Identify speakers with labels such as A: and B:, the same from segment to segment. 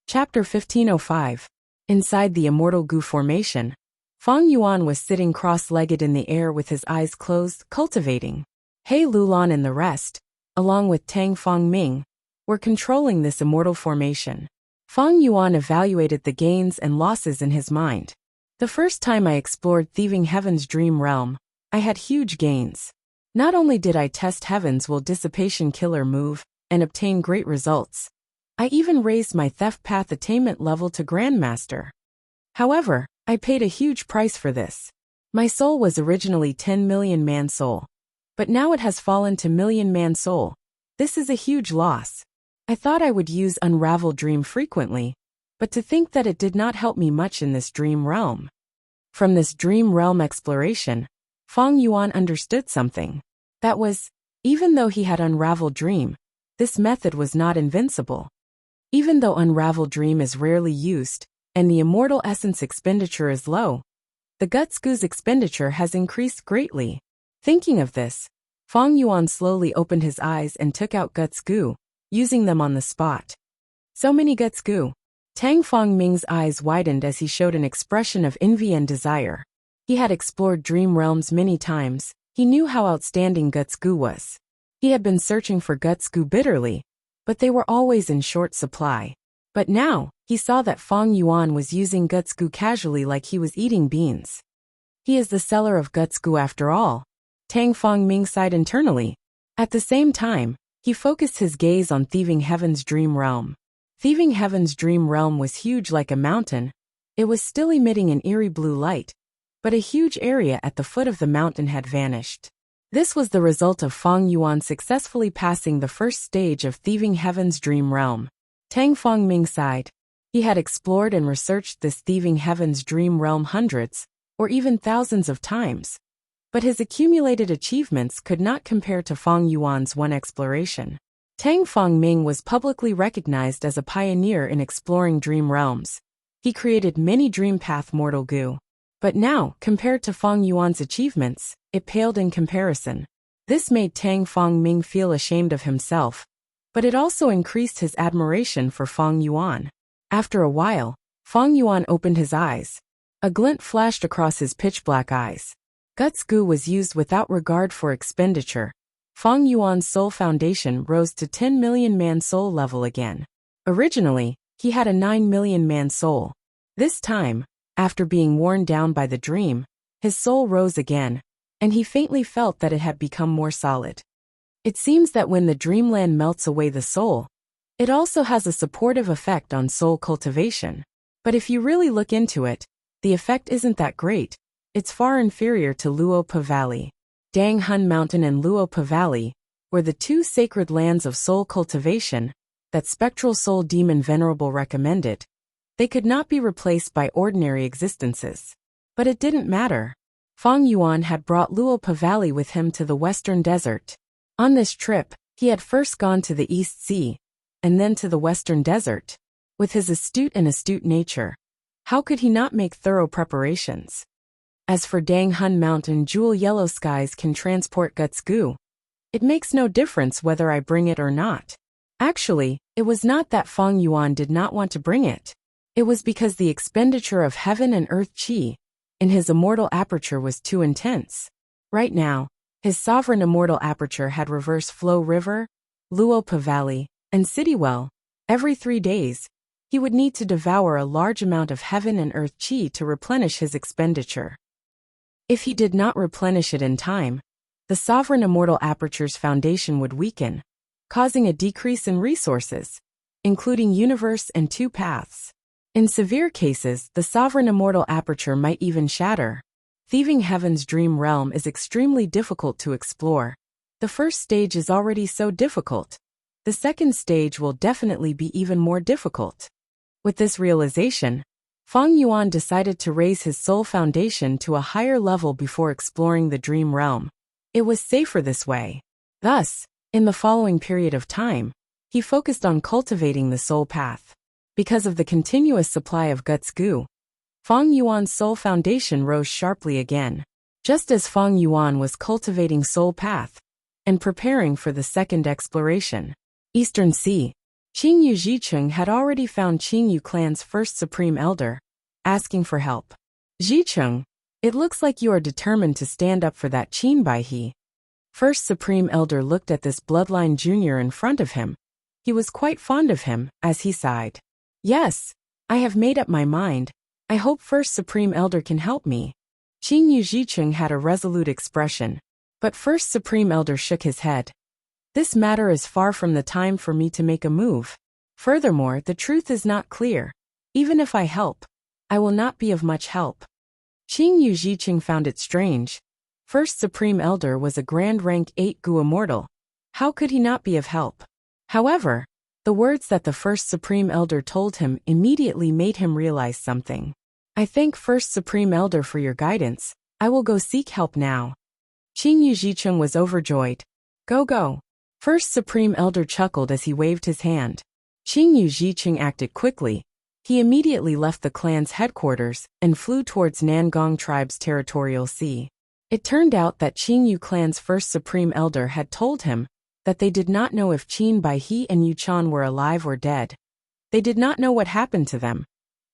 A: Chapter 1505. Inside the immortal goo formation, Fang Yuan was sitting cross-legged in the air with his eyes closed, cultivating. He Lulan and the rest, along with Tang Fangming, were controlling this immortal formation. Fang Yuan evaluated the gains and losses in his mind. The first time I explored Thieving Heaven's dream realm, I had huge gains. Not only did I test Heaven's will dissipation killer move and obtain great results, I even raised my theft path attainment level to Grandmaster. However, I paid a huge price for this. My soul was originally 10 million man soul, but now it has fallen to million man soul. This is a huge loss. I thought I would use Unravel Dream frequently, but to think that it did not help me much in this dream realm. From this dream realm exploration, Fang Yuan understood something. That was, even though he had Unravel Dream, this method was not invincible. Even though Unravel Dream is rarely used, and the immortal essence expenditure is low, the Guts Goo's expenditure has increased greatly. Thinking of this, Fang Yuan slowly opened his eyes and took out Guts Goo, using them on the spot. So many Guts Goo. Tang Fangming's eyes widened as he showed an expression of envy and desire. He had explored dream realms many times. He knew how outstanding Guts Goo was. He had been searching for Guts Goo bitterly, but they were always in short supply. But now, he saw that Fang Yuan was using Guts Goo casually like he was eating beans. He is the seller of Guts Goo after all. Tang Fangming sighed internally. At the same time, he focused his gaze on Thieving Heaven's dream realm. Thieving Heaven's dream realm was huge like a mountain. It was still emitting an eerie blue light, but a huge area at the foot of the mountain had vanished. This was the result of Fang Yuan successfully passing the first stage of Thieving Heaven's dream realm. Tang Fangming sighed. He had explored and researched this Thieving Heaven's dream realm hundreds, or even thousands of times, but his accumulated achievements could not compare to Fang Yuan's one exploration. Tang Fangming was publicly recognized as a pioneer in exploring dream realms. He created many dream path mortal goo. But now, compared to Fang Yuan's achievements, it paled in comparison. This made Tang Fangming feel ashamed of himself, but it also increased his admiration for Fang Yuan. After a while, Fang Yuan opened his eyes. A glint flashed across his pitch-black eyes. Guts Goo was used without regard for expenditure. Fang Yuan's soul foundation rose to 10 million man soul level again. Originally, he had a 9 million man soul. This time, after being worn down by the dream, his soul rose again, and he faintly felt that it had become more solid. It seems that when the dreamland melts away the soul, it also has a supportive effect on soul cultivation. But if you really look into it, the effect isn't that great. It's far inferior to Luopa Valley. Dang Hun Mountain and Luopa Valley were the two sacred lands of soul cultivation that Spectral Soul Demon Venerable recommended. They could not be replaced by ordinary existences. But it didn't matter. Fang Yuan had brought Luopa Valley with him to the Western Desert. On this trip, he had first gone to the East Sea, and then to the Western Desert. With his astute nature, how could he not make thorough preparations? As for Dang Hun Mountain, Jewel Yellow Skies can transport Guts Goo. It makes no difference whether I bring it or not. Actually, it was not that Fang Yuan did not want to bring it. It was because the expenditure of heaven and earth chi in his immortal aperture was too intense. Right now, his sovereign immortal aperture had reverse flow river, Luopa Valley, and Citywell. Every 3 days, he would need to devour a large amount of heaven and earth chi to replenish his expenditure. If he did not replenish it in time, the sovereign immortal aperture's foundation would weaken, causing a decrease in resources, including universe and 2 paths. In severe cases, the sovereign immortal aperture might even shatter. Thieving Heaven's dream realm is extremely difficult to explore. The first stage is already so difficult. The second stage will definitely be even more difficult. With this realization, Fang Yuan decided to raise his soul foundation to a higher level before exploring the dream realm. It was safer this way. Thus, in the following period of time, he focused on cultivating the soul path. Because of the continuous supply of Guts Goo, Fang Yuan's soul foundation rose sharply again. Just as Fang Yuan was cultivating soul path and preparing for the second exploration, Eastern Sea, Qingyu Zhicheng had already found Qingyu clan's first supreme elder, asking for help. Zhicheng, it looks like you are determined to stand up for that Qin Bai He. First supreme elder looked at this bloodline junior in front of him. He was quite fond of him, as he sighed. Yes, I have made up my mind. I hope first supreme elder can help me. Qingyu Zhicheng had a resolute expression, but first supreme elder shook his head. This matter is far from the time for me to make a move. Furthermore, the truth is not clear. Even if I help, I will not be of much help. Qingyu Zhicheng found it strange. First Supreme Elder was a Grand Rank 8 Gu Immortal. How could he not be of help? However, the words that the First Supreme Elder told him immediately made him realize something. I thank First Supreme Elder for your guidance. I will go seek help now. Qingyu Zhicheng was overjoyed. Go. First Supreme Elder chuckled as he waved his hand. Qingyu Zhicheng acted quickly. He immediately left the clan's headquarters and flew towards Nangong tribe's territorial sea. It turned out that Qingyu clan's first Supreme Elder had told him that they did not know if Qin Bai He and Yuchan were alive or dead. They did not know what happened to them.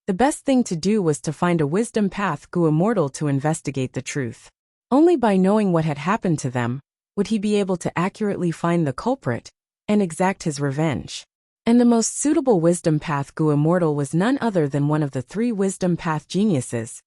A: The best thing to do was to find a wisdom path Gu Immortal to investigate the truth. Only by knowing what had happened to them would he be able to accurately find the culprit and exact his revenge. And the most suitable wisdom path Gu Immortal was none other than one of the 3 wisdom path geniuses,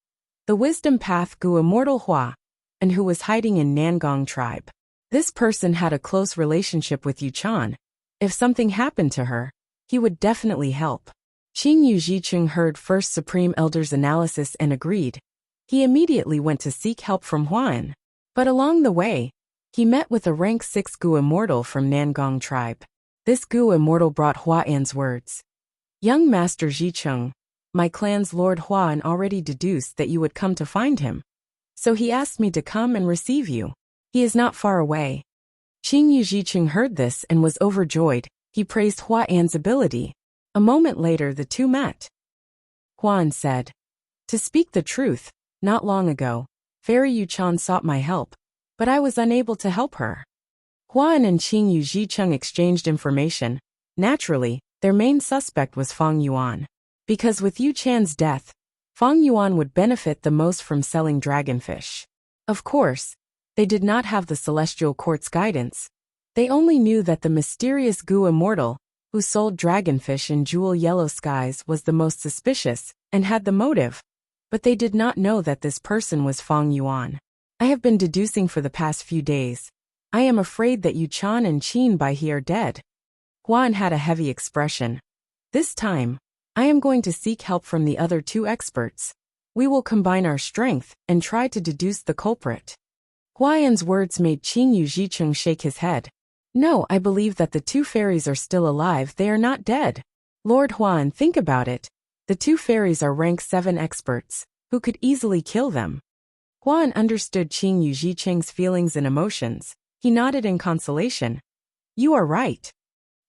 A: the wisdom path Gu Immortal Hua, and who was hiding in Nangong tribe. This person had a close relationship with Yuchan. If something happened to her, he would definitely help. Qingyu Zhicheng heard First Supreme Elder's analysis and agreed. He immediately went to seek help from Huan. But along the way, he met with a rank 6 Gu Immortal from Nangong tribe. This Gu Immortal brought Huan's words. Young Master Zhicheng, my clan's Lord Huan already deduced that you would come to find him. So he asked me to come and receive you. He is not far away. Qingyu Zhicheng heard this and was overjoyed. He praised Huan's ability. A moment later the two met. Huan said, to speak the truth, not long ago, Fairy Yuchan sought my help, but I was unable to help her. Huan and Qingyu Zhicheng exchanged information. Naturally, their main suspect was Feng Yuan. Because with Yuchan's death, Feng Yuan would benefit the most from selling dragonfish. Of course, they did not have the Celestial Court's guidance. They only knew that the mysterious Gu Immortal, who sold dragonfish in Jewel Yellow Skies, was the most suspicious and had the motive. But they did not know that this person was Feng Yuan. I have been deducing for the past few days. I am afraid that Yuchan and Qin Bai He are dead. Huan had a heavy expression. This time, I am going to seek help from the other 2 experts. We will combine our strength and try to deduce the culprit. Huan's words made Qingyu Zhicheng shake his head. No, I believe that the 2 fairies are still alive. They are not dead. Lord Huan, think about it. The 2 fairies are rank 7 experts, who could easily kill them. Huan understood Qingyu Zhicheng's feelings and emotions. He nodded in consolation. You are right.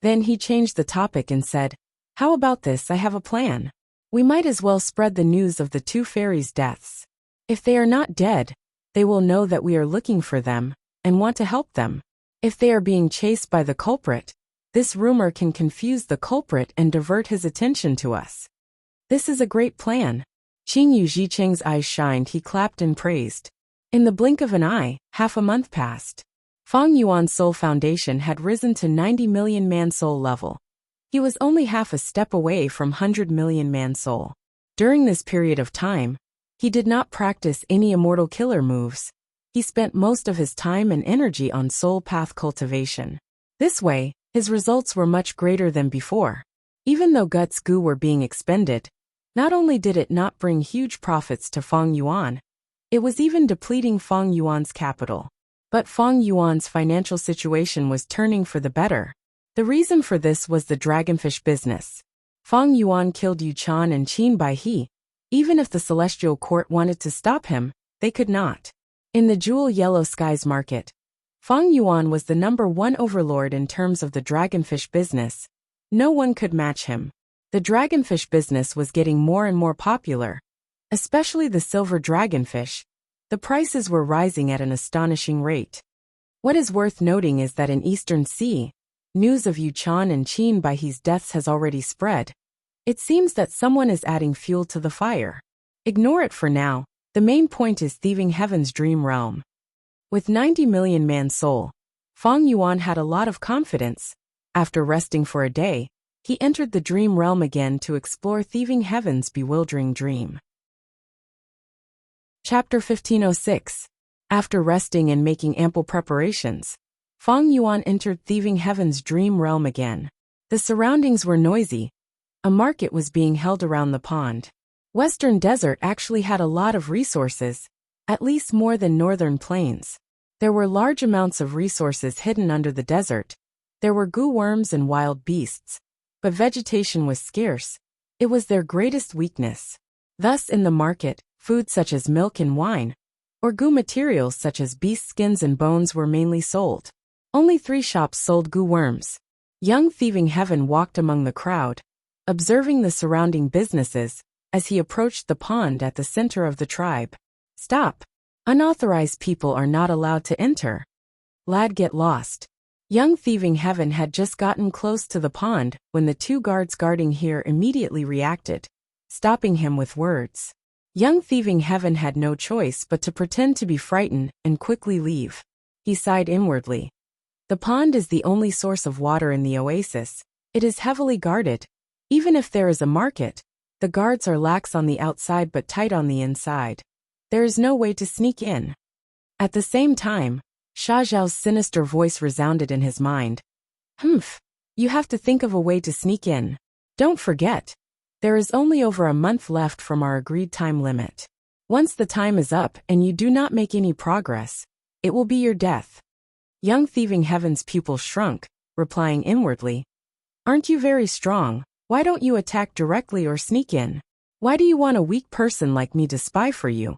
A: Then he changed the topic and said, how about this? I have a plan. We might as well spread the news of the 2 fairies' deaths. If they are not dead, they will know that we are looking for them and want to help them. If they are being chased by the culprit, this rumor can confuse the culprit and divert his attention to us. This is a great plan. Qingyu Zhicheng's eyes shined. He clapped and praised. In the blink of an eye, half a month passed. Feng Yuan's soul foundation had risen to 90 million man soul level. He was only half a step away from 100 million man soul. During this period of time, he did not practice any immortal killer moves. He spent most of his time and energy on soul path cultivation. This way, his results were much greater than before. Even though Guts Gu were being expended, not only did it not bring huge profits to Feng Yuan, it was even depleting Feng Yuan's capital. But Feng Yuan's financial situation was turning for the better. The reason for this was the dragonfish business. Feng Yuan killed Yuchan and Qin Bai He. Even if the Celestial Court wanted to stop him, they could not. In the Jewel Yellow Skies market, Feng Yuan was the #1 overlord in terms of the dragonfish business. No one could match him. The dragonfish business was getting more and more popular, especially the silver dragonfish. The prices were rising at an astonishing rate. What is worth noting is that in Eastern Sea, News of Yu Chan and Qin Baihe's deaths has already spread. It seems that someone is adding fuel to the fire. Ignore it for now. The main point is thieving heaven's dream realm. With 90 million man soul, Fang Yuan had a lot of confidence. After resting for a day, he entered the dream realm again to explore thieving heaven's bewildering dream. Chapter 1506. After resting and making ample preparations, Fang Yuan entered thieving heaven's dream realm again. The surroundings were noisy. A market was being held around the pond. Western Desert actually had a lot of resources, at least more than Northern Plains. There were large amounts of resources hidden under the desert. There were goo worms and wild beasts, but vegetation was scarce. It was their greatest weakness. Thus in the market, food such as milk and wine, or goo materials such as beast skins and bones were mainly sold. Only 3 shops sold goo worms. Young Thieving Heaven walked among the crowd, observing the surrounding businesses, as he approached the pond at the center of the tribe. Stop! Unauthorized people are not allowed to enter. Lad, get lost. Young Thieving Heaven had just gotten close to the pond when the 2 guards guarding here immediately reacted, stopping him with words. Young Thieving Heaven had no choice but to pretend to be frightened and quickly leave. He sighed inwardly. The pond is the only source of water in the oasis. It is heavily guarded. Even if there is a market, the guards are lax on the outside but tight on the inside. There is no way to sneak in. At the same time, Sha Zhao's sinister voice resounded in his mind. You have to think of a way to sneak in. Don't forget, there is only over a month left from our agreed time limit. Once the time is up and you do not make any progress, it will be your death. Young Thieving Heaven's pupil shrunk, replying inwardly, Aren't you very strong? Why don't you attack directly or sneak in? Why do you want a weak person like me to spy for you?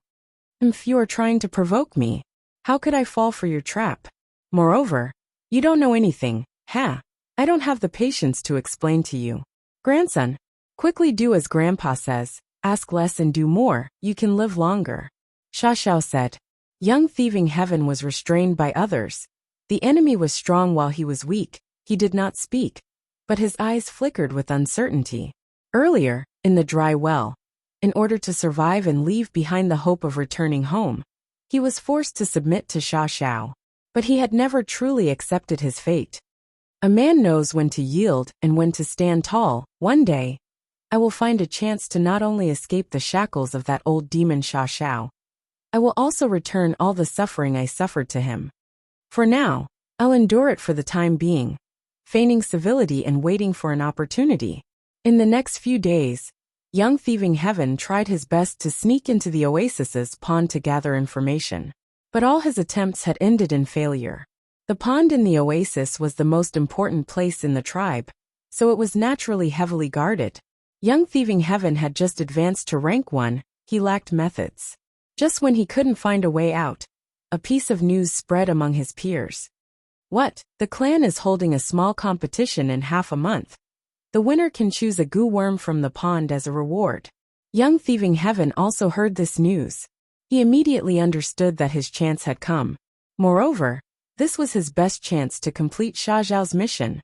A: If you are trying to provoke me, how could I fall for your trap? Moreover, you don't know anything, I don't have the patience to explain to you. Grandson, quickly do as Grandpa says, ask less and do more, you can live longer. Sha Xiao said. Young Thieving Heaven was restrained by others. The enemy was strong while he was weak. He did not speak, but his eyes flickered with uncertainty. Earlier, in the dry well, in order to survive and leave behind the hope of returning home, he was forced to submit to Sha Xiao, but he had never truly accepted his fate. A man knows when to yield and when to stand tall. One day, I will find a chance to not only escape the shackles of that old demon Sha Xiao, I will also return all the suffering I suffered to him. For now, I'll endure it for the time being, feigning civility and waiting for an opportunity. In the next few days, Young Thieving Heaven tried his best to sneak into the oasis's pond to gather information, but all his attempts had ended in failure. The pond in the oasis was the most important place in the tribe, so it was naturally heavily guarded. Young Thieving Heaven had just advanced to rank 1, he lacked methods. Just when he couldn't find a way out, a piece of news spread among his peers. What? The clan is holding a small competition in half a month. The winner can choose a goo worm from the pond as a reward. Young Thieving Heaven also heard this news. He immediately understood that his chance had come. Moreover, this was his best chance to complete Sha Zhao's mission.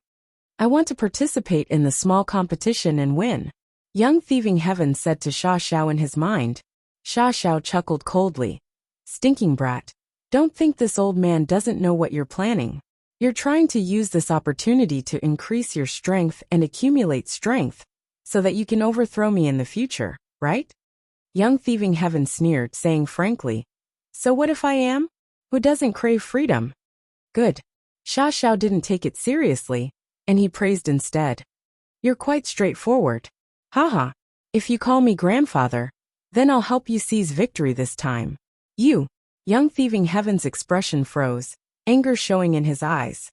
A: I want to participate in the small competition and win. Young Thieving Heaven said to Sha Xiao in his mind. Sha Xiao chuckled coldly. Stinking brat. Don't think this old man doesn't know what you're planning. You're trying to use this opportunity to increase your strength and accumulate strength, so that you can overthrow me in the future, right? Young Thieving Heaven sneered, saying frankly, So what if I am? Who doesn't crave freedom? Good. Sha Xiao didn't take it seriously, and he praised instead. You're quite straightforward. Haha. If you call me grandfather, then I'll help you seize victory this time. You. Young Thieving Heaven's expression froze, anger showing in his eyes.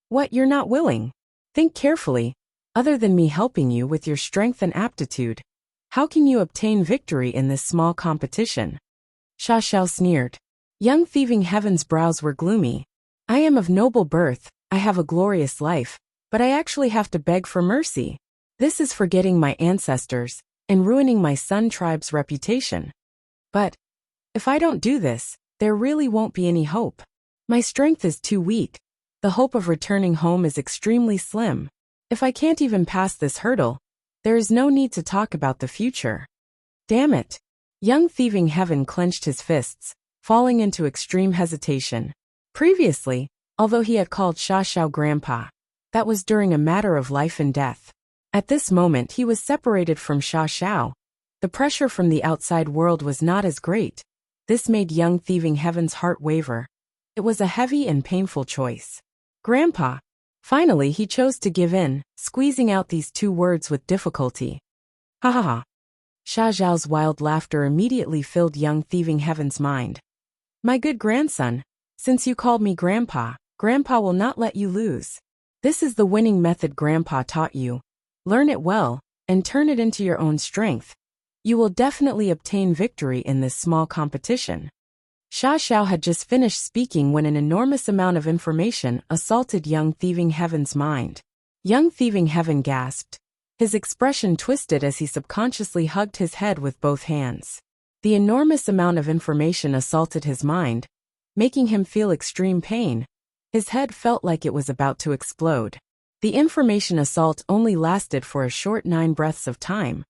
A: What, you're not willing? Think carefully. Other than me helping you with your strength and aptitude, how can you obtain victory in this small competition? Sha Xiao sneered. Young Thieving Heaven's brows were gloomy. I am of noble birth, I have a glorious life, but I actually have to beg for mercy. This is forgetting my ancestors and ruining my Sun tribe's reputation. But if I don't do this, there really won't be any hope. My strength is too weak. The hope of returning home is extremely slim. If I can't even pass this hurdle, there is no need to talk about the future. Damn it. Young Thieving Heaven clenched his fists, falling into extreme hesitation. Previously, although he had called Sha Xiao grandpa, that was during a matter of life and death. At this moment he was separated from Sha Xiao. The pressure from the outside world was not as great. This made Young Thieving Heaven's heart waver. It was a heavy and painful choice. Grandpa. Finally he chose to give in, squeezing out these two words with difficulty. Ha ha ha. Sha Xiao's wild laughter immediately filled Young Thieving Heaven's mind. My good grandson, since you called me Grandpa, Grandpa will not let you lose. This is the winning method Grandpa taught you. Learn it well, and turn it into your own strength. You will definitely obtain victory in this small competition. Sha Xiao had just finished speaking when an enormous amount of information assaulted Young Thieving Heaven's mind. Young Thieving Heaven gasped. His expression twisted as he subconsciously hugged his head with both hands. The enormous amount of information assaulted his mind, making him feel extreme pain. His head felt like it was about to explode. The information assault only lasted for a short 9 breaths of time.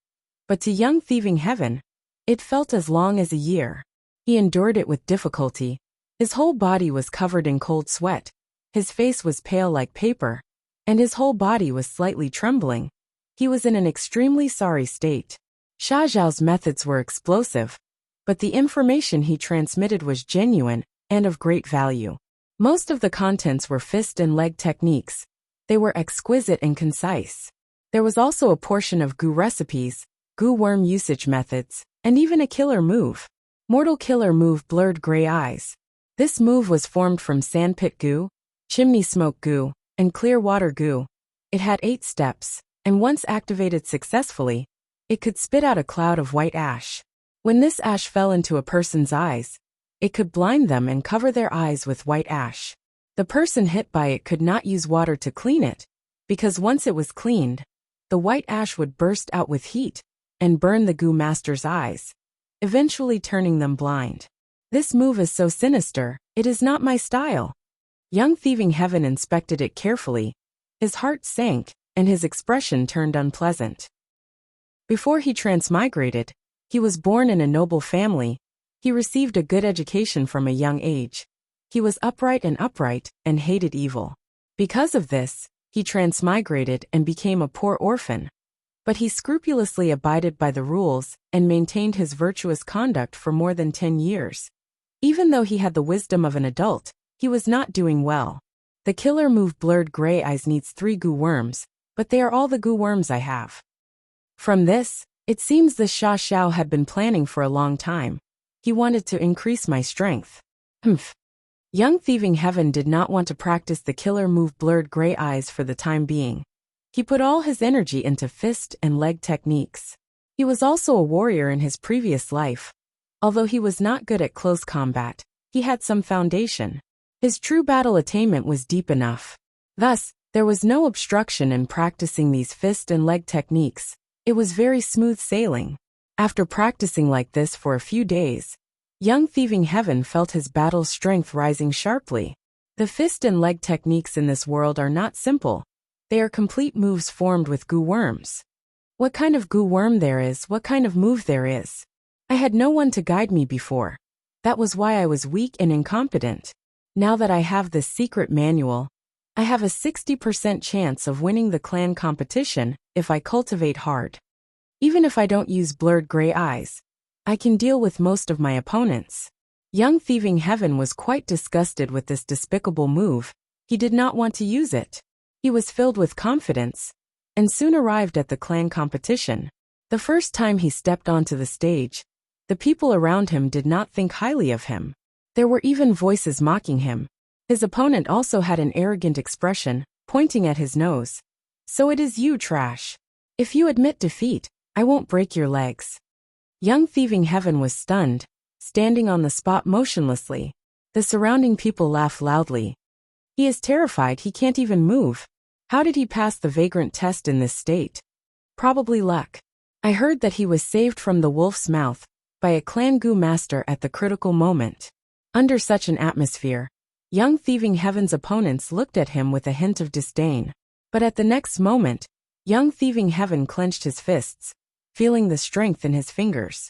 A: But to Young Thieving Heaven, it felt as long as a year. He endured it with difficulty. His whole body was covered in cold sweat. His face was pale like paper, and his whole body was slightly trembling. He was in an extremely sorry state. Sha Xiao's methods were explosive, but the information he transmitted was genuine and of great value. Most of the contents were fist and leg techniques. They were exquisite and concise. There was also a portion of goo recipes, goo worm usage methods, and even a killer move. Mortal killer move Blurred Gray Eyes. This move was formed from sandpit goo, chimney smoke goo, and clear water goo. It had 8 steps, and once activated successfully, it could spit out a cloud of white ash. When this ash fell into a person's eyes, it could blind them and cover their eyes with white ash. The person hit by it could not use water to clean it, because once it was cleaned, the white ash would burst out with heat and burn the goo master's eyes, eventually turning them blind. This move is so sinister, it is not my style. Young Thieving Heaven inspected it carefully. His heart sank, and his expression turned unpleasant. Before he transmigrated, he was born in a noble family. He received a good education from a young age. He was upright and hated evil. Because of this, he transmigrated and became a poor orphan. But he scrupulously abided by the rules and maintained his virtuous conduct for more than 10 years. Even though he had the wisdom of an adult, he was not doing well. The killer move Blurred Gray Eyes needs 3 goo worms, but they are all the goo worms I have. From this, it seems the Sha Xiao had been planning for a long time. He wanted to increase my strength. Humph. Young Thieving Heaven did not want to practice the killer move Blurred Gray Eyes for the time being. He put all his energy into fist and leg techniques. He was also a warrior in his previous life. Although he was not good at close combat, he had some foundation. His true battle attainment was deep enough. Thus, there was no obstruction in practicing these fist and leg techniques. It was very smooth sailing. After practicing like this for a few days, Young Thieving Heaven felt his battle strength rising sharply. The fist and leg techniques in this world are not simple. They are complete moves formed with goo worms. What kind of goo worm there is, what kind of move there is. I had no one to guide me before. That was why I was weak and incompetent. Now that I have this secret manual, I have a 60% chance of winning the clan competition if I cultivate hard. Even if I don't use Blurred Gray Eyes, I can deal with most of my opponents. Young Thieving Heaven was quite disgusted with this despicable move. He did not want to use it. He was filled with confidence, and soon arrived at the clan competition. The first time he stepped onto the stage, the people around him did not think highly of him. There were even voices mocking him. His opponent also had an arrogant expression, pointing at his nose. So it is you, trash. If you admit defeat, I won't break your legs. Young Thieving Heaven was stunned, standing on the spot motionlessly. The surrounding people laughed loudly. He is terrified, he can't even move. How did he pass the vagrant test in this state? Probably luck. I heard that he was saved from the wolf's mouth by a clan goo master at the critical moment. Under such an atmosphere, Young Thieving Heaven's opponents looked at him with a hint of disdain. But at the next moment, Young Thieving Heaven clenched his fists, feeling the strength in his fingers.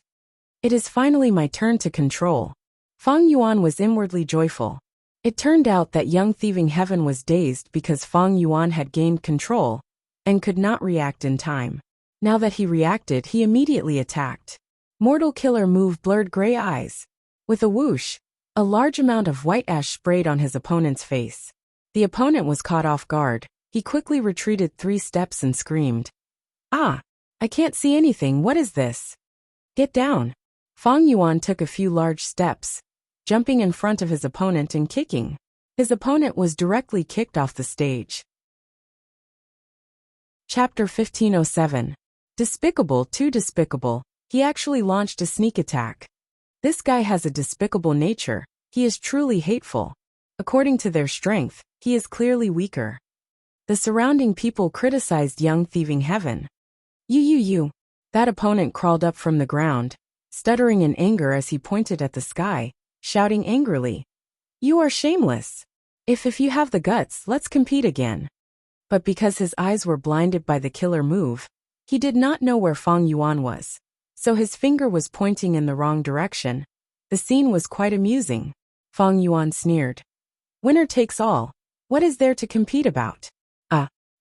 A: It is finally my turn to control. Fang Yuan was inwardly joyful. It turned out that Young Thieving Heaven was dazed because Fang Yuan had gained control and could not react in time. Now that he reacted, he immediately attacked. Mortal Killer Move blurred gray eyes. With a whoosh, a large amount of white ash sprayed on his opponent's face. The opponent was caught off guard. He quickly retreated 3 steps and screamed, "Ah! I can't see anything, what is this? Get down!" Fang Yuan took a few large steps, jumping in front of his opponent and kicking. His opponent was directly kicked off the stage. Chapter 1507. Despicable, too despicable. He actually launched a sneak attack. This guy has a despicable nature. He is truly hateful. According to their strength, he is clearly weaker. The surrounding people criticized Young Thieving Heaven. You. That opponent crawled up from the ground, stuttering in anger as he pointed at the sky, shouting angrily, "You are shameless. If you have the guts, let's compete again." But because his eyes were blinded by the killer move, he did not know where Fang Yuan was, so his finger was pointing in the wrong direction. The scene was quite amusing. Fang Yuan sneered. "Winner takes all. What is there to compete about?"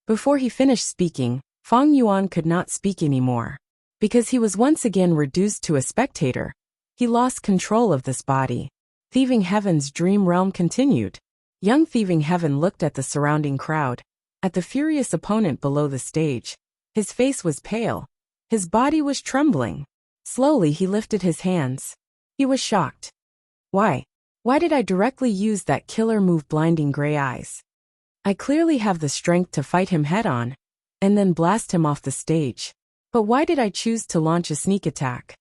A: Before he finished speaking, Fang Yuan could not speak anymore. Because he was once again reduced to a spectator, he lost control of this body. Thieving Heaven's dream realm continued. Young Thieving Heaven looked at the surrounding crowd, at the furious opponent below the stage. His face was pale. His body was trembling. Slowly he lifted his hands. He was shocked. Why did I directly use that killer move, blinding gray eyes? I clearly have the strength to fight him head-on, and then blast him off the stage. But why did I choose to launch a sneak attack?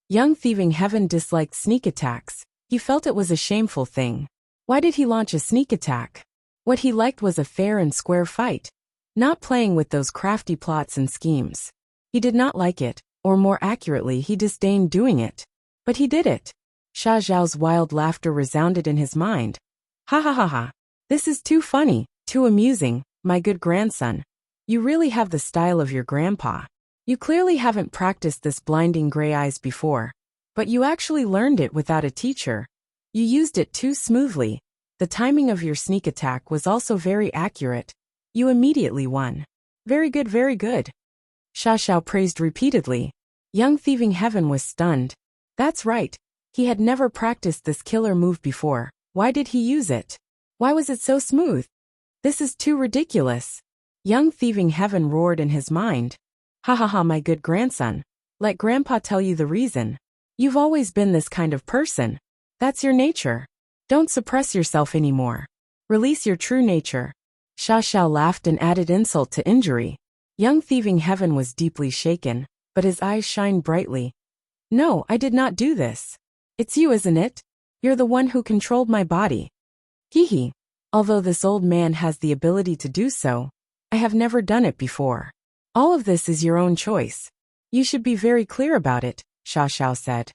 A: Young Thieving Heaven disliked sneak attacks. He felt it was a shameful thing. Why did he launch a sneak attack? What he liked was a fair and square fight, not playing with those crafty plots and schemes. He did not like it, or more accurately, he disdained doing it. But he did it. Sha Zhao's wild laughter resounded in his mind. Ha ha ha ha. This is too funny, too amusing, my good grandson. You really have the style of your grandpa. You clearly haven't practiced this blinding gray eyes before, but you actually learned it without a teacher. You used it too smoothly. The timing of your sneak attack was also very accurate. You immediately won. Very good, very good. Sha Zhao praised repeatedly. Young Thieving Heaven was stunned. That's right. He had never practiced this killer move before. Why did he use it? Why was it so smooth? This is too ridiculous. Young Thieving Heaven roared in his mind. Ha ha ha, my good grandson. Let Grandpa tell you the reason. You've always been this kind of person. That's your nature. Don't suppress yourself anymore. Release your true nature. Sha Zhao laughed and added insult to injury. Young Thieving Heaven was deeply shaken, but his eyes shined brightly. No, I did not do this. It's you, isn't it? You're the one who controlled my body. Hee. Although this old man has the ability to do so, I have never done it before. All of this is your own choice. You should be very clear about it, Sha Zhao said.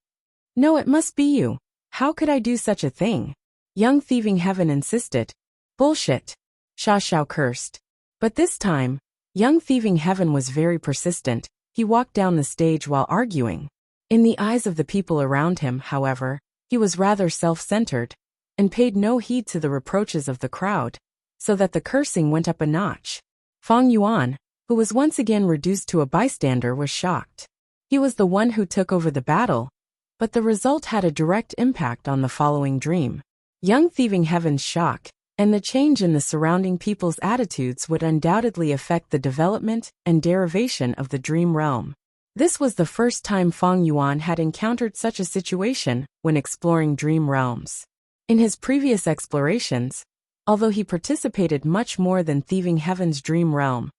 A: No, it must be you. How could I do such a thing? Young Thieving Heaven insisted. Bullshit. Sha Zhao cursed. But this time, Young Thieving Heaven was very persistent. He walked down the stage while arguing. In the eyes of the people around him, however, he was rather self-centered, and paid no heed to the reproaches of the crowd, so that the cursing went up a notch. Fang Yuan, who was once again reduced to a bystander, was shocked. He was the one who took over the battle, but the result had a direct impact on the following dream. Young Thieving Heaven's shock, and the change in the surrounding people's attitudes would undoubtedly affect the development and derivation of the dream realm. This was the first time Fang Yuan had encountered such a situation when exploring dream realms. In his previous explorations, although he participated much more than Thieving Heaven's dream realm,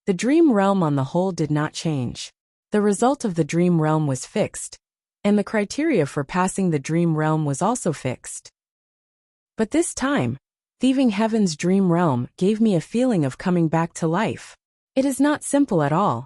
A: the dream realm on the whole did not change. The result of the dream realm was fixed, and the criteria for passing the dream realm was also fixed. But this time, Thieving Heaven's dream realm gave me a feeling of coming back to life. It is not simple at all.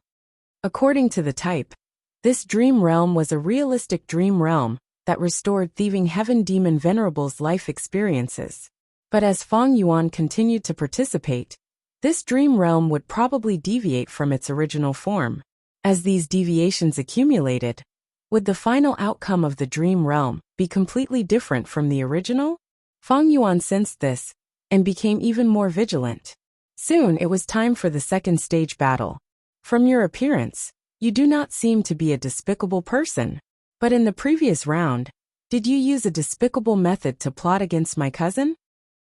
A: According to the type, this dream realm was a realistic dream realm that restored Thieving Heaven Demon Venerable's life experiences. But as Fang Yuan continued to participate, this dream realm would probably deviate from its original form. As these deviations accumulated, would the final outcome of the dream realm be completely different from the original? Fang Yuan sensed this and became even more vigilant. Soon it was time for the second stage battle. From your appearance, you do not seem to be a despicable person. But in the previous round, did you use a despicable method to plot against my cousin?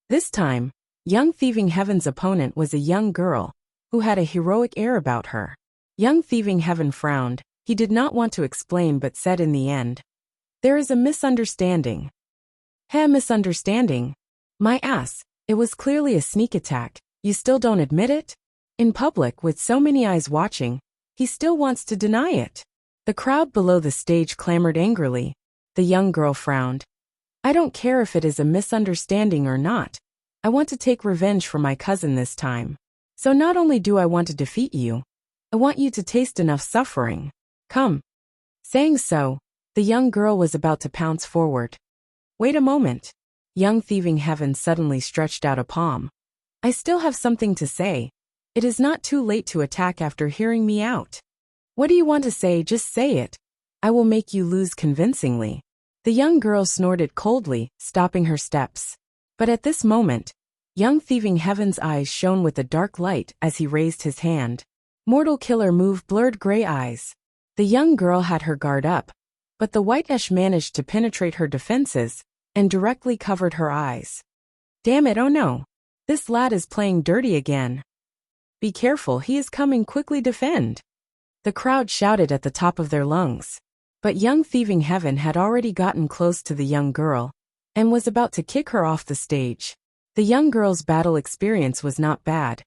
A: This time, Young Thieving Heaven's opponent was a young girl who had a heroic air about her. Young Thieving Heaven frowned. He did not want to explain but said in the end, "There is a misunderstanding." Misunderstanding? My ass, it was clearly a sneak attack. You still don't admit it? In public with so many eyes watching, he still wants to deny it. The crowd below the stage clamored angrily. The young girl frowned. I don't care if it is a misunderstanding or not. I want to take revenge for my cousin this time. So not only do I want to defeat you, I want you to taste enough suffering. Come. Saying so, the young girl was about to pounce forward. Wait a moment. Young Thieving Heaven suddenly stretched out a palm. I still have something to say. It is not too late to attack after hearing me out. What do you want to say? Just say it. I will make you lose convincingly. The young girl snorted coldly, stopping her steps. But at this moment, Young Thieving Heaven's eyes shone with a dark light as he raised his hand. Mortal Killer move blurred gray eyes. The young girl had her guard up, but the white ash managed to penetrate her defenses and directly covered her eyes. Damn it, oh no. This lad is playing dirty again. Be careful, he is coming, quickly defend. The crowd shouted at the top of their lungs. But Young Thieving Heaven had already gotten close to the young girl and was about to kick her off the stage. The young girl's battle experience was not bad.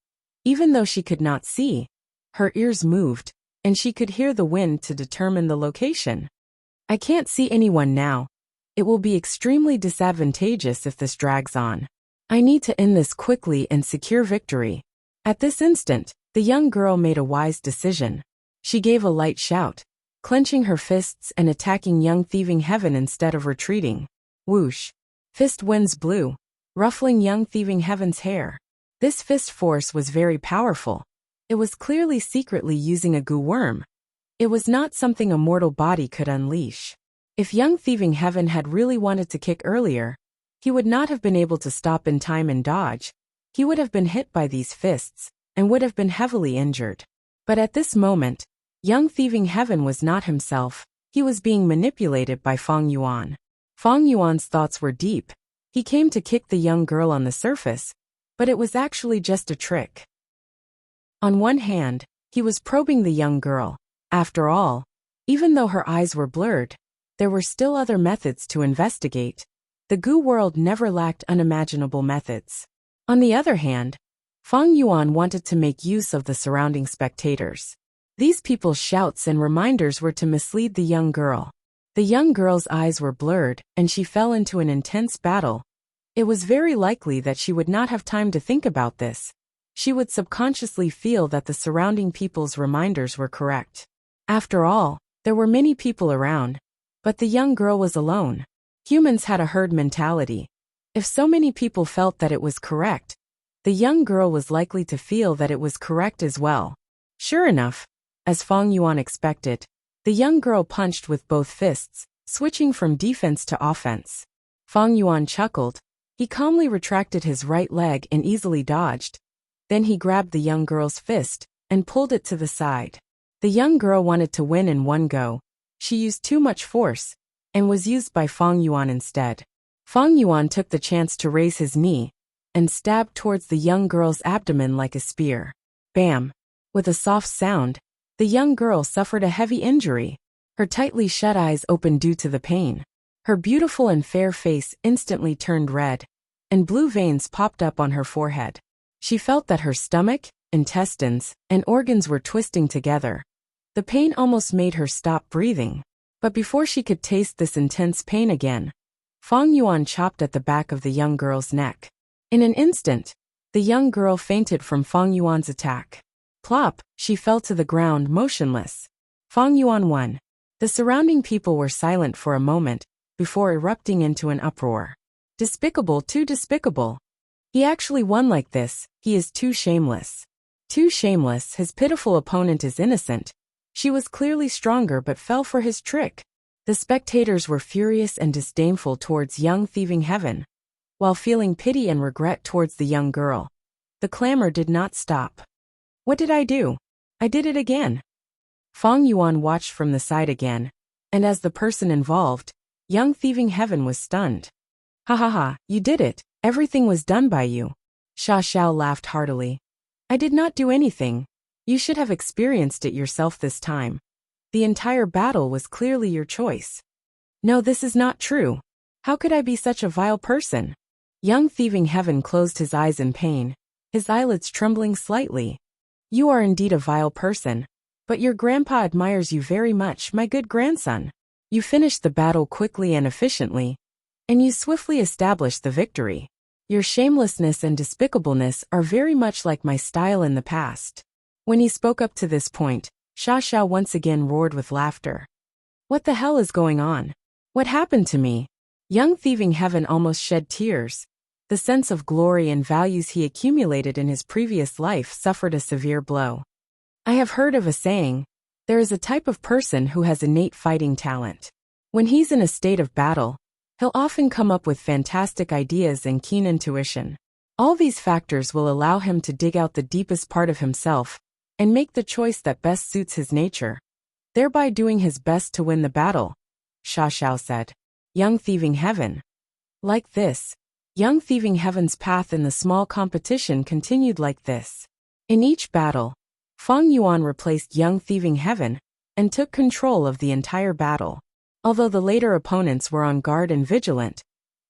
A: Even though she could not see, her ears moved, and she could hear the wind to determine the location. I can't see anyone now. It will be extremely disadvantageous if this drags on. I need to end this quickly and secure victory. At this instant, the young girl made a wise decision. She gave a light shout, clenching her fists and attacking Young Thieving Heaven instead of retreating. Whoosh. Fist winds blew, ruffling Young Thieving Heaven's hair. This fist force was very powerful. It was clearly secretly using a goo worm. It was not something a mortal body could unleash. If Young Thieving Heaven had really wanted to kick earlier, he would not have been able to stop in time and dodge. He would have been hit by these fists and would have been heavily injured. But at this moment, Young Thieving Heaven was not himself. He was being manipulated by Fang Yuan. Fang Yuan's thoughts were deep. He came to kick the young girl on the surface, but it was actually just a trick. On one hand, he was probing the young girl. After all, even though her eyes were blurred, there were still other methods to investigate. The goo world never lacked unimaginable methods. On the other hand, Fang Yuan wanted to make use of the surrounding spectators. These people's shouts and reminders were to mislead the young girl. The young girl's eyes were blurred, and she fell into an intense battle. It was very likely that she would not have time to think about this. She would subconsciously feel that the surrounding people's reminders were correct. After all, there were many people around, but the young girl was alone. Humans had a herd mentality. If so many people felt that it was correct, the young girl was likely to feel that it was correct as well. Sure enough, as Fang Yuan expected, the young girl punched with both fists, switching from defense to offense. Fang Yuan chuckled. He calmly retracted his right leg and easily dodged. Then he grabbed the young girl's fist and pulled it to the side. The young girl wanted to win in one go. She used too much force and was used by Fang Yuan instead. Fang Yuan took the chance to raise his knee and stabbed towards the young girl's abdomen like a spear. Bam! With a soft sound, the young girl suffered a heavy injury. Her tightly shut eyes opened due to the pain. Her beautiful and fair face instantly turned red, and blue veins popped up on her forehead. She felt that her stomach, intestines, and organs were twisting together. The pain almost made her stop breathing. But before she could taste this intense pain again, Fang Yuan chopped at the back of the young girl's neck. In an instant, the young girl fainted from Fang Yuan's attack. Plop, she fell to the ground motionless. Fang Yuan won. The surrounding people were silent for a moment before erupting into an uproar. Despicable, too despicable. He actually won like this. He is too shameless. Too shameless. His pitiful opponent is innocent. She was clearly stronger but fell for his trick. The spectators were furious and disdainful towards young thieving Heaven, while feeling pity and regret towards the young girl. The clamor did not stop. What did I do? I did it again. Fang Yuan watched from the side again, and as the person involved, young thieving Heaven was stunned. Ha ha ha, you did it. Everything was done by you. Sha Xiao laughed heartily. I did not do anything. You should have experienced it yourself this time. The entire battle was clearly your choice. No, this is not true. How could I be such a vile person? Young thieving Heaven closed his eyes in pain, his eyelids trembling slightly. You are indeed a vile person, but your grandpa admires you very much, my good grandson. You finished the battle quickly and efficiently, and you swiftly established the victory. Your shamelessness and despicableness are very much like my style in the past. When he spoke up to this point, Sha Xiao once again roared with laughter. What the hell is going on? What happened to me? Young thieving Heaven almost shed tears. The sense of glory and values he accumulated in his previous life suffered a severe blow. I have heard of a saying, there is a type of person who has innate fighting talent. When he's in a state of battle, he'll often come up with fantastic ideas and keen intuition. All these factors will allow him to dig out the deepest part of himself and make the choice that best suits his nature, thereby doing his best to win the battle, Sha Xiao said. Young thieving Heaven. Like this, young thieving Heaven's path in the small competition continued like this. In each battle, Fang Yuan replaced young thieving Heaven and took control of the entire battle. Although the later opponents were on guard and vigilant,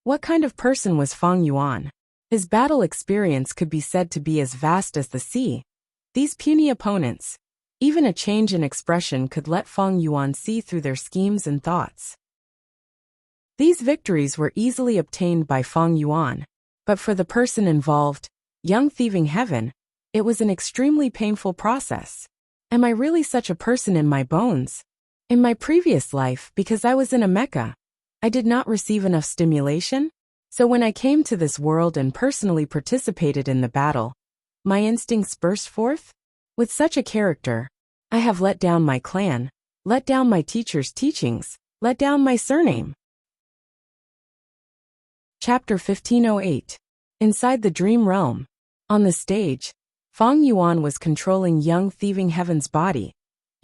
A: what kind of person was Fang Yuan? His battle experience could be said to be as vast as the sea. These puny opponents, even a change in expression could let Fang Yuan see through their schemes and thoughts. These victories were easily obtained by Fang Yuan, but for the person involved, young thieving Heaven, it was an extremely painful process. Am I really such a person in my bones? In my previous life, because I was in a mecha, I did not receive enough stimulation, so when I came to this world and personally participated in the battle, my instincts burst forth? With such a character, I have let down my clan, let down my teacher's teachings, let down my surname. Chapter 1508. Inside the Dream Realm. On the stage, Fang Yuan was controlling young thieving Heaven's body,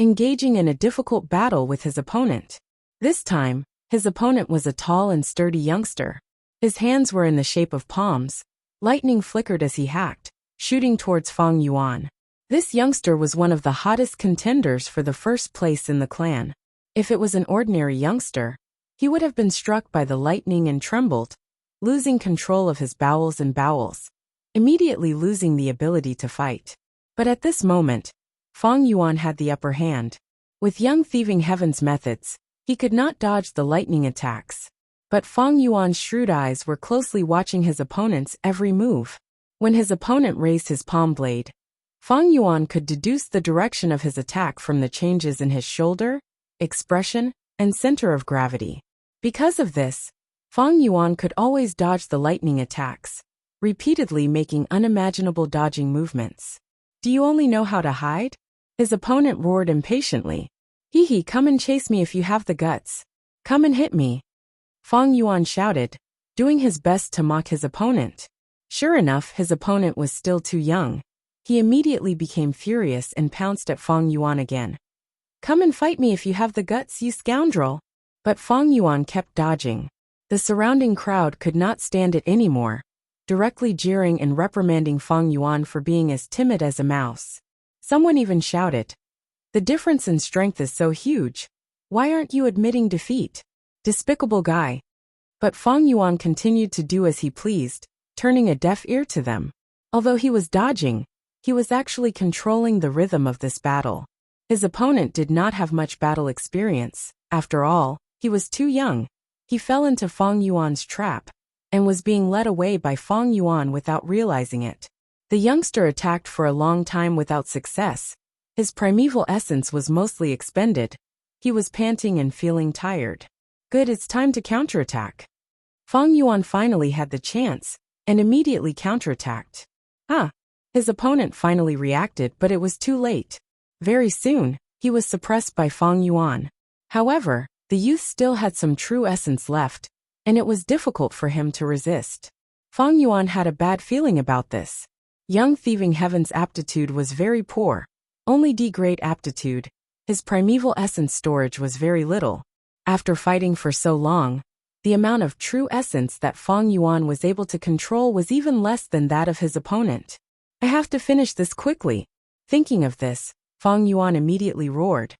A: engaging in a difficult battle with his opponent. This time, his opponent was a tall and sturdy youngster. His hands were in the shape of palms. Lightning flickered as he hacked, shooting towards Fang Yuan. This youngster was one of the hottest contenders for the first place in the clan. If it was an ordinary youngster, he would have been struck by the lightning and trembled, losing control of his bowels, immediately losing the ability to fight. But at this moment, Fang Yuan had the upper hand. With young thieving Heaven's methods, he could not dodge the lightning attacks. But Fang Yuan's shrewd eyes were closely watching his opponent's every move. When his opponent raised his palm blade, Fang Yuan could deduce the direction of his attack from the changes in his shoulder, expression, and center of gravity. Because of this, Fang Yuan could always dodge the lightning attacks, repeatedly making unimaginable dodging movements. Do you only know how to hide? His opponent roared impatiently. Hee hee, come and chase me if you have the guts. Come and hit me. Fang Yuan shouted, doing his best to mock his opponent. Sure enough, his opponent was still too young. He immediately became furious and pounced at Fang Yuan again. Come and fight me if you have the guts, you scoundrel. But Fang Yuan kept dodging. The surrounding crowd could not stand it anymore, directly jeering and reprimanding Fang Yuan for being as timid as a mouse. Someone even shouted, the difference in strength is so huge. Why aren't you admitting defeat? Despicable guy. But Fang Yuan continued to do as he pleased, turning a deaf ear to them. Although he was dodging, he was actually controlling the rhythm of this battle. His opponent did not have much battle experience. After all, he was too young. He fell into Fang Yuan's trap, and was being led away by Fang Yuan without realizing it. The youngster attacked for a long time without success. His primeval essence was mostly expended. He was panting and feeling tired. Good, it's time to counterattack. Fang Yuan finally had the chance. and immediately counterattacked. His opponent finally reacted, but it was too late. Very soon, he was suppressed by Fang Yuan. However, the youth still had some true essence left, and it was difficult for him to resist. Fang Yuan had a bad feeling about this. Young Thieving Heaven's aptitude was very poor. Only D grade aptitude. His primeval essence storage was very little. After fighting for so long, the amount of true essence that Fang Yuan was able to control was even less than that of his opponent. I have to finish this quickly. Thinking of this, Fang Yuan immediately roared.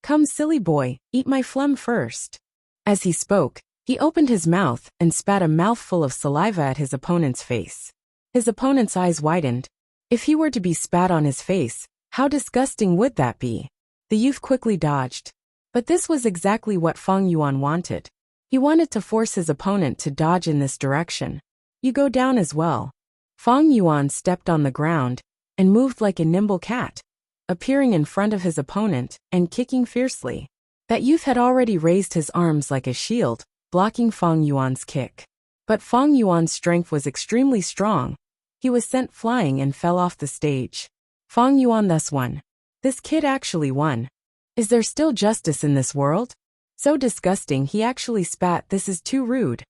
A: Come, silly boy, eat my phlegm first. As he spoke, he opened his mouth and spat a mouthful of saliva at his opponent's face. His opponent's eyes widened. If he were to be spat on his face, how disgusting would that be? The youth quickly dodged. But this was exactly what Fang Yuan wanted. He wanted to force his opponent to dodge in this direction. You go down as well. Fang Yuan stepped on the ground and moved like a nimble cat, appearing in front of his opponent and kicking fiercely. That youth had already raised his arms like a shield, blocking Fang Yuan's kick. But Fang Yuan's strength was extremely strong. He was sent flying and fell off the stage. Fang Yuan thus won. This kid actually won. Is there still justice in this world? So disgusting, he actually spat. This is too rude.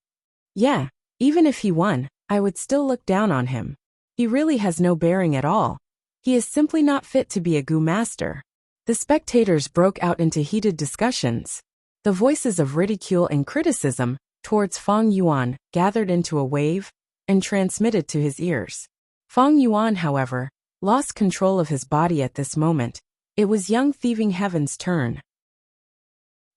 A: Yeah, even if he won, I would still look down on him. He really has no bearing at all. He is simply not fit to be a Gu master. The spectators broke out into heated discussions. The voices of ridicule and criticism towards Fang Yuan gathered into a wave and transmitted to his ears. Fang Yuan, however, lost control of his body at this moment. It was Young Thieving Heaven's turn.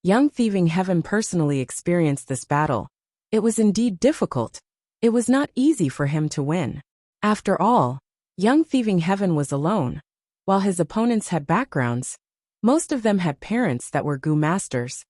A: Young Thieving Heaven personally experienced this battle. It was indeed difficult. It was not easy for him to win. After all, Young Thieving Heaven was alone. While his opponents had backgrounds, most of them had parents that were Gu masters,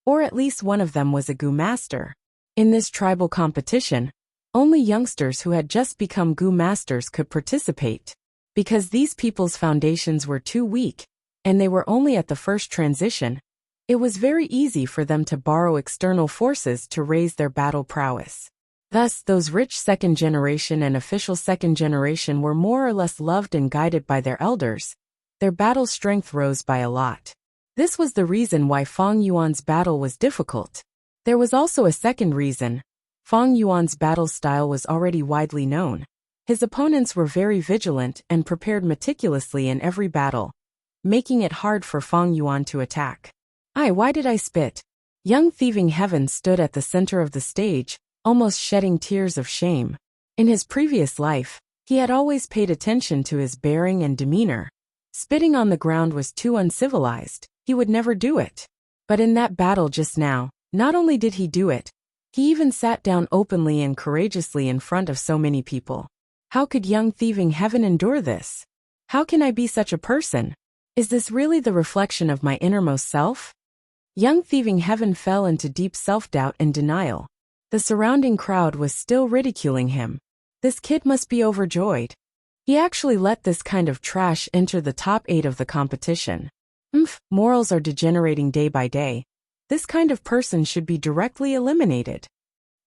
A: or at least one of them was a Gu master. In this tribal competition, only youngsters who had just become Gu masters could participate. Because these people's foundations were too weak, and they were only at the first transition, it was very easy for them to borrow external forces to raise their battle prowess. Thus, those rich second generation and official second generation were more or less loved and guided by their elders. Their battle strength rose by a lot. This was the reason why Fang Yuan's battle was difficult. There was also a second reason. Fang Yuan's battle style was already widely known. His opponents were very vigilant and prepared meticulously in every battle, making it hard for Fang Yuan to attack. Why did I spit? Young Thieving Heaven stood at the center of the stage, almost shedding tears of shame. In his previous life, he had always paid attention to his bearing and demeanor. Spitting on the ground was too uncivilized. He would never do it. But in that battle just now, not only did he do it, he even sat down openly and courageously in front of so many people. How could Young Thieving Heaven endure this? How can I be such a person? Is this really the reflection of my innermost self? Young Thieving Heaven fell into deep self-doubt and denial. The surrounding crowd was still ridiculing him. This kid must be overjoyed. He actually let this kind of trash enter the top 8 of the competition. Morals are degenerating day by day. This kind of person should be directly eliminated.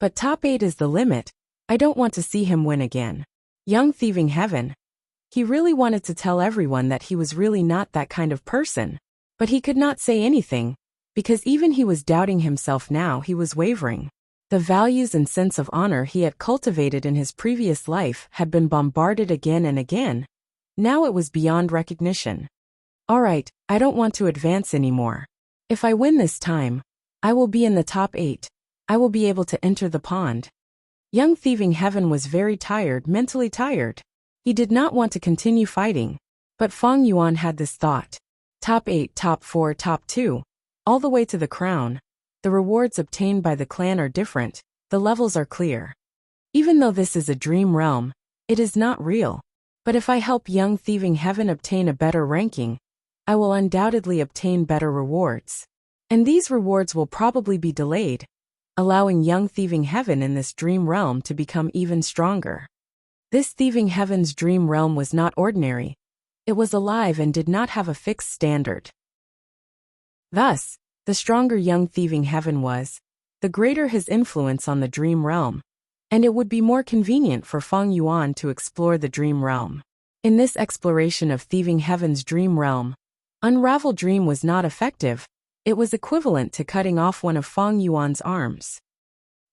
A: But top 8 is the limit. I don't want to see him win again. Young Thieving Heaven. He really wanted to tell everyone that he was really not that kind of person. But he could not say anything, because even he was doubting himself now. He was wavering. The values and sense of honor he had cultivated in his previous life had been bombarded again and again. Now it was beyond recognition. Alright, I don't want to advance anymore. If I win this time, I will be in the top 8. I will be able to enter the pond. Young Thieving Heaven was very tired, mentally tired. He did not want to continue fighting. But Fang Yuan had this thought. Top 8, top 4, top 2. All the way to the crown. The rewards obtained by the clan are different. The levels are clear. Even though this is a dream realm, it is not real. But if I help Young Thieving Heaven obtain a better ranking, I will undoubtedly obtain better rewards. And these rewards will probably be delayed, allowing Young Thieving Heaven in this dream realm to become even stronger. This Thieving Heaven's dream realm was not ordinary. It was alive and did not have a fixed standard. Thus, the stronger Young Thieving Heaven was, the greater his influence on the dream realm. and it would be more convenient for Feng Yuan to explore the dream realm. In this exploration of Thieving Heaven's dream realm, Unravel Dream was not effective. It was equivalent to cutting off one of Feng Yuan's arms.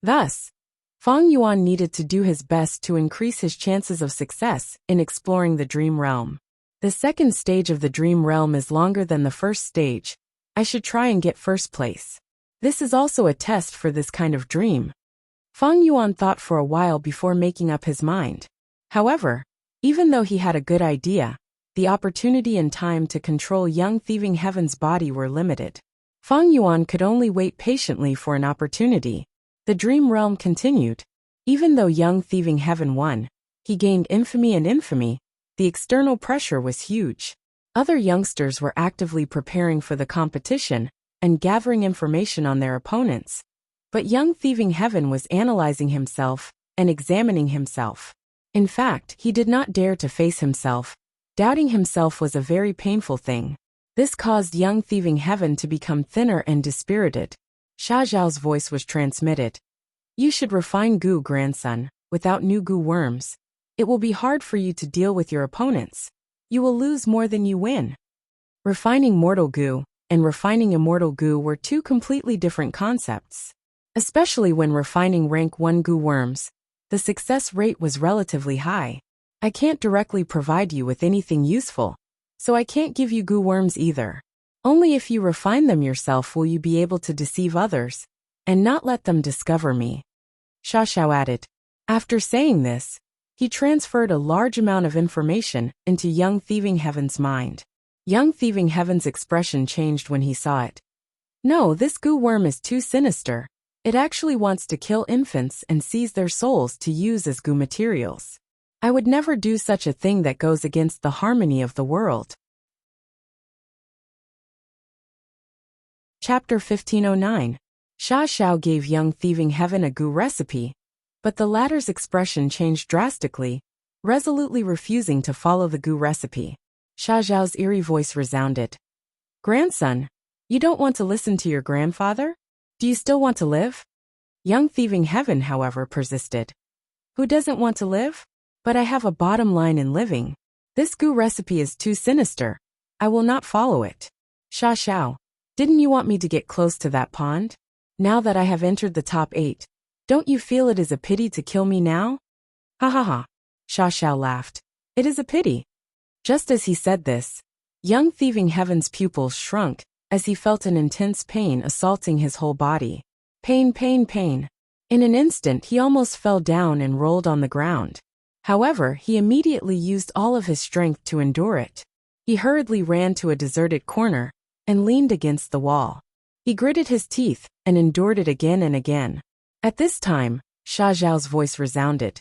A: Thus, Feng Yuan needed to do his best to increase his chances of success in exploring the dream realm. The second stage of the dream realm is longer than the first stage. I should try and get first place. This is also a test for this kind of dream. Feng Yuan thought for a while before making up his mind. However, even though he had a good idea, the opportunity and time to control young Thieving Heaven's body were limited. Feng Yuan could only wait patiently for an opportunity. The dream realm continued. Even though young Thieving Heaven won, he gained infamy and infamy. The external pressure was huge. Other youngsters were actively preparing for the competition and gathering information on their opponents. But young Thieving Heaven was analyzing himself and examining himself. In fact, he did not dare to face himself. Doubting himself was a very painful thing. This caused young Thieving Heaven to become thinner and dispirited. Sha Zhao's voice was transmitted. You should refine goo, grandson. Without new goo worms, it will be hard for you to deal with your opponents. You will lose more than you win. Refining mortal goo and refining immortal goo were two completely different concepts. Especially when refining rank 1 goo worms, the success rate was relatively high. I can't directly provide you with anything useful, so I can't give you goo worms either. Only if you refine them yourself will you be able to deceive others, and not let them discover me. Sha Xiao added. After saying this, he transferred a large amount of information into young Thieving Heaven's mind. Young Thieving Heaven's expression changed when he saw it. No, this goo worm is too sinister. It actually wants to kill infants and seize their souls to use as goo materials. I would never do such a thing that goes against the harmony of the world. Chapter 1509. Sha Xiao gave young Thieving Heaven a goo recipe, but the latter's expression changed drastically, resolutely refusing to follow the goo recipe. Sha Zhao's eerie voice resounded. Grandson, you don't want to listen to your grandfather? Do you still want to live? Young Thieving Heaven, however, persisted. Who doesn't want to live? But I have a bottom line in living. This goo recipe is too sinister. I will not follow it. Sha Xiao, didn't you want me to get close to that pond? Now that I have entered the top 8, don't you feel it is a pity to kill me now? Ha ha ha. Sha Xiao laughed. It is a pity. Just as he said this, young Thieving Heaven's pupils shrunk as he felt an intense pain assaulting his whole body. Pain, pain, pain. In an instant he almost fell down and rolled on the ground. However, he immediately used all of his strength to endure it. He hurriedly ran to a deserted corner and leaned against the wall. He gritted his teeth and endured it again and again. At this time, Sha Zhao's voice resounded.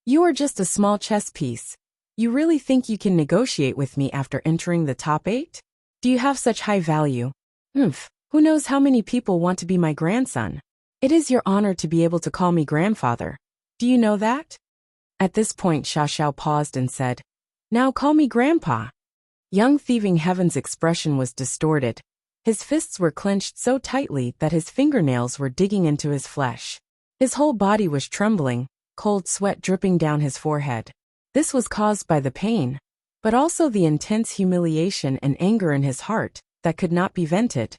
A: You are just a small chess piece. You really think you can negotiate with me after entering the top 8? Do you have such high value? Who knows how many people want to be my grandson? It is your honor to be able to call me grandfather. Do you know that? At this point Sha Xiao paused and said, Now call me grandpa. Young Thieving Heaven's expression was distorted. His fists were clenched so tightly that his fingernails were digging into his flesh. His whole body was trembling, cold sweat dripping down his forehead. This was caused by the pain, but also the intense humiliation and anger in his heart that could not be vented.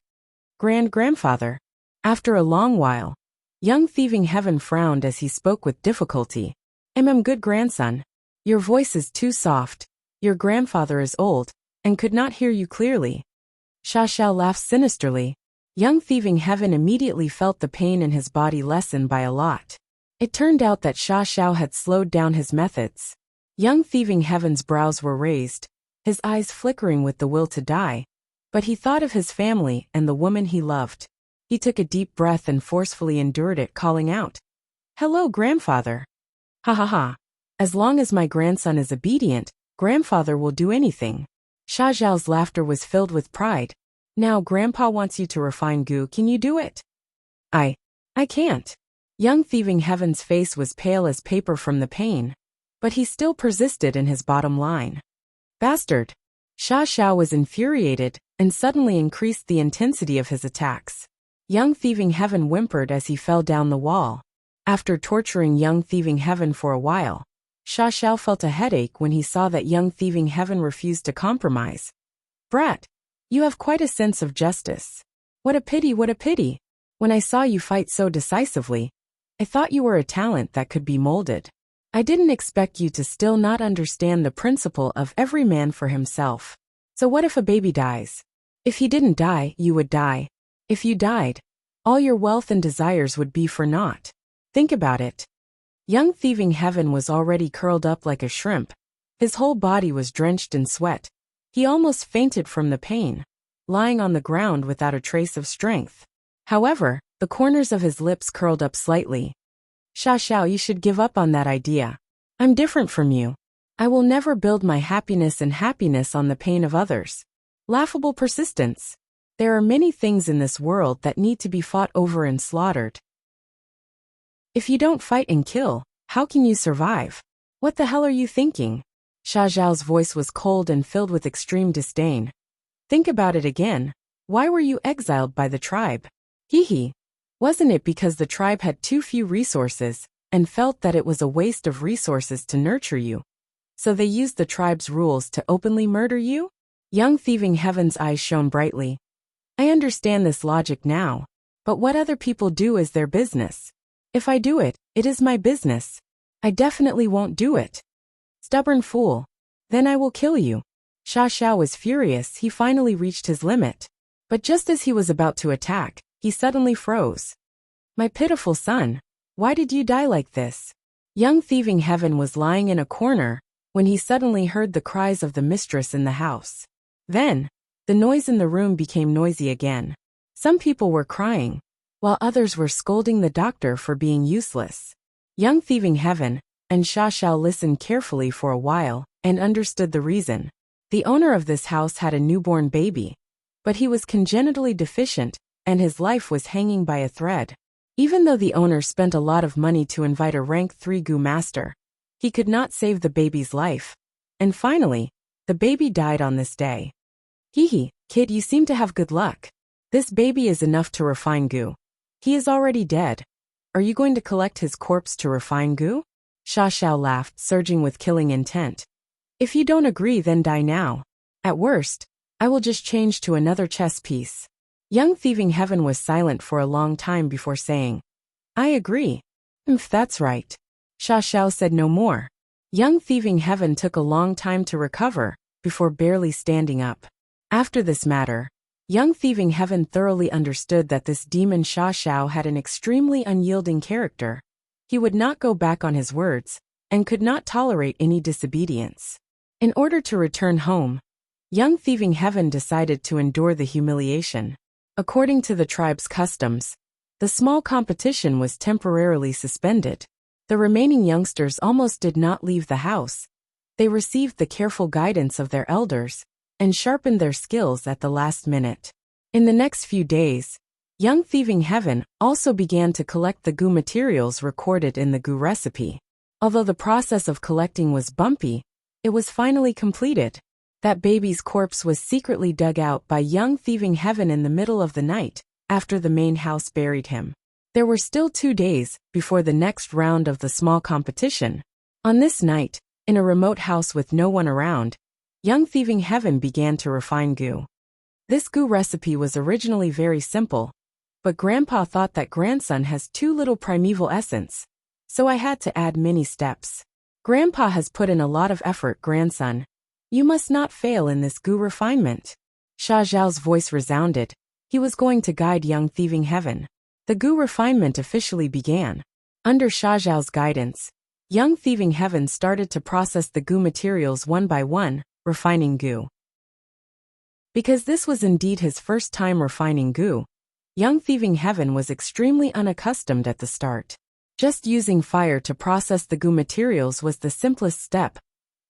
A: Grandfather. After a long while, young Thieving Heaven frowned as he spoke with difficulty. Good grandson. Your voice is too soft. Your grandfather is old and could not hear you clearly. Sha Xiao laughed sinisterly. Young Thieving Heaven immediately felt the pain in his body lessen by a lot. It turned out that Sha Xiao had slowed down his methods. Young Thieving Heaven's brows were raised, his eyes flickering with the will to die. But he thought of his family and the woman he loved. He took a deep breath and forcefully endured it, calling out, Hello, grandfather. Ha ha ha. As long as my grandson is obedient, grandfather will do anything. Sha Zhao's laughter was filled with pride. Now grandpa wants you to refine goo, can you do it? I can't. Young Thieving Heaven's face was pale as paper from the pain, but he still persisted in his bottom line. Bastard. Sha Xiao was infuriated and suddenly increased the intensity of his attacks. Young Thieving Heaven whimpered as he fell down the wall. After torturing young thieving heaven for a while, Sha Xiao felt a headache when he saw that young thieving heaven refused to compromise. Brat, you have quite a sense of justice. What a pity, what a pity. When I saw you fight so decisively, I thought you were a talent that could be molded. I didn't expect you to still not understand the principle of every man for himself. So what if a baby dies? If he didn't die, you would die. If you died, all your wealth and desires would be for naught. Think about it. Young thieving heaven was already curled up like a shrimp. His whole body was drenched in sweat. He almost fainted from the pain, lying on the ground without a trace of strength. However, the corners of his lips curled up slightly. Sha Xiao, you should give up on that idea. I'm different from you. I will never build my happiness on the pain of others. Laughable persistence. There are many things in this world that need to be fought over and slaughtered. If you don't fight and kill, how can you survive? What the hell are you thinking? Sha Xiao's voice was cold and filled with extreme disdain. Think about it again. Why were you exiled by the tribe? Hee. Wasn't it because the tribe had too few resources and felt that it was a waste of resources to nurture you? So they used the tribe's rules to openly murder you? Young thieving heaven's eyes shone brightly. I understand this logic now, but what other people do is their business. If I do it, it is my business. I definitely won't do it. Stubborn fool. Then I will kill you. Sha Xiao was furious. He finally reached his limit. But just as he was about to attack, he suddenly froze. My pitiful son, why did you die like this? Young thieving heaven was lying in a corner when he suddenly heard the cries of the mistress in the house. Then, the noise in the room became noisy again. Some people were crying, while others were scolding the doctor for being useless. Young thieving heaven and Sha Xiao listened carefully for a while and understood the reason. The owner of this house had a newborn baby, but he was congenitally deficient and his life was hanging by a thread. Even though the owner spent a lot of money to invite a rank 3 Gu master, he could not save the baby's life. And finally, the baby died on this day. Hee, kid, you seem to have good luck. This baby is enough to refine Gu. He is already dead. Are you going to collect his corpse to refine Gu? Sha Xiao laughed, surging with killing intent. If you don't agree, then die now. At worst, I will just change to another chess piece. Young thieving heaven was silent for a long time before saying, I agree. That's right. Sha Xiao said no more. Young thieving heaven took a long time to recover, before barely standing up. After this matter, young thieving heaven thoroughly understood that this demon Sha Xiao had an extremely unyielding character. He would not go back on his words, and could not tolerate any disobedience. In order to return home, young thieving heaven decided to endure the humiliation. According to the tribe's customs, the small competition was temporarily suspended. The remaining youngsters almost did not leave the house. They received the careful guidance of their elders and sharpened their skills at the last minute. In the next few days, young thieving heaven also began to collect the Gu materials recorded in the Gu recipe. Although the process of collecting was bumpy, it was finally completed. That baby's corpse was secretly dug out by young thieving heaven in the middle of the night, after the main house buried him. There were still 2 days before the next round of the small competition. On this night, in a remote house with no one around, young thieving heaven began to refine Gu. This Gu recipe was originally very simple, but Grandpa thought that grandson has too little primeval essence, so I had to add many steps. Grandpa has put in a lot of effort, grandson. You must not fail in this Gu refinement. Sha Xiao's voice resounded. He was going to guide young thieving heaven. The Gu refinement officially began. Under Sha Xiao's guidance, young thieving heaven started to process the Gu materials one by one, refining Gu. Because this was indeed his first time refining Gu, young thieving heaven was extremely unaccustomed at the start. Just using fire to process the Gu materials was the simplest step,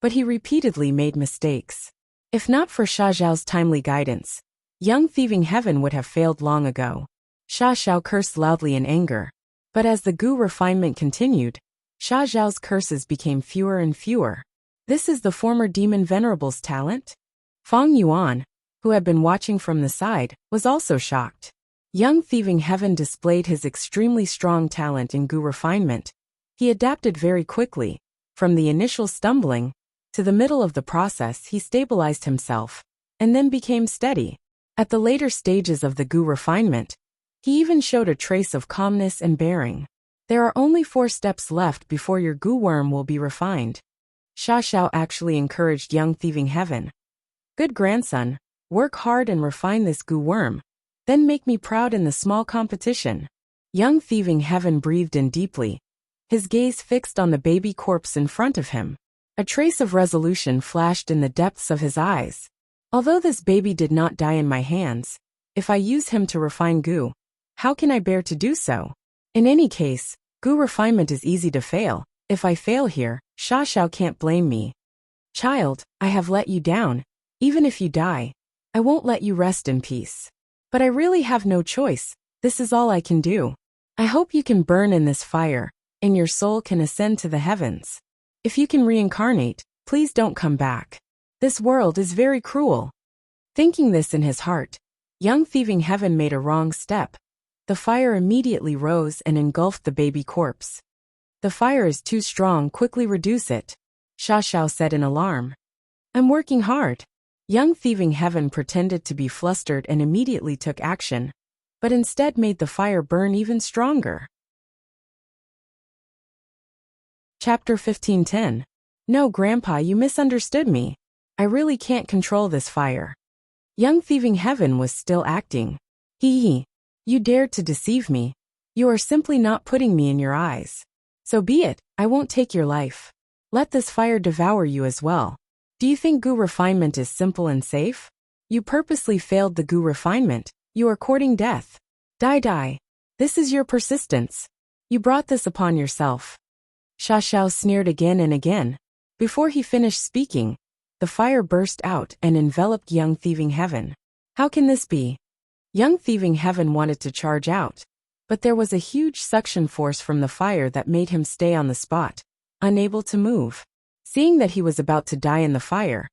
A: but he repeatedly made mistakes. If not for Sha Xiao's timely guidance, young thieving heaven would have failed long ago. Sha Xiao cursed loudly in anger. But as the Gu refinement continued, Sha Xiao's curses became fewer and fewer. This is the former demon venerable's talent? Fang Yuan, who had been watching from the side, was also shocked. Young Thieving Heaven displayed his extremely strong talent in Gu refinement. He adapted very quickly. From the initial stumbling to the middle of the process, he stabilized himself and then became steady. At the later stages of the Gu refinement, he even showed a trace of calmness and bearing. There are only 4 steps left before your Gu worm will be refined. Sha Xiao actually encouraged Young Thieving Heaven. Good grandson, work hard and refine this Gu worm. Then make me proud in the small competition. Young Thieving Heaven breathed in deeply, his gaze fixed on the baby corpse in front of him. A trace of resolution flashed in the depths of his eyes. Although this baby did not die in my hands, if I use him to refine Gu, how can I bear to do so? In any case, Gu refinement is easy to fail. If I fail here, Sha Xiao can't blame me. Child, I have let you down. Even if you die, I won't let you rest in peace. But I really have no choice. This is all I can do. I hope you can burn in this fire, and your soul can ascend to the heavens. If you can reincarnate, please don't come back. This world is very cruel. Thinking this in his heart, Young Thieving Heaven made a wrong step. The fire immediately rose and engulfed the baby corpse. The fire is too strong, quickly reduce it, Sha Xiao said in alarm. I'm working hard. Young Thieving Heaven pretended to be flustered and immediately took action, but instead made the fire burn even stronger. Chapter 15:10. No, Grandpa, you misunderstood me. I really can't control this fire. Young Thieving Heaven was still acting. Hee. You dared to deceive me. You are simply not putting me in your eyes. So be it, I won't take your life. Let this fire devour you as well. Do you think Gu refinement is simple and safe? You purposely failed the Gu refinement. You are courting death. Die. This is your persistence. You brought this upon yourself. Sha Xiao sneered again and again. Before he finished speaking, the fire burst out and enveloped Young Thieving Heaven. How can this be? Young Thieving Heaven wanted to charge out, but there was a huge suction force from the fire that made him stay on the spot, unable to move. Seeing that he was about to die in the fire,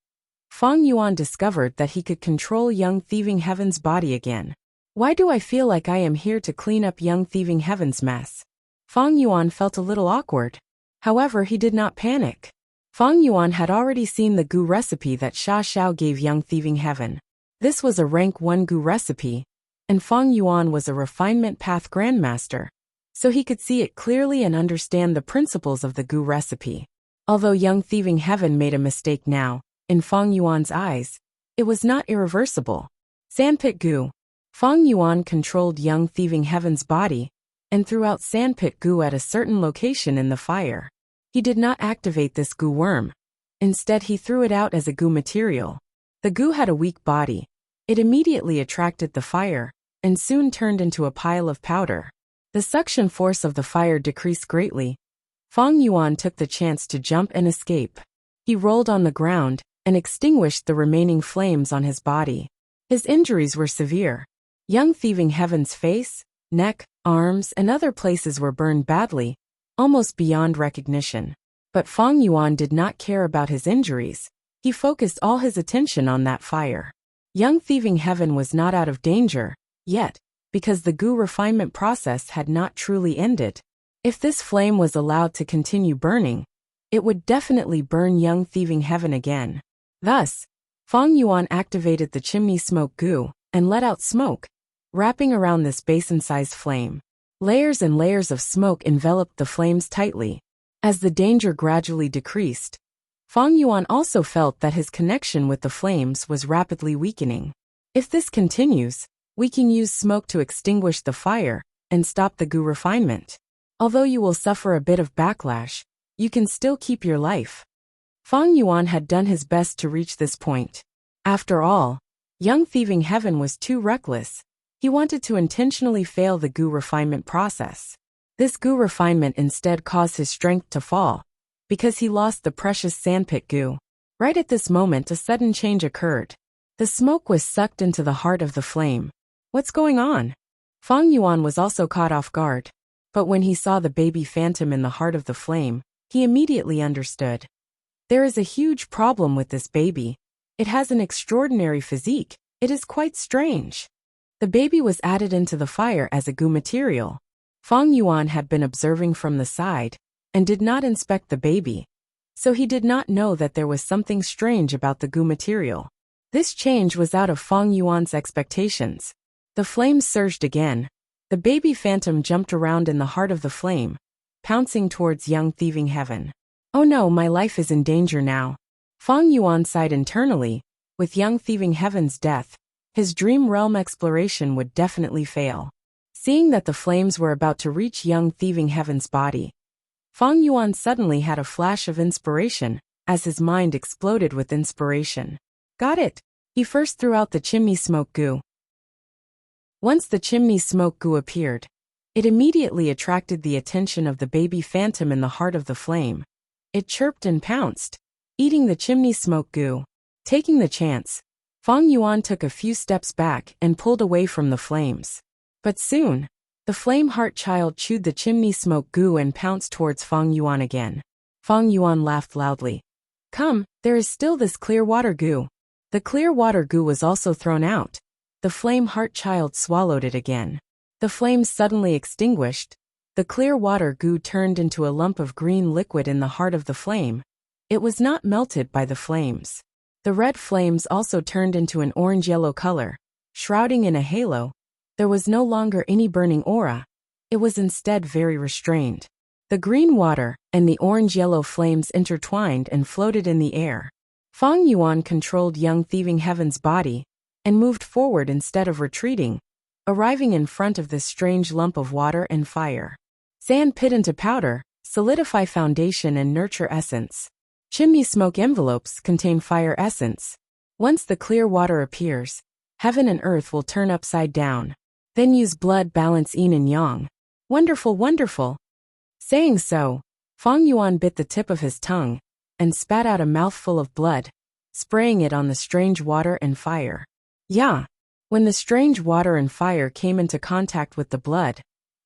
A: Feng Yuan discovered that he could control Young Thieving Heaven's body again. Why do I feel like I am here to clean up Young Thieving Heaven's mess? Feng Yuan felt a little awkward. However, he did not panic. Feng Yuan had already seen the Gu recipe that Sha Xiao gave Young Thieving Heaven. This was a rank 1 Gu recipe, and Feng Yuan was a refinement path grandmaster, so he could see it clearly and understand the principles of the Gu recipe. Although Young Thieving Heaven made a mistake now, in Feng Yuan's eyes, it was not irreversible. Sandpit Gu. Feng Yuan controlled Young Thieving Heaven's body, and threw out Sandpit Gu at a certain location in the fire. He did not activate this Gu worm. Instead, he threw it out as a Gu material. The Gu had a weak body. It immediately attracted the fire, and soon turned into a pile of powder. The suction force of the fire decreased greatly. Feng Yuan took the chance to jump and escape. He rolled on the ground and extinguished the remaining flames on his body. His injuries were severe. Young Thieving Heaven's face, neck, arms, and other places were burned badly, almost beyond recognition. But Feng Yuan did not care about his injuries. He focused all his attention on that fire. Young Thieving Heaven was not out of danger yet, because the Gu refinement process had not truly ended. If this flame was allowed to continue burning, it would definitely burn Young Thieving Heaven again. Thus, Feng Yuan activated the chimney smoke Gu and let out smoke, wrapping around this basin-sized flame. Layers and layers of smoke enveloped the flames tightly. As the danger gradually decreased, Feng Yuan also felt that his connection with the flames was rapidly weakening. If this continues, we can use smoke to extinguish the fire and stop the Gu refinement. Although you will suffer a bit of backlash, you can still keep your life. Feng Yuan had done his best to reach this point. After all, Young Thieving Heaven was too reckless. He wanted to intentionally fail the Gu refinement process. This Gu refinement instead caused his strength to fall, because he lost the precious sandpit Gu. Right at this moment, a sudden change occurred. The smoke was sucked into the heart of the flame. What's going on? Feng Yuan was also caught off guard. But when he saw the baby phantom in the heart of the flame, he immediately understood. There is a huge problem with this baby. It has an extraordinary physique. It is quite strange. The baby was added into the fire as a goo material. Fang Yuan had been observing from the side and did not inspect the baby, so he did not know that there was something strange about the goo material. This change was out of Fang Yuan's expectations. The flames surged again. The baby phantom jumped around in the heart of the flame, pouncing towards young thieving heaven. Oh no, my life is in danger now. Fang Yuan sighed internally. With young thieving heaven's death, his dream realm exploration would definitely fail. Seeing that the flames were about to reach young thieving heaven's body, Fang Yuan suddenly had a flash of inspiration, as his mind exploded with inspiration. Got it! He first threw out the chimney smoke goo. Once the chimney smoke goo appeared, it immediately attracted the attention of the baby phantom in the heart of the flame. It chirped and pounced, eating the chimney smoke goo. Taking the chance, Fang Yuan took a few steps back and pulled away from the flames. But soon, the flame heart child chewed the chimney smoke goo and pounced towards Fang Yuan again. Fang Yuan laughed loudly. Come, there is still this clear water goo. The clear water goo was also thrown out. The flame heart child swallowed it again. The flames suddenly extinguished. The clear water goo turned into a lump of green liquid in the heart of the flame. It was not melted by the flames. The red flames also turned into an orange-yellow color, shrouding in a halo. There was no longer any burning aura. It was instead very restrained. The green water and the orange-yellow flames intertwined and floated in the air. Fang Yuan controlled young thieving heaven's body and moved forward instead of retreating, arriving in front of this strange lump of water and fire. Sand pit into powder, solidify foundation and nurture essence. Chimney smoke envelopes contain fire essence. Once the clear water appears, heaven and earth will turn upside down. Then use blood balance yin and yang. Wonderful, wonderful. Saying so, Fang Yuan bit the tip of his tongue and spat out a mouthful of blood, spraying it on the strange water and fire. Yeah. When the strange water and fire came into contact with the blood,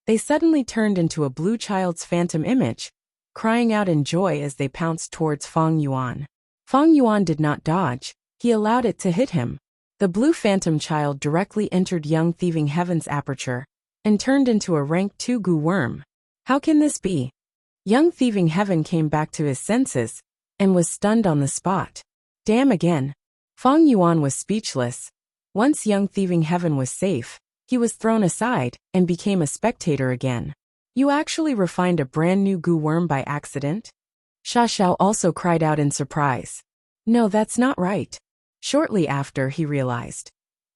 A: they suddenly turned into a blue child's phantom image, crying out in joy as they pounced towards Fang Yuan. Fang Yuan did not dodge, he allowed it to hit him. The blue phantom child directly entered young thieving heaven's aperture and turned into a rank 2 goo worm. How can this be? Young thieving heaven came back to his senses and was stunned on the spot. Damn again. Fang Yuan was speechless. Once young thieving heaven was safe, he was thrown aside and became a spectator again. You actually refined a brand new goo worm by accident? Sha Xiao also cried out in surprise. No, that's not right. Shortly after, he realized.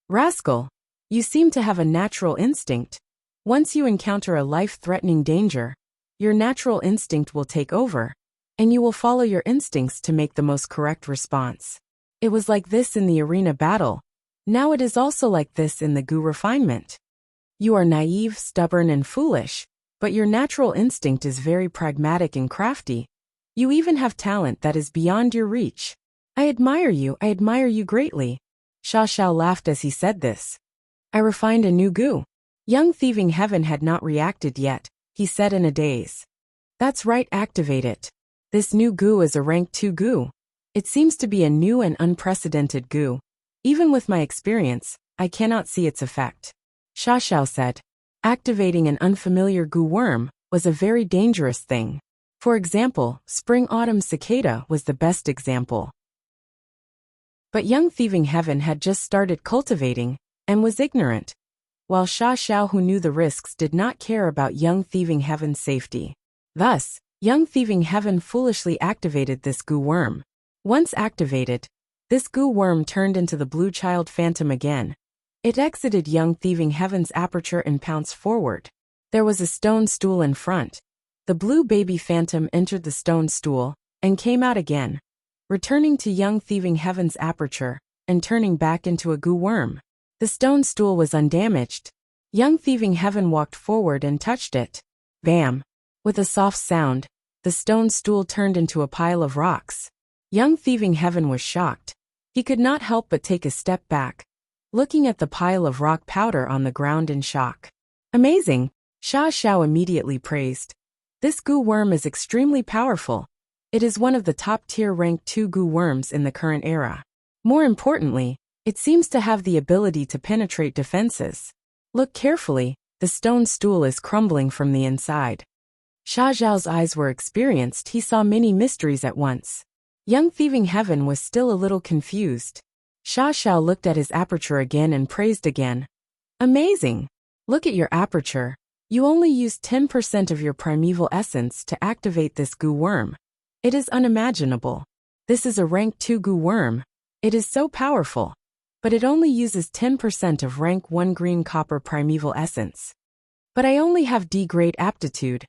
A: Rascal, you seem to have a natural instinct. Once you encounter a life-threatening danger, your natural instinct will take over, and you will follow your instincts to make the most correct response. It was like this in the arena battle. Now it is also like this in the goo refinement. You are naive, stubborn, and foolish, but your natural instinct is very pragmatic and crafty. You even have talent that is beyond your reach. I admire you greatly. Sha Xiao laughed as he said this. I refined a new goo. Young thieving heaven had not reacted yet, he said in a daze. That's right, activate it. This new goo is a rank 2 goo. It seems to be a new and unprecedented goo. Even with my experience, I cannot see its effect. Sha Xiao said. Activating an unfamiliar goo worm was a very dangerous thing. For example, spring-autumn cicada was the best example. But young thieving heaven had just started cultivating and was ignorant, while Sha Xiao, who knew the risks, did not care about young thieving heaven's safety. Thus, young thieving heaven foolishly activated this goo worm. Once activated, this goo worm turned into the blue child phantom again. It exited young thieving heaven's aperture and pounced forward. There was a stone stool in front. The blue baby phantom entered the stone stool and came out again, returning to young thieving heaven's aperture and turning back into a goo worm. The stone stool was undamaged. Young thieving heaven walked forward and touched it. Bam! With a soft sound, the stone stool turned into a pile of rocks. Young thieving heaven was shocked. He could not help but take a step back, looking at the pile of rock powder on the ground in shock. Amazing! Sha Xiao immediately praised. This goo worm is extremely powerful. It is one of the top-tier rank 2 goo worms in the current era. More importantly, It seems to have the ability to penetrate defenses. Look carefully, the stone stool is crumbling from the inside. Xia Zhao's eyes were experienced, he saw many mysteries at once. Young Thieving Heaven was still a little confused. Xia Zhao looked at his aperture again and praised again. Amazing! Look at your aperture. You only used 10% of your primeval essence to activate this goo worm. It is unimaginable. This is a rank 2 goo worm. It is so powerful. But it only uses 10% of rank 1 green copper primeval essence. But I only have D grade aptitude.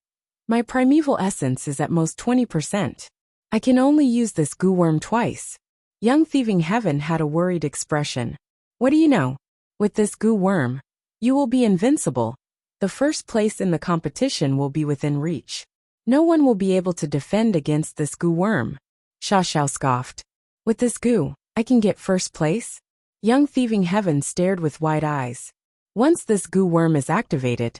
A: My primeval essence is at most 20%. I can only use this goo worm twice. Young Thieving Heaven had a worried expression. What do you know? With this goo worm, you will be invincible. The first place in the competition will be within reach. No one will be able to defend against this goo worm. Xia Zhao scoffed. With this goo, I can get first place? Young Thieving Heaven stared with wide eyes. Once this goo worm is activated,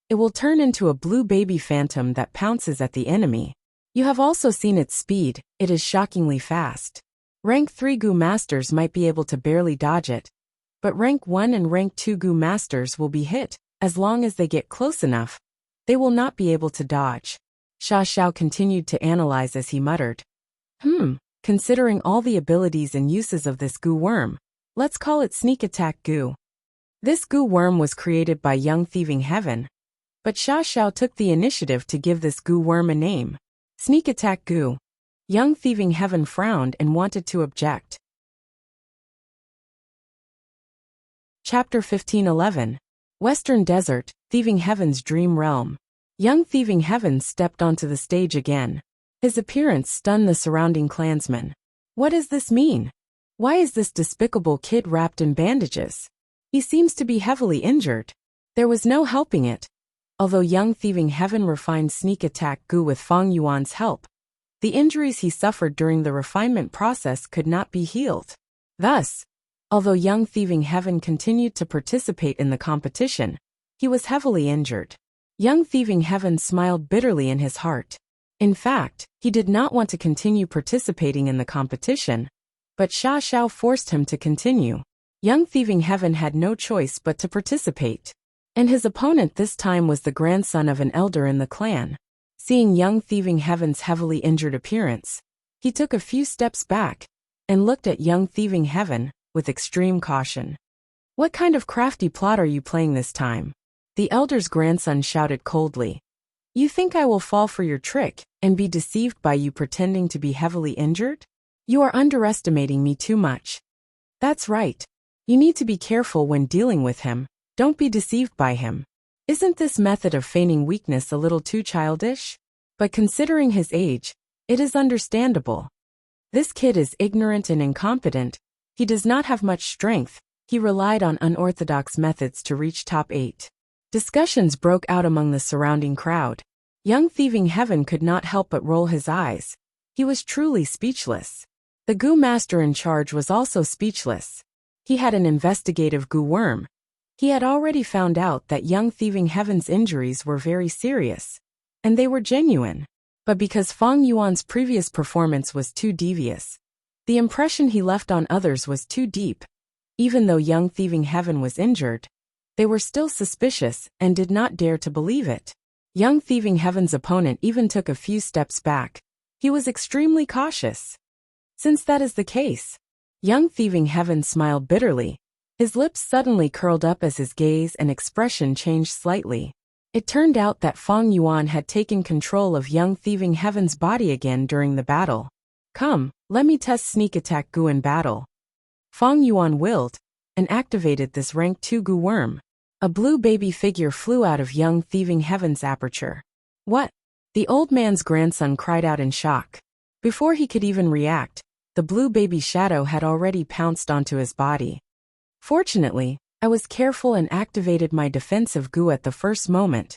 A: it will turn into a blue baby phantom that pounces at the enemy. You have also seen its speed, it is shockingly fast. Rank 3 goo masters might be able to barely dodge it, but rank 1 and rank 2 goo masters will be hit. As long as they get close enough, they will not be able to dodge. Xia Zhao continued to analyze as he muttered. Considering all the abilities and uses of this goo worm, let's call it Sneak Attack Goo. This goo worm was created by Young Thieving Heaven, but Xia Zhao took the initiative to give this goo worm a name. Sneak Attack Goo. Young Thieving Heaven frowned and wanted to object. Chapter 1511. Western Desert, Thieving Heaven's Dream Realm. Young Thieving Heaven stepped onto the stage again. His appearance stunned the surrounding clansmen. What does this mean? Why is this despicable kid wrapped in bandages? He seems to be heavily injured. There was no helping it. Although Young Thieving Heaven refined Sneak Attack Goo with Fang Yuan's help, the injuries he suffered during the refinement process could not be healed. Thus, although Young Thieving Heaven continued to participate in the competition, he was heavily injured. Young Thieving Heaven smiled bitterly in his heart. In fact, he did not want to continue participating in the competition, but Xia Zhao forced him to continue. Young Thieving Heaven had no choice but to participate. And his opponent this time was the grandson of an elder in the clan. Seeing Young Thieving Heaven's heavily injured appearance, he took a few steps back and looked at Young Thieving Heaven with extreme caution. What kind of crafty plot are you playing this time? The elder's grandson shouted coldly. You think I will fall for your trick and be deceived by you pretending to be heavily injured? You are underestimating me too much. That's right. You need to be careful when dealing with him. Don't be deceived by him. Isn't this method of feigning weakness a little too childish? But considering his age, it is understandable. This kid is ignorant and incompetent. He does not have much strength. He relied on unorthodox methods to reach top 8. Discussions broke out among the surrounding crowd. Young Thieving Heaven could not help but roll his eyes. He was truly speechless. The goo master in charge was also speechless. He had an investigative goo worm. He had already found out that Young Thieving Heaven's injuries were very serious, and they were genuine. But because Fang Yuan's previous performance was too devious, the impression he left on others was too deep. Even though Young Thieving Heaven was injured, they were still suspicious and did not dare to believe it. Young Thieving Heaven's opponent even took a few steps back. He was extremely cautious. Since that is the case, Young Thieving Heaven smiled bitterly. His lips suddenly curled up as his gaze and expression changed slightly. It turned out that Fang Yuan had taken control of Young Thieving Heaven's body again during the battle. Come, let me test Sneak Attack Goo in battle. Fang Yuan willed and activated this rank 2 goo worm. A blue baby figure flew out of Young Thieving Heaven's aperture. What? The old man's grandson cried out in shock. Before he could even react, the blue baby shadow had already pounced onto his body. Fortunately, I was careful and activated my defensive goo at the first moment,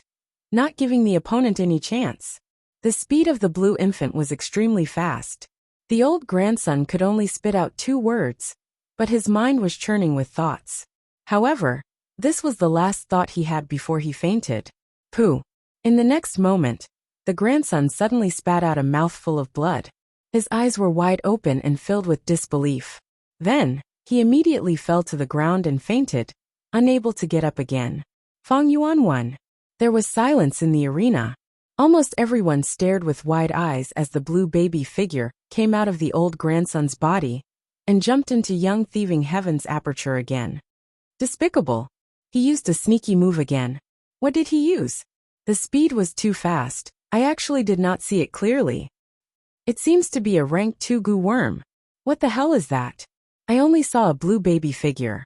A: not giving the opponent any chance. The speed of the blue infant was extremely fast. The old grandson could only spit out 2 words, but his mind was churning with thoughts. However, this was the last thought he had before he fainted. Pooh! In the next moment, the grandson suddenly spat out a mouthful of blood. His eyes were wide open and filled with disbelief. Then, He immediately fell to the ground and fainted, unable to get up again. Fang Yuan won. There was silence in the arena. Almost everyone stared with wide eyes as the blue baby figure came out of the old grandson's body and jumped into young thieving heaven's aperture again. Despicable. He used a sneaky move again. What did he use? The speed was too fast. I actually did not see it clearly. It seems to be a rank 2 goo worm. What the hell is that? I only saw a blue baby figure.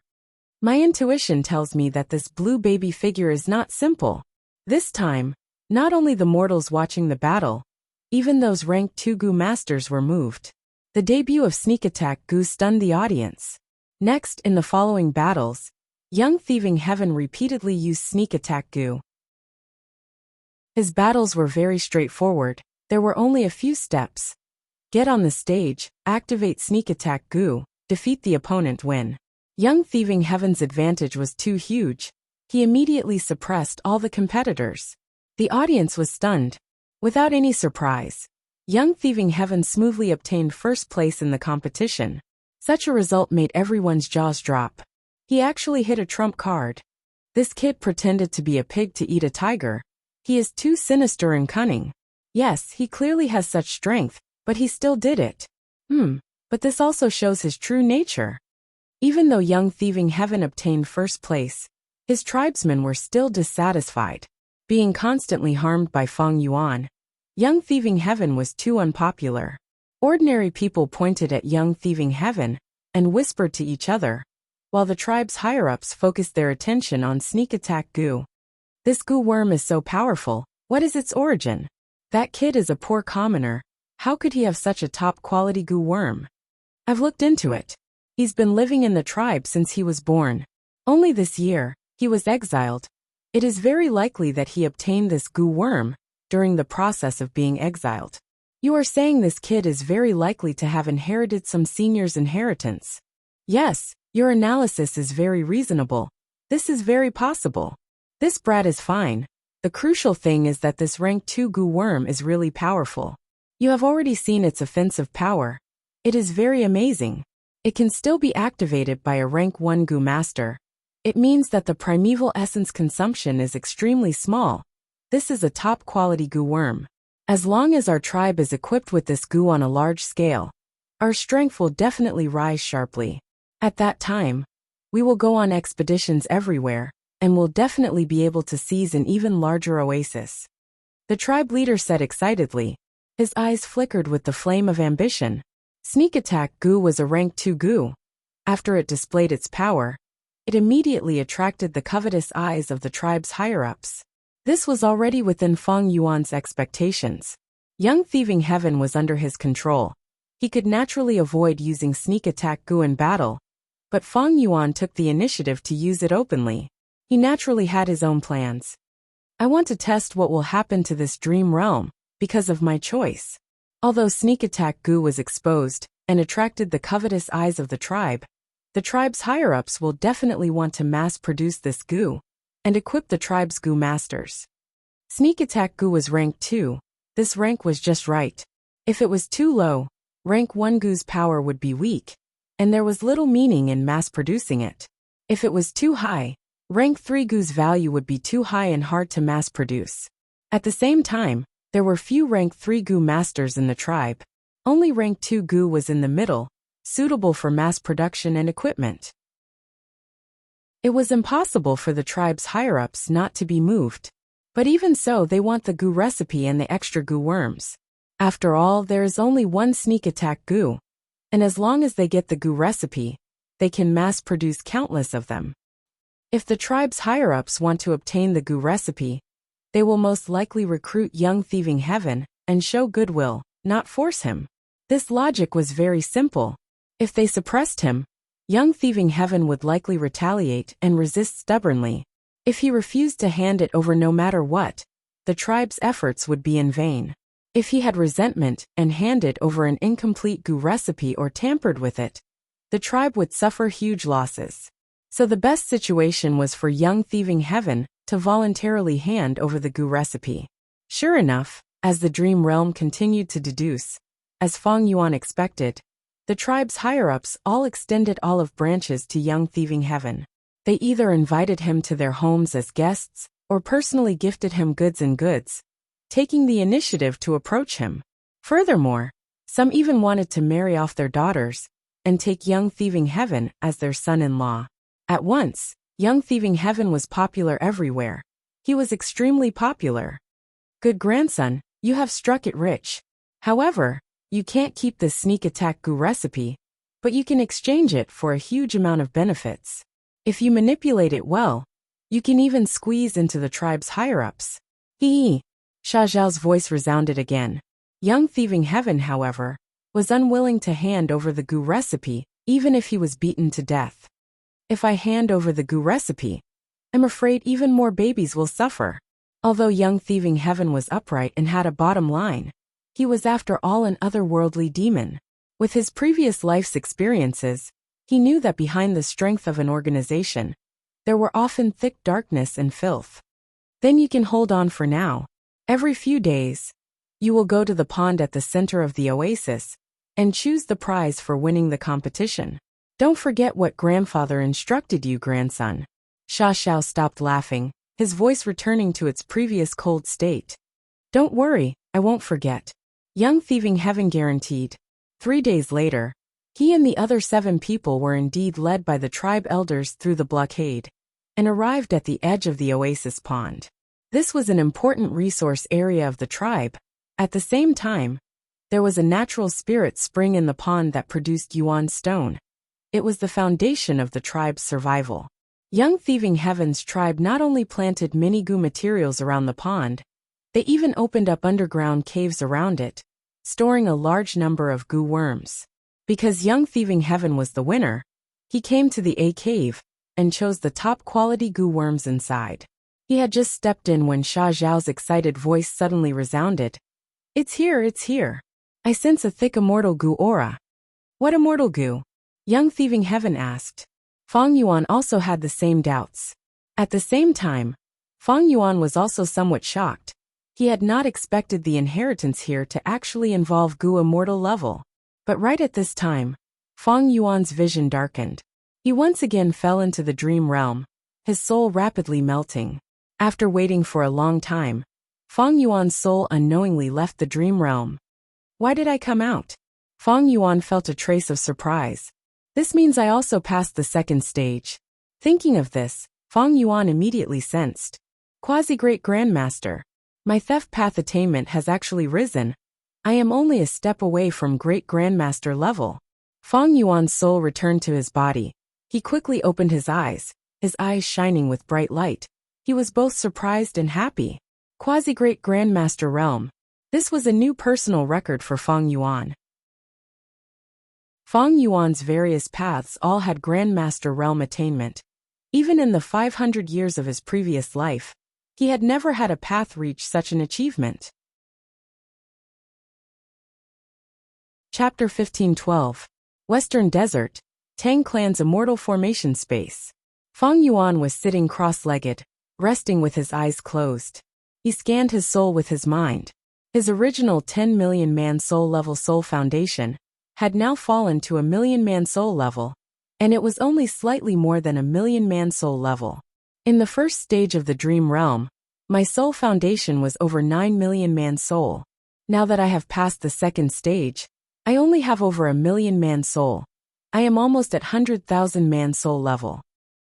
A: My intuition tells me that this blue baby figure is not simple. This time, not only the mortals watching the battle, even those rank 2 goo masters were moved. The debut of Sneak Attack Goo stunned the audience. Next, in the following battles, young thieving heaven repeatedly used Sneak Attack Goo. His battles were very straightforward. There were only a few steps. Get on the stage, activate Sneak Attack Goo, defeat the opponent, win. Young thieving heaven's advantage was too huge. He immediately suppressed all the competitors. The audience was stunned. Without any surprise, young thieving heaven smoothly obtained first place in the competition. Such a result made everyone's jaws drop. He actually hit a trump card. This kid pretended to be a pig to eat a tiger. He is too sinister and cunning. Yes, he clearly has such strength, but he still did it. But this also shows his true nature. Even though young thieving heaven obtained first place, his tribesmen were still dissatisfied. Being constantly harmed by Fang Yuan, young thieving heaven was too unpopular. Ordinary people pointed at young thieving heaven and whispered to each other, while the tribe's higher-ups focused their attention on Sneak Attack Goo. This goo worm is so powerful. What is its origin? That kid is a poor commoner. How could he have such a top-quality goo worm? I've looked into it. He's been living in the tribe since he was born. Only this year, he was exiled. It is very likely that he obtained this goo worm during the process of being exiled. You are saying this kid is very likely to have inherited some senior's inheritance. Yes, your analysis is very reasonable. This is very possible. This brat is fine. The crucial thing is that this rank 2 goo worm is really powerful. You have already seen its offensive power. It is very amazing. It can still be activated by a rank 1 goo master. It means that the primeval essence consumption is extremely small. This is a top-quality goo worm. As long as our tribe is equipped with this goo on a large scale, our strength will definitely rise sharply. At that time, we will go on expeditions everywhere, and will definitely be able to seize an even larger oasis. The tribe leader said excitedly. His eyes flickered with the flame of ambition. Sneak Attack Goo was a rank 2 goo. After it displayed its power, it immediately attracted the covetous eyes of the tribe's higher-ups. This was already within Fang Yuan's expectations. Young thieving heaven was under his control. He could naturally avoid using Sneak Attack Goo in battle, but Fang Yuan took the initiative to use it openly. He naturally had his own plans. I want to test what will happen to this dream realm, because of my choice. Although Sneak Attack Goo was exposed and attracted the covetous eyes of the tribe's higher-ups will definitely want to mass-produce this goo and equip the tribe's goo masters. Sneak Attack Goo was rank 2. This rank was just right. If it was too low, rank 1 goo's power would be weak, and there was little meaning in mass-producing it. If it was too high, rank 3 goo's value would be too high and hard to mass-produce. At the same time, there were few rank 3 goo masters in the tribe. Only rank 2 goo was in the middle, suitable for mass production and equipment. It was impossible for the tribe's higher-ups not to be moved. But even so, they want the goo recipe and the extra goo worms. After all, there is only one Sneak Attack Goo, and as long as they get the goo recipe, they can mass-produce countless of them. If the tribe's higher-ups want to obtain the goo recipe, they will most likely recruit young thieving heaven and show goodwill, not force him. This logic was very simple. If they suppressed him, young thieving heaven would likely retaliate and resist stubbornly. If he refused to hand it over no matter what, the tribe's efforts would be in vain. If he had resentment and handed over an incomplete goo recipe or tampered with it, the tribe would suffer huge losses. So the best situation was for young thieving heaven to voluntarily hand over the goo recipe. Sure enough, as the dream realm continued to deduce, as Fang Yuan expected, The tribe's higher-ups all extended olive branches to young thieving Heaven. They either invited him to their homes as guests, or personally gifted him goods, taking the initiative to approach him. Furthermore, some even wanted to marry off their daughters, and take young thieving Heaven as their son-in-law. At once, young thieving Heaven was popular everywhere. He was extremely popular. Good grandson, you have struck it rich. However, you can't keep this sneak attack goo recipe, but you can exchange it for a huge amount of benefits. If you manipulate it well, you can even squeeze into the tribe's higher-ups. Hee. Sha Zhao's voice resounded again. Young thieving Heaven, however, was unwilling to hand over the goo recipe, even if he was beaten to death. If I hand over the goo recipe, I'm afraid even more babies will suffer. Although young thieving Heaven was upright and had a bottom line, he was after all an otherworldly demon. With his previous life's experiences, he knew that behind the strength of an organization, there were often thick darkness and filth. Then you can hold on for now. Every few days, you will go to the pond at the center of the oasis and choose the prize for winning the competition. Don't forget what grandfather instructed you, grandson. Sha Zhao stopped laughing, his voice returning to its previous cold state. Don't worry, I won't forget. Young thieving Heaven guaranteed. 3 days later, he and the other 7 people were indeed led by the tribe elders through the blockade, and arrived at the edge of the oasis pond. This was an important resource area of the tribe. At the same time, there was a natural spirit spring in the pond that produced Yuan stone. It was the foundation of the tribe's survival. Young thieving Heaven's tribe not only planted many goo materials around the pond, they even opened up underground caves around it, storing a large number of goo worms. Because young thieving Heaven was the winner, he came to the A cave and chose the top quality goo worms inside. He had just stepped in when Sha Zhao's excited voice suddenly resounded. It's here, it's here. I sense a thick immortal goo aura. What immortal goo? Young thieving Heaven asked. Fang Yuan also had the same doubts. At the same time, Fang Yuan was also somewhat shocked. He had not expected the inheritance here to actually involve goo immortal level. But right at this time, Fang Yuan's vision darkened. He once again fell into the dream realm, his soul rapidly melting. After waiting for a long time, Fang Yuan's soul unknowingly left the dream realm. Why did I come out? Fang Yuan felt a trace of surprise. This means I also passed the second stage. Thinking of this, Fang Yuan immediately sensed. Quasi-Great Grandmaster, my theft path attainment has actually risen. I am only a step away from Great Grandmaster level. Fang Yuan's soul returned to his body. He quickly opened his eyes shining with bright light. He was both surprised and happy. Quasi-Great Grandmaster realm. This was a new personal record for Fang Yuan. Fang Yuan's various paths all had Grandmaster realm attainment. Even in the 500 years of his previous life, he had never had a path reach such an achievement. Chapter 1512. Western Desert, Tang Clan's Immortal Formation Space. Fang Yuan was sitting cross-legged, resting with his eyes closed. He scanned his soul with his mind. His original 10 million man soul level soul foundation had now fallen to a million man soul level, and it was only slightly more than a million man soul level. In the first stage of the dream realm, my soul foundation was over 9 million man soul. Now that I have passed the second stage, I only have over a million man soul. I am almost at 100,000 man soul level.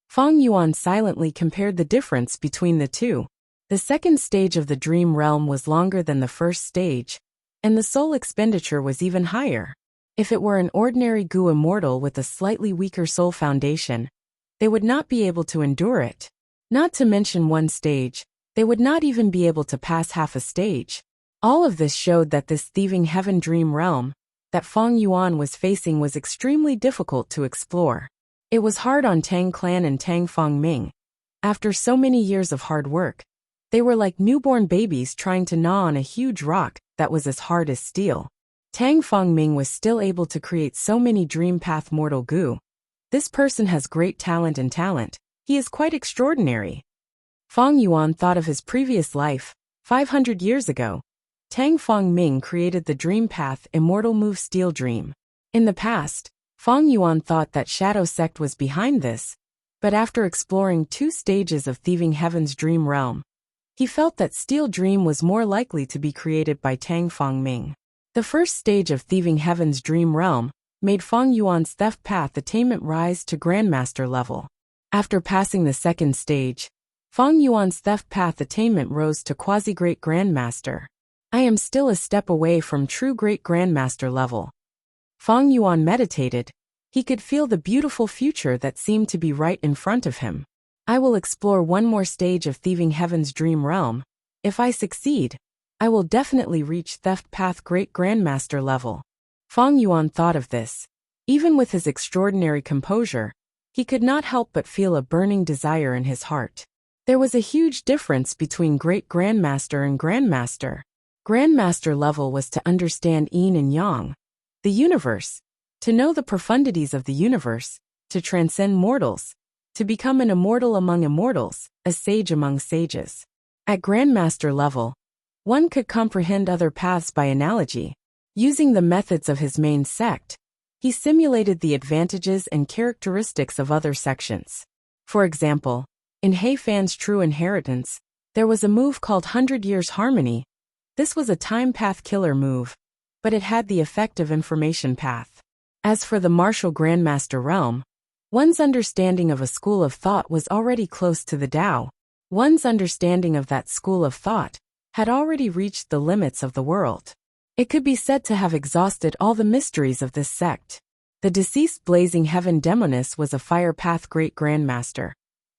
A: Fang Yuan silently compared the difference between the two. The second stage of the dream realm was longer than the first stage, and the soul expenditure was even higher. If it were an ordinary goo immortal with a slightly weaker soul foundation, they would not be able to endure it. Not to mention one stage, they would not even be able to pass half a stage. All of this showed that this thieving Heaven dream realm that Fang Yuan was facing was extremely difficult to explore. It was hard on Tang Clan and Tang Fangming. After so many years of hard work, they were like newborn babies trying to gnaw on a huge rock that was as hard as steel. Tang Fangming was still able to create so many dream path mortal goo. This person has great talent and talent. He is quite extraordinary. Fang Yuan thought of his previous life. 500 years ago, Tang Fangming created the dream path immortal move steel dream. In the past, Fang Yuan thought that Shadow Sect was behind this, but after exploring 2 stages of Thieving Heaven's dream realm, he felt that Steel Dream was more likely to be created by Tang Fangming. The first stage of Thieving Heaven's dream realm made Fang Yuan's theft path attainment rise to Grandmaster level. After passing the second stage, Fang Yuan's theft path attainment rose to Quasi-Great Grandmaster. I am still a step away from true Great Grandmaster level. Fang Yuan meditated. He could feel the beautiful future that seemed to be right in front of him. I will explore one more stage of Thieving Heaven's dream realm. If I succeed, I will definitely reach Theft Path Great Grandmaster level. Fang Yuan thought of this. Even with his extraordinary composure, he could not help but feel a burning desire in his heart. There was a huge difference between Great Grandmaster and Grandmaster. Grandmaster level was to understand yin and yang, the universe, to know the profundities of the universe, to transcend mortals, to become an immortal among immortals, a sage among sages. At Grandmaster level, one could comprehend other paths by analogy. Using the methods of his main sect, he simulated the advantages and characteristics of other sections. For example, in He Fan's True Inheritance, there was a move called 100 Years Harmony. This was a time path killer move, but it had the effect of information path. As for the martial Grandmaster realm, one's understanding of a school of thought was already close to the Tao. One's understanding of that school of thought had already reached the limits of the world. It could be said to have exhausted all the mysteries of this sect. The deceased Blazing Heaven Demoness was a Fire Path Great Grandmaster,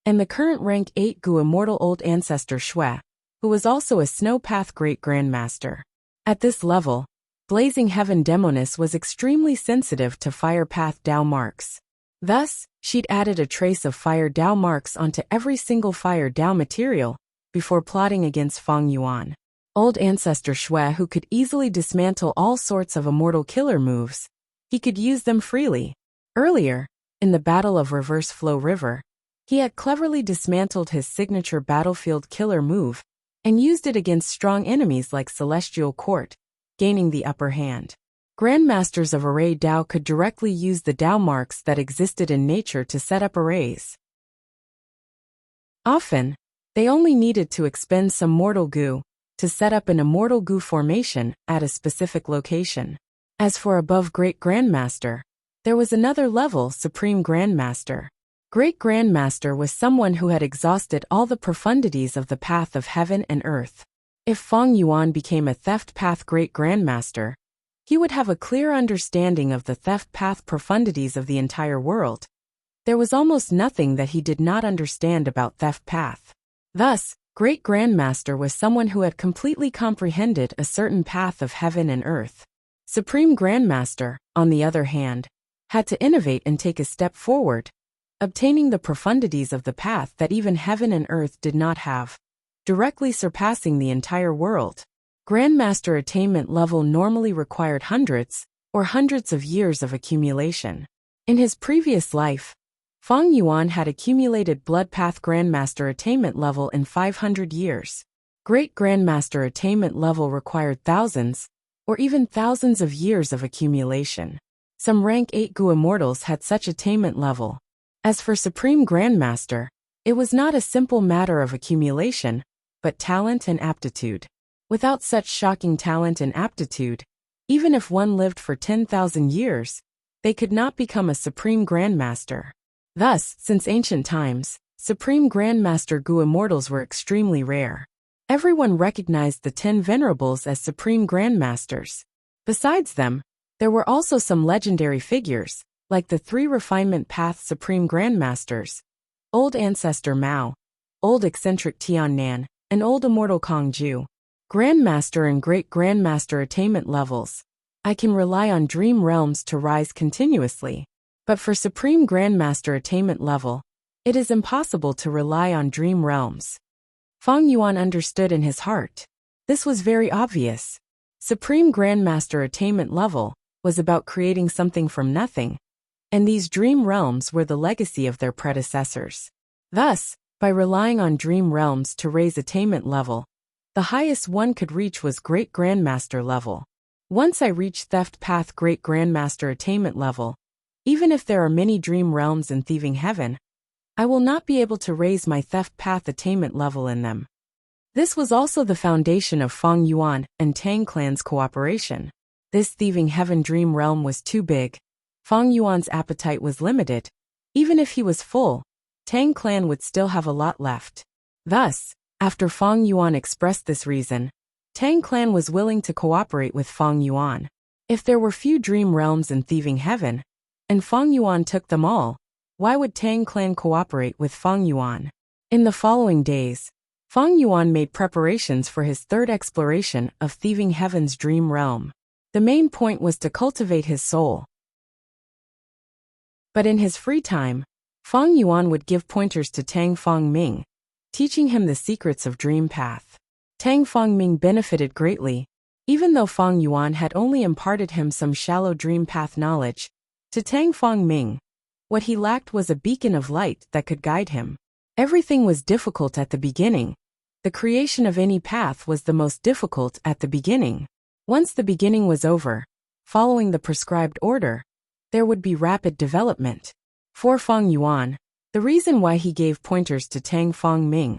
A: and the current rank 8 Gu Immortal Old Ancestor Shui, who was also a Snow Path Great Grandmaster. At this level, Blazing Heaven Demoness was extremely sensitive to Fire Path Tao marks. Thus, she'd added a trace of Fire Tao marks onto every single Fire Tao material before plotting against Fang Yuan. Old Ancestor Shui, who could easily dismantle all sorts of immortal killer moves. He could use them freely. Earlier, in the Battle of Reverse Flow River, he had cleverly dismantled his signature battlefield killer move and used it against strong enemies like Celestial Court, gaining the upper hand. Grandmasters of Array Tao could directly use the Tao marks that existed in nature to set up arrays. Often, they only needed to expend some mortal goo to set up an immortal goo formation at a specific location. As for above Great Grandmaster, there was another level, Supreme Grandmaster. Great Grandmaster was someone who had exhausted all the profundities of the path of heaven and earth. If Fang Yuan became a Theft Path Great Grandmaster, he would have a clear understanding of the theft path profundities of the entire world. There was almost nothing that he did not understand about theft path. Thus, Great Grandmaster was someone who had completely comprehended a certain path of heaven and earth. Supreme Grandmaster, on the other hand, had to innovate and take a step forward, obtaining the profundities of the path that even heaven and earth did not have, directly surpassing the entire world. Grandmaster attainment level normally required hundreds of years of accumulation. In his previous life, Fang Yuan had accumulated Blood Path Grandmaster attainment level in 500 years. Great Grandmaster attainment level required thousands, or even thousands of years of accumulation. Some rank 8 Gu Immortals had such attainment level. As for Supreme Grandmaster, it was not a simple matter of accumulation, but talent and aptitude. Without such shocking talent and aptitude, even if one lived for 10,000 years, they could not become a Supreme Grandmaster. Thus, since ancient times, Supreme Grandmaster Gu Immortals were extremely rare. Everyone recognized the 10 Venerables as Supreme Grandmasters. Besides them, there were also some legendary figures, like the 3 Refinement Path Supreme Grandmasters, Old Ancestor Mao, Old Eccentric Tian Nan, and Old Immortal Kong Ju. Grandmaster and Great Grandmaster attainment levels. I can rely on dream realms to rise continuously, but for Supreme Grandmaster attainment level, it is impossible to rely on dream realms. Fang Yuan understood in his heart. This was very obvious. Supreme Grandmaster attainment level was about creating something from nothing, and these dream realms were the legacy of their predecessors. Thus, by relying on dream realms to raise attainment level, the highest one could reach was Great Grandmaster level. Once I reach Theft Path Great Grandmaster attainment level, even if there are many dream realms in Thieving Heaven, I will not be able to raise my Theft Path attainment level in them. This was also the foundation of Feng Yuan and Tang Clan's cooperation. This Thieving Heaven dream realm was too big. Feng Yuan's appetite was limited. Even if he was full, Tang Clan would still have a lot left. Thus, after Feng Yuan expressed this reason, Tang Clan was willing to cooperate with Feng Yuan. If there were few dream realms in Thieving Heaven, and Feng Yuan took them all, why would Tang Clan cooperate with Feng Yuan? In the following days, Feng Yuan made preparations for his third exploration of Thieving Heaven's dream realm. The main point was to cultivate his soul. But in his free time, Feng Yuan would give pointers to Tang Fengming, teaching him the secrets of Dream Path. Tang Fengming benefited greatly, even though Feng Yuan had only imparted him some shallow Dream Path knowledge. To Tang Fengming, what he lacked was a beacon of light that could guide him. Everything was difficult at the beginning. The creation of any path was the most difficult at the beginning. Once the beginning was over, following the prescribed order, there would be rapid development. For Feng Yuan, the reason why he gave pointers to Tang Fengming,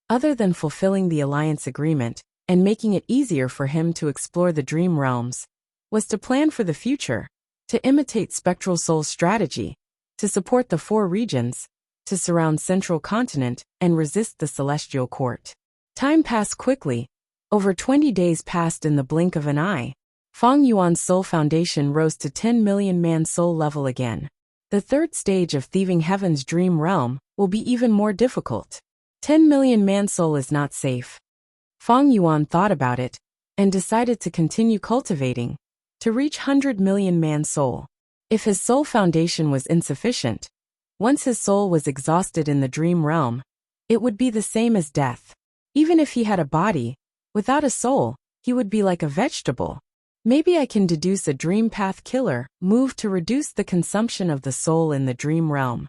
A: other than fulfilling the alliance agreement and making it easier for him to explore the dream realms, was to plan for the future, to imitate Spectral Soul's strategy, to support the four regions, to surround Central Continent and resist the Celestial Court. Time passed quickly. Over 20 days passed in the blink of an eye. Feng Yuan's soul foundation rose to 10 million man soul level again. The third stage of Thieving Heaven's dream realm will be even more difficult. 10 million man soul is not safe. Feng Yuan thought about it and decided to continue cultivating to reach 100 million man soul. If his soul foundation was insufficient, once his soul was exhausted in the dream realm, it would be the same as death. Even if he had a body, without a soul, he would be like a vegetable. Maybe I can deduce a dream path killer move to reduce the consumption of the soul in the dream realm.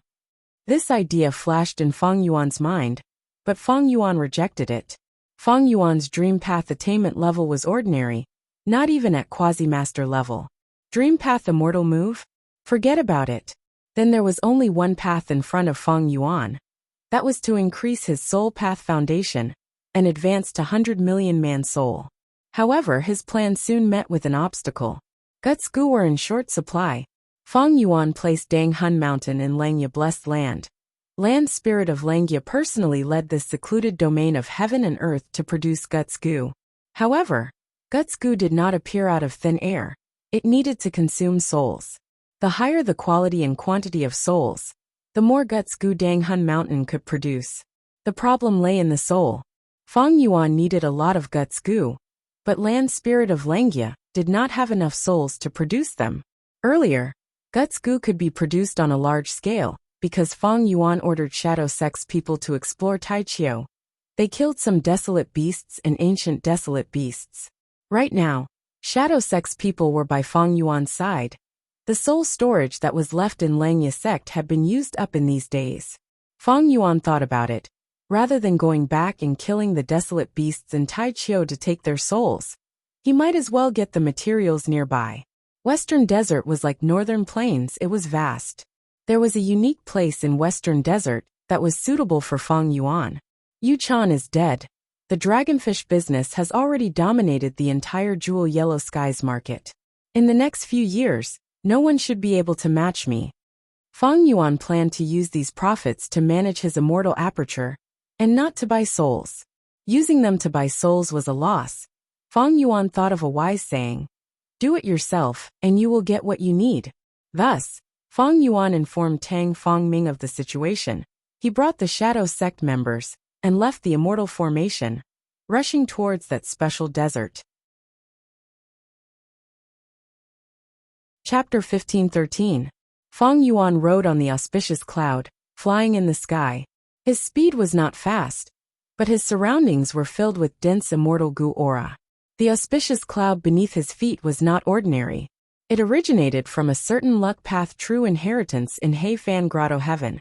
A: This idea flashed in Feng Yuan's mind, but Feng Yuan rejected it. Feng Yuan's dream path attainment level was ordinary, not even at quasi-master level. Dream path immortal move? Forget about it. Then there was only one path in front of Feng Yuan. That was to increase his soul path foundation and advance to 100 million man soul. However, his plan soon met with an obstacle. Guts Gu were in short supply. Feng Yuan placed Dang Hun Mountain in Langya Blessed Land. Land Spirit of Langya personally led this secluded domain of heaven and earth to produce Guts Gu. However, Guts Gu did not appear out of thin air. It needed to consume souls. The higher the quality and quantity of souls, the more Guts Gu Dang Hun Mountain could produce. The problem lay in the soul. Feng Yuan needed a lot of Guts Gu, but Land Spirit of Langya did not have enough souls to produce them. Earlier, Guts Gu could be produced on a large scale, because Feng Yuan ordered Shadow Sex people to explore Taichio. They killed some desolate beasts and ancient desolate beasts. Right now, Shadow Sex people were by Feng Yuan's side. The soul storage that was left in Langya sect had been used up in these days. Feng Yuan thought about it. Rather than going back and killing the desolate beasts in Taichio to take their souls, he might as well get the materials nearby. Western Desert was like Northern Plains, it was vast. There was a unique place in Western Desert that was suitable for Feng Yuan. Yu Chan is dead. The dragonfish business has already dominated the entire Jewel Yellow Skies market. In the next few years, no one should be able to match me. Feng Yuan planned to use these profits to manage his immortal aperture, and not to buy souls. Using them to buy souls was a loss. Feng Yuan thought of a wise saying, "Do it yourself, and you will get what you need." Thus, Feng Yuan informed Tang Fengming of the situation. He brought the Shadow Sect members, and left the immortal formation, rushing towards that special desert. Chapter 15:13. Feng Yuan rode on the auspicious cloud, flying in the sky. His speed was not fast, but his surroundings were filled with dense immortal Gu aura. The auspicious cloud beneath his feet was not ordinary. It originated from a certain luck path true inheritance in Heifan Grotto Heaven.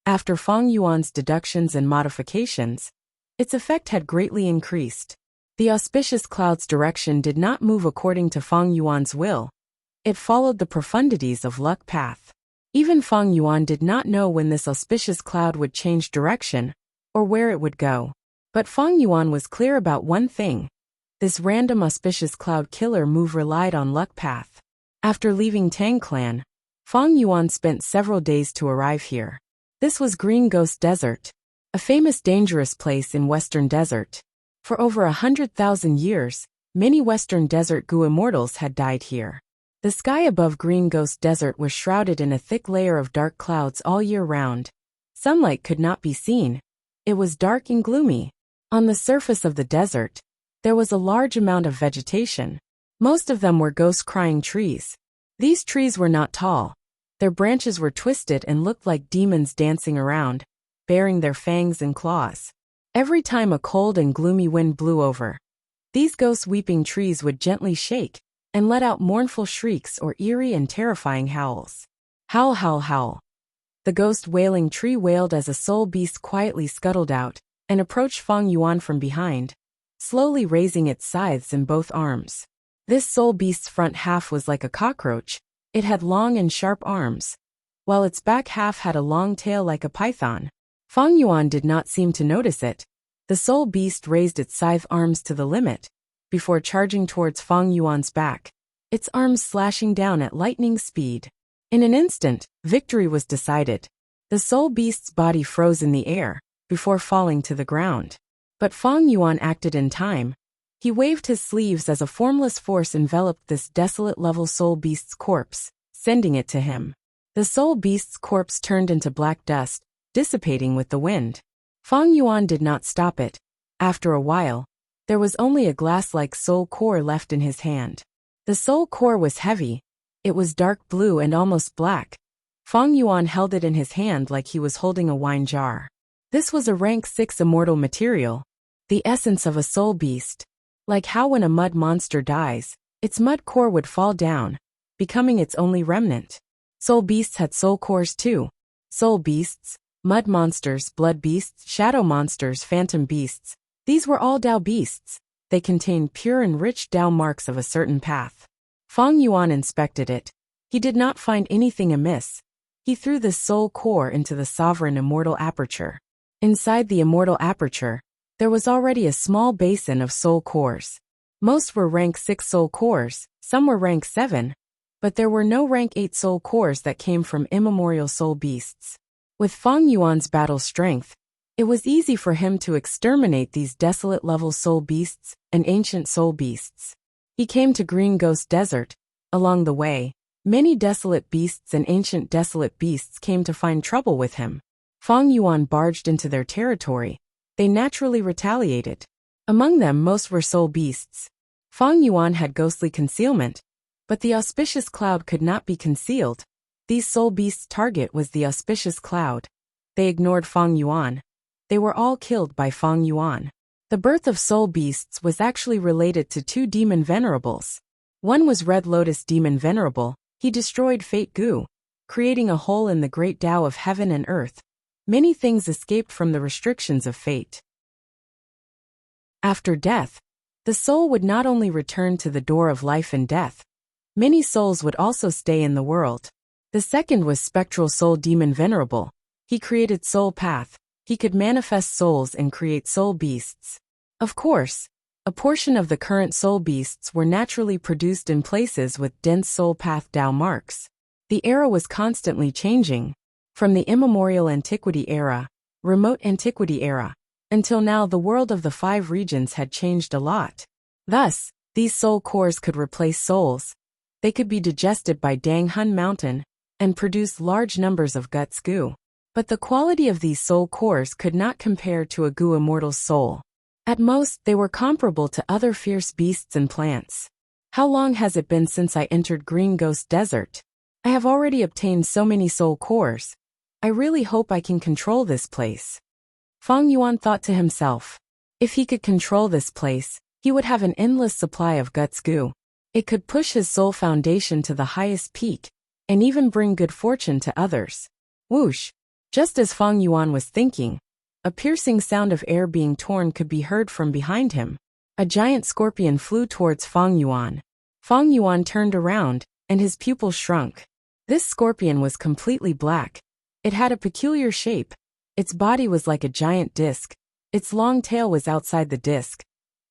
A: After Feng Yuan's deductions and modifications, its effect had greatly increased. The auspicious cloud's direction did not move according to Fang Yuan's will. It followed the profundities of luck path. Even Fang Yuan did not know when this auspicious cloud would change direction, or where it would go. But Fang Yuan was clear about one thing. This random auspicious cloud killer move relied on luck path. After leaving Tang Clan, Fang Yuan spent several days to arrive here. This was Green Ghost Desert, a famous dangerous place in Western Desert. For over 100,000 years, many Western Desert Gu immortals had died here. The sky above Green Ghost Desert was shrouded in a thick layer of dark clouds all year round. Sunlight could not be seen. It was dark and gloomy. On the surface of the desert, there was a large amount of vegetation. Most of them were ghost-crying trees. These trees were not tall. Their branches were twisted and looked like demons dancing around, baring their fangs and claws. Every time a cold and gloomy wind blew over, these ghost-weeping trees would gently shake and let out mournful shrieks or eerie and terrifying howls. Howl, howl, howl. The ghost-wailing tree wailed as a soul beast quietly scuttled out and approached Fang Yuan from behind, slowly raising its scythes in both arms. This soul beast's front half was like a cockroach. It had long and sharp arms, while its back half had a long tail like a python. Fang Yuan did not seem to notice it. The soul beast raised its scythe arms to the limit, before charging towards Fang Yuan's back, its arms slashing down at lightning speed. In an instant, victory was decided. The soul beast's body froze in the air, before falling to the ground. But Fang Yuan acted in time. He waved his sleeves as a formless force enveloped this desolate level soul beast's corpse, sending it to him. The soul beast's corpse turned into black dust, dissipating with the wind. Fang Yuan did not stop it. After a while, there was only a glass-like soul core left in his hand. The soul core was heavy. It was dark blue and almost black. Fang Yuan held it in his hand like he was holding a wine jar. This was a rank 6 immortal material, the essence of a soul beast. Like how when a mud monster dies, its mud core would fall down, becoming its only remnant. Soul beasts had soul cores too. Soul beasts, mud monsters, blood beasts, shadow monsters, phantom beasts. These were all Dao beasts. They contained pure and rich Dao marks of a certain path. Fang Yuan inspected it. He did not find anything amiss. He threw the soul core into the sovereign immortal aperture. Inside the immortal aperture, there was already a small basin of soul cores. Most were rank 6 soul cores, some were rank 7, but there were no rank 8 soul cores that came from immemorial soul beasts. With Fang Yuan's battle strength, it was easy for him to exterminate these desolate level soul beasts and ancient soul beasts. He came to Green Ghost Desert. Along the way, many desolate beasts and ancient desolate beasts came to find trouble with him. Fang Yuan barged into their territory. They naturally retaliated. Among them most were soul beasts. Fang Yuan had ghostly concealment, but the auspicious cloud could not be concealed. These soul beasts' target was the auspicious cloud. They ignored Fang Yuan. They were all killed by Fang Yuan. The birth of soul beasts was actually related to 2 demon venerables. One was Red Lotus Demon Venerable. He destroyed Fate Gu, creating a hole in the great Tao of heaven and earth. Many things escaped from the restrictions of fate. After death, the soul would not only return to the door of life and death, many souls would also stay in the world. The second was Spectral Soul Demon Venerable. He created Soul Path. He could manifest souls and create soul beasts. Of course, a portion of the current soul beasts were naturally produced in places with dense soul path Tao marks. The era was constantly changing. From the immemorial antiquity era, remote antiquity era, until now the world of the 5 regions had changed a lot. Thus, these soul cores could replace souls. They could be digested by Dang Hun Mountain and produce large numbers of guts Gu. But the quality of these soul cores could not compare to a Gu immortal's soul. At most, they were comparable to other fierce beasts and plants. How long has it been since I entered Green Ghost Desert? I have already obtained so many soul cores. I really hope I can control this place. Fang Yuan thought to himself. If he could control this place, he would have an endless supply of guts Gu. It could push his soul foundation to the highest peak, and even bring good fortune to others. Whoosh! Just as Fang Yuan was thinking, a piercing sound of air being torn could be heard from behind him. A giant scorpion flew towards Fang Yuan. Fang Yuan turned around, and his pupil shrunk. This scorpion was completely black. It had a peculiar shape. Its body was like a giant disc. Its long tail was outside the disc.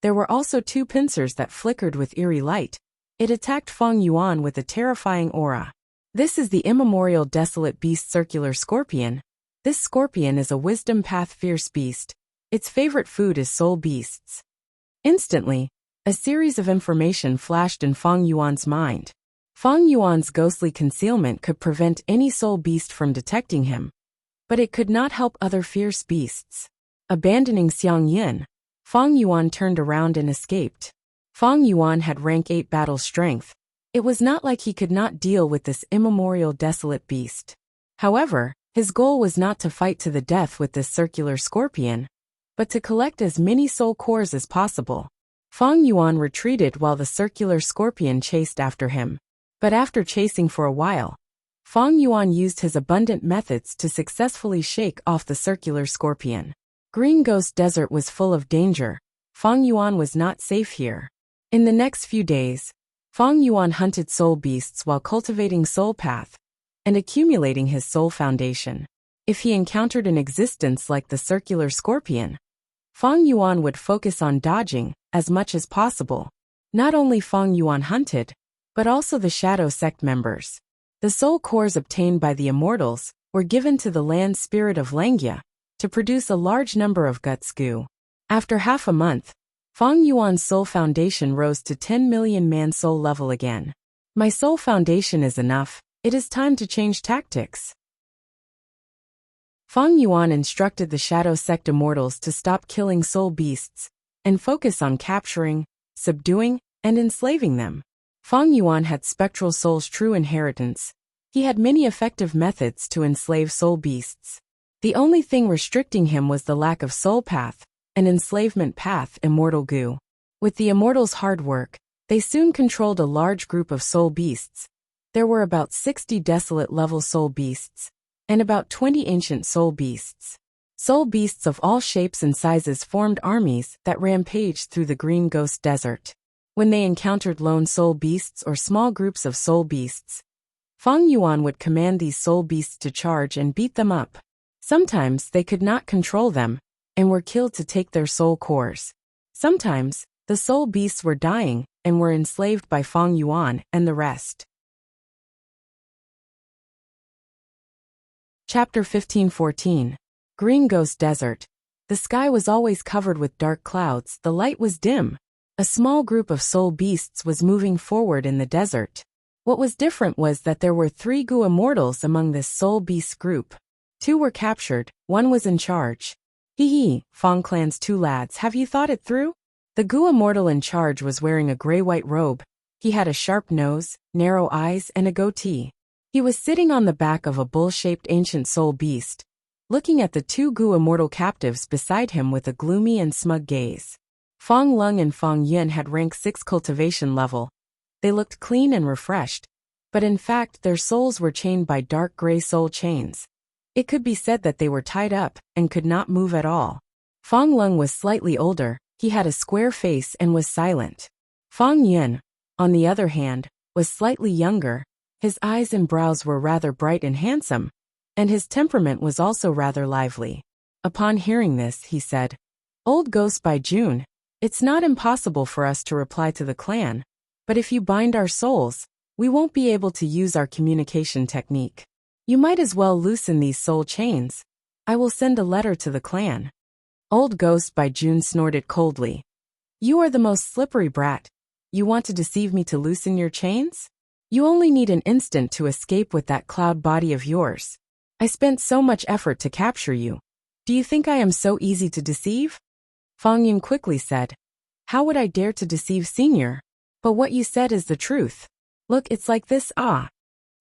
A: There were also two pincers that flickered with eerie light. It attacked Fang Yuan with a terrifying aura. This is the immemorial desolate beast circular scorpion. This scorpion is a wisdom path fierce beast. Its favorite food is soul beasts. Instantly, a series of information flashed in Fang Yuan's mind. Fang Yuan's ghostly concealment could prevent any soul beast from detecting him, but it could not help other fierce beasts. Abandoning Xiang Yin, Fang Yuan turned around and escaped. Fang Yuan had rank 8 battle strength. It was not like he could not deal with this immemorial desolate beast. However, his goal was not to fight to the death with this circular scorpion, but to collect as many soul cores as possible. Fang Yuan retreated while the circular scorpion chased after him. But after chasing for a while, Fang Yuan used his abundant methods to successfully shake off the circular scorpion. Green Ghost Desert was full of danger. Fang Yuan was not safe here. In the next few days, Fang Yuan hunted soul beasts while cultivating soul path and accumulating his soul foundation. If he encountered an existence like the circular scorpion, Fang Yuan would focus on dodging as much as possible. Not only Fang Yuan hunted, but also the Shadow Sect members. The soul cores obtained by the immortals were given to the land spirit of Langia to produce a large number of guts goo. After half a month, Fang Yuan's soul foundation rose to 10 million man soul level again. My soul foundation is enough. It is time to change tactics. Fang Yuan instructed the Shadow Sect immortals to stop killing soul beasts and focus on capturing, subduing, and enslaving them. Fang Yuan had spectral soul's true inheritance. He had many effective methods to enslave soul beasts. The only thing restricting him was the lack of soul path, an enslavement path, immortal goo. With the immortals' hard work, they soon controlled a large group of soul beasts. There were about 60 desolate level soul beasts, and about 20 ancient soul beasts. Soul beasts of all shapes and sizes formed armies that rampaged through the Green Ghost Desert. When they encountered lone soul beasts or small groups of soul beasts, Fang Yuan would command these soul beasts to charge and beat them up. Sometimes they could not control them, and were killed to take their soul cores. Sometimes, the soul beasts were dying, and were enslaved by Fang Yuan and the rest. Chapter 15-14. Green Ghost Desert. The sky was always covered with dark clouds, the light was dim. A small group of soul beasts was moving forward in the desert. What was different was that there were 3 goo immortals among this soul beast group. 2 were captured, 1 was in charge. Hee, Fang Clan's 2 lads, have you thought it through? The goo immortal in charge was wearing a gray-white robe. He had a sharp nose, narrow eyes, and a goatee. He was sitting on the back of a bull-shaped ancient soul beast, looking at the 2 goo immortal captives beside him with a gloomy and smug gaze. Fang Lung and Fang Yin had rank 6 cultivation level. They looked clean and refreshed, but in fact their souls were chained by dark gray soul chains. It could be said that they were tied up and could not move at all. Fang Lung was slightly older, he had a square face and was silent. Fang Yin, on the other hand, was slightly younger. His eyes and brows were rather bright and handsome, and his temperament was also rather lively. Upon hearing this, he said, "Old Ghost by June, it's not impossible for us to reply to the clan, but if you bind our souls, we won't be able to use our communication technique. You might as well loosen these soul chains. I will send a letter to the clan." Old Ghost by June snorted coldly. "You are the most slippery brat. You want to deceive me to loosen your chains? You only need an instant to escape with that cloud body of yours. I spent so much effort to capture you. Do you think I am so easy to deceive?" Fang Yun quickly said, "How would I dare to deceive Senior? But what you said is the truth. Look, it's like this, ah."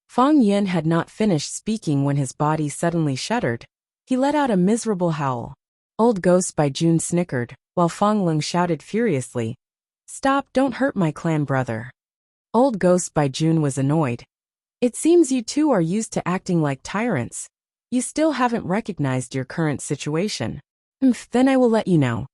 A: Fang Yin had not finished speaking when his body suddenly shuddered. He let out a miserable howl. Old Ghost by June snickered, while Fang Lung shouted furiously, "Stop, don't hurt my clan brother." Old Ghost by June was annoyed. "It seems you two are used to acting like tyrants. You still haven't recognized your current situation. Then I will let you know."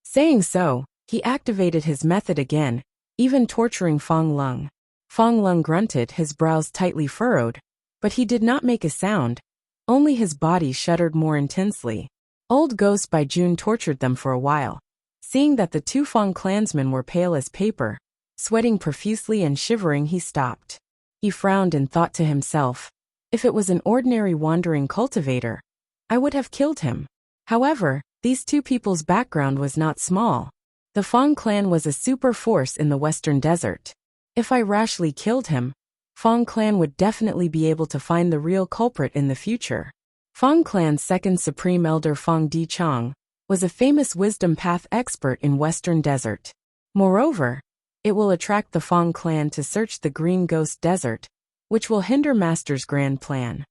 A: Saying so, He activated his method again, even torturing Fong Lung. Fong Lung grunted, his brows tightly furrowed, but he did not make a sound, only his body shuddered more intensely. Old Ghost by June tortured them for a while. Seeing that the two Fong clansmen were pale as paper, sweating profusely and shivering, he stopped. He frowned and thought to himself, if it was an ordinary wandering cultivator, I would have killed him. However, these two people's background was not small. The Fong clan was a super force in the Western Desert. If I rashly killed him, Fong clan would definitely be able to find the real culprit in the future. Fong clan's second supreme elder, Fong Di Chong, was a famous wisdom path expert in Western Desert. Moreover, it will attract the Fong clan to search the Green Ghost Desert, which will hinder Master's grand plan.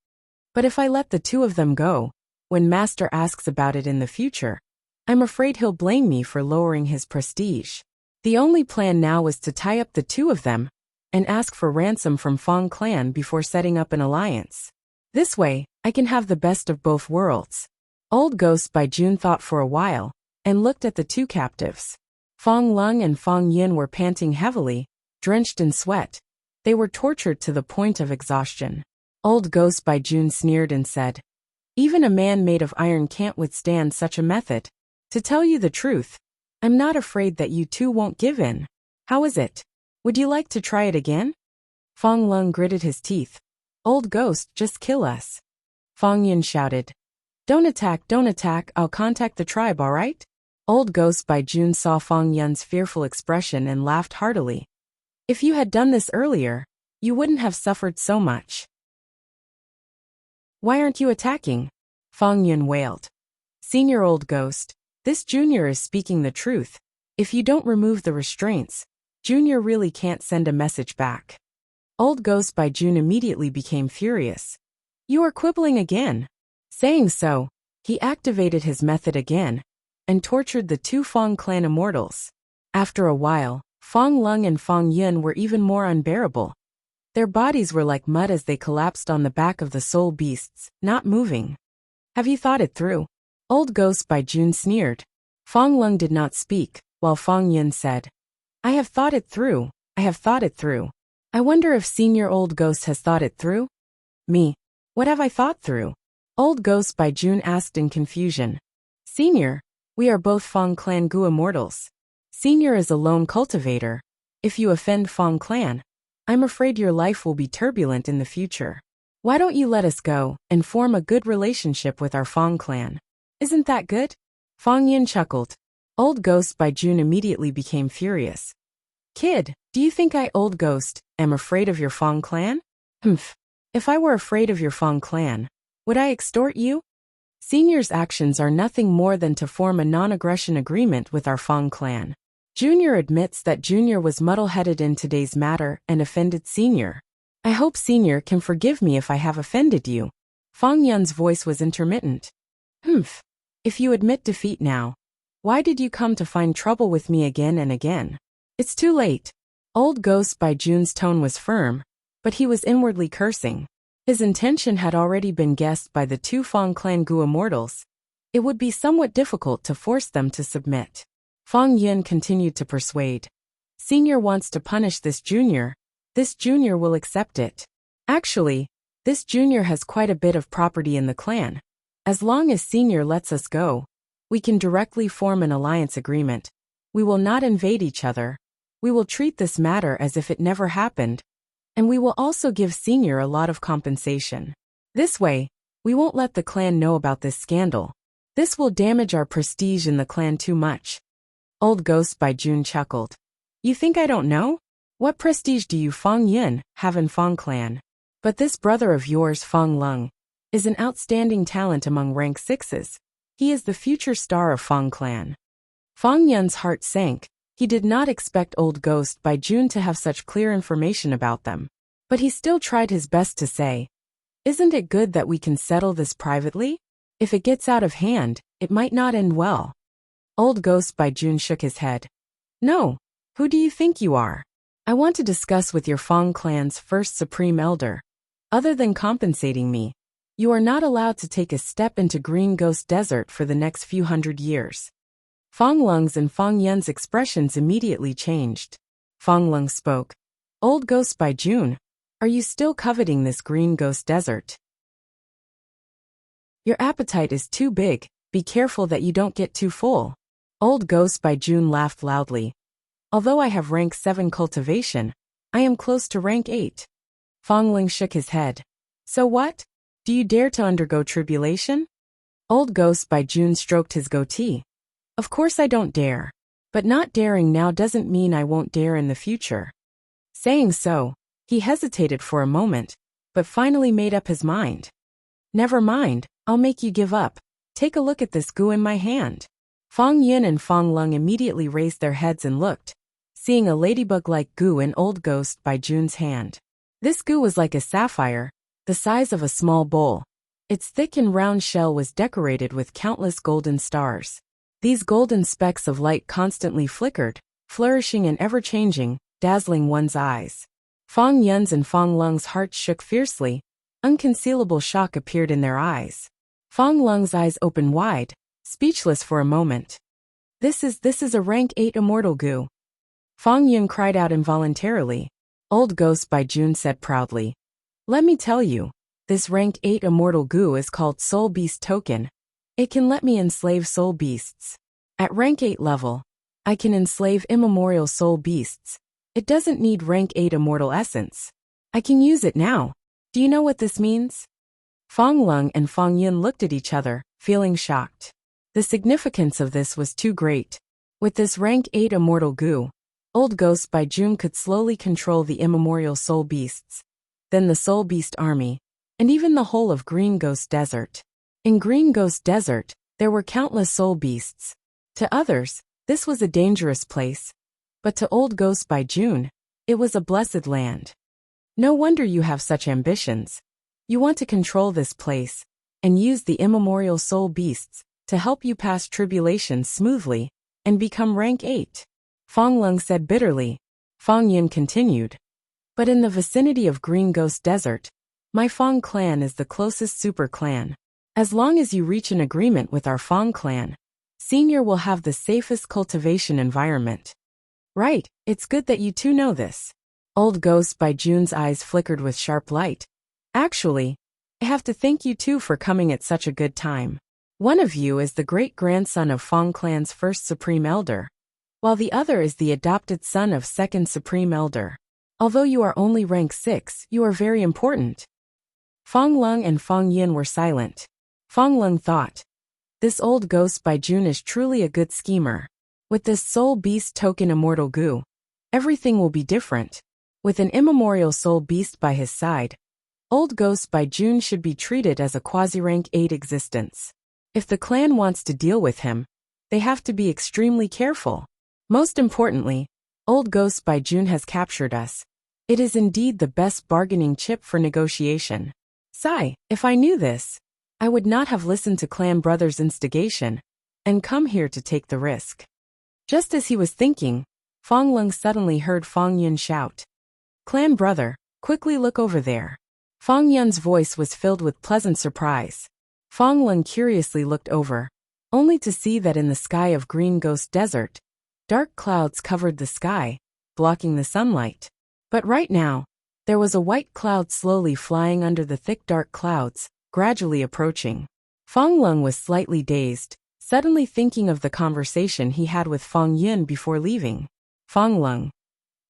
A: But if I let the two of them go, when Master asks about it in the future, I'm afraid he'll blame me for lowering his prestige. The only plan now was to tie up the two of them and ask for ransom from Fong clan before setting up an alliance. This way, I can have the best of both worlds. Old Ghost by June thought for a while and looked at the two captives. Fong Lung and Fong Yin were panting heavily, drenched in sweat. They were tortured to the point of exhaustion. Old Ghost by June sneered and said, even a man made of iron can't withstand such a method. To tell you the truth, I'm not afraid that you two won't give in. How is it? Would you like to try it again? Fong Lung gritted his teeth. Old Ghost, just kill us. Fong Yin shouted. Don't attack, I'll contact the tribe, alright? Old Ghost by June saw Fong Yun's fearful expression and laughed heartily. If you had done this earlier, you wouldn't have suffered so much. Why aren't you attacking? Fong Yun wailed. Senior Old Ghost, this Junior is speaking the truth. If you don't remove the restraints, Junior really can't send a message back. Old Ghost by June immediately became furious. You are quibbling again. Saying so, he activated his method again and tortured the two Fong clan immortals. After a while, Fong Lung and Fong Yun were even more unbearable. Their bodies were like mud as they collapsed on the back of the soul beasts, not moving. Have you thought it through? Old Ghost by June sneered. Fong Lung did not speak, while Fong Yun said, I have thought it through, I wonder if Senior Old Ghost has thought it through? Me. What have I thought through? Old Ghost by June asked in confusion. Senior, we are both Fong clan Gu immortals. Senior is a lone cultivator. If you offend Fong clan, I'm afraid your life will be turbulent in the future. Why don't you let us go and form a good relationship with our Fong clan? Isn't that good? Fong Yin chuckled. Old Ghost by June immediately became furious. Kid, do you think I, Old Ghost, am afraid of your Fong clan? Humph. If I were afraid of your Fong clan, would I extort you? Senior's actions are nothing more than to form a non-aggression agreement with our Fong clan. Junior admits that Junior was muddle-headed in today's matter and offended Senior. I hope Senior can forgive me if I have offended you. Fong Yun's voice was intermittent. Humph. If you admit defeat now, why did you come to find trouble with me again and again? It's too late. Old Ghost by June's tone was firm, but he was inwardly cursing. His intention had already been guessed by the two Fong clan Gu immortals. It would be somewhat difficult to force them to submit. Fong Yin continued to persuade. Senior wants to punish this Junior. This Junior will accept it. Actually, this Junior has quite a bit of property in the clan. As long as Senior lets us go, we can directly form an alliance agreement. We will not invade each other. We will treat this matter as if it never happened. And we will also give Senior a lot of compensation. This way, we won't let the clan know about this scandal. This will damage our prestige in the clan too much. Old Ghost by June chuckled. You think I don't know? What prestige do you Fong Yin have in Fong clan? But this brother of yours, Fong Lung, is an outstanding talent among rank 6s. He is the future star of Fong clan. Fong Yun's heart sank. He did not expect Old Ghost by June to have such clear information about them. But he still tried his best to say, isn't it good that we can settle this privately? If it gets out of hand, it might not end well. Old Ghost by June shook his head. No, who do you think you are? I want to discuss with your Fong clan's first supreme elder. Other than compensating me, you are not allowed to take a step into Green Ghost Desert for the next few hundred years. Fong Lung's and Fong Yun's expressions immediately changed. Fong Lung spoke. Old Ghost by June, are you still coveting this green ghost desert? Your appetite is too big, be careful that you don't get too full. Old Ghost by June laughed loudly. Although I have rank 7 cultivation, I am close to rank 8. Fong Lung shook his head. So what? Do you dare to undergo tribulation? Old Ghost by June stroked his goatee. Of course I don't dare. But not daring now doesn't mean I won't dare in the future. Saying so, he hesitated for a moment, but finally made up his mind. Never mind, I'll make you give up. Take a look at this goo in my hand. Fong Yun and Fong Lung immediately raised their heads and looked, seeing a ladybug-like goo in Old Ghost by June's hand. This goo was like a sapphire, the size of a small bowl. Its thick and round shell was decorated with countless golden stars. These golden specks of light constantly flickered, flourishing and ever-changing, dazzling one's eyes. Fong Yun's and Fong Lung's hearts shook fiercely. Unconcealable shock appeared in their eyes. Fong Lung's eyes opened wide, speechless for a moment. This is a rank 8 immortal goo. Fong Yun cried out involuntarily. Old Ghost by June said proudly. Let me tell you, this rank 8 immortal goo is called Soul Beast Token. It can let me enslave soul beasts. At rank 8 level, I can enslave immemorial soul beasts. It doesn't need rank 8 immortal essence. I can use it now. Do you know what this means? Fong Lung and Fong Yun looked at each other, feeling shocked. The significance of this was too great. With this rank 8 immortal goo, Old Ghost by June could slowly control the immemorial soul beasts, then the soul beast army, and even the whole of Green Ghost Desert. In Green Ghost Desert, there were countless soul beasts. To others, this was a dangerous place. But to Old Ghost by June, it was a blessed land. No wonder you have such ambitions. You want to control this place, and use the immemorial soul beasts to help you pass tribulations smoothly, and become rank 8. Fong Lung said bitterly. Fong Yun continued. But in the vicinity of Green Ghost Desert, my Fong clan is the closest super clan. As long as you reach an agreement with our Fong clan, Senior will have the safest cultivation environment. Right, it's good that you two know this. Old Ghost by June's eyes flickered with sharp light. Actually, I have to thank you two for coming at such a good time. One of you is the great-grandson of Fong Clan's first Supreme Elder, while the other is the adopted son of second Supreme Elder. Although you are only rank 6, you are very important. Fong Lung and Fong Yun were silent. Fong Lung thought, this Old Ghost by June is truly a good schemer. With this soul beast token immortal goo, everything will be different. With an immemorial soul beast by his side, Old Ghost by June should be treated as a quasi-rank 8 existence. If the clan wants to deal with him, they have to be extremely careful. Most importantly, Old Ghost by June has captured us. It is indeed the best bargaining chip for negotiation. Sigh, if I knew this, I would not have listened to Clan Brother's instigation, and come here to take the risk. Just as he was thinking, Fong Lung suddenly heard Fong Yun shout. Clan Brother, quickly look over there. Fong Yun's voice was filled with pleasant surprise. Fong Lung curiously looked over, only to see that in the sky of Green Ghost Desert, dark clouds covered the sky, blocking the sunlight. But right now, there was a white cloud slowly flying under the thick dark clouds, gradually approaching. Fong Lung was slightly dazed, suddenly thinking of the conversation he had with Fong Yun before leaving. Fong Lung,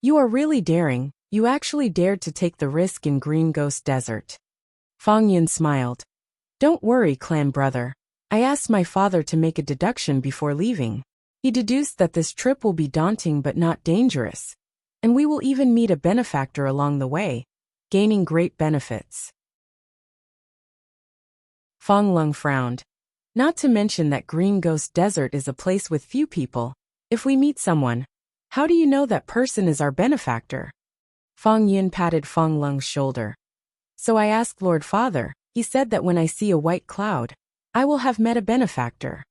A: you are really daring, you actually dared to take the risk in Green Ghost Desert. Fong Yun smiled. Don't worry, Clan Brother. I asked my father to make a deduction before leaving. He deduced that this trip will be daunting but not dangerous. And we will even meet a benefactor along the way, gaining great benefits. Fong Lung frowned. Not to mention that Green Ghost Desert is a place with few people. If we meet someone, how do you know that person is our benefactor? Fong Yun patted Fong Lung's shoulder. So I asked Lord Father. He said that when I see a white cloud, I will have met a benefactor.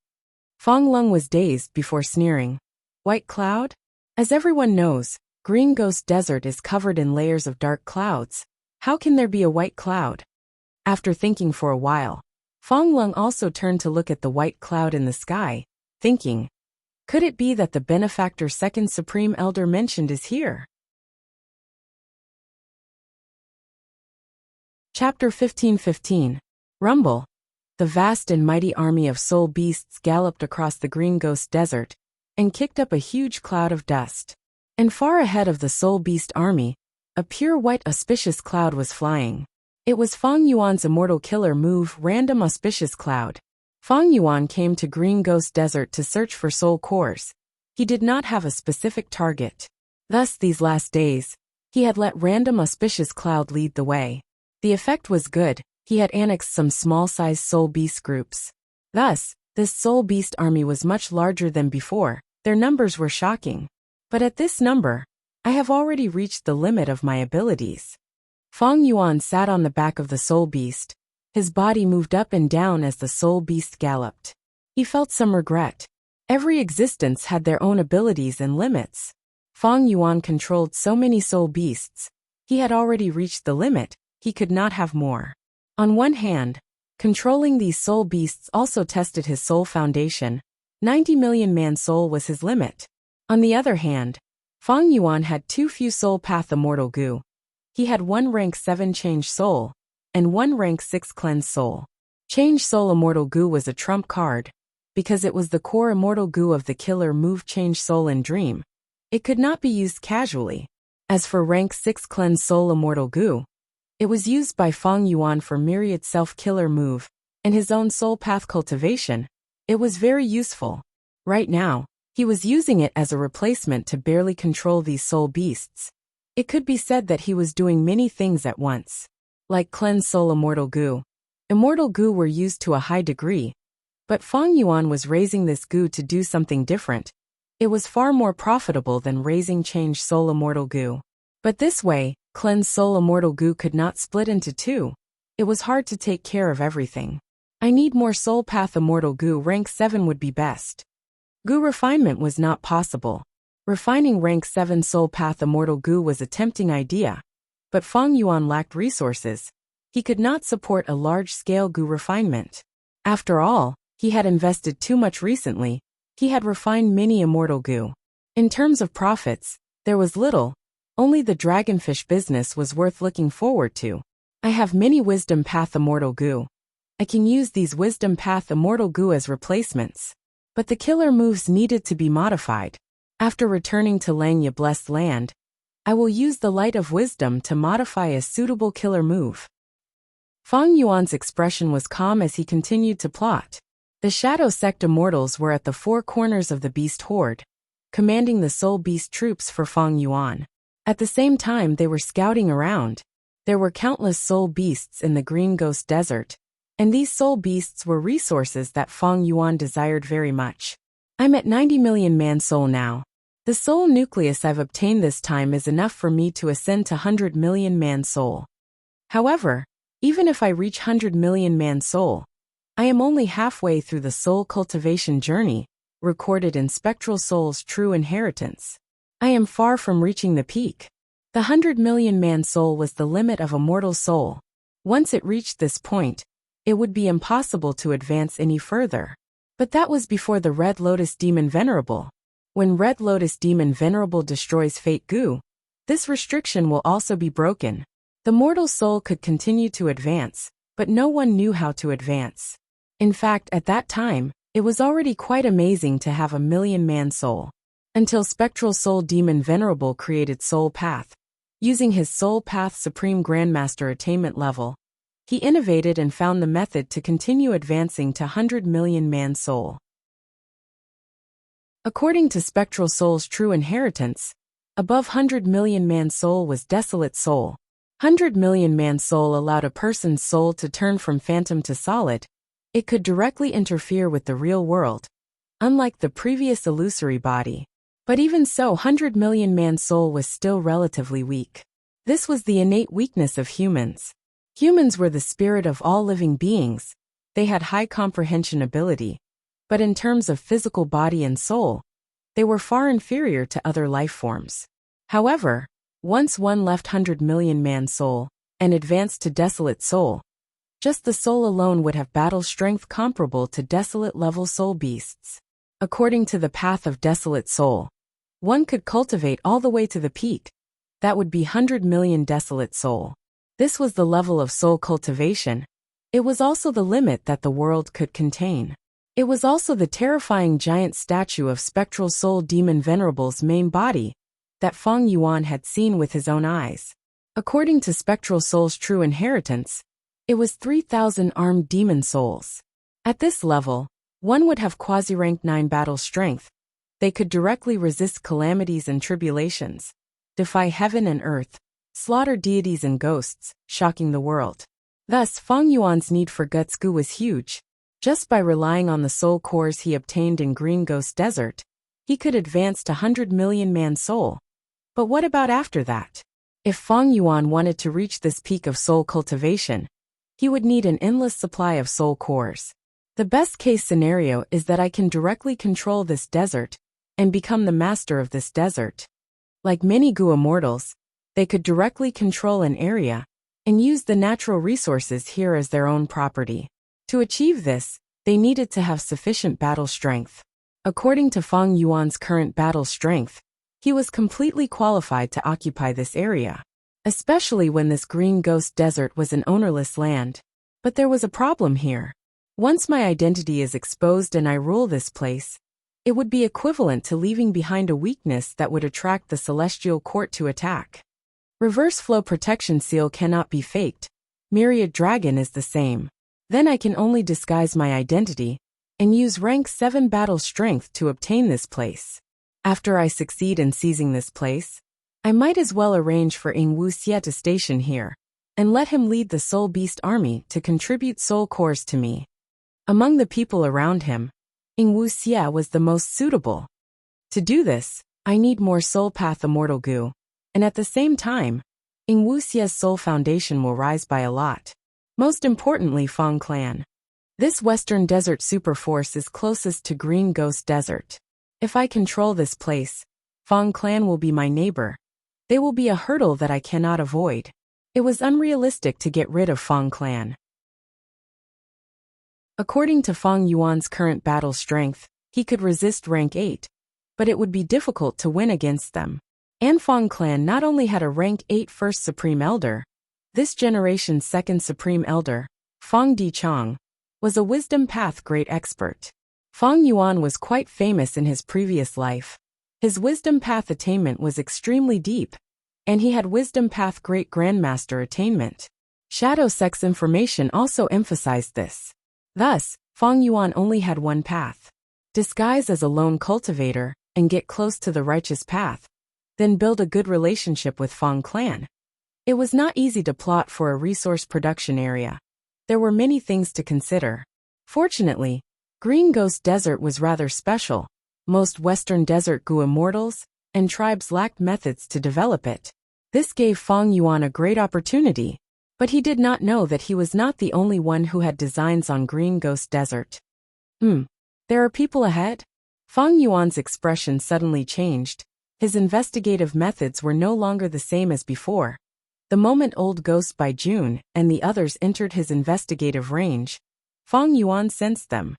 A: Fong Lung was dazed before sneering. White cloud? As everyone knows, Green Ghost Desert is covered in layers of dark clouds. How can there be a white cloud? After thinking for a while, Fong Lung also turned to look at the white cloud in the sky, thinking, Could it be that the benefactor second supreme elder mentioned is here? Chapter 15:15. Rumble. The vast and mighty army of soul beasts galloped across the green ghost desert and kicked up a huge cloud of dust. And far ahead of the soul beast army, a pure white auspicious cloud was flying. It was Fang Yuan's immortal killer move, Random Auspicious Cloud. Fang Yuan came to Green Ghost Desert to search for soul cores. He did not have a specific target. Thus, these last days, he had let Random Auspicious Cloud lead the way. The effect was good. He had annexed some small-sized soul beast groups. Thus, this soul beast army was much larger than before. Their numbers were shocking. But at this number, I have already reached the limit of my abilities. Fang Yuan sat on the back of the soul beast. His body moved up and down as the soul beast galloped. He felt some regret. Every existence had their own abilities and limits. Fang Yuan controlled so many soul beasts. He had already reached the limit. He could not have more. On one hand, controlling these soul beasts also tested his soul foundation. 90 million man soul was his limit. On the other hand, Fang Yuan had too few soul path immortal goo. He had one rank 7 change soul, and one rank 6 cleanse soul. Change soul immortal goo was a trump card, because it was the core immortal goo of the killer move change soul and dream. It could not be used casually. As for rank 6 cleanse soul immortal goo, it was used by Fang Yuan for myriad self-killer move, and his own soul path cultivation. It was very useful. Right now, he was using it as a replacement to barely control these soul beasts. It could be said that he was doing many things at once. Like cleanse soul immortal goo. Immortal goo were used to a high degree, but Fang Yuan was raising this goo to do something different. It was far more profitable than raising change soul immortal goo. But this way, cleanse soul immortal goo could not split into two. It was hard to take care of everything. I need more soul path immortal goo. Rank 7 would be best. Goo refinement was not possible. Refining rank 7 soul path immortal goo was a tempting idea. But Fang Yuan lacked resources. He could not support a large-scale goo refinement. After all, he had invested too much recently. He had refined many immortal goo. In terms of profits, there was little. Only the dragonfish business was worth looking forward to. I have many wisdom path immortal goo. I can use these wisdom path immortal goo as replacements. But the killer moves needed to be modified. After returning to Langya Blessed Land, I will use the light of wisdom to modify a suitable killer move. Fang Yuan's expression was calm as he continued to plot. The Shadow Sect immortals were at the four corners of the beast horde, commanding the soul beast troops for Fang Yuan. At the same time they were scouting around. There were countless soul beasts in the Green Ghost Desert, and these soul beasts were resources that Fang Yuan desired very much. I'm at 90 million man soul now. The soul nucleus I've obtained this time is enough for me to ascend to 100 million man soul. However, even if I reach 100 million man soul, I am only halfway through the soul cultivation journey, recorded in Spectral Soul's True Inheritance. I am far from reaching the peak. The 100 million man soul was the limit of a mortal soul. Once it reached this point, it would be impossible to advance any further. But that was before the Red Lotus Demon Venerable. When Red Lotus Demon Venerable destroys Fate Goo, this restriction will also be broken. The mortal soul could continue to advance, but no one knew how to advance. In fact, at that time, it was already quite amazing to have a million-man soul. Until Spectral Soul Demon Venerable created Soul Path. Using his Soul Path Supreme Grandmaster attainment level, he innovated and found the method to continue advancing to 100 million man soul. According to Spectral Soul's True Inheritance, above 100 million man soul was Desolate Soul. 100 million man soul allowed a person's soul to turn from phantom to solid. It could directly interfere with the real world, unlike the previous illusory body. But even so, 100 million man soul was still relatively weak. This was the innate weakness of humans. Humans were the spirit of all living beings. They had high comprehension ability. But in terms of physical body and soul, they were far inferior to other life forms. However, once one left 100 million man soul and advanced to Desolate Soul, just the soul alone would have battle strength comparable to Desolate level soul beasts. According to the path of desolate soul, one could cultivate all the way to the peak. That would be 100 million desolate soul. This was the level of soul cultivation. It was also the limit that the world could contain. It was also the terrifying giant statue of spectral soul demon Venerable's main body that Feng Yuan had seen with his own eyes. According to spectral soul's true inheritance, it was 3,000 armed demon souls. At this level, one would have quasi-rank 9 battle strength. They could directly resist calamities and tribulations, defy heaven and earth, slaughter deities and ghosts, shocking the world. Thus, Feng Yuan's need for guts gu was huge. Just by relying on the soul cores he obtained in Green Ghost Desert, he could advance to 100 million man soul. But what about after that? If Feng Yuan wanted to reach this peak of soul cultivation, he would need an endless supply of soul cores. The best case scenario is that I can directly control this desert and become the master of this desert. Like many Gu immortals, they could directly control an area and use the natural resources here as their own property. To achieve this, they needed to have sufficient battle strength. According to Feng Yuan's current battle strength, he was completely qualified to occupy this area, especially when this Green Ghost Desert was an ownerless land. But there was a problem here. Once my identity is exposed and I rule this place, it would be equivalent to leaving behind a weakness that would attract the celestial court to attack. Reverse flow protection seal cannot be faked. Myriad Dragon is the same. Then I can only disguise my identity and use rank 7 battle strength to obtain this place. After I succeed in seizing this place, I might as well arrange for Wuxia to station here and let him lead the Soul Beast army to contribute soul cores to me. Among the people around him, Wuxia was the most suitable. To do this, I need more soul path immortal gu, and at the same time, Wuxia's soul foundation will rise by a lot. Most importantly, Feng Clan. This Western Desert Superforce is closest to Green Ghost Desert. If I control this place, Feng Clan will be my neighbor. They will be a hurdle that I cannot avoid. It was unrealistic to get rid of Feng Clan. According to Feng Yuan's current battle strength, he could resist rank 8, but it would be difficult to win against them. And Feng Clan not only had a rank 8 First Supreme Elder, this generation's second Supreme Elder, Feng Dichong, was a wisdom path great expert. Feng Yuan was quite famous in his previous life. His wisdom path attainment was extremely deep, and he had wisdom path great grandmaster attainment. Shadow sex information also emphasized this. Thus, Feng Yuan only had one path: disguise as a lone cultivator and get close to the righteous path, then build a good relationship with Feng Clan. It was not easy to plot for a resource production area. There were many things to consider. Fortunately, Green Ghost Desert was rather special. Most Western Desert Gu immortals and tribes lacked methods to develop it. This gave Feng Yuan a great opportunity, but he did not know that he was not the only one who had designs on Green Ghost Desert. There are people ahead? Feng Yuan's expression suddenly changed. His investigative methods were no longer the same as before. The moment Old Ghost by June and the others entered his investigative range, Feng Yuan sensed them.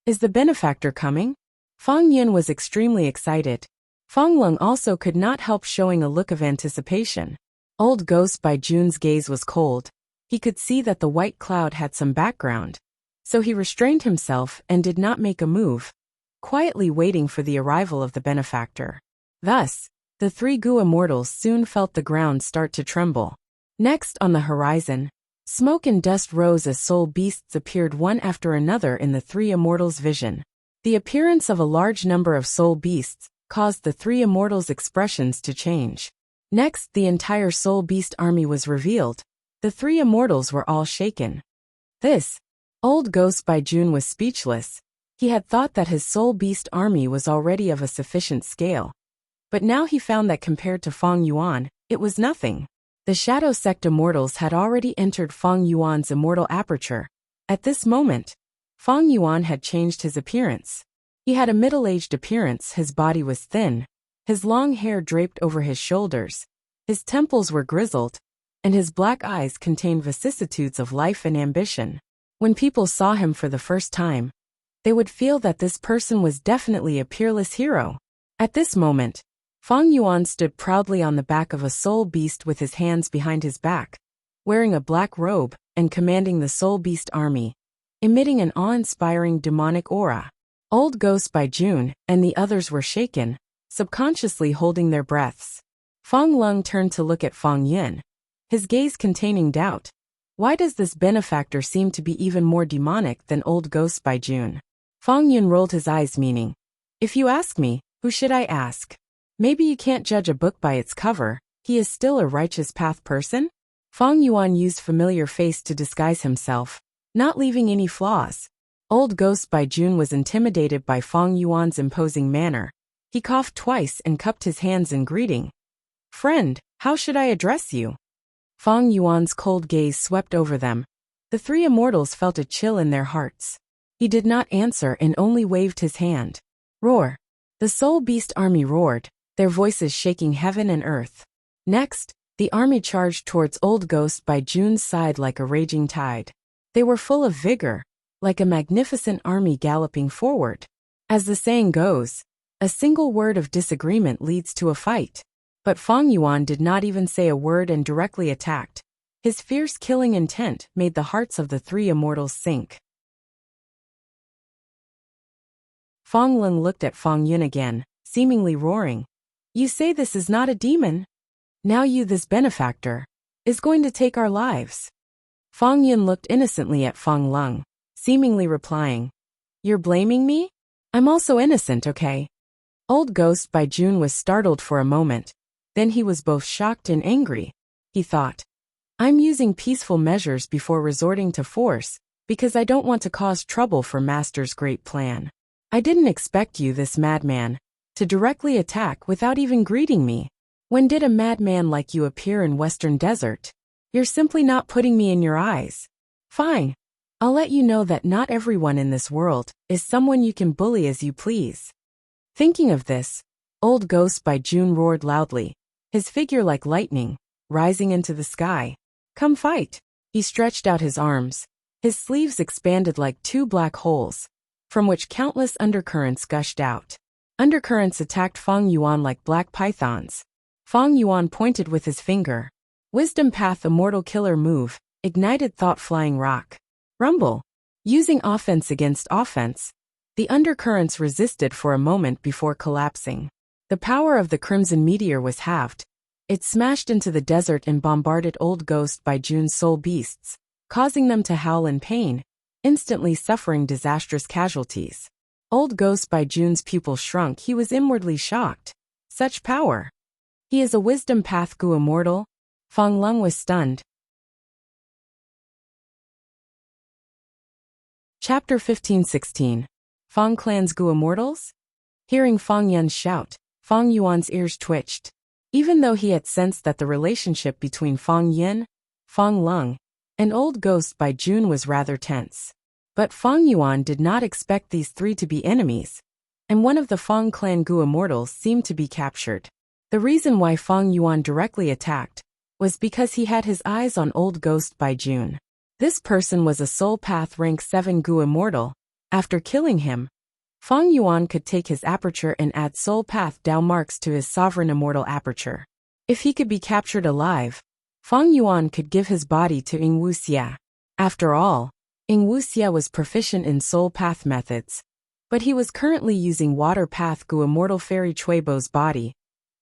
A: Is the benefactor coming? Feng Yun was extremely excited. Feng Lung also could not help showing a look of anticipation. Old Ghost by June's gaze was cold. He could see that the white cloud had some background, so he restrained himself and did not make a move, quietly waiting for the arrival of the benefactor. Thus, the 3 Gu immortals soon felt the ground start to tremble. Next on the horizon, smoke and dust rose as soul beasts appeared one after another in the 3 immortals' vision. The appearance of a large number of soul beasts caused the 3 immortals' expressions to change. Next, the entire soul beast army was revealed. The 3 immortals were all shaken. This Old Ghost by June was speechless. He had thought that his soul beast army was already of a sufficient scale. But now he found that compared to Feng Yuan, it was nothing. The Shadow Sect immortals had already entered Feng Yuan's immortal aperture. At this moment, Feng Yuan had changed his appearance. He had a middle-aged appearance, his body was thin, his long hair draped over his shoulders, his temples were grizzled, and his black eyes contained vicissitudes of life and ambition. When people saw him for the first time, they would feel that this person was definitely a peerless hero. At this moment, Fang Yuan stood proudly on the back of a soul beast with his hands behind his back, wearing a black robe and commanding the soul beast army, emitting an awe-inspiring demonic aura. Old Ghost by June and the others were shaken, subconsciously holding their breaths. Fang Lung turned to look at Fang Yin, his gaze containing doubt. Why does this benefactor seem to be even more demonic than Old Ghost by June? Fang Yin rolled his eyes, meaning, if you ask me, who should I ask? Maybe you can't judge a book by its cover. He is still a righteous path person? Fang Yuan used familiar face to disguise himself, not leaving any flaws. Old Ghost by June was intimidated by Fang Yuan's imposing manner. He coughed twice and cupped his hands in greeting. Friend, how should I address you? Fang Yuan's cold gaze swept over them. The three immortals felt a chill in their hearts. He did not answer and only waved his hand. Roar! The Soul Beast army roared, their voices shaking heaven and earth. Next, the army charged towards Old Ghost by June's side like a raging tide. They were full of vigor, like a magnificent army galloping forward. As the saying goes, a single word of disagreement leads to a fight. But Fang Yuan did not even say a word and directly attacked. His fierce killing intent made the hearts of the three immortals sink. Fang Lung looked at Fang Yun again, seemingly roaring. You say this is not a demon? Now you, this benefactor, is going to take our lives. Fang Yun looked innocently at Fang Lung, seemingly replying, You're blaming me? I'm also innocent, okay? Old Ghost by June was startled for a moment. Then he was both shocked and angry. He thought, I'm using peaceful measures before resorting to force, because I don't want to cause trouble for Master's great plan. I didn't expect you, this madman, to directly attack without even greeting me. When did a madman like you appear in Western Desert? You're simply not putting me in your eyes. Fine. I'll let you know that not everyone in this world is someone you can bully as you please. Thinking of this, Old Ghost by June roared loudly, his figure like lightning, rising into the sky. Come fight. He stretched out his arms. His sleeves expanded like two black holes, from which countless undercurrents gushed out. Undercurrents attacked Fang Yuan like black pythons. Fang Yuan pointed with his finger. Wisdom Path Immortal Killer Move, Ignited Thought Flying Rock. Rumble. Using offense against offense, the undercurrents resisted for a moment before collapsing. The power of the Crimson Meteor was halved. It smashed into the desert and bombarded Old Ghost by June's soul beasts, causing them to howl in pain, instantly suffering disastrous casualties. Old Ghost by June's pupil shrunk. He was inwardly shocked. Such power. He is a Wisdom Path Gu immortal? Fang Lung was stunned. Chapter 15-16. Fang Clan's Gu Immortals? Hearing Fang Yun's shout, Fang Yuan's ears twitched. Even though he had sensed that the relationship between Fang Yin, Fang Lung, and Old Ghost by June was rather tense. But Fang Yuan did not expect these three to be enemies, and one of the Fang Clan Gu Immortals seemed to be captured. The reason why Fang Yuan directly attacked was because he had his eyes on Old Ghost by June. This person was a Soul Path Rank 7 Gu Immortal. After killing him, Fang Yuan could take his aperture and add Soul Path Dao marks to his Sovereign Immortal aperture. If he could be captured alive, Fang Yuan could give his body to Wuxia. After all, Wuxia was proficient in Soul Path methods, but he was currently using Water Path Gu Immortal Fairy Chuibo's body.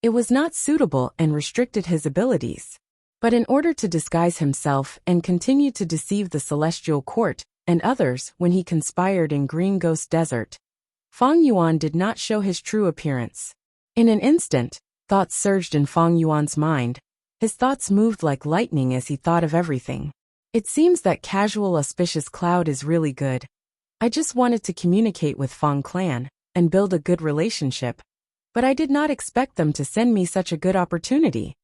A: It was not suitable and restricted his abilities. But in order to disguise himself and continue to deceive the Celestial Court and others when he conspired in Green Ghost Desert, Fang Yuan did not show his true appearance. In an instant, thoughts surged in Fang Yuan's mind. His thoughts moved like lightning as he thought of everything. It seems that casual auspicious cloud is really good. I just wanted to communicate with Fang Clan and build a good relationship, but I did not expect them to send me such a good opportunity.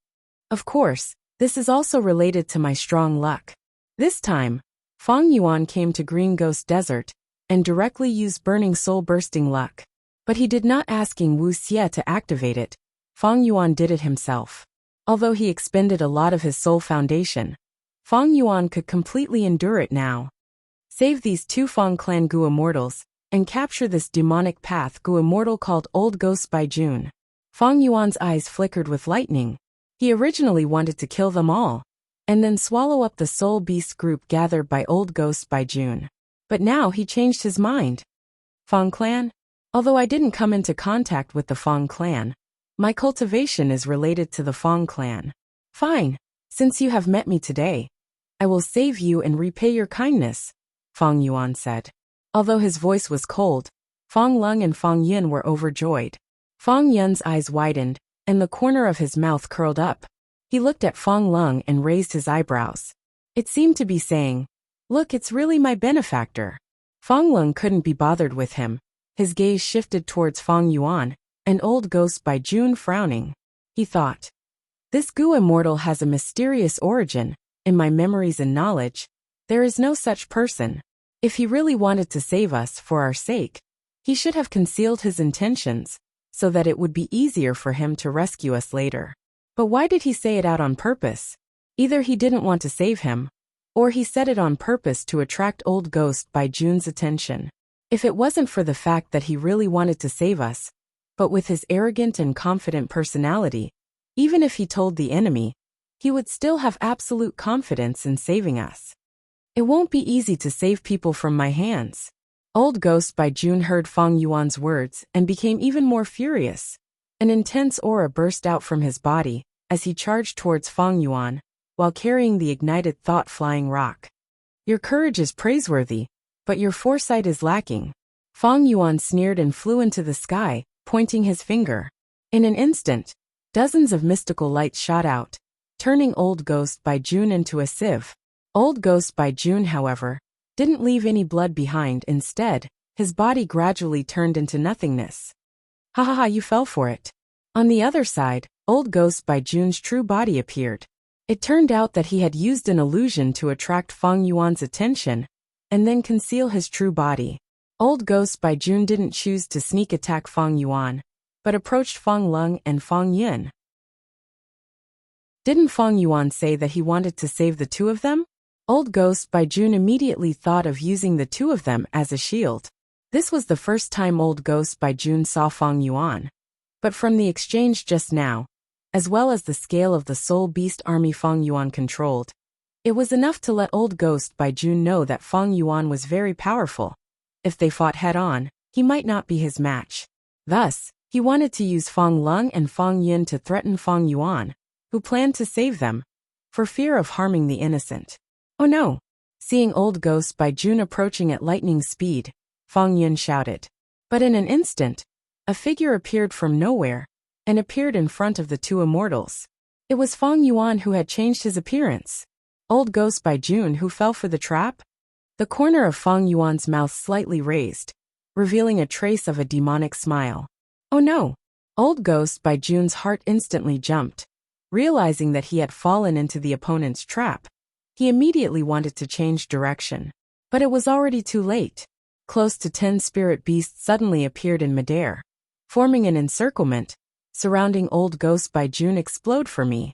A: Of course, this is also related to my strong luck. This time, Fang Yuan came to Green Ghost Desert and directly used Burning Soul Bursting Luck. But he did not ask Wuxia to activate it. Fang Yuan did it himself. Although he expended a lot of his soul foundation, Fang Yuan could completely endure it now. Save these two Fang Clan Gu Immortals, and capture this demonic path Gu immortal called Old Ghost by June. Fang Yuan's eyes flickered with lightning. He originally wanted to kill them all, and then swallow up the soul beast group gathered by Old Ghost by June. But now he changed his mind. Fang clan? Although I didn't come into contact with the Fang clan, my cultivation is related to the Fang clan. Fine, since you have met me today, I will save you and repay your kindness, Fang Yuan said. Although his voice was cold, Fang Lung and Fang Yin were overjoyed. Fang Yun's eyes widened, and the corner of his mouth curled up. He looked at Fang Lung and raised his eyebrows. It seemed to be saying, "Look, it's really my benefactor." Fang Lung couldn't be bothered with him. His gaze shifted towards Fang Yuan, an Old Ghost by June frowning. He thought, "This Gu immortal has a mysterious origin. In my memories and knowledge, there is no such person. If he really wanted to save us for our sake, he should have concealed his intentions, so that it would be easier for him to rescue us later. But why did he say it out on purpose? Either he didn't want to save him, or he said it on purpose to attract Old Ghost by June's attention. If it wasn't for the fact that he really wanted to save us, but with his arrogant and confident personality, even if he told the enemy, he would still have absolute confidence in saving us. It won't be easy to save people from my hands." Old Ghost by June heard Fang Yuan's words and became even more furious. An intense aura burst out from his body as he charged towards Fang Yuan, while carrying the ignited thought-flying rock. "Your courage is praiseworthy, but your foresight is lacking." Fang Yuan sneered and flew into the sky, pointing his finger. In an instant, dozens of mystical lights shot out, turning Old Ghost by June into a sieve. Old Ghost by June, however, didn't leave any blood behind. Instead, his body gradually turned into nothingness. "Ha ha ha, you fell for it." On the other side, Old Ghost by June's true body appeared. It turned out that he had used an illusion to attract Fang Yuan's attention, and then conceal his true body. Old Ghost by June didn't choose to sneak attack Fang Yuan, but approached Fang Lung and Fang Yin. Didn't Fang Yuan say that he wanted to save the two of them? Old Ghost by June immediately thought of using the two of them as a shield. This was the first time Old Ghost by June saw Fang Yuan. But from the exchange just now, as well as the scale of the Soul Beast army Fang Yuan controlled, it was enough to let Old Ghost by June know that Fang Yuan was very powerful. If they fought head-on, he might not be his match. Thus, he wanted to use Fang Lung and Fang Yin to threaten Fang Yuan, who planned to save them, for fear of harming the innocent. "Oh no!" Seeing Old Ghost by June approaching at lightning speed, Fang Yin shouted. But in an instant, a figure appeared from nowhere, and appeared in front of the two immortals. It was Fang Yuan who had changed his appearance. Old Ghost by June who fell for the trap? The corner of Fang Yuan's mouth slightly raised, revealing a trace of a demonic smile. "Oh no!" Old Ghost by June's heart instantly jumped. Realizing that he had fallen into the opponent's trap, he immediately wanted to change direction. But it was already too late. Close to 10 spirit beasts suddenly appeared in midair, forming an encirclement, surrounding Old Ghost by June. "Explode for me."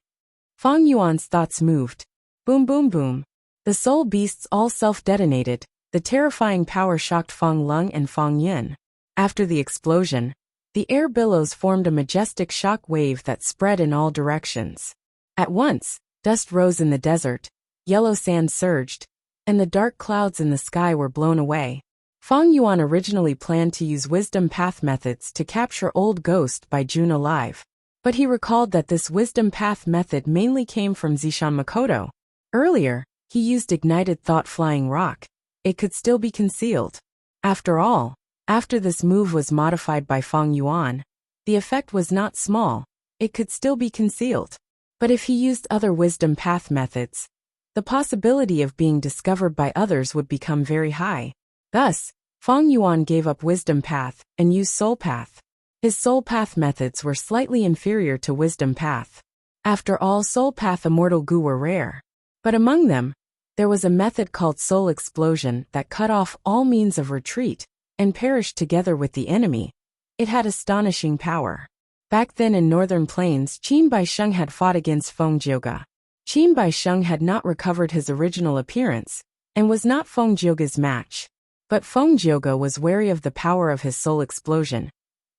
A: Fang Yuan's thoughts moved. Boom boom boom. The soul beasts all self-detonated. The terrifying power shocked Fang Lung and Fang Yin. After the explosion, the air billows formed a majestic shock wave that spread in all directions. At once, dust rose in the desert, yellow sand surged, and the dark clouds in the sky were blown away. Fang Yuan originally planned to use wisdom path methods to capture Old Ghost by June alive. But he recalled that this wisdom path method mainly came from Zishan Makoto. Earlier, he used ignited thought flying rock. It could still be concealed. After all, after this move was modified by Fang Yuan, the effect was not small. It could still be concealed. But if he used other wisdom path methods, the possibility of being discovered by others would become very high. Thus, Fang Yuan gave up wisdom path and used soul path. His soul path methods were slightly inferior to wisdom path. After all, soul path immortal Gu were rare. But among them, there was a method called soul explosion that cut off all means of retreat and perished together with the enemy. It had astonishing power. Back then in northern plains, Qin Baisheng had fought against Feng Jioge. Qin Baisheng had not recovered his original appearance, and was not Feng Jioge's match. But Feng Jiuge was wary of the power of his soul explosion.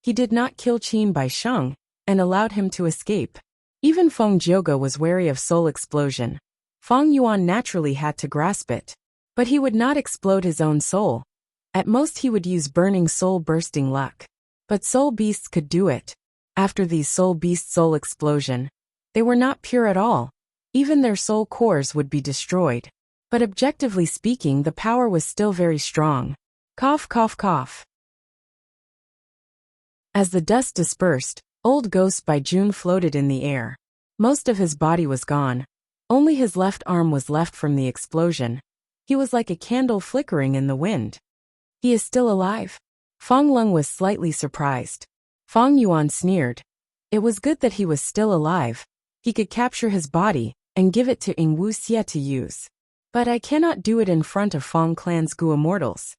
A: He did not kill Qin Bai Sheng and allowed him to escape. Even Feng Jiuge was wary of soul explosion. Feng Yuan naturally had to grasp it. But he would not explode his own soul. At most he would use burning soul-bursting luck. But soul beasts could do it. After these soul beasts' soul explosion, they were not pure at all. Even their soul cores would be destroyed. But objectively speaking, the power was still very strong. Cough, cough, cough. As the dust dispersed, Old Ghost Bai Jun floated in the air. Most of his body was gone. Only his left arm was left from the explosion. He was like a candle flickering in the wind. He is still alive? Feng Lung was slightly surprised. Feng Yuan sneered. It was good that he was still alive. He could capture his body and give it to Wuxia to use. But I cannot do it in front of Feng Clan's Gu immortals.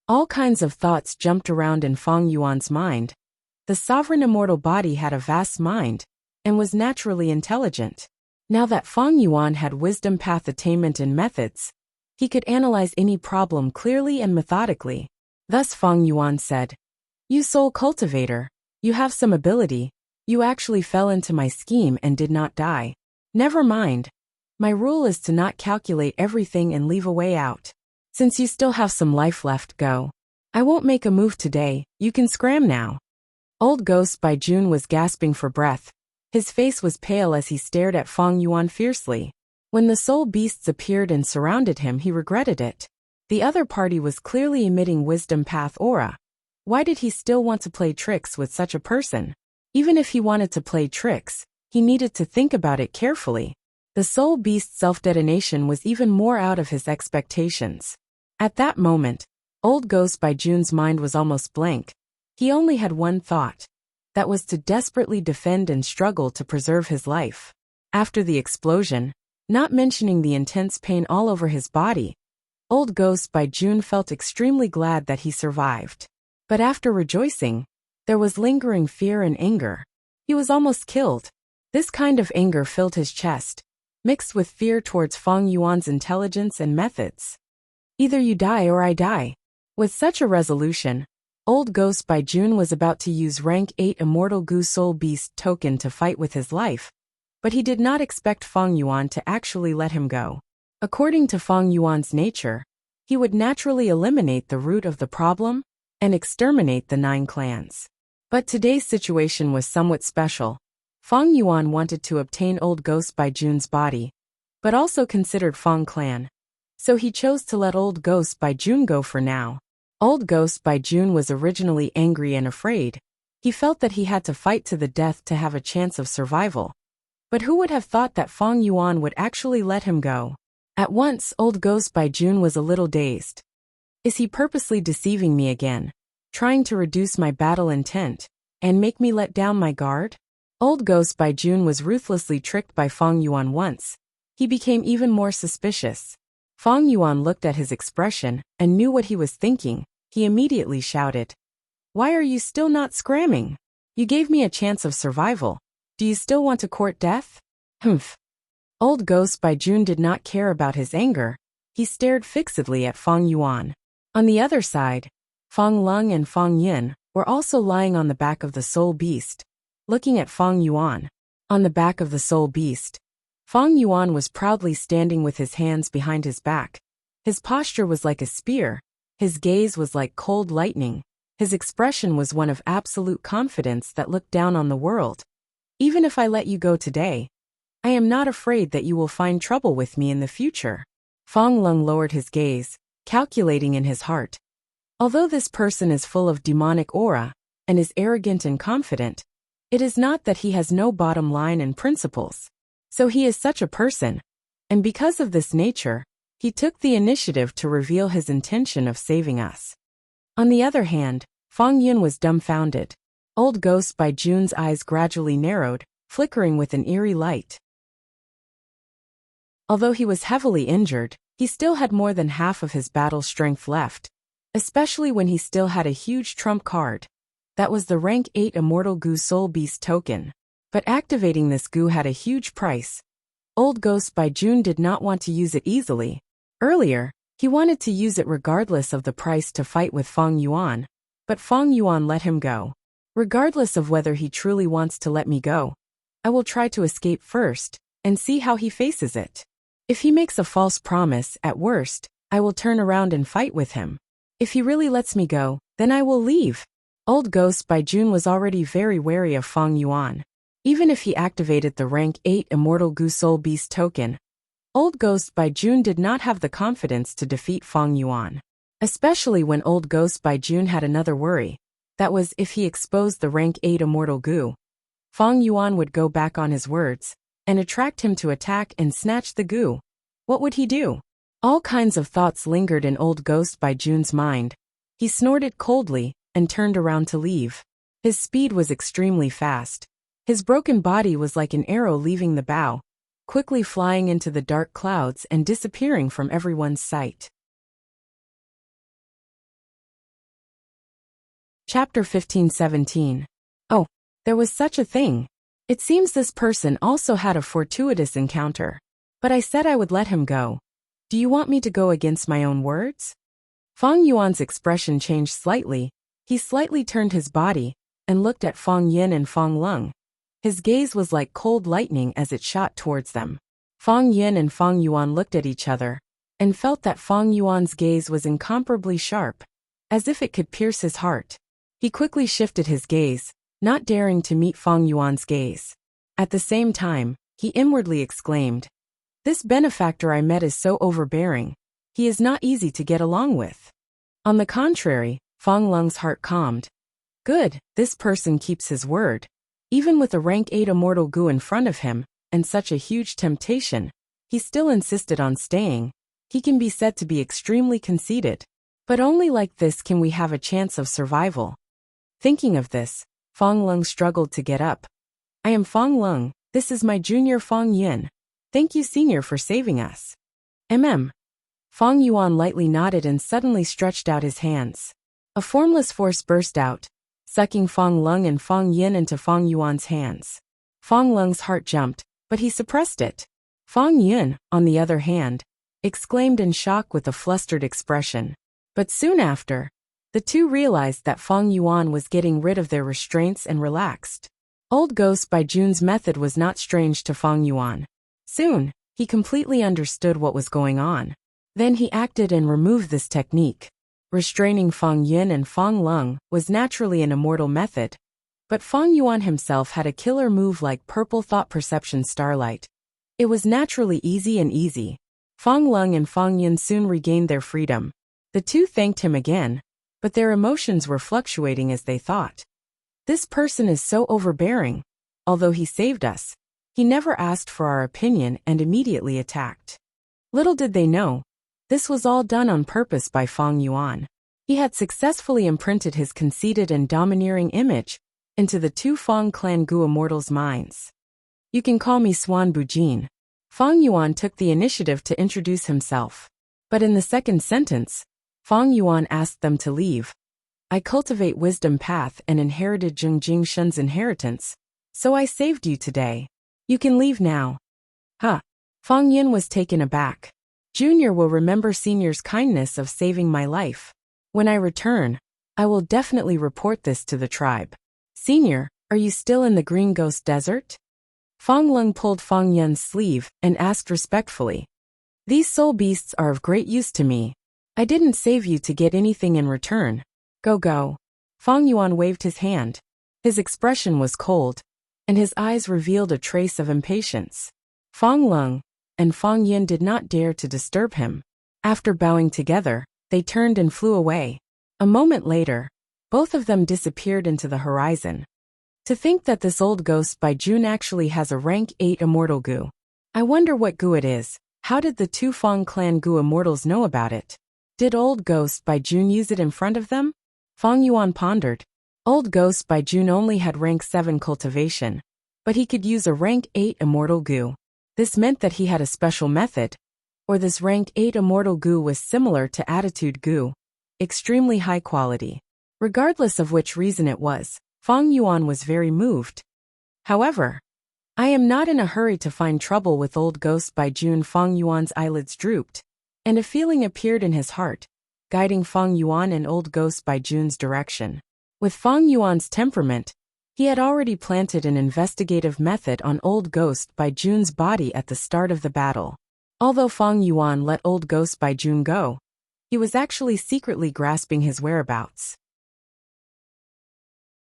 A: All kinds of thoughts jumped around in Feng Yuan's mind. The sovereign immortal body had a vast mind and was naturally intelligent. Now that Feng Yuan had wisdom path attainment and methods, he could analyze any problem clearly and methodically. Thus Feng Yuan said, "You soul cultivator, you have some ability. You actually fell into my scheme and did not die. Never mind. My rule is to not calculate everything and leave a way out. Since you still have some life left, go. I won't make a move today, you can scram now." Old Ghost Bai Jun was gasping for breath. His face was pale as he stared at Feng Yuan fiercely. When the soul beasts appeared and surrounded him, he regretted it. The other party was clearly emitting wisdom path aura. Why did he still want to play tricks with such a person? Even if he wanted to play tricks, he needed to think about it carefully. The soul beast self-detonation was even more out of his expectations. At that moment, Old Ghost Bai Jun's mind was almost blank. He only had one thought. That was to desperately defend and struggle to preserve his life. After the explosion, not mentioning the intense pain all over his body, Old Ghost Bai Jun felt extremely glad that he survived. But after rejoicing, there was lingering fear and anger. He was almost killed. This kind of anger filled his chest, mixed with fear towards Feng Yuan's intelligence and methods. Either you die or I die. With such a resolution, Old Ghost Bai Jun was about to use rank 8 Immortal Gu Soul Beast token to fight with his life, but he did not expect Feng Yuan to actually let him go. According to Feng Yuan's nature, he would naturally eliminate the root of the problem and exterminate the 9 clans. But today's situation was somewhat special. Feng Yuan wanted to obtain Old Ghost Bai Jun's body, but also considered Feng Clan. So he chose to let Old Ghost Bai Jun go for now. Old Ghost Bai Jun was originally angry and afraid. He felt that he had to fight to the death to have a chance of survival. But who would have thought that Feng Yuan would actually let him go? At once, Old Ghost Bai Jun was a little dazed. Is he purposely deceiving me again, trying to reduce my battle intent, and make me let down my guard? Old Ghost Bai Jun was ruthlessly tricked by Feng Yuan once. He became even more suspicious. Feng Yuan looked at his expression and knew what he was thinking. He immediately shouted, "Why are you still not scramming? You gave me a chance of survival. Do you still want to court death?" Humph. Old Ghost Bai Jun did not care about his anger. He stared fixedly at Feng Yuan. On the other side, Feng Lung and Feng Yin were also lying on the back of the soul beast, looking at Feng Yuan. On the back of the soul beast, Feng Yuan was proudly standing with his hands behind his back. His posture was like a spear. His gaze was like cold lightning. His expression was one of absolute confidence that looked down on the world. Even if I let you go today, I am not afraid that you will find trouble with me in the future. Feng Lung lowered his gaze, calculating in his heart. Although this person is full of demonic aura and is arrogant and confident, it is not that he has no bottom line and principles. So he is such a person, and because of this nature, he took the initiative to reveal his intention of saving us. On the other hand, Feng Yun was dumbfounded. Old Ghost Bai Jun's eyes gradually narrowed, flickering with an eerie light. Although he was heavily injured, he still had more than half of his battle strength left, especially when he still had a huge trump card. That was the rank 8 Immortal Gu Soul Beast token. But activating this Gu had a huge price. Old Ghost Bai Jun did not want to use it easily. Earlier, He wanted to use it regardless of the price to fight with Fang Yuan, but Fang Yuan let him go. Regardless of whether he truly wants to let me go, I will try to escape first, and see how he faces it. If he makes a false promise, at worst, I will turn around and fight with him. If he really lets me go, then I will leave. Old Ghost by June was already very wary of Fang Yuan. Even if he activated the rank 8 Immortal Gu Soul Beast token, Old Ghost by June did not have the confidence to defeat Fang Yuan. Especially when Old Ghost by June had another worry. That was, if he exposed the rank 8 Immortal Gu, Fang Yuan would go back on his words and attract him to attack and snatch the Gu. What would he do? All kinds of thoughts lingered in Old Ghost by June's mind. He snorted coldly and turned around to leave. His speed was extremely fast. His broken body was like an arrow leaving the bow, quickly flying into the dark clouds and disappearing from everyone's sight. Chapter 15-17. Oh, there was such a thing. It seems this person also had a fortuitous encounter. But I said I would let him go. Do you want me to go against my own words? Fang Yuan's expression changed slightly. He slightly turned his body and looked at Fang Yin and Fang Lung. His gaze was like cold lightning as it shot towards them. Fang Yin and Fang Yuan looked at each other and felt that Fang Yuan's gaze was incomparably sharp, as if it could pierce his heart. He quickly shifted his gaze, not daring to meet Fang Yuan's gaze. At the same time, he inwardly exclaimed, "This benefactor I met is so overbearing. He is not easy to get along with." On the contrary, Fang Lung's heart calmed. Good, this person keeps his word. Even with a rank 8 Immortal Gu in front of him, and such a huge temptation, he still insisted on staying. He can be said to be extremely conceited. But only like this can we have a chance of survival. Thinking of this, Fang Lung struggled to get up. I am Fang Lung, this is my junior Fang Yin. Thank you senior for saving us. Fang Yuan lightly nodded and suddenly stretched out his hands. A formless force burst out, sucking Fang Lung and Fang Yin into Fang Yuan's hands. Fang Lung's heart jumped, but he suppressed it. Fang Yin, on the other hand, exclaimed in shock with a flustered expression. But soon after, the two realized that Fang Yuan was getting rid of their restraints and relaxed. Old Ghost by June's method was not strange to Fang Yuan. Soon, he completely understood what was going on. Then he acted and removed this technique. Restraining Fang Yin and Fang Lung was naturally an immortal method, but Fang Yuan himself had a killer move like Purple Thought Perception Starlight. It was naturally easy. Fang Lung and Fang Yin soon regained their freedom. The two thanked him again, but their emotions were fluctuating as they thought. This person is so overbearing. Although he saved us, he never asked for our opinion and immediately attacked. Little did they know, this was all done on purpose by Fang Yuan. He had successfully imprinted his conceited and domineering image into the two Fang clan Gu immortals' minds. You can call me Swan Bujin. Fang Yuan took the initiative to introduce himself. But in the second sentence, Fang Yuan asked them to leave. I cultivate wisdom path and inherited Zhengjing Shun's inheritance, so I saved you today. You can leave now. Huh. Fang Yin was taken aback. Junior will remember senior's kindness of saving my life. When I return, I will definitely report this to the tribe. Senior, are you still in the Green Ghost Desert? Fang Lung pulled Fang Yun's sleeve and asked respectfully. These soul beasts are of great use to me. I didn't save you to get anything in return. Go. Fang Yuan waved his hand. His expression was cold, and his eyes revealed a trace of impatience. Fang Lung and Fang Yin did not dare to disturb him. After bowing together, they turned and flew away. A moment later, both of them disappeared into the horizon. To think that this Old Ghost by June actually has a rank 8 Immortal Gu. I wonder what Gu it is. How did the two Fang clan Gu immortals know about it? Did Old Ghost by June use it in front of them? Fang Yuan pondered. Old Ghost by June only had rank 7 cultivation, but he could use a rank 8 Immortal Gu. This meant that he had a special method, or this rank 8 Immortal Gu was similar to Attitude Gu, extremely high quality. Regardless of which reason it was, Fang Yuan was very moved. However, I am not in a hurry to find trouble with Old Ghost by June. Fang Yuan's eyelids drooped. and a feeling appeared in his heart, guiding Feng Yuan and Old Ghost by Jun's direction. With Feng Yuan's temperament, he had already planted an investigative method on Old Ghost by Jun's body at the start of the battle. Although Feng Yuan let Old Ghost by Jun go, he was actually secretly grasping his whereabouts.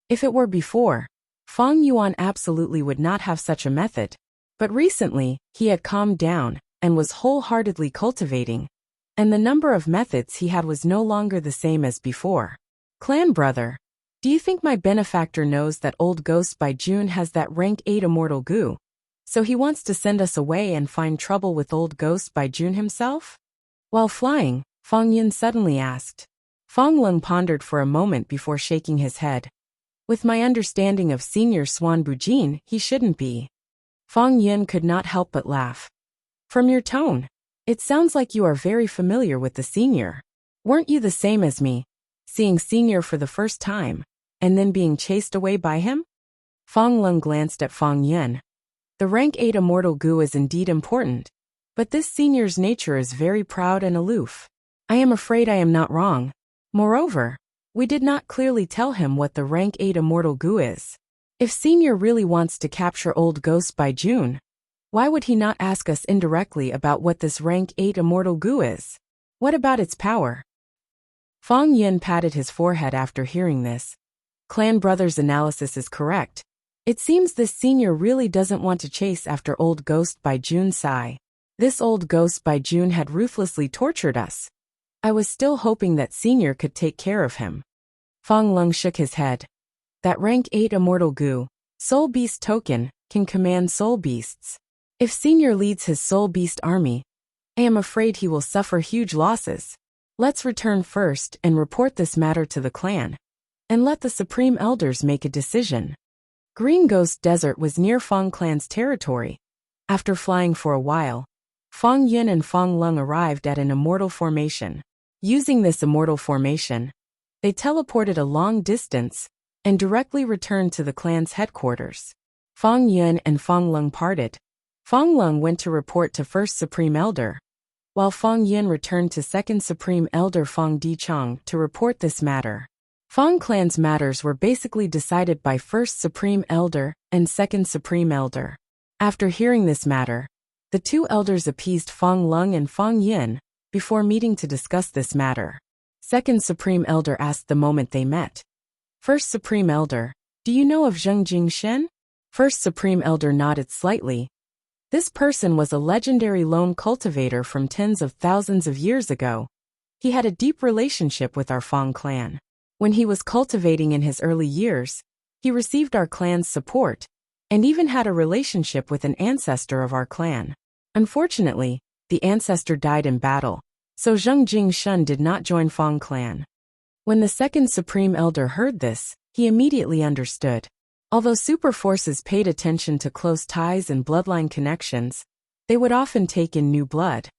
A: If it were before, Feng Yuan absolutely would not have such a method, but recently, he had calmed down and was wholeheartedly cultivating, and the number of methods he had was no longer the same as before. Clan brother, do you think my benefactor knows that Old Ghost by Jun has that rank 8 immortal goo, so he wants to send us away and find trouble with Old Ghost by Jun himself? While flying, Feng Yun suddenly asked. Feng Lung pondered for a moment before shaking his head. With my understanding of Senior Swan Bujin, he shouldn't be. Feng Yun could not help but laugh. From your tone, it sounds like you are very familiar with the Senior. Weren't you the same as me, seeing Senior for the first time, and then being chased away by him? Feng Lung glanced at Feng Yun. The rank 8 immortal goo is indeed important, but this Senior's nature is very proud and aloof. I am afraid I am not wrong. Moreover, we did not clearly tell him what the rank 8 immortal goo is. If Senior really wants to capture Old Ghost by Jun, why would he not ask us indirectly about what this rank 8 immortal goo is? What about its power? Feng Yun patted his forehead after hearing this. Clan brother's analysis is correct. It seems this Senior really doesn't want to chase after Old Ghost by Jun Sai. This Old Ghost by Jun had ruthlessly tortured us. I was still hoping that Senior could take care of him. Feng Lung shook his head. That rank 8 immortal goo, Soul Beast token, can command soul beasts. If Senior leads his soul beast army, I am afraid he will suffer huge losses. Let's return first and report this matter to the clan, and let the Supreme Elders make a decision. Green Ghost Desert was near Feng Clan's territory. After flying for a while, Feng Yun and Feng Lung arrived at an immortal formation. Using this immortal formation, they teleported a long distance and directly returned to the clan's headquarters. Feng Yun and Feng Lung parted. Feng Lung went to report to First Supreme Elder, while Feng Yun returned to Second Supreme Elder Feng Dichang to report this matter. Feng Clan's matters were basically decided by First Supreme Elder and Second Supreme Elder. After hearing this matter, the two elders appeased Feng Lung and Feng Yun before meeting to discuss this matter. Second Supreme Elder asked the moment they met. First Supreme Elder, do you know of Zheng Jingshen? First Supreme Elder nodded slightly. This person was a legendary lone cultivator from tens of thousands of years ago. He had a deep relationship with our Feng clan. When he was cultivating in his early years, he received our clan's support, and even had a relationship with an ancestor of our clan. Unfortunately, the ancestor died in battle, so Zheng Jingshen did not join Feng clan. When the Second Supreme Elder heard this, he immediately understood. Although super forces paid attention to close ties and bloodline connections, they would often take in new blood.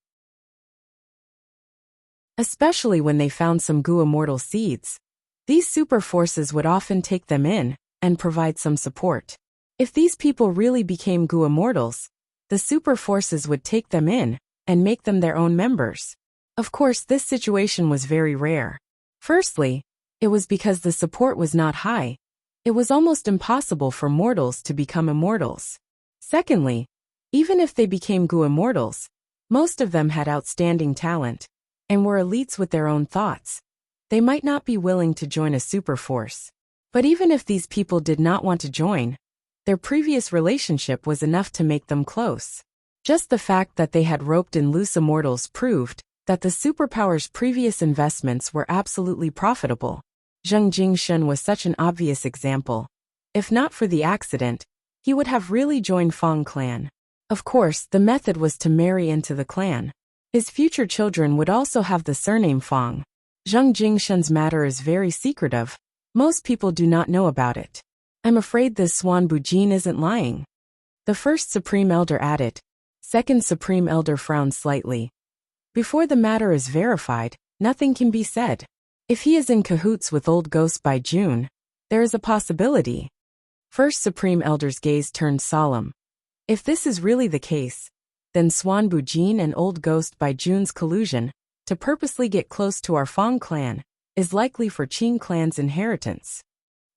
A: Especially when they found some Gu immortal seeds, these super forces would often take them in and provide some support. If these people really became Gu immortals, the super forces would take them in and make them their own members. Of course, this situation was very rare. Firstly, it was because the support was not high. It was almost impossible for mortals to become immortals. Secondly, even if they became Gu immortals, most of them had outstanding talent and were elites with their own thoughts. They might not be willing to join a super force. But even if these people did not want to join, their previous relationship was enough to make them close. Just the fact that they had roped in loose immortals proved that the superpower's previous investments were absolutely profitable. Zheng Jingshen was such an obvious example. If not for the accident, he would have really joined Feng clan. Of course, the method was to marry into the clan. His future children would also have the surname Feng. Zheng Jingshen's matter is very secretive. Most people do not know about it. I'm afraid this Swan Bujin isn't lying. The First Supreme Elder added. Second Supreme Elder frowned slightly. Before the matter is verified, nothing can be said. If he is in cahoots with Old Ghost by Jun, there is a possibility. First Supreme Elder's gaze turned solemn. If this is really the case, then Swanbujin and Old Ghost by Jun's collusion, to purposely get close to our Fang clan, is likely for Qing clan's inheritance.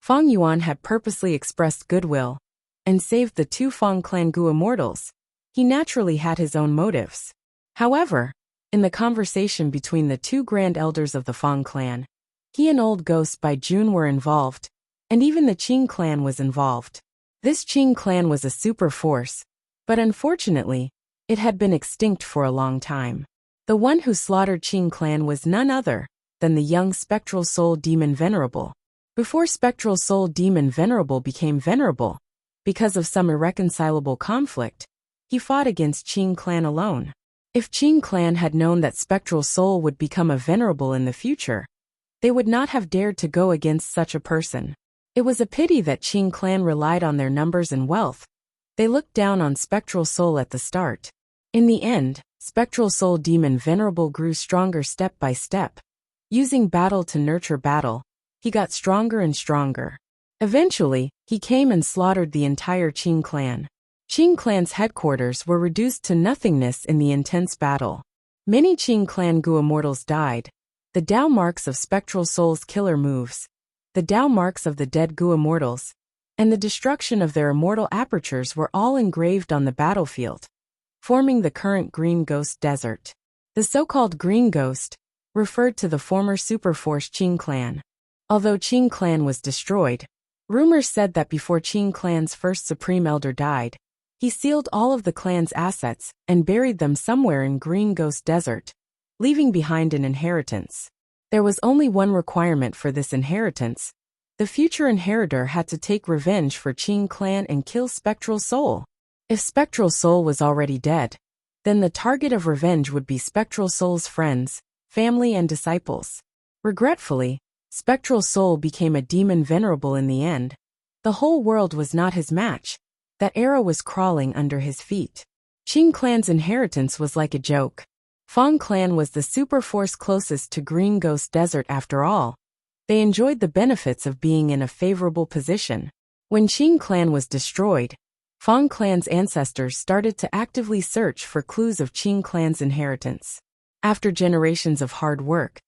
A: Fang Yuan had purposely expressed goodwill and saved the two Fang clan Gu immortals. He naturally had his own motives. However, in the conversation between the two grand elders of the Fang clan, he and Old Ghost by Jun were involved, and even the Qing clan was involved. This Qing clan was a super force, but unfortunately, it had been extinct for a long time. The one who slaughtered Qing clan was none other than the young Spectral Soul Demon Venerable. Before Spectral Soul Demon Venerable became venerable, because of some irreconcilable conflict, he fought against Qing clan alone. If Qing clan had known that Spectral Soul would become a venerable in the future, they would not have dared to go against such a person. It was a pity that Qing clan relied on their numbers and wealth. They looked down on Spectral Soul at the start. In the end, Spectral Soul Demon Venerable grew stronger step by step. Using battle to nurture battle, he got stronger and stronger. Eventually, he came and slaughtered the entire Qing clan. Qing clan's headquarters were reduced to nothingness in the intense battle. Many Qing clan Gu immortals died. The Dao marks of Spectral Soul's killer moves, the Dao marks of the dead Gu immortals, and the destruction of their immortal apertures were all engraved on the battlefield, forming the current Green Ghost Desert. The so-called Green Ghost referred to the former superforce Qing clan. Although Qing clan was destroyed, rumors said that before Qing clan's first supreme elder died, he sealed all of the clan's assets and buried them somewhere in Green Ghost Desert, leaving behind an inheritance. There was only one requirement for this inheritance. The future inheritor had to take revenge for Qing clan and kill Spectral Soul. If Spectral Soul was already dead, then the target of revenge would be Spectral Soul's friends, family and disciples. Regretfully, Spectral Soul became a demon venerable in the end. The whole world was not his match. That era was crawling under his feet. Qing clan's inheritance was like a joke. Fang clan was the super force closest to Green Ghost Desert after all. They enjoyed the benefits of being in a favorable position. When Qing clan was destroyed, Fang clan's ancestors started to actively search for clues of Qing clan's inheritance. After generations of hard work,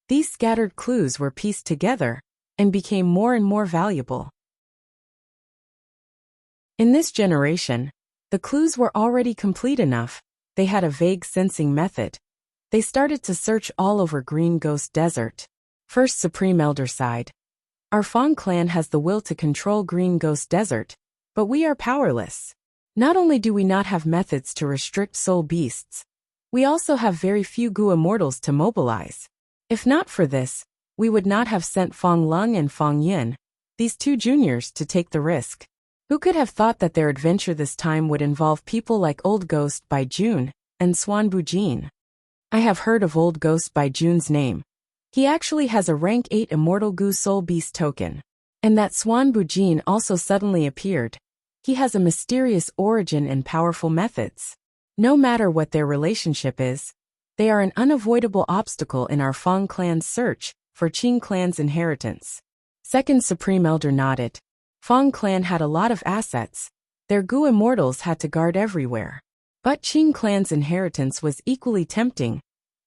A: these scattered clues were pieced together and became more and more valuable. In this generation, the clues were already complete enough. They had a vague sensing method. They started to search all over Green Ghost Desert. First Supreme Elder sighed. Our Fang clan has the will to control Green Ghost Desert, but we are powerless. Not only do we not have methods to restrict soul beasts, we also have very few Gu immortals to mobilize. If not for this, we would not have sent Fang Lung and Fang Yin, these two juniors, to take the risk. Who could have thought that their adventure this time would involve people like Old Ghost by Jun and Swanbujin? I have heard of Old Ghost by Jun's name. He actually has a rank 8 Immortal Gu Soul Beast token. And that Swanbujin also suddenly appeared. He has a mysterious origin and powerful methods. No matter what their relationship is, they are an unavoidable obstacle in our Fang clan's search for Qing clan's inheritance. Second Supreme Elder nodded. Fang clan had a lot of assets. Their Gu immortals had to guard everywhere. But Qing clan's inheritance was equally tempting,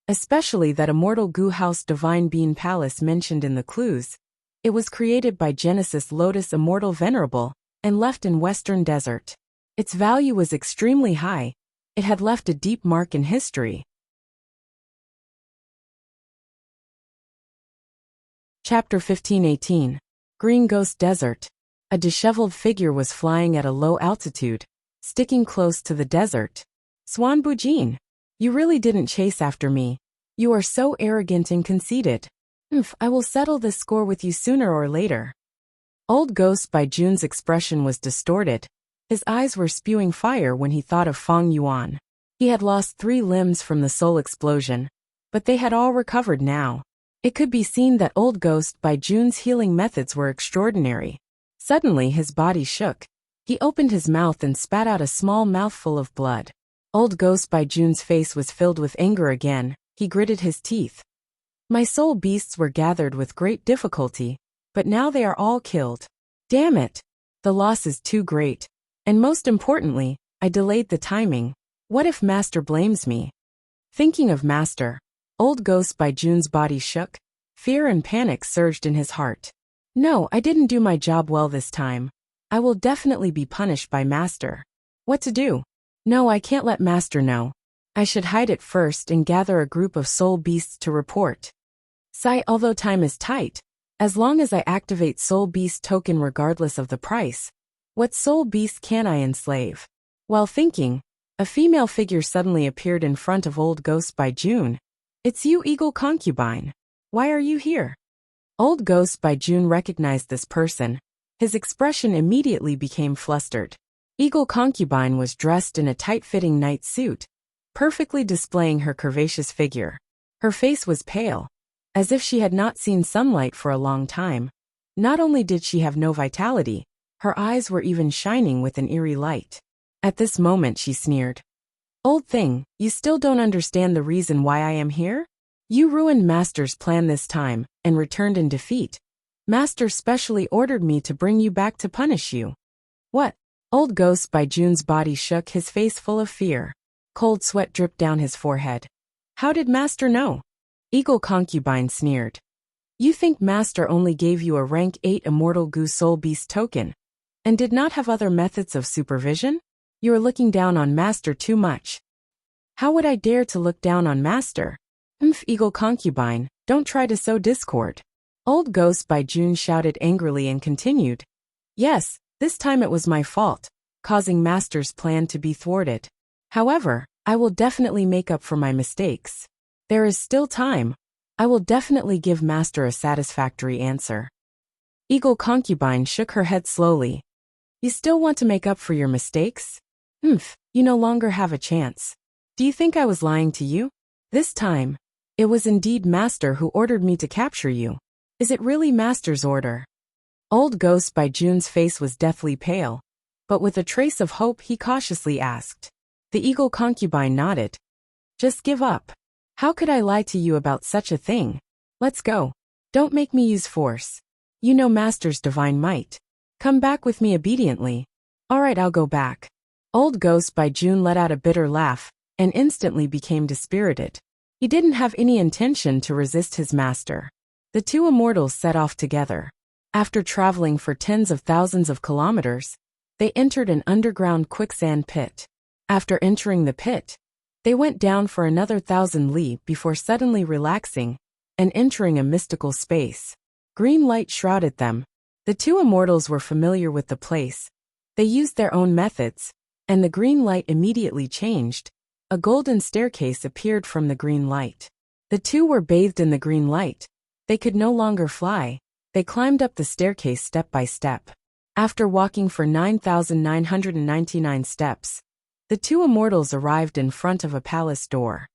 A: especially that immortal Gu House Divine Bean Palace mentioned in the clues. It was created by Genesis Lotus Immortal Venerable and left in Western Desert. Its value was extremely high. It had left a deep mark in history. Chapter 1518. Green Ghost Desert. A disheveled figure was flying at a low altitude, sticking close to the desert. Swanbujin, you really didn't chase after me. You are so arrogant and conceited. I will settle this score with you sooner or later. Old Ghost by Jun's expression was distorted. His eyes were spewing fire when he thought of Fang Yuan. He had lost 3 limbs from the soul explosion, but they had all recovered now. It could be seen that Old Ghost by Jun's healing methods were extraordinary. Suddenly his body shook. He opened his mouth and spat out a small mouthful of blood. Old Ghost by Jun's face was filled with anger again. He gritted his teeth. My soul beasts were gathered with great difficulty, but now they are all killed. Damn it! The loss is too great. And most importantly, I delayed the timing. What if Master blames me? Thinking of Master, Old Ghost by June's body shook. Fear and panic surged in his heart. No, I didn't do my job well this time. I will definitely be punished by Master. What to do? No, I can't let Master know. I should hide it first and gather a group of soul beasts to report. Sigh, although time is tight. As long as I activate soul beast token regardless of the price. What soul beast can I enslave? While thinking, a female figure suddenly appeared in front of Old Ghost by June. It's you, Eagle Concubine. Why are you here? Old Ghost by June recognized this person. His expression immediately became flustered. Eagle Concubine was dressed in a tight-fitting night suit, perfectly displaying her curvaceous figure. Her face was pale, as if she had not seen sunlight for a long time. Not only did she have no vitality, her eyes were even shining with an eerie light. At this moment she sneered. Old thing, you still don't understand the reason why I am here? You ruined Master's plan this time, and returned in defeat. Master specially ordered me to bring you back to punish you. What? Old Ghost by June's body shook, his face full of fear. Cold sweat dripped down his forehead. How did Master know? Eagle Concubine sneered. You think Master only gave you a rank 8 Immortal Goo Soul Beast token, and did not have other methods of supervision? You are looking down on Master too much. How would I dare to look down on Master? Eagle Concubine, don't try to sow discord. Old Ghost by June shouted angrily and continued. Yes, this time it was my fault, causing Master's plan to be thwarted. However, I will definitely make up for my mistakes. There is still time. I will definitely give Master a satisfactory answer. Eagle Concubine shook her head slowly. You still want to make up for your mistakes? You no longer have a chance. Do you think I was lying to you? This time, it was indeed Master who ordered me to capture you. Is it really Master's order? Old Ghost by June's face was deathly pale, but with a trace of hope he cautiously asked. The Eagle Concubine nodded. Just give up. How could I lie to you about such a thing? Let's go. Don't make me use force. You know Master's divine might. Come back with me obediently. All right, I'll go back. Old Ghost by June let out a bitter laugh, and instantly became dispirited. He didn't have any intention to resist his master. The two immortals set off together. After traveling for tens of thousands of kilometers, they entered an underground quicksand pit. After entering the pit, they went down for another 1,000 li before suddenly relaxing and entering a mystical space. Green light shrouded them. The two immortals were familiar with the place. They used their own methods, and the green light immediately changed. A golden staircase appeared from the green light. The two were bathed in the green light. They could no longer fly. They climbed up the staircase step by step. After walking for 9,999 steps, the two immortals arrived in front of a palace door.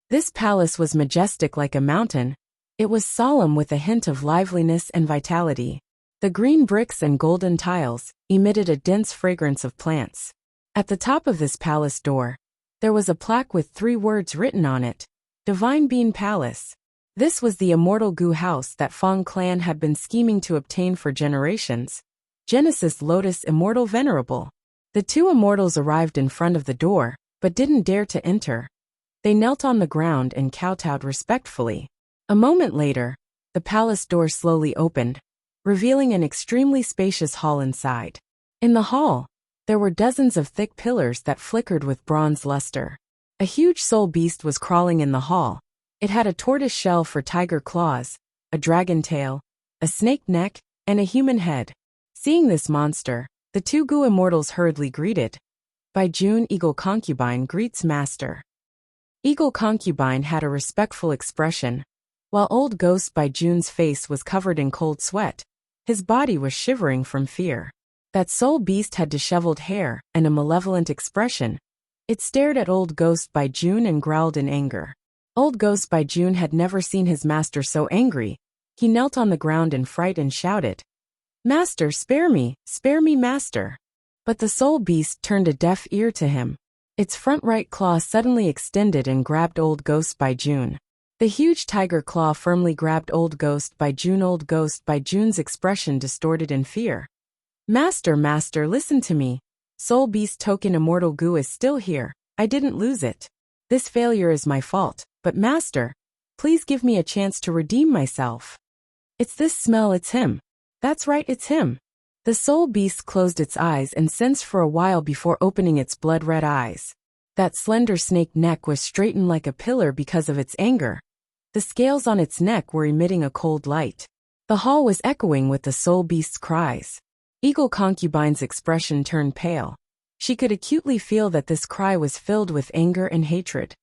A: This palace was majestic like a mountain. It was solemn with a hint of liveliness and vitality. The green bricks and golden tiles emitted a dense fragrance of plants. At the top of this palace door, there was a plaque with 3 words written on it: Divine Bean Palace. This was the immortal Goo house that Fong clan had been scheming to obtain for generations. Genesis Lotus Immortal Venerable. The two immortals arrived in front of the door, but didn't dare to enter. They knelt on the ground and kowtowed respectfully. A moment later, the palace door slowly opened, revealing an extremely spacious hall inside. In the hall, there were dozens of thick pillars that flickered with bronze luster. A huge soul beast was crawling in the hall. It had a tortoise shell for tiger claws, a dragon tail, a snake neck, and a human head. Seeing this monster, the two Goo immortals hurriedly greeted. By June, Eagle Concubine greets Master. Eagle Concubine had a respectful expression, while Old Ghost by June's face was covered in cold sweat. His body was shivering from fear. That soul beast had disheveled hair and a malevolent expression. It stared at Old Ghost by June and growled in anger. Old Ghost by June had never seen his master so angry. He knelt on the ground in fright and shouted, "Master, spare me, master." But the soul beast turned a deaf ear to him. Its front right claw suddenly extended and grabbed Old Ghost by June. The huge tiger claw firmly grabbed Old Ghost by June. Old Ghost by June's expression distorted in fear. Master, listen to me. Soul Beast token immortal goo is still here. I didn't lose it. This failure is my fault, but Master, please give me a chance to redeem myself. It's this smell, it's him. That's right, it's him. The soul beast closed its eyes and sensed for a while before opening its blood-red eyes. That slender snake neck was straightened like a pillar because of its anger. The scales on its neck were emitting a cold light. The hall was echoing with the soul beast's cries. Eagle Concubine's expression turned pale. She could acutely feel that this cry was filled with anger and hatred.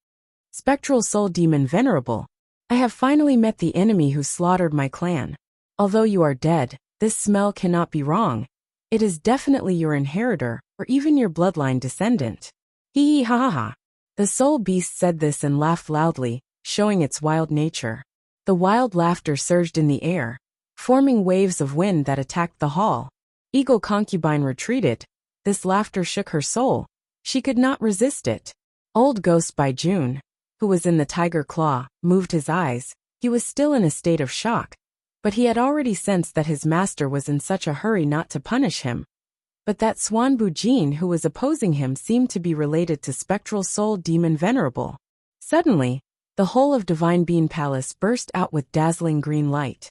A: Spectral Soul Demon Venerable, I have finally met the enemy who slaughtered my clan. Although you are dead, this smell cannot be wrong. It is definitely your inheritor, or even your bloodline descendant. Hee hee ha ha ha. The soul beast said this and laughed loudly, showing its wild nature. The wild laughter surged in the air, forming waves of wind that attacked the hall. Eagle Concubine retreated. This laughter shook her soul. She could not resist it. Old Ghost by June, who was in the tiger claw, moved his eyes. He was still in a state of shock, but he had already sensed that his master was in such a hurry not to punish him. But that Swan Bujin who was opposing him seemed to be related to Spectral Soul Demon Venerable. Suddenly, the whole of Divine Bean Palace burst out with dazzling green light.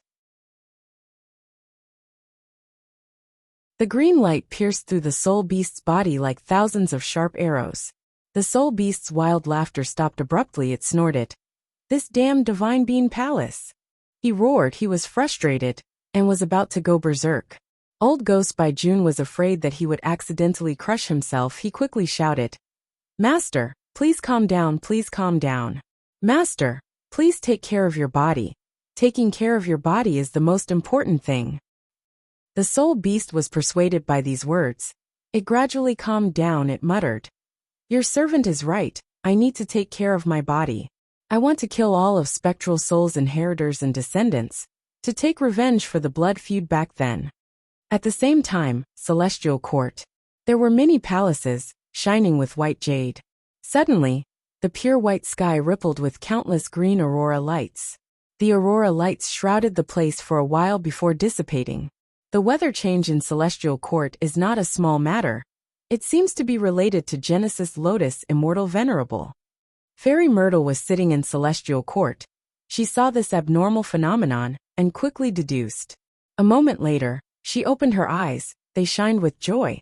A: The green light pierced through the soul beast's body like thousands of sharp arrows. The soul beast's wild laughter stopped abruptly. It snorted. This damn Divine Bean Palace! He roared. He was frustrated and was about to go berserk. Old Ghost by June was afraid that he would accidentally crush himself. He quickly shouted, Master, please calm down, please calm down. Master, please take care of your body. Taking care of your body is the most important thing. The soul beast was persuaded by these words. It gradually calmed down. It muttered, Your servant is right. I need to take care of my body. I want to kill all of Spectral Soul's inheritors and descendants, to take revenge for the blood feud back then. At the same time, Celestial Court. There were many palaces, shining with white jade. Suddenly, the pure white sky rippled with countless green aurora lights. The aurora lights shrouded the place for a while before dissipating. The weather change in Celestial Court is not a small matter. It seems to be related to Genesis Lotus Immortal Venerable. Fairy Myrtle was sitting in Celestial Court. She saw this abnormal phenomenon and quickly deduced. A moment later, she opened her eyes. They shined with joy.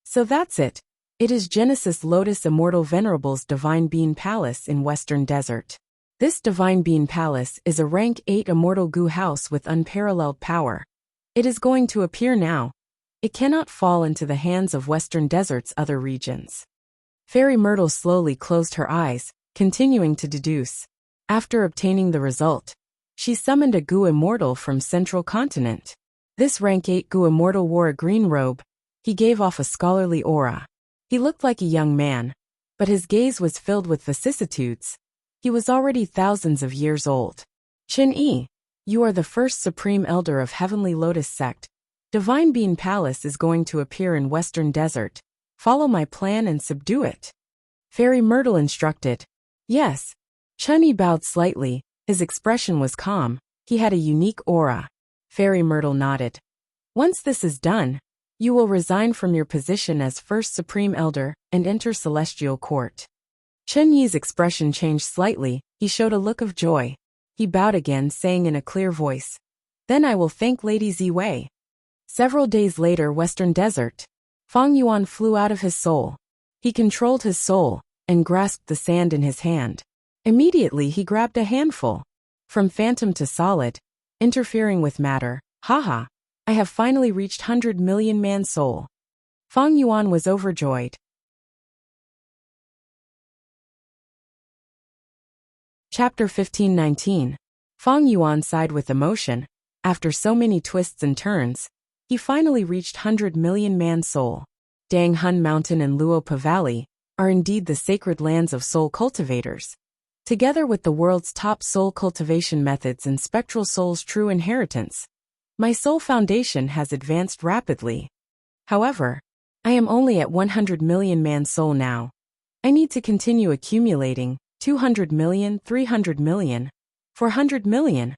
A: So that's it. It is Genesis Lotus Immortal Venerable's Divine Bean Palace in Western Desert. This Divine Bean Palace is a rank 8 Immortal Goo house with unparalleled power. It is going to appear now. It cannot fall into the hands of Western Desert's other regions. Fairy Myrtle slowly closed her eyes, continuing to deduce. After obtaining the result, she summoned a Goo Immortal from Central Continent. This rank 8 Goo Immortal wore a green robe. He gave off a scholarly aura. He looked like a young man, but his gaze was filled with vicissitudes. He was already thousands of years old. Chen-Yi, you are the first Supreme Elder of Heavenly Lotus Sect. Divine Bean Palace is going to appear in Western Desert. Follow my plan and subdue it. Fairy Myrtle instructed. Yes. Chen-Yi bowed slightly. His expression was calm. He had a unique aura. Fairy Myrtle nodded. Once this is done, you will resign from your position as First Supreme Elder and enter Celestial Court. Chen-Yi's expression changed slightly. He showed a look of joy. He bowed again, saying in a clear voice, Then I will thank Lady Ziwei. Several days later, Western Desert. Fang Yuan flew out of his soul. He controlled his soul and grasped the sand in his hand. Immediately he grabbed a handful. From phantom to solid, interfering with matter. Haha, I have finally reached 100 million man soul. Fang Yuan was overjoyed. Chapter 1519. Fang Yuan sighed with emotion. After so many twists and turns, he finally reached 100 million man soul. Dang Hun Mountain and Luopa Valley are indeed the sacred lands of soul cultivators. Together with the world's top soul cultivation methods and Spectral Soul's true inheritance, my soul foundation has advanced rapidly. However, I am only at 100 million man soul now. I need to continue accumulating 200 million, 300 million, 400 million,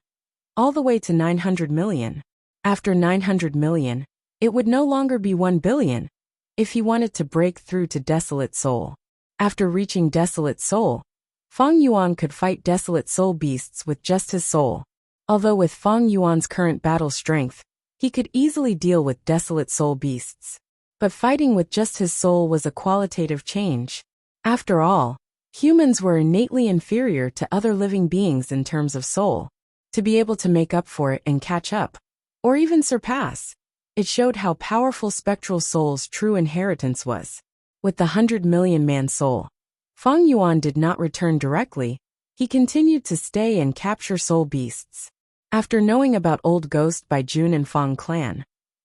A: all the way to 900 million. After 900 million, it would no longer be 1 billion. if he wanted to break through to Desolate Soul. After reaching Desolate Soul, Feng Yuan could fight Desolate Soul beasts with just his soul. Although with Feng Yuan's current battle strength, he could easily deal with Desolate Soul beasts. But fighting with just his soul was a qualitative change. After all, humans were innately inferior to other living beings in terms of soul. To be able to make up for it and catch up, or even surpass, it showed how powerful spectral soul's true inheritance was. With the 100 million-man soul, Feng Yuan did not return directly. He continued to stay and capture soul beasts. After knowing about Old Ghost by Jun and Feng clan,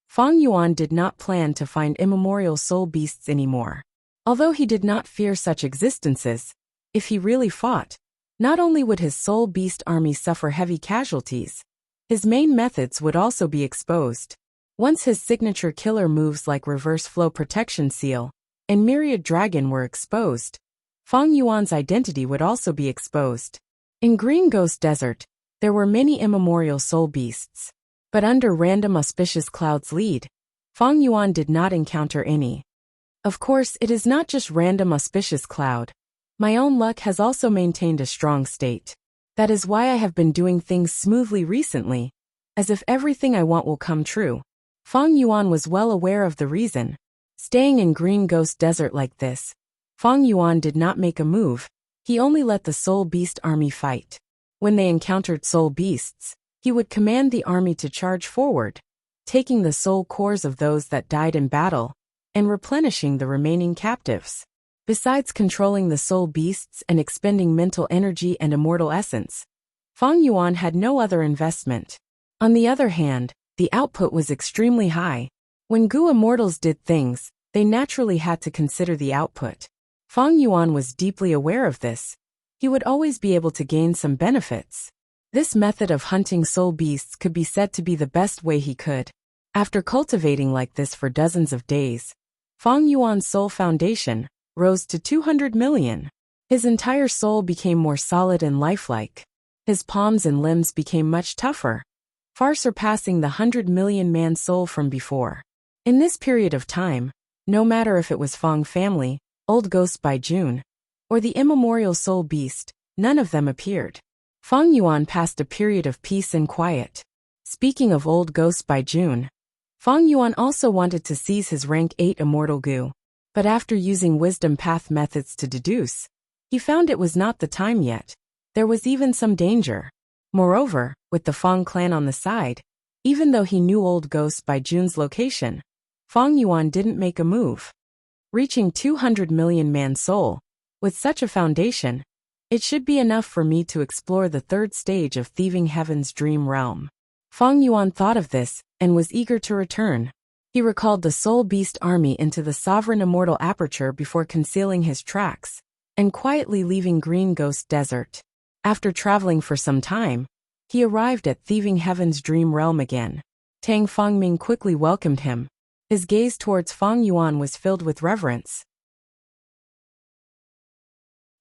A: Feng Yuan did not plan to find immemorial soul beasts anymore. Although he did not fear such existences, if he really fought, not only would his soul beast army suffer heavy casualties, his main methods would also be exposed. Once his signature killer moves like Reverse Flow Protection Seal and Myriad Dragon were exposed, Feng Yuan's identity would also be exposed. In Green Ghost Desert, there were many immemorial soul beasts, but under Random Auspicious Cloud's lead, Feng Yuan did not encounter any. Of course, it is not just Random Auspicious Cloud. My own luck has also maintained a strong state. That is why I have been doing things smoothly recently, as if everything I want will come true. Feng Yuan was well aware of the reason. Staying in Green Ghost Desert like this, Feng Yuan did not make a move. He only let the soul beast army fight. When they encountered soul beasts, he would command the army to charge forward, taking the soul cores of those that died in battle, and replenishing the remaining captives. Besides controlling the soul beasts and expending mental energy and immortal essence, Feng Yuan had no other investment. On the other hand, the output was extremely high. When Gu immortals did things, they naturally had to consider the output. Feng Yuan was deeply aware of this. He would always be able to gain some benefits. This method of hunting soul beasts could be said to be the best way he could. After cultivating like this for dozens of days, Feng Yuan's soul foundation rose to 200 million. His entire soul became more solid and lifelike. His palms and limbs became much tougher, far surpassing the 100 million-man soul from before. In this period of time, no matter if it was Feng family, Old Ghost by Jun, or the immemorial soul beast, none of them appeared. Feng Yuan passed a period of peace and quiet. Speaking of Old Ghost by Jun, Feng Yuan also wanted to seize his rank 8 immortal Gu, but after using wisdom path methods to deduce, he found it was not the time yet. There was even some danger. Moreover, with the Feng clan on the side, even though he knew Old Ghost by Jun's location, Feng Yuan didn't make a move. Reaching 200 million-man soul, with such a foundation, it should be enough for me to explore the third stage of Thieving Heaven's dream realm. Feng Yuan thought of this, and was eager to return. He recalled the soul beast army into the sovereign immortal aperture before concealing his tracks, and quietly leaving Green Ghost Desert. After traveling for some time, he arrived at Thieving Heaven's dream realm again. Tang Fengming quickly welcomed him. His gaze towards Feng Yuan was filled with reverence.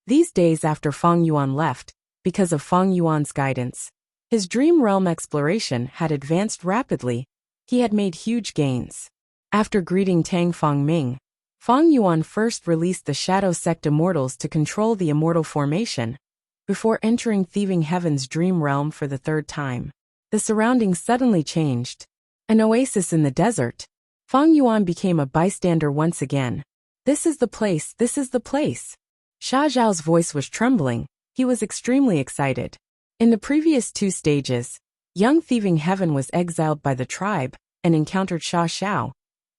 A: These days after Feng Yuan left, because of Feng Yuan's guidance, his dream realm exploration had advanced rapidly. He had made huge gains. After greeting Tang Fengming, Feng Yuan first released the Shadow Sect Immortals to control the immortal formation, before entering Thieving Heaven's dream realm for the third time. The surroundings suddenly changed. An oasis in the desert. Feng Yuan became a bystander once again. This is the place, this is the place. Sha Zhao's voice was trembling. He was extremely excited. In the previous 2 stages, young Thieving Heaven was exiled by the tribe and encountered Sha Zhao.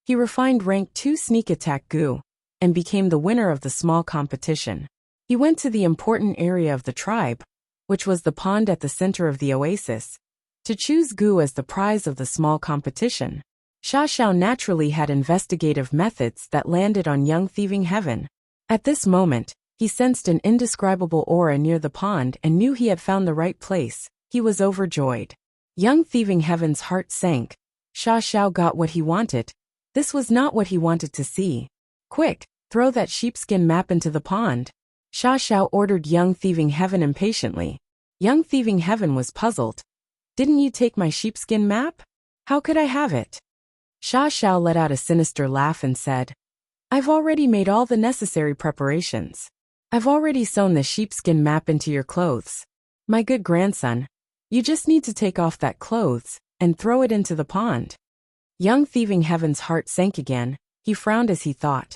A: He refined rank 2 sneak attack Gu and became the winner of the small competition. He went to the important area of the tribe, which was the pond at the center of the oasis, to choose Gu as the prize of the small competition. Sha Zhao naturally had investigative methods that landed on young Thieving Heaven. At this moment, he sensed an indescribable aura near the pond and knew he had found the right place. He was overjoyed. Young Thieving Heaven's heart sank. Sha Zhao got what he wanted. This was not what he wanted to see. Quick, throw that sheepskin map into the pond. Sha Zhao ordered young Thieving Heaven impatiently. Young Thieving Heaven was puzzled. Didn't you take my sheepskin map? How could I have it? Sha Zhao let out a sinister laugh and said, I've already made all the necessary preparations. I've already sewn the sheepskin map into your clothes. My good grandson, you just need to take off that clothes and throw it into the pond. Young Thieving Heaven's heart sank again. He frowned as he thought.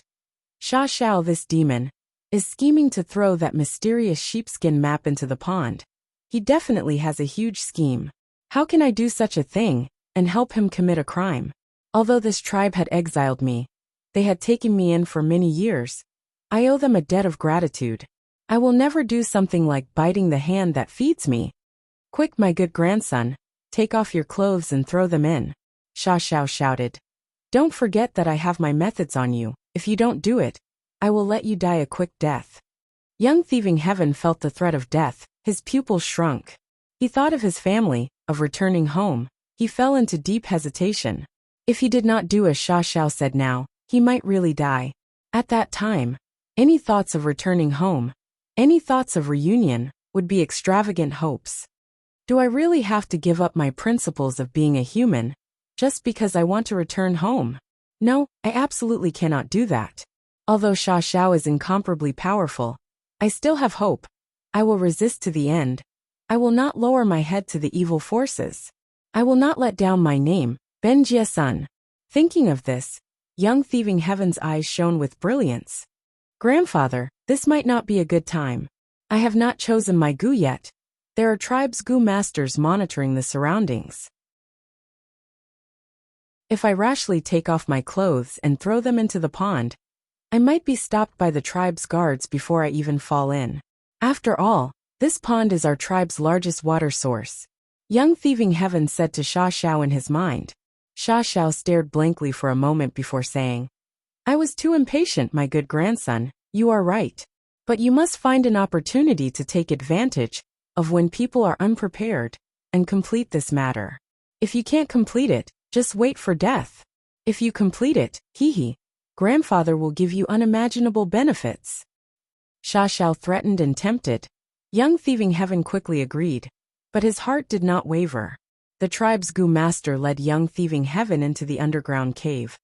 A: Sha Xiao, this demon, is scheming to throw that mysterious sheepskin map into the pond. He definitely has a huge scheme. How can I do such a thing and help him commit a crime? Although this tribe had exiled me, they had taken me in for many years. I owe them a debt of gratitude. I will never do something like biting the hand that feeds me. Quick, my good grandson, take off your clothes and throw them in, Sha Xiao shouted. Don't forget that I have my methods on you. If you don't do it, I will let you die a quick death. Young Thieving Heaven felt the threat of death. His pupils shrunk. He thought of his family, of returning home. He fell into deep hesitation. If he did not do as Sha Xiao said now, he might really die. At that time, any thoughts of returning home, any thoughts of reunion, would be extravagant hopes. Do I really have to give up my principles of being a human, just because I want to return home? No, I absolutely cannot do that. Although Sha Xiao is incomparably powerful, I still have hope. I will resist to the end. I will not lower my head to the evil forces. I will not let down my name, Ben Jie-sun. Thinking of this, Young Thieving Heaven's eyes shone with brilliance. Grandfather, this might not be a good time. I have not chosen my gu yet. There are tribe's gu masters monitoring the surroundings. If I rashly take off my clothes and throw them into the pond, I might be stopped by the tribe's guards before I even fall in. After all, this pond is our tribe's largest water source. Young Thieving Heaven said to Sha Xiao in his mind. Sha Xiao stared blankly for a moment before saying, I was too impatient, my good grandson, you are right. But you must find an opportunity to take advantage of when people are unprepared and complete this matter. If you can't complete it, just wait for death. If you complete it, grandfather will give you unimaginable benefits. Sha Xiao threatened and tempted. Young Thieving Heaven quickly agreed, but his heart did not waver. The tribe's gu master led Young Thieving Heaven into the underground cave.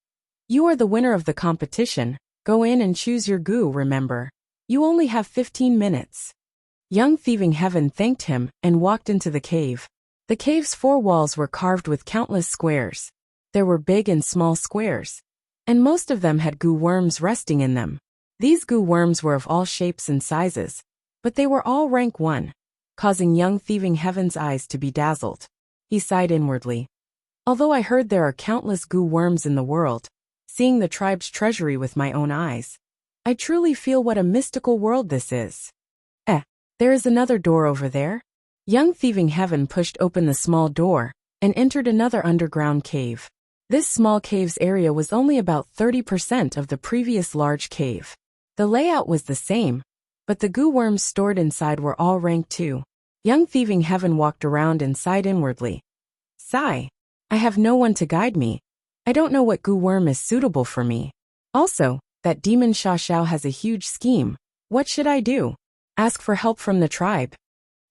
A: You are the winner of the competition. Go in and choose your gu, remember. You only have 15 minutes. Young Thieving Heaven thanked him and walked into the cave. The cave's 4 walls were carved with countless squares. There were big and small squares, and most of them had gu worms resting in them. These gu worms were of all shapes and sizes, but they were all rank 1, causing Young Thieving Heaven's eyes to be dazzled. He sighed inwardly. Although I heard there are countless gu worms in the world, seeing the tribe's treasury with my own eyes, I truly feel what a mystical world this is. There is another door over there. Young Thieving Heaven pushed open the small door and entered another underground cave. This small cave's area was only about 30% of the previous large cave. The layout was the same, but the gu worms stored inside were all rank 2. Young Thieving Heaven walked around and sighed inwardly. Sigh. I have no one to guide me. I don't know what gu worm is suitable for me. Also, that demon Sha Xiao has a huge scheme. What should I do? Ask for help from the tribe?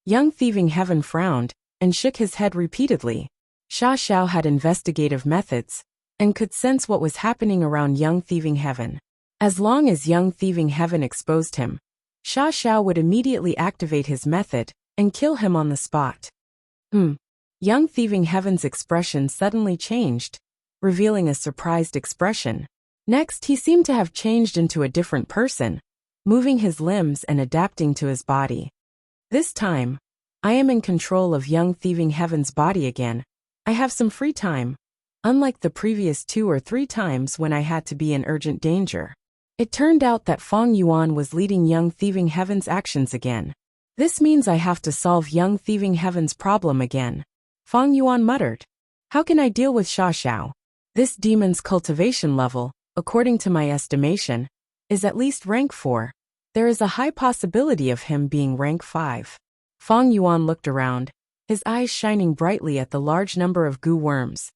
A: Young Thieving Heaven frowned and shook his head repeatedly. Sha Xiao had investigative methods and could sense what was happening around Young Thieving Heaven. As long as Young Thieving Heaven exposed him, Sha Xiao would immediately activate his method and kill him on the spot. Young Thieving Heaven's expression suddenly changed, revealing a surprised expression. Next, he seemed to have changed into a different person, moving his limbs and adapting to his body. This time, I am in control of Young Thieving Heaven's body again. I have some free time, unlike the previous 2 or 3 times when I had to be in urgent danger. It turned out that Feng Yuan was leading Young Thieving Heaven's actions again. This means I have to solve Young Thieving Heaven's problem again. Feng Yuan muttered. How can I deal with Sha Xiao? This demon's cultivation level, according to my estimation, is at least rank 4. There is a high possibility of him being rank 5. Feng Yuan looked around, his eyes shining brightly at the large number of gu worms.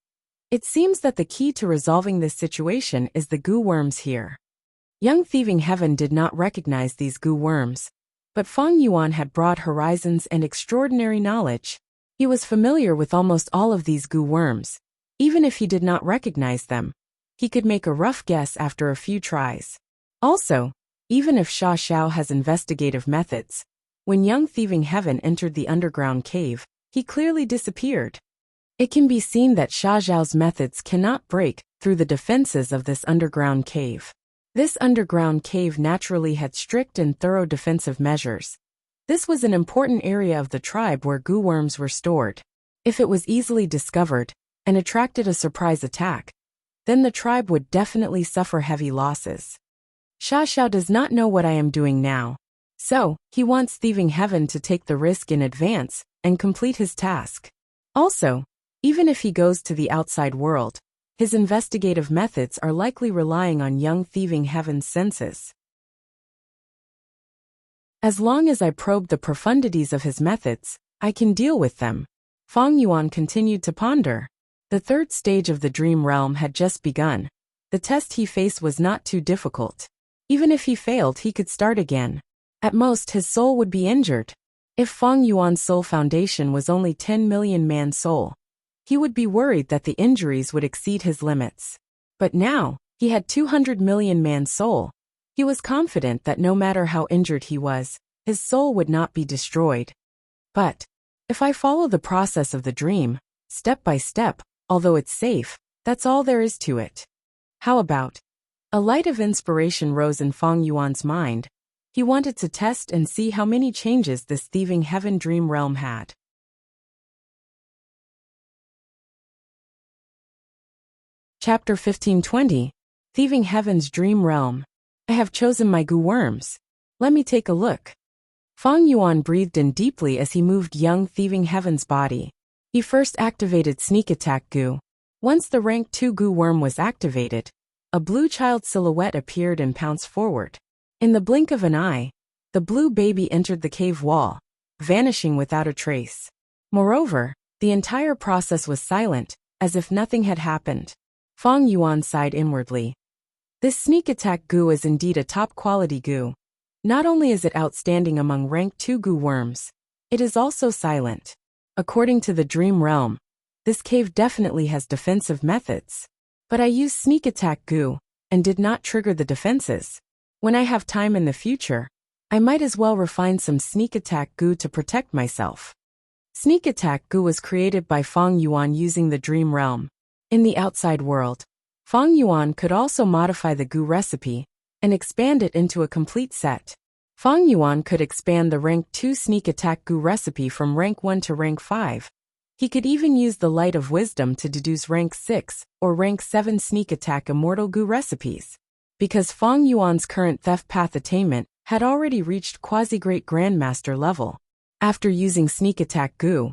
A: It seems that the key to resolving this situation is the gu worms here. Young Thieving Heaven did not recognize these gu worms, but Feng Yuan had broad horizons and extraordinary knowledge. He was familiar with almost all of these gu worms. Even if he did not recognize them, he could make a rough guess after a few tries. Also, even if Sha Xiao has investigative methods, when young thieving heaven entered the underground cave, he clearly disappeared. It can be seen that Sha Xiao's methods cannot break through the defenses of this underground cave. This underground cave naturally had strict and thorough defensive measures. This was an important area of the tribe where goo worms were stored. If it was easily discovered and attracted a surprise attack, then the tribe would definitely suffer heavy losses. Sha Xiao does not know what I am doing now, so he wants thieving heaven to take the risk in advance and complete his task. Also, even if he goes to the outside world, his investigative methods are likely relying on young thieving heaven's senses. As long as I probe the profundities of his methods, I can deal with them. Fang Yuan continued to ponder. The third stage of the dream realm had just begun. The test he faced was not too difficult. Even if he failed, he could start again. At most, his soul would be injured. If Fang Yuan's soul foundation was only 10 million man soul, he would be worried that the injuries would exceed his limits. But now, he had 200 million man soul. He was confident that no matter how injured he was, his soul would not be destroyed. But if I follow the process of the dream, step by step, although it's safe, that's all there is to it. How about? A light of inspiration rose in Fang Yuan's mind. He wanted to test and see how many changes this thieving heaven dream realm had. Chapter 1520. Thieving Heaven's Dream Realm. I have chosen my goo worms. Let me take a look. Fang Yuan breathed in deeply as he moved young thieving heaven's body. He first activated sneak attack goo. Once the rank 2 goo worm was activated, a blue child silhouette appeared and pounced forward. In the blink of an eye, the blue baby entered the cave wall, vanishing without a trace. Moreover, the entire process was silent, as if nothing had happened. Fang Yuan sighed inwardly. This sneak attack goo is indeed a top-quality goo. Not only is it outstanding among rank 2 goo worms, it is also silent. According to the dream realm, this cave definitely has defensive methods. But I used sneak attack goo, and did not trigger the defenses. When I have time in the future, I might as well refine some sneak attack goo to protect myself. Sneak attack goo was created by Fang Yuan using the dream realm. In the outside world, Fang Yuan could also modify the goo recipe and expand it into a complete set. Fang Yuan could expand the rank 2 sneak attack goo recipe from rank 1 to rank 5. He could even use the light of wisdom to deduce rank 6 or rank 7 sneak attack immortal goo recipes. Because Fang Yuan's current theft path attainment had already reached quasi-great grandmaster level. After using sneak attack goo,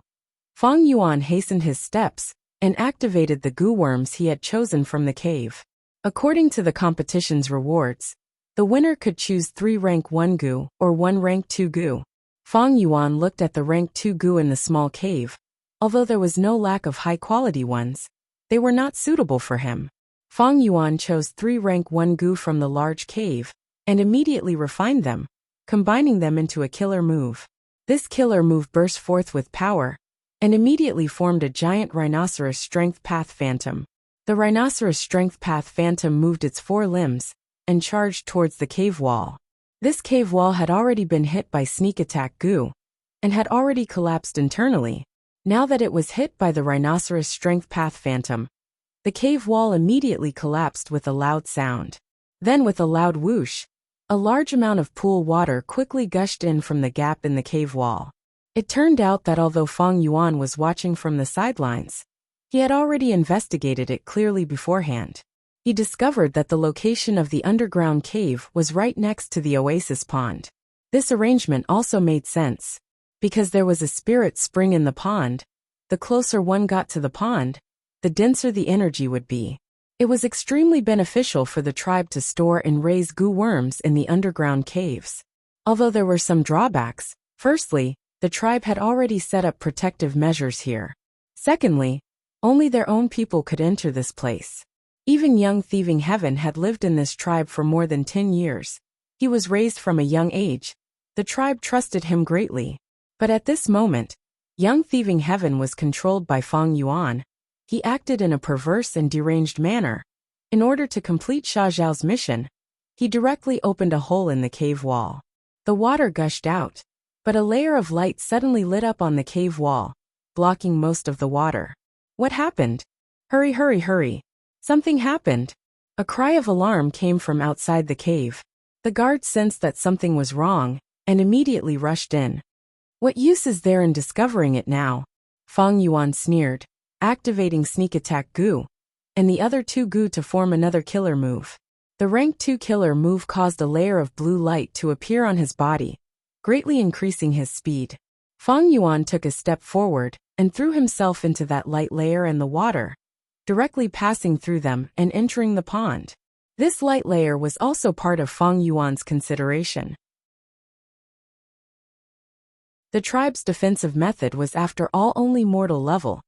A: Fang Yuan hastened his steps and activated the goo worms he had chosen from the cave. According to the competition's rewards, the winner could choose 3 rank 1 goo or 1 rank 2 goo. Fang Yuan looked at the rank 2 goo in the small cave. Although there was no lack of high-quality ones, they were not suitable for him. Fang Yuan chose 3 rank 1 goo from the large cave and immediately refined them, combining them into a killer move. This killer move burst forth with power and immediately formed a giant rhinoceros strength path phantom. The rhinoceros strength path phantom moved its 4 limbs and charged towards the cave wall. This cave wall had already been hit by sneak attack goo and had already collapsed internally. Now that it was hit by the rhinoceros strength path phantom, the cave wall immediately collapsed with a loud sound. Then with a loud whoosh, a large amount of pool water quickly gushed in from the gap in the cave wall. It turned out that although Fang Yuan was watching from the sidelines, he had already investigated it clearly beforehand. He discovered that the location of the underground cave was right next to the oasis pond. This arrangement also made sense. Because there was a spirit spring in the pond, the closer one got to the pond, the denser the energy would be. It was extremely beneficial for the tribe to store and raise goo worms in the underground caves. Although there were some drawbacks, firstly, the tribe had already set up protective measures here. Secondly, only their own people could enter this place. Even young thieving heaven had lived in this tribe for more than 10 years. He was raised from a young age. The tribe trusted him greatly. But at this moment, young thieving heaven was controlled by Fang Yuan. He acted in a perverse and deranged manner. In order to complete Xia Zhao's mission, he directly opened a hole in the cave wall. The water gushed out, but a layer of light suddenly lit up on the cave wall, blocking most of the water. What happened? Hurry, hurry, hurry. Something happened. A cry of alarm came from outside the cave. The guards sensed that something was wrong and immediately rushed in. What use is there in discovering it now? Fang Yuan sneered, activating sneak attack Gu, and the other two Gu to form another killer move. The rank 2 killer move caused a layer of blue light to appear on his body, greatly increasing his speed. Fang Yuan took a step forward and threw himself into that light layer and the water, directly passing through them and entering the pond. This light layer was also part of Fang Yuan's consideration. The tribe's defensive method was after all only mortal level.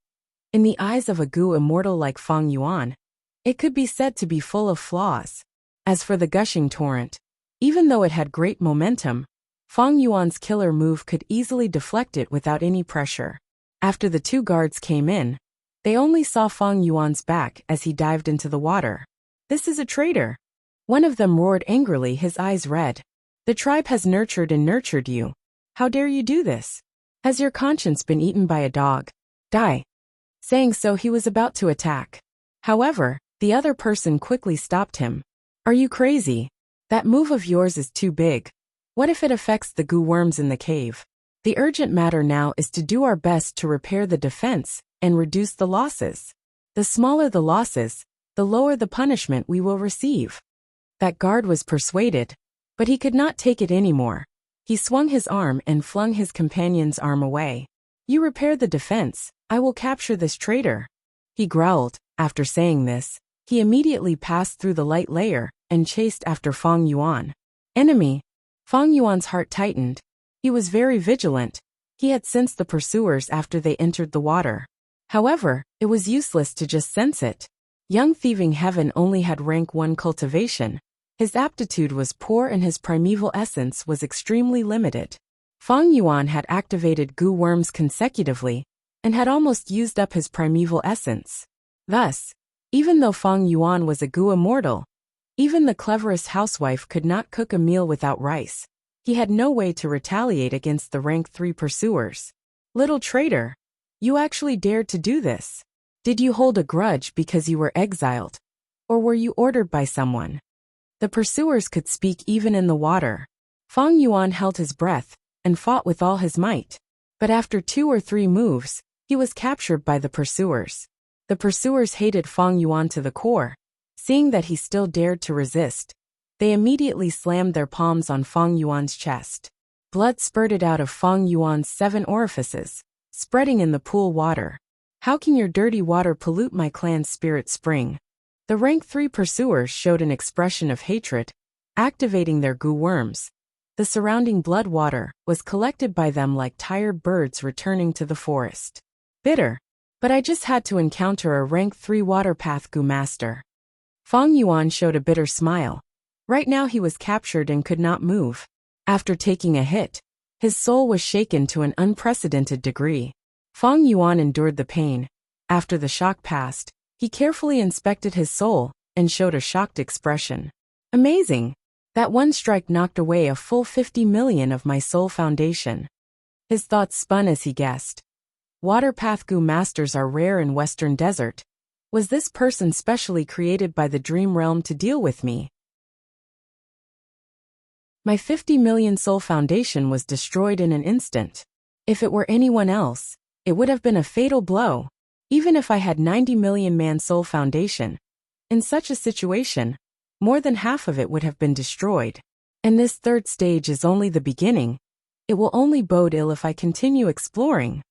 A: In the eyes of a Gu immortal like Fang Yuan, it could be said to be full of flaws. As for the gushing torrent, even though it had great momentum, Fang Yuan's killer move could easily deflect it without any pressure. After the two guards came in, they only saw Fang Yuan's back as he dived into the water. This is a traitor. One of them roared angrily, his eyes red. The tribe has nurtured and nurtured you. How dare you do this? Has your conscience been eaten by a dog? Die. Saying so, he was about to attack. However, the other person quickly stopped him. Are you crazy? That move of yours is too big. What if it affects the Gu worms in the cave? The urgent matter now is to do our best to repair the defense and reduce the losses. The smaller the losses, the lower the punishment we will receive. That guard was persuaded, but he could not take it anymore. He swung his arm and flung his companion's arm away. You repair the defense, I will capture this traitor. He growled. After saying this, he immediately passed through the light layer and chased after Fang Yuan. Enemy. Fang Yuan's heart tightened. He was very vigilant. He had sensed the pursuers after they entered the water. However, it was useless to just sense it. Young Thieving Heaven only had rank 1 cultivation. His aptitude was poor and his primeval essence was extremely limited. Fang Yuan had activated Gu worms consecutively and had almost used up his primeval essence. Thus, even though Fang Yuan was a Gu immortal, even the cleverest housewife could not cook a meal without rice. He had no way to retaliate against the rank 3 pursuers. Little traitor, you actually dared to do this. Did you hold a grudge because you were exiled? Or were you ordered by someone? The pursuers could speak even in the water. Fang Yuan held his breath and fought with all his might. But after 2 or 3 moves, he was captured by the pursuers. The pursuers hated Fang Yuan to the core. Seeing that he still dared to resist, they immediately slammed their palms on Fang Yuan's chest. Blood spurted out of Fang Yuan's 7 orifices, spreading in the pool water. How can your dirty water pollute my clan's spirit spring? The rank 3 pursuers showed an expression of hatred, activating their Gu worms. The surrounding blood water was collected by them like tired birds returning to the forest. Bitter. But I just had to encounter a rank 3 water path Gu master. Fang Yuan showed a bitter smile. Right now he was captured and could not move. After taking a hit, his soul was shaken to an unprecedented degree. Fang Yuan endured the pain. After the shock passed, he carefully inspected his soul and showed a shocked expression. Amazing! That one strike knocked away a full 50 million of my soul foundation. His thoughts spun as he guessed. Water path Gu masters are rare in Western Desert. Was this person specially created by the Dream Realm to deal with me? My 50 million soul foundation was destroyed in an instant. If it were anyone else, it would have been a fatal blow. Even if I had 90 million man soul foundation, in such a situation, more than half of it would have been destroyed. And this 3rd stage is only the beginning. It will only bode ill if I continue exploring.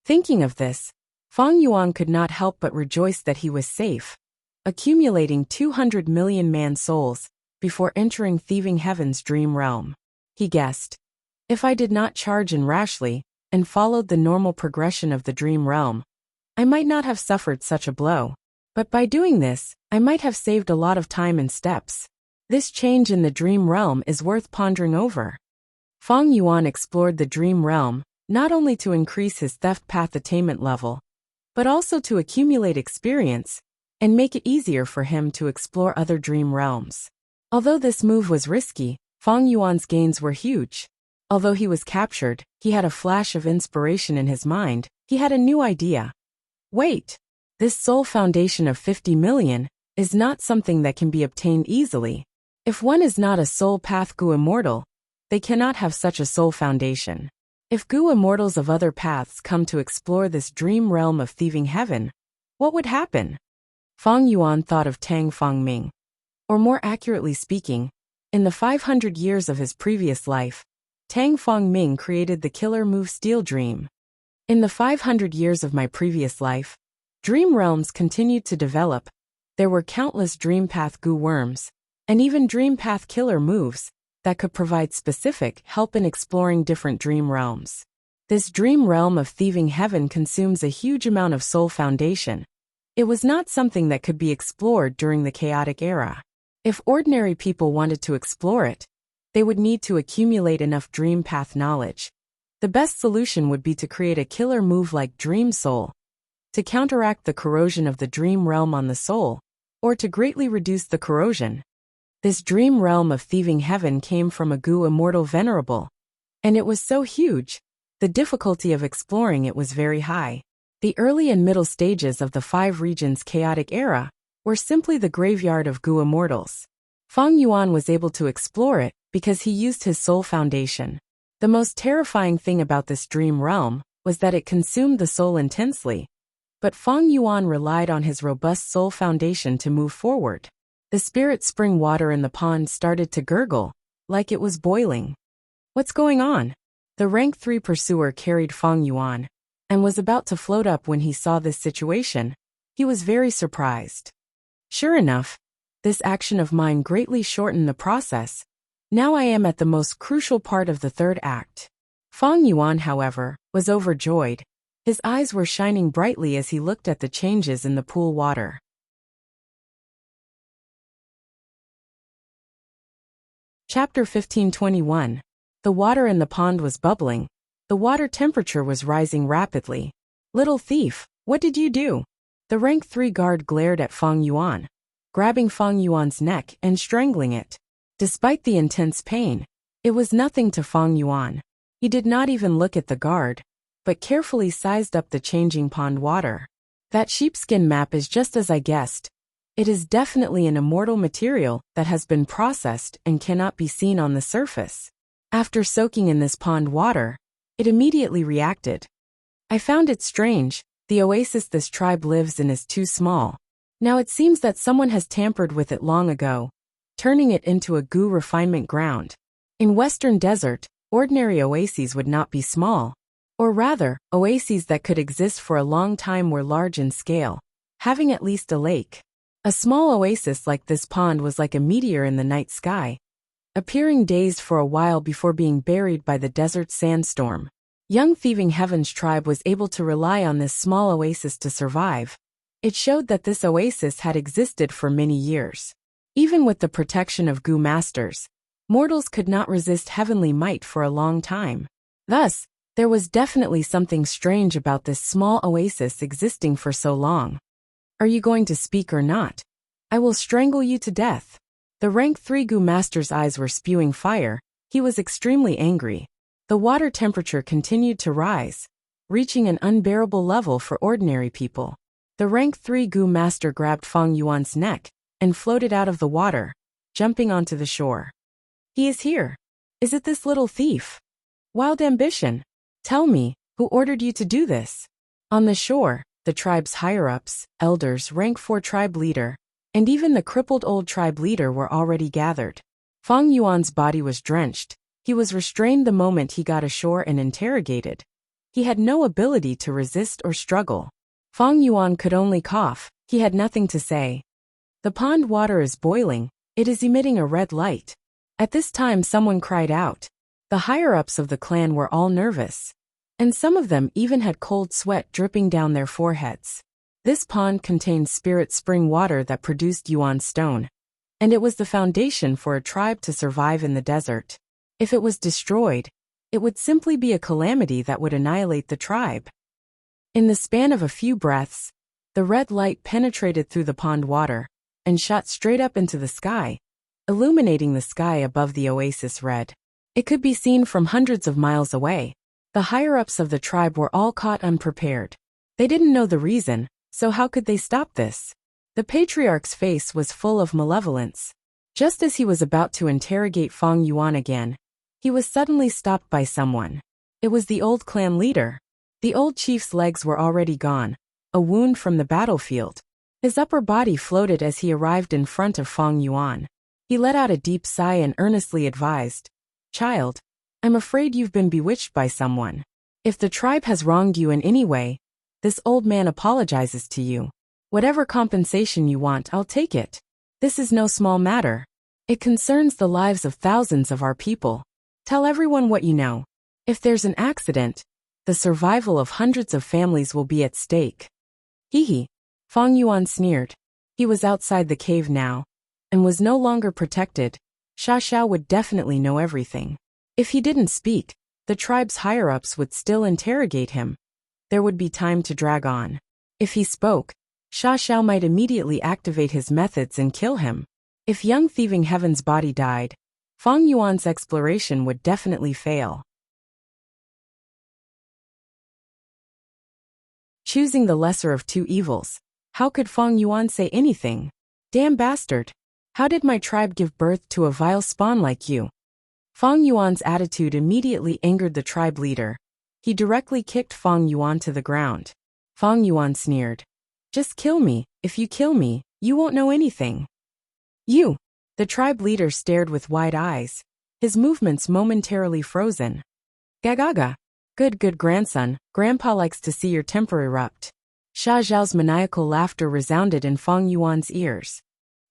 A: Thinking of this, Fang Yuan could not help but rejoice that he was safe, accumulating 200 million man souls before entering Thieving Heaven's dream realm. He guessed, if I did not charge in rashly and followed the normal progression of the dream realm, I might not have suffered such a blow. But by doing this, I might have saved a lot of time and steps. This change in the dream realm is worth pondering over. Fang Yuan explored the dream realm, not only to increase his theft path attainment level, but also to accumulate experience and make it easier for him to explore other dream realms. Although this move was risky, Fang Yuan's gains were huge. Although he was captured, he had a flash of inspiration in his mind. He had a new idea. Wait! This soul foundation of 50 million is not something that can be obtained easily. If one is not a soul path Gu immortal, they cannot have such a soul foundation. If Gu immortals of other paths come to explore this dream realm of thieving heaven, what would happen? Fang Yuan thought of Tang Fangming. Or more accurately speaking, in the 500 years of his previous life, Tang Fangming created the killer move Steel Dream. In the 500 years of my previous life, dream realms continued to develop. There were countless dream path Gu worms, and even dream path killer moves, that could provide specific help in exploring different dream realms. This dream realm of thieving heaven consumes a huge amount of soul foundation. It was not something that could be explored during the chaotic era. If ordinary people wanted to explore it, they would need to accumulate enough dream path knowledge. The best solution would be to create a killer move like Dream Soul, to counteract the corrosion of the dream realm on the soul, or to greatly reduce the corrosion. This dream realm of thieving heaven came from a Gu immortal venerable, and it was so huge, the difficulty of exploring it was very high. The early and middle stages of the 5 regions chaotic era were simply the graveyard of Gu immortals. Fang Yuan was able to explore it because he used his soul foundation. The most terrifying thing about this dream realm was that it consumed the soul intensely, but Fang Yuan relied on his robust soul foundation to move forward. The spirit spring water in the pond started to gurgle, like it was boiling. What's going on? The rank 3 pursuer carried Fang Yuan, and was about to float up when he saw this situation. He was very surprised. Sure enough, this action of mine greatly shortened the process. Now I am at the most crucial part of the 3rd act. Fang Yuan, however, was overjoyed. His eyes were shining brightly as he looked at the changes in the pool water. Chapter 1521. The water in the pond was bubbling. The water temperature was rising rapidly. Little thief, what did you do? The rank 3 guard glared at Fang Yuan, grabbing Fang Yuan's neck and strangling it. Despite the intense pain, it was nothing to Fang Yuan. He did not even look at the guard, but carefully sized up the changing pond water. That sheepskin map is just as I guessed. It is definitely an immortal material that has been processed and cannot be seen on the surface. After soaking in this pond water, it immediately reacted. I found it strange. The oasis this tribe lives in is too small. Now it seems that someone has tampered with it long ago, turning it into a Gu refinement ground. In Western Desert, ordinary oases would not be small. Or rather, oases that could exist for a long time were large in scale, having at least a lake. A small oasis like this pond was like a meteor in the night sky, appearing dazed for a while before being buried by the desert sandstorm. Young Thieving Heaven's tribe was able to rely on this small oasis to survive. It showed that this oasis had existed for many years. Even with the protection of Gu masters, mortals could not resist heavenly might for a long time. Thus, there was definitely something strange about this small oasis existing for so long. Are you going to speak or not? I will strangle you to death. The rank 3 Gu master's eyes were spewing fire. He was extremely angry. The water temperature continued to rise, reaching an unbearable level for ordinary people. The rank 3 Gu master grabbed Fang Yuan's neck and floated out of the water, jumping onto the shore. He is here. Is it this little thief? Wild ambition. Tell me, who ordered you to do this? On the shore, the tribe's higher-ups, elders, rank 4 tribe leader, and even the crippled old tribe leader were already gathered. Fang Yuan's body was drenched. He was restrained the moment he got ashore and interrogated. He had no ability to resist or struggle. Fang Yuan could only cough. He had nothing to say. The pond water is boiling. It is emitting a red light. At this time someone cried out. The higher-ups of the clan were all nervous, and some of them even had cold sweat dripping down their foreheads. This pond contained spirit spring water that produced Yuan stone, and it was the foundation for a tribe to survive in the desert. If it was destroyed, it would simply be a calamity that would annihilate the tribe. In the span of a few breaths, The red light penetrated through the pond water and shot straight up into the sky, illuminating the sky above the oasis red. It could be seen from hundreds of miles away. The higher-ups of the tribe were all caught unprepared. They didn't know the reason, so how could they stop this? The patriarch's face was full of malevolence. Just as he was about to interrogate Fang Yuan again, he was suddenly stopped by someone. It was the old clan leader. The old chief's legs were already gone, a wound from the battlefield. His upper body floated as he arrived in front of Fang Yuan. He let out a deep sigh and earnestly advised, "Child, I'm afraid you've been bewitched by someone. If the tribe has wronged you in any way, this old man apologizes to you. Whatever compensation you want, I'll take it. This is no small matter. It concerns the lives of thousands of our people. Tell everyone what you know. If there's an accident, the survival of hundreds of families will be at stake." Hee. Fang Yuan sneered. He was outside the cave now, and was no longer protected. Sha Xiao would definitely know everything. If he didn't speak, the tribe's higher-ups would still interrogate him. There would be time to drag on. If he spoke, Sha Xiao might immediately activate his methods and kill him. If young thieving Heaven's body died, Fang Yuan's exploration would definitely fail. Choosing the lesser of two evils. How could Fang Yuan say anything? Damn bastard. How did my tribe give birth to a vile spawn like you? Fang Yuan's attitude immediately angered the tribe leader. He directly kicked Fang Yuan to the ground. Fang Yuan sneered. "Just kill me. If you kill me, you won't know anything." "You." The tribe leader stared with wide eyes, his movements momentarily frozen. "Gagaga. Good grandson, Grandpa likes to see your temper erupt." Sha Zhao's maniacal laughter resounded in Fang Yuan's ears.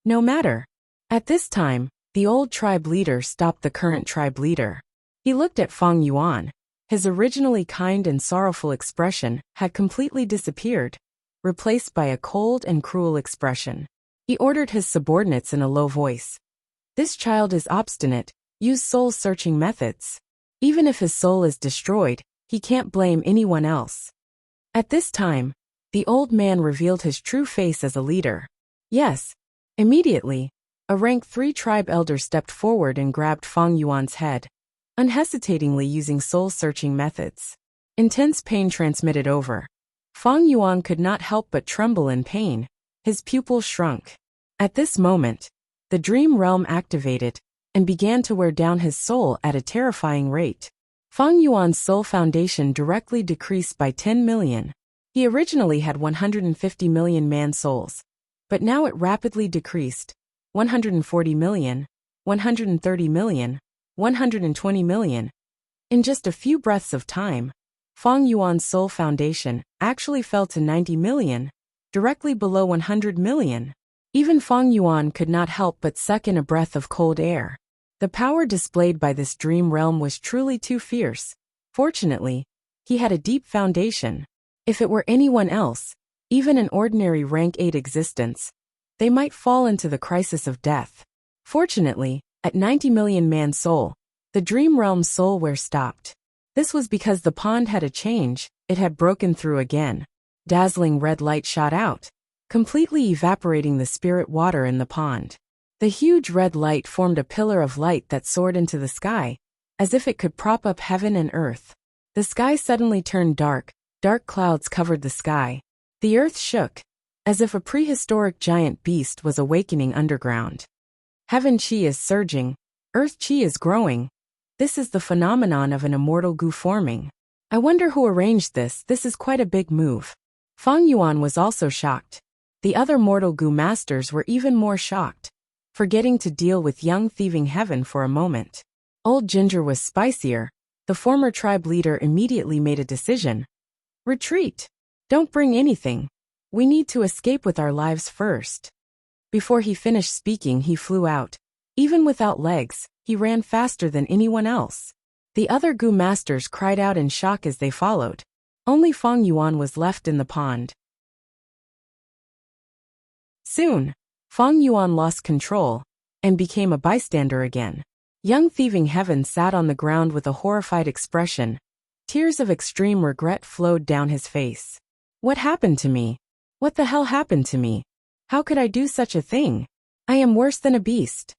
A: No matter. At this time, the old tribe leader stopped the current tribe leader. He looked at Fang Yuan. His originally kind and sorrowful expression had completely disappeared, replaced by a cold and cruel expression. He ordered his subordinates in a low voice. "This child is obstinate. Use soul-searching methods. Even if his soul is destroyed, he can't blame anyone else." At this time, the old man revealed his true face as a leader. Yes. Immediately, a rank 3 tribe elder stepped forward and grabbed Fang Yuan's head, unhesitatingly using soul-searching methods. Intense pain transmitted over. Fang Yuan could not help but tremble in pain. His pupils shrunk. At this moment, the dream realm activated and began to wear down his soul at a terrifying rate. Fang Yuan's soul foundation directly decreased by 10 million. He originally had 150 million man souls, but now it rapidly decreased. 140 million, 130 million, 120 million. In just a few breaths of time, Fang Yuan's soul foundation actually fell to 90 million, directly below 100 million. Even Fang Yuan could not help but suck in a breath of cold air. The power displayed by this dream realm was truly too fierce. Fortunately, he had a deep foundation. If it were anyone else, even an ordinary rank 8 existence, they might fall into the crisis of death. Fortunately, at 90 million man soul, the dream realm's soul wear stopped. This was because the pond had a change. It had broken through again. Dazzling red light shot out, completely evaporating the spirit water in the pond. The huge red light formed a pillar of light that soared into the sky, as if it could prop up heaven and earth. The sky suddenly turned dark. Dark clouds covered the sky. The earth shook, as if a prehistoric giant beast was awakening underground. Heaven chi is surging. Earth chi is growing. This is the phenomenon of an immortal goo forming. I wonder who arranged this. This is quite a big move. Fang Yuan was also shocked. The other mortal goo masters were even more shocked, forgetting to deal with young thieving Heaven for a moment. Old Ginger was spicier. The former tribe leader immediately made a decision. Retreat. Don't bring anything. We need to escape with our lives first. Before he finished speaking, he flew out. Even without legs, he ran faster than anyone else. The other goo masters cried out in shock as they followed. Only Fang Yuan was left in the pond. Soon, Fang Yuan lost control and became a bystander again. Young thieving Heaven sat on the ground with a horrified expression. Tears of extreme regret flowed down his face. What happened to me? What the hell happened to me? How could I do such a thing? I am worse than a beast.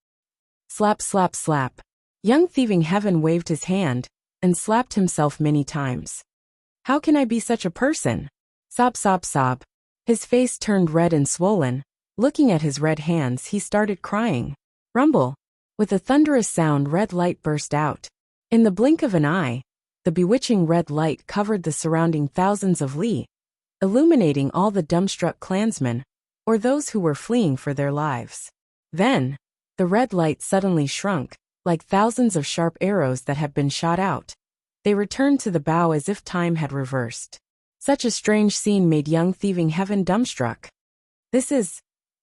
A: Slap, slap, slap. Young Thieving Heaven waved his hand and slapped himself many times. How can I be such a person? Sob, sob, sob. His face turned red and swollen. Looking at his red hands, he started crying. Rumble. With a thunderous sound, red light burst out. In the blink of an eye, the bewitching red light covered the surrounding thousands of li, illuminating all the dumbstruck clansmen, or those who were fleeing for their lives. Then, the red light suddenly shrunk, like thousands of sharp arrows that had been shot out. They returned to the bow as if time had reversed. Such a strange scene made young Thieving Heaven dumbstruck.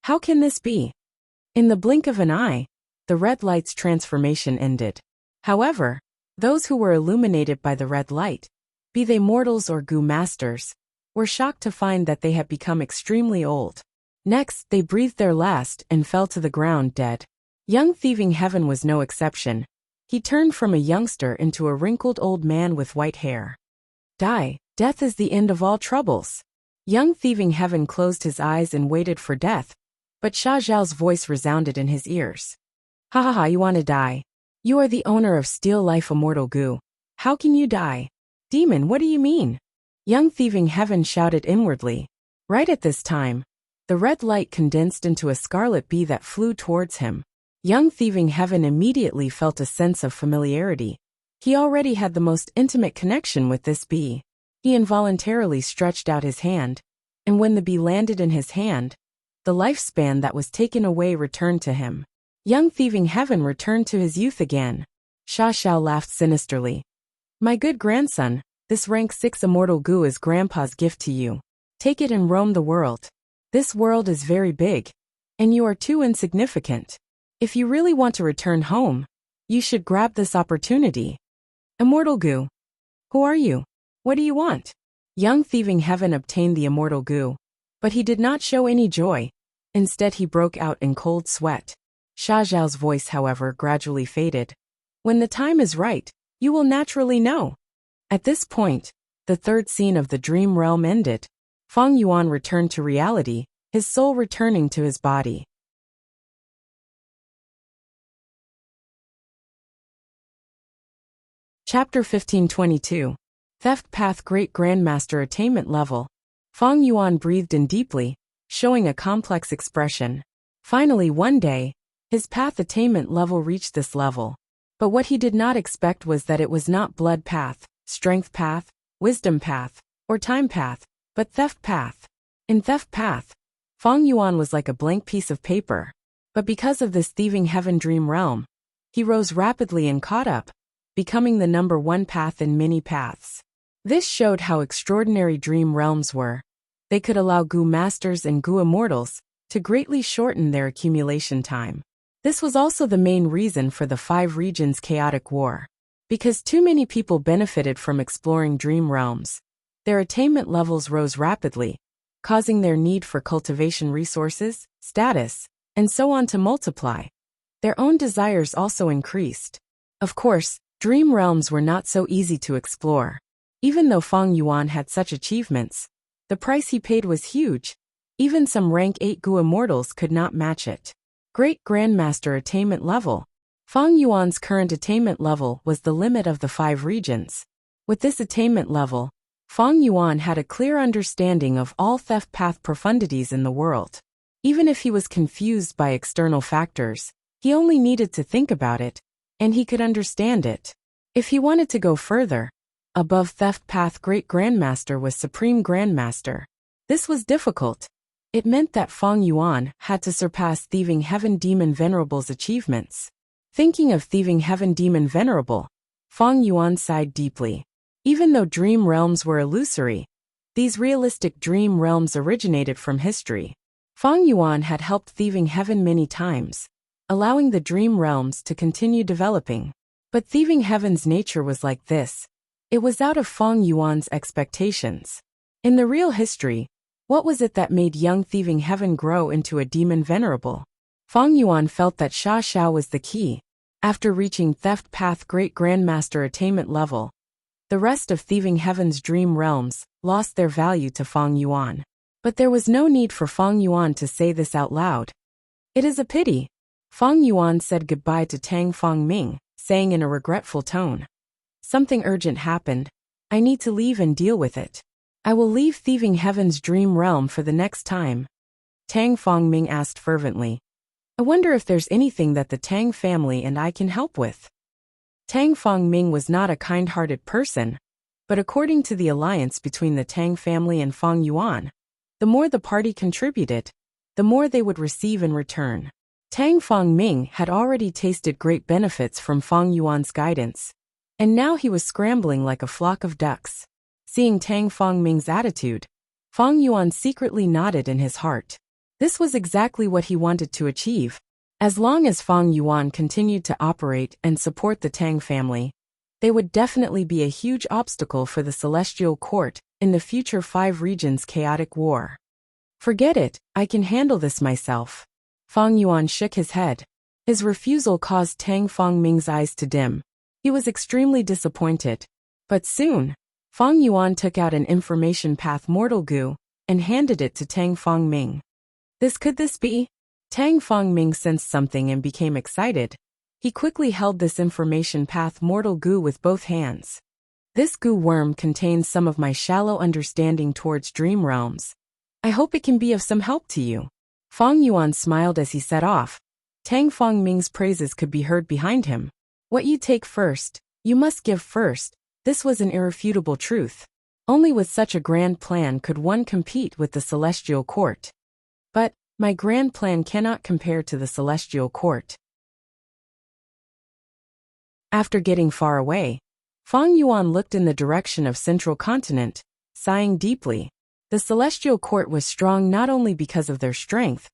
A: How can this be? In the blink of an eye, the red light's transformation ended. However, those who were illuminated by the red light, be they mortals or goo masters, were shocked to find that they had become extremely old. Next, they breathed their last and fell to the ground dead. Young Thieving Heaven was no exception. He turned from a youngster into a wrinkled old man with white hair. Die, death is the end of all troubles. Young Thieving Heaven closed his eyes and waited for death, but Sha Zhao's voice resounded in his ears. Ha ha ha, you want to die? You are the owner of Steel Life Immortal Goo. How can you die? Demon, what do you mean? Young Thieving Heaven shouted inwardly. Right at this time, the red light condensed into a scarlet bee that flew towards him. Young Thieving Heaven immediately felt a sense of familiarity. He already had the most intimate connection with this bee. He involuntarily stretched out his hand, and when the bee landed in his hand, the lifespan that was taken away returned to him. Young Thieving Heaven returned to his youth again. Sha Xiao laughed sinisterly. My good grandson, this rank 6 immortal goo is Grandpa's gift to you. Take it and roam the world. This world is very big, and you are too insignificant. If you really want to return home, you should grab this opportunity. Immortal Goo. Who are you? What do you want? Young Thieving Heaven obtained the Immortal Goo, but he did not show any joy. Instead, he broke out in cold sweat. Sha Zhao's voice, however, gradually faded. When the time is right, you will naturally know. At this point, the third scene of the dream realm ended. Feng Yuan returned to reality, his soul returning to his body. Chapter 1522. Theft Path Great Grandmaster Attainment Level. Feng Yuan breathed in deeply, showing a complex expression. Finally, one day, his path attainment level reached this level. But what he did not expect was that it was not blood path, strength path, wisdom path, or time path, but theft path. In theft path, Feng Yuan was like a blank piece of paper. But because of this Thieving Heaven dream realm, he rose rapidly and caught up, becoming the number 1 path in many paths. This showed how extraordinary dream realms were. They could allow goo masters and goo immortals to greatly shorten their accumulation time. This was also the main reason for the 5 regions' chaotic war. Because too many people benefited from exploring dream realms, their attainment levels rose rapidly, causing their need for cultivation resources, status, and so on to multiply. Their own desires also increased. Of course, dream realms were not so easy to explore. Even though Feng Yuan had such achievements, the price he paid was huge. Even some rank 8 goo immortals could not match it. Great Grandmaster Attainment Level. Feng Yuan's current attainment level was the limit of the 5 regions. With this attainment level, Feng Yuan had a clear understanding of all theft path profundities in the world. Even if he was confused by external factors, he only needed to think about it, and he could understand it. If he wanted to go further, above theft path Great Grandmaster was Supreme Grandmaster. This was difficult. It meant that Feng Yuan had to surpass Thieving Heaven Demon Venerable's achievements. Thinking of Thieving Heaven Demon Venerable, Feng Yuan sighed deeply. Even though dream realms were illusory, these realistic dream realms originated from history. Feng Yuan had helped Thieving Heaven many times, allowing the dream realms to continue developing. But Thieving Heaven's nature was like this. It was out of Feng Yuan's expectations. In the real history, what was it that made young Thieving Heaven grow into a demon venerable? Feng Yuan felt that Sha Xiao was the key. After reaching Theft Path Great Grandmaster Attainment Level, the rest of Thieving Heaven's dream realms lost their value to Feng Yuan. But there was no need for Fang Yuan to say this out loud. It is a pity. Fang Yuan said goodbye to Tang Fangming, saying in a regretful tone. Something urgent happened. I need to leave and deal with it. I will leave Thieving Heaven's dream realm for the next time. Tang Fangming asked fervently. I wonder if there's anything that the Tang family and I can help with. Tang Fangming was not a kind-hearted person, but according to the alliance between the Tang family and Fang Yuan, the more the party contributed, the more they would receive in return. Tang Fangming had already tasted great benefits from Fang Yuan's guidance, and now he was scrambling like a flock of ducks. Seeing Tang Fangming's attitude, Fang Yuan secretly nodded in his heart. This was exactly what he wanted to achieve. As long as Fang Yuan continued to operate and support the Tang family, they would definitely be a huge obstacle for the Celestial Court in the future 5 regions chaotic war. Forget it, I can handle this myself. Fang Yuan shook his head. His refusal caused Tang Fangming's eyes to dim. He was extremely disappointed. But soon, Fang Yuan took out an information path mortal goo and handed it to Tang Fangming. Could this be? Tang Fangming sensed something and became excited. He quickly held this information path mortal goo with both hands. This goo worm contains some of my shallow understanding towards dream realms. I hope it can be of some help to you. Fang Yuan smiled as he set off. Tang Fangming's praises could be heard behind him. What you take first, you must give first. This was an irrefutable truth. Only with such a grand plan could one compete with the Celestial Court. But, my grand plan cannot compare to the Celestial Court. After getting far away, Fang Yuan looked in the direction of Central Continent, sighing deeply. The Celestial Court was strong not only because of their strength,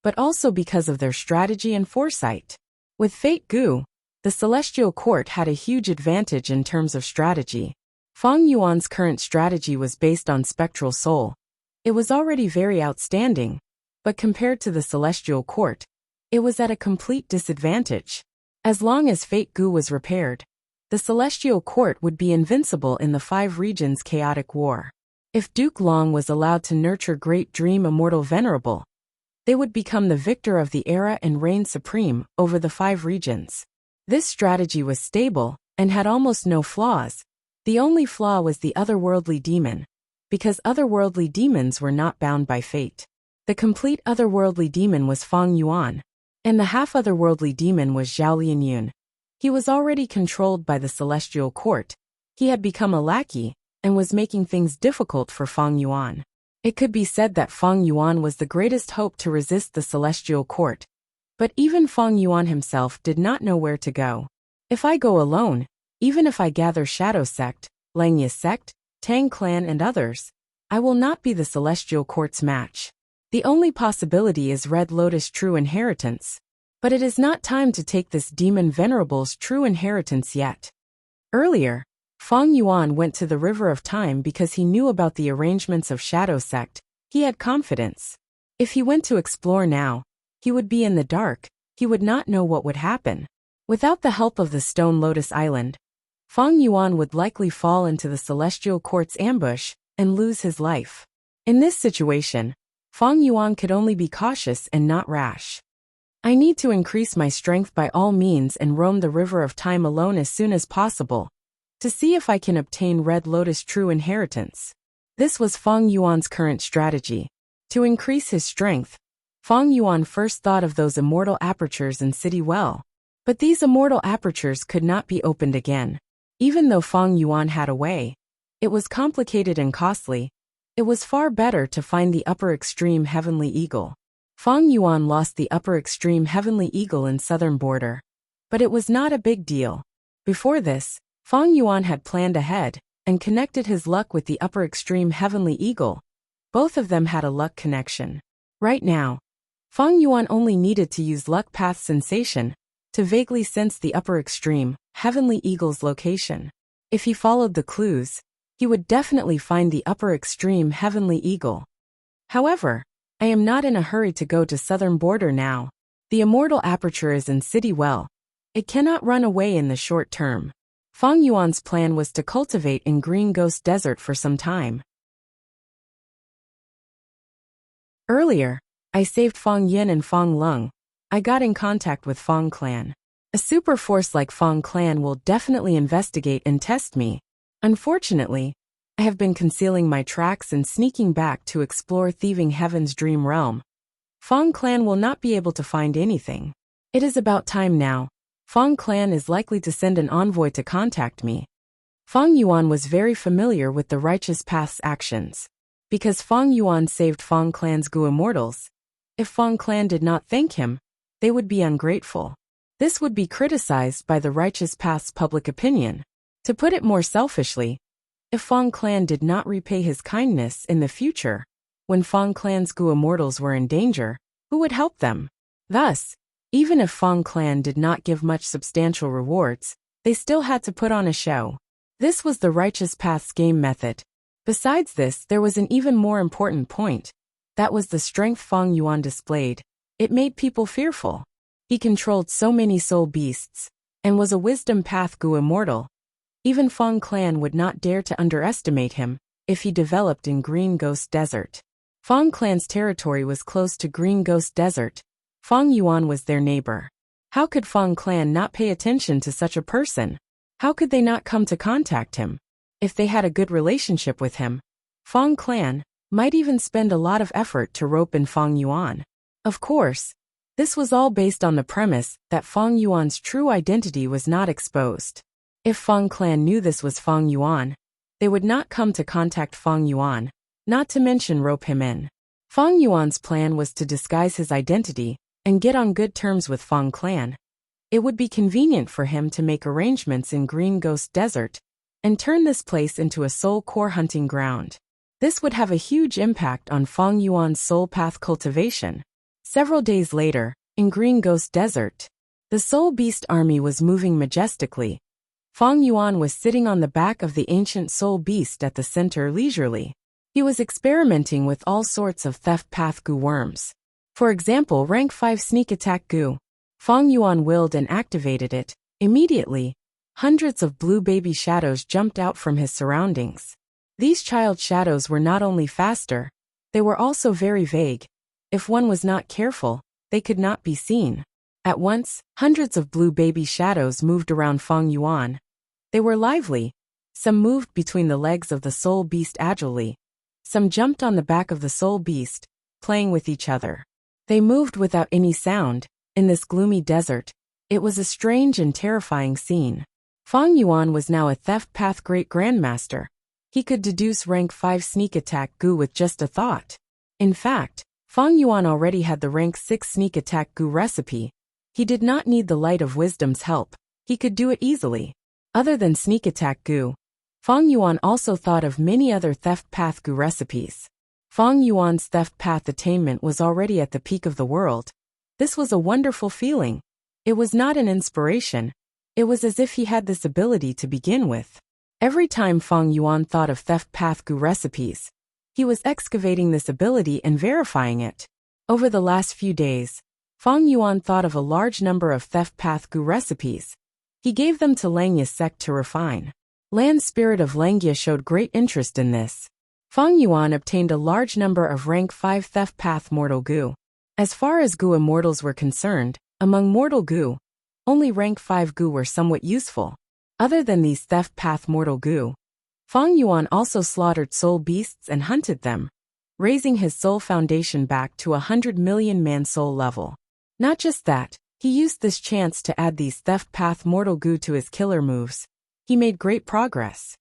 A: but also because of their strategy and foresight. With Fate Gu, the Celestial Court had a huge advantage in terms of strategy. Fang Yuan's current strategy was based on Spectral Soul. It was already very outstanding, but compared to the Celestial Court, it was at a complete disadvantage. As long as Fate Gu was repaired, the Celestial Court would be invincible in the 5 regions chaotic war. If Duke Long was allowed to nurture Great Dream Immortal Venerable, they would become the victor of the era and reign supreme over the 5 regions. This strategy was stable and had almost no flaws. The only flaw was the otherworldly demon, because otherworldly demons were not bound by fate. The complete otherworldly demon was Fang Yuan, and the half-otherworldly demon was Zhao Lianyun. He was already controlled by the Celestial Court. He had become a lackey, and was making things difficult for Fang Yuan. It could be said that Fang Yuan was the greatest hope to resist the Celestial Court. But even Fang Yuan himself did not know where to go. If I go alone, even if I gather Shadow Sect, Langya Sect, Tang Clan and others, I will not be the Celestial Court's match. The only possibility is Red Lotus True Inheritance. But it is not time to take this Demon Venerable's true inheritance yet. Earlier, Fang Yuan went to the River of Time because he knew about the arrangements of Shadow Sect. He had confidence. If he went to explore now, he would be in the dark. He would not know what would happen. Without the help of the Stone Lotus Island, Fang Yuan would likely fall into the Celestial Court's ambush and lose his life. In this situation, Fang Yuan could only be cautious and not rash. I need to increase my strength by all means and roam the River of Time alone as soon as possible, to see if I can obtain Red Lotus True Inheritance. This was Fang Yuan's current strategy. To increase his strength, Fang Yuan first thought of those immortal apertures in City Well. But these immortal apertures could not be opened again. Even though Fang Yuan had a way, it was complicated and costly. It was far better to find the upper extreme Heavenly Eagle. Fang Yuan lost the upper extreme Heavenly Eagle in southern border. But it was not a big deal. Before this, Fang Yuan had planned ahead and connected his luck with the upper extreme Heavenly Eagle. Both of them had a luck connection. Right now, Fang Yuan only needed to use Luck Path Sensation to vaguely sense the upper extreme Heavenly Eagle's location. If he followed the clues, he would definitely find the upper extreme Heavenly Eagle. However, I am not in a hurry to go to southern border now. The immortal aperture is in City Well. It cannot run away in the short term. Fang Yuan's plan was to cultivate in Green Ghost Desert for some time. Earlier, I saved Fong Yin and Fong Lung. I got in contact with Fong Clan. A super force like Fong Clan will definitely investigate and test me. Unfortunately, I have been concealing my tracks and sneaking back to explore Thieving Heaven's dream realm. Fong Clan will not be able to find anything. It is about time now. Fong Clan is likely to send an envoy to contact me. Fong Yuan was very familiar with the Righteous Path's actions. Because Fong Yuan saved Fong Clan's Gu immortals, if Fong Clan did not thank him, they would be ungrateful. This would be criticized by the Righteous Path's public opinion. To put it more selfishly, if Fong Clan did not repay his kindness in the future, when Fong Clan's Gu immortals were in danger, who would help them? Thus, even if Fong Clan did not give much substantial rewards, they still had to put on a show. This was the Righteous Path's game method. Besides this, there was an even more important point. That was the strength Fong Yuan displayed. It made people fearful. He controlled so many soul beasts, and was a wisdom path Gu immortal. Even Fong Clan would not dare to underestimate him, if he developed in Green Ghost Desert. Fong Clan's territory was close to Green Ghost Desert. Fong Yuan was their neighbor. How could Fong Clan not pay attention to such a person? How could they not come to contact him? If they had a good relationship with him, Fong Clan might even spend a lot of effort to rope in Fong Yuan. Of course, this was all based on the premise that Fong Yuan's true identity was not exposed. If Fong Clan knew this was Fong Yuan, they would not come to contact Fong Yuan, not to mention rope him in. Fong Yuan's plan was to disguise his identity and get on good terms with Fong Clan. It would be convenient for him to make arrangements in Green Ghost Desert and turn this place into a soul core hunting ground. This would have a huge impact on Fong Yuan's soul path cultivation. Several days later, in Green Ghost Desert, the Soul Beast army was moving majestically. Fong Yuan was sitting on the back of the ancient Soul Beast at the center leisurely. He was experimenting with all sorts of theft path Gu worms. For example, rank 5 sneak attack Gu. Fong Yuan willed and activated it. Immediately, hundreds of blue baby shadows jumped out from his surroundings. These child shadows were not only faster, they were also very vague. If one was not careful, they could not be seen. At once, hundreds of blue baby shadows moved around Fong Yuan. They were lively. Some moved between the legs of the Soul Beast agilely. Some jumped on the back of the Soul Beast, playing with each other. They moved without any sound. In this gloomy desert, it was a strange and terrifying scene. Fong Yuan was now a theft path great grandmaster. He could deduce rank 5 sneak attack Gu with just a thought. In fact, Fong Yuan already had the rank 6 sneak attack Gu recipe. He did not need the light of wisdom's help. He could do it easily. Other than sneak attack Gu, Fong Yuan also thought of many other theft path Gu recipes. Fong Yuan's theft path attainment was already at the peak of the world. This was a wonderful feeling. It was not an inspiration. It was as if he had this ability to begin with. Every time Fong Yuan thought of theft path Gu recipes, he was excavating this ability and verifying it. Over the last few days, Fong Yuan thought of a large number of theft path Gu recipes. He gave them to Langya's sect to refine. Land Spirit of Langya showed great interest in this. Fong Yuan obtained a large number of rank 5 theft path mortal Gu. As far as Gu immortals were concerned, among mortal Gu, only rank 5 Gu were somewhat useful. Other than these theft path mortal Gu, Fong Yuan also slaughtered soul beasts and hunted them, raising his soul foundation back to 100 million man soul level. Not just that, he used this chance to add these theft path mortal Gu to his killer moves. He made great progress.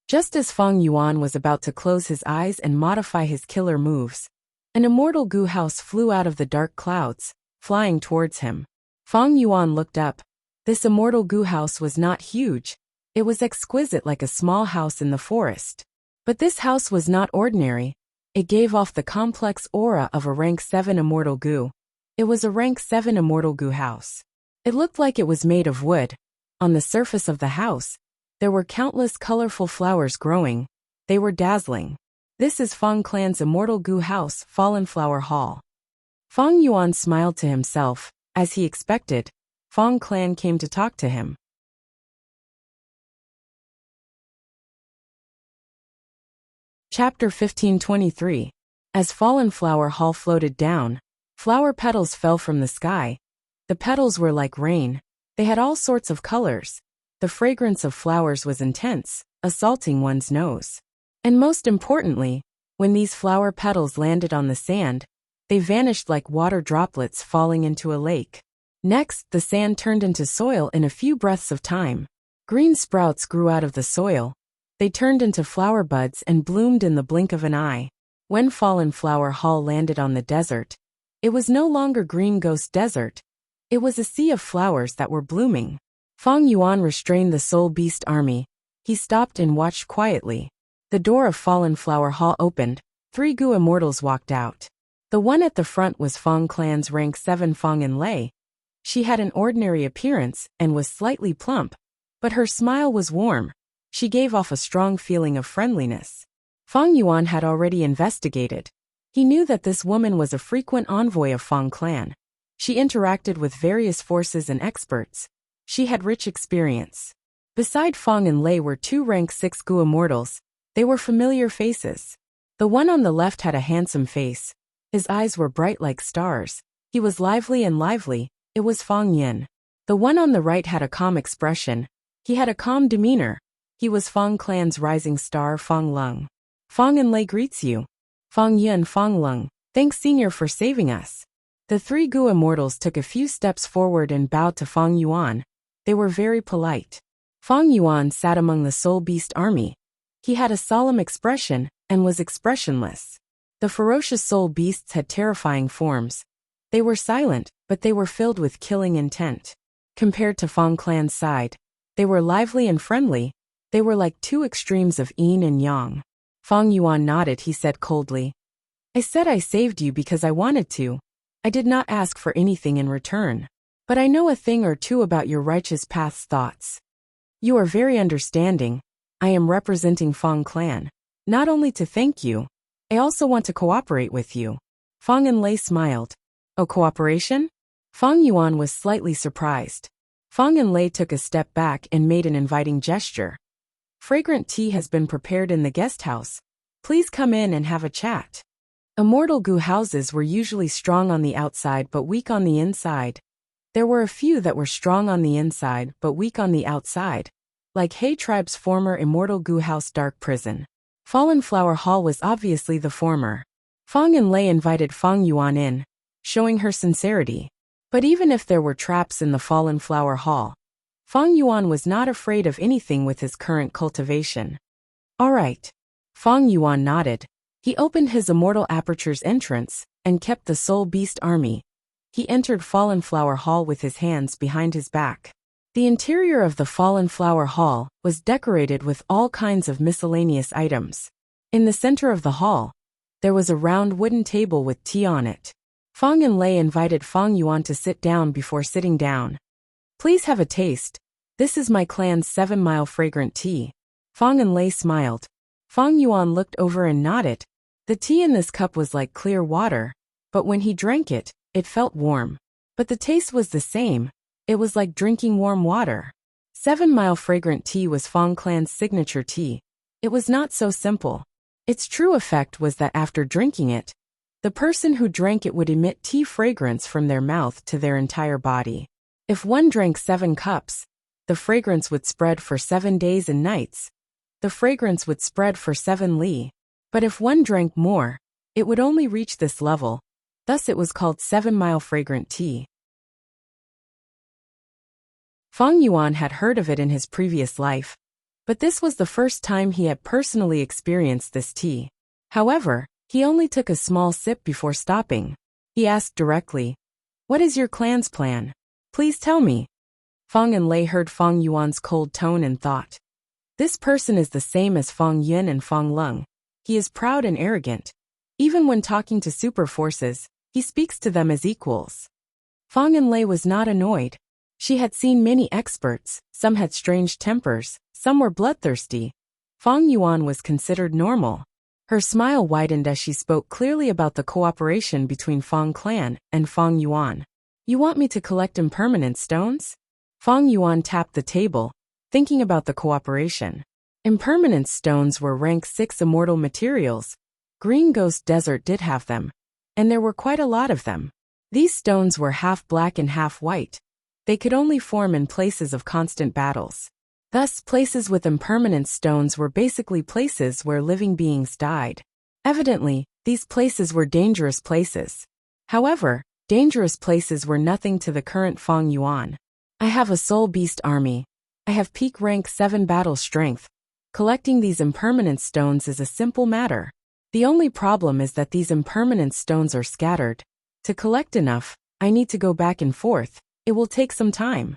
A: Just as Fong Yuan was about to close his eyes and modify his killer moves, an immortal Gu house flew out of the dark clouds, flying towards him. Fong Yuan looked up. This immortal Gu house was not huge. It was exquisite like a small house in the forest. But this house was not ordinary. It gave off the complex aura of a rank 7 immortal Gu. It was a rank 7 immortal Gu house. It looked like it was made of wood. On the surface of the house, there were countless colorful flowers growing. They were dazzling. This is Fong Clan's immortal Gu house, Fallen Flower Hall. Fong Yuan smiled to himself. As he expected, Fong Clan came to talk to him. Chapter 1523. As Fallen Flower Hall floated down, flower petals fell from the sky. The petals were like rain. They had all sorts of colors. The fragrance of flowers was intense, assaulting one's nose. And most importantly, when these flower petals landed on the sand, they vanished like water droplets falling into a lake. Next, the sand turned into soil in a few breaths of time. Green sprouts grew out of the soil. They turned into flower buds and bloomed in the blink of an eye. When Fallen Flower Hall landed on the desert, it was no longer Green Ghost Desert. It was a sea of flowers that were blooming. Fang Yuan restrained the soul beast army. He stopped and watched quietly. The door of Fallen Flower Hall opened. 3 Gu immortals walked out. The one at the front was Fang Clan's rank 7 Fang Enlei. She had an ordinary appearance and was slightly plump, but her smile was warm. She gave off a strong feeling of friendliness. Fang Yuan had already investigated. He knew that this woman was a frequent envoy of Fang Clan. She interacted with various forces and experts. She had rich experience. Beside Fang Enlei were 2 rank 6 Gu immortals. They were familiar faces. The one on the left had a handsome face. His eyes were bright like stars. He was lively. It was Fang Yin. The one on the right had a calm expression. He had a calm demeanor. He was Fang Clan's rising star, Fang Lung. Fang Enlei greets you. Fang Yin, Fang Lung. Thanks, Senior, for saving us. The 3 Gu immortals took a few steps forward and bowed to Fang Yuan. They were very polite. Fang Yuan sat among the soul beast army. He had a solemn expression and was expressionless. The ferocious soul beasts had terrifying forms. They were silent, but they were filled with killing intent. Compared to Fang Clan's side, they were lively and friendly. They were like 2 extremes of yin and yang. Fang Yuan nodded. He said coldly, I said I saved you because I wanted to. I did not ask for anything in return. But I know a thing or two about your righteous path's thoughts. You are very understanding. I am representing Fang Clan. Not only to thank you, I also want to cooperate with you. Fang Enlei smiled. Oh, cooperation? Fang Yuan was slightly surprised. Fang Enlei took a step back and made an inviting gesture. Fragrant tea has been prepared in the guest house. Please come in and have a chat. Immortal Gu houses were usually strong on the outside but weak on the inside. There were a few that were strong on the inside but weak on the outside, like He Tribe's former Immortal Gu House Dark Prison. Fallen Flower Hall was obviously the former. Fang Enlei invited Fang Yuan in, showing her sincerity. But even if there were traps in the Fallen Flower Hall, Fang Yuan was not afraid of anything with his current cultivation. All right. Fang Yuan nodded. He opened his Immortal Aperture's entrance and kept the Soul Beast army. He entered Fallen Flower Hall with his hands behind his back. The interior of the Fallen Flower Hall was decorated with all kinds of miscellaneous items. In the center of the hall, there was a round wooden table with tea on it. Fang Enlei invited Fang Yuan to sit down before sitting down. Please have a taste. This is my clan's 7-mile fragrant tea. Fang Enlei smiled. Fang Yuan looked over and nodded. The tea in this cup was like clear water, but when he drank it, it felt warm. But the taste was the same. It was like drinking warm water. 7-mile fragrant tea was Fang Clan's signature tea. It was not so simple. Its true effect was that after drinking it, the person who drank it would emit tea fragrance from their mouth to their entire body. If one drank 7 cups, the fragrance would spread for 7 days and nights. The fragrance would spread for 7 li. But if one drank more, it would only reach this level. Thus it was called 7-mile fragrant tea. Fang Yuan had heard of it in his previous life, but this was the first time he had personally experienced this tea. However, he only took a small sip before stopping. He asked directly, What is your clan's plan? Please tell me. Fang Enlei heard Fang Yuan's cold tone and thought, This person is the same as Fang Yin and Fang Lung. He is proud and arrogant. Even when talking to super forces, he speaks to them as equals. Fang Enlei was not annoyed. She had seen many experts, some had strange tempers, some were bloodthirsty. Fang Yuan was considered normal. Her smile widened as she spoke clearly about the cooperation between Fang Clan and Fang Yuan. You want me to collect impermanent stones? Fang Yuan tapped the table, thinking about the cooperation. Impermanence stones were rank 6 immortal materials. Green Ghost Desert did have them, and there were quite a lot of them. These stones were half black and half white. They could only form in places of constant battles. Thus, places with impermanence stones were basically places where living beings died. Evidently, these places were dangerous places. However, dangerous places were nothing to the current Feng Yuan. I have a soul beast army. I have peak rank 7 battle strength. Collecting these impermanence stones is a simple matter. The only problem is that these impermanence stones are scattered. To collect enough, I need to go back and forth. It will take some time.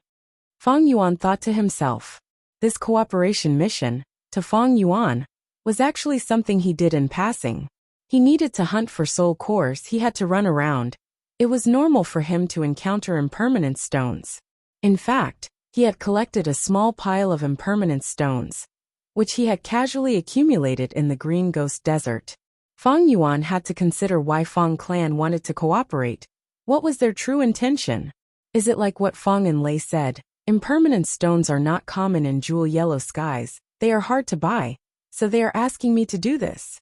A: Feng Yuan thought to himself. This cooperation mission, to Feng Yuan, was actually something he did in passing. He needed to hunt for soul cores. He had to run around. It was normal for him to encounter impermanence stones. In fact, he had collected a small pile of impermanence stones, which he had casually accumulated in the Green Ghost Desert. Feng Yuan had to consider why Feng clan wanted to cooperate. What was their true intention? Is it like what Feng and Lei said? Impermanence stones are not common in jewel yellow skies. They are hard to buy, so they are asking me to do this.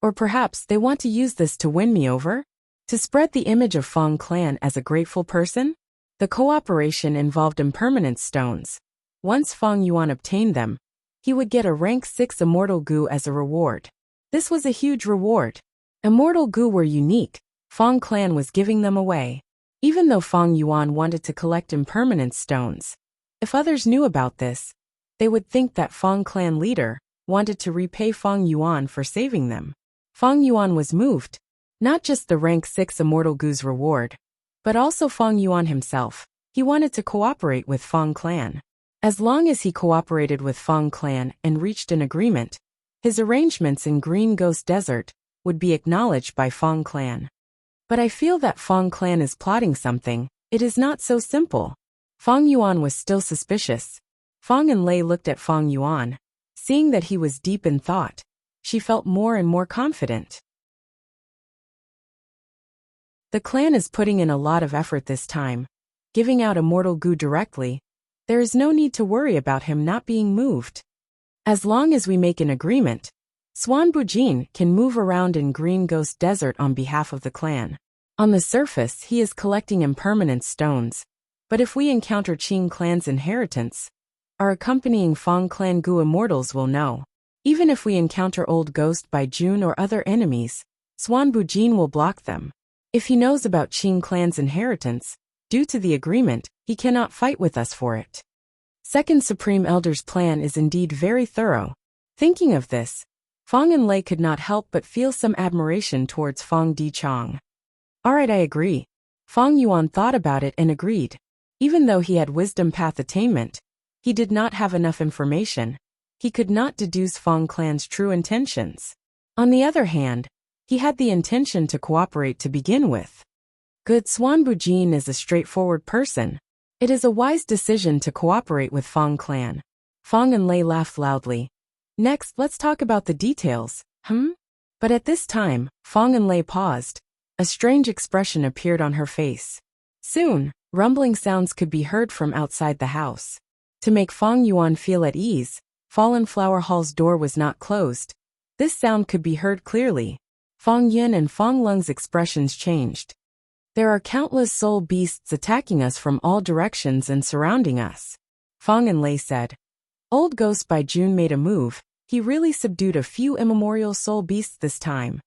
A: Or perhaps they want to use this to win me over? To spread the image of Feng clan as a grateful person? The cooperation involved impermanence stones. Once Feng Yuan obtained them, he would get a rank 6 immortal goo as a reward. This was a huge reward. Immortal goo were unique. Feng clan was giving them away. Even though Feng Yuan wanted to collect impermanence stones, if others knew about this, they would think that Feng clan leader wanted to repay Feng Yuan for saving them. Feng Yuan was moved. Not just the rank 6 immortal goo's reward, but also Feng Yuan himself. He wanted to cooperate with Feng clan. As long as he cooperated with Feng clan and reached an agreement, his arrangements in Green Ghost Desert would be acknowledged by Feng clan. But I feel that Feng clan is plotting something. It is not so simple. Feng Yuan was still suspicious. Feng and Lei looked at Feng Yuan. Seeing that he was deep in thought, she felt more and more confident. The clan is putting in a lot of effort this time. Giving out immortal goo directly, there is no need to worry about him not being moved. As long as we make an agreement, Swan Bujin can move around in Green Ghost Desert on behalf of the clan. On the surface, he is collecting impermanence stones, but if we encounter Qing clan's inheritance, our accompanying Feng clan goo immortals will know. Even if we encounter Old Ghost by June or other enemies, Swan Bujin will block them. If he knows about Qing clan's inheritance, due to the agreement, he cannot fight with us for it. Second Supreme Elder's plan is indeed very thorough. Thinking of this, Feng and Lei could not help but feel some admiration towards Feng Dichong. Alright, I agree. Feng Yuan thought about it and agreed. Even though he had wisdom path attainment, he did not have enough information. He could not deduce Feng clan's true intentions. On the other hand, he had the intention to cooperate to begin with. Good Swan Bujin is a straightforward person. It is a wise decision to cooperate with Feng clan. Feng and Lei laughed loudly. Next, let's talk about the details. But at this time, Feng and Lei paused. A strange expression appeared on her face. Soon, rumbling sounds could be heard from outside the house. To make Feng Yuan feel at ease, Fallen Flower Hall's door was not closed. This sound could be heard clearly. Feng Yun and Feng Lung's expressions changed. There are countless soul beasts attacking us from all directions and surrounding us. Feng and Lei said. Old Ghost by June made a move. He really subdued a few immemorial soul beasts this time.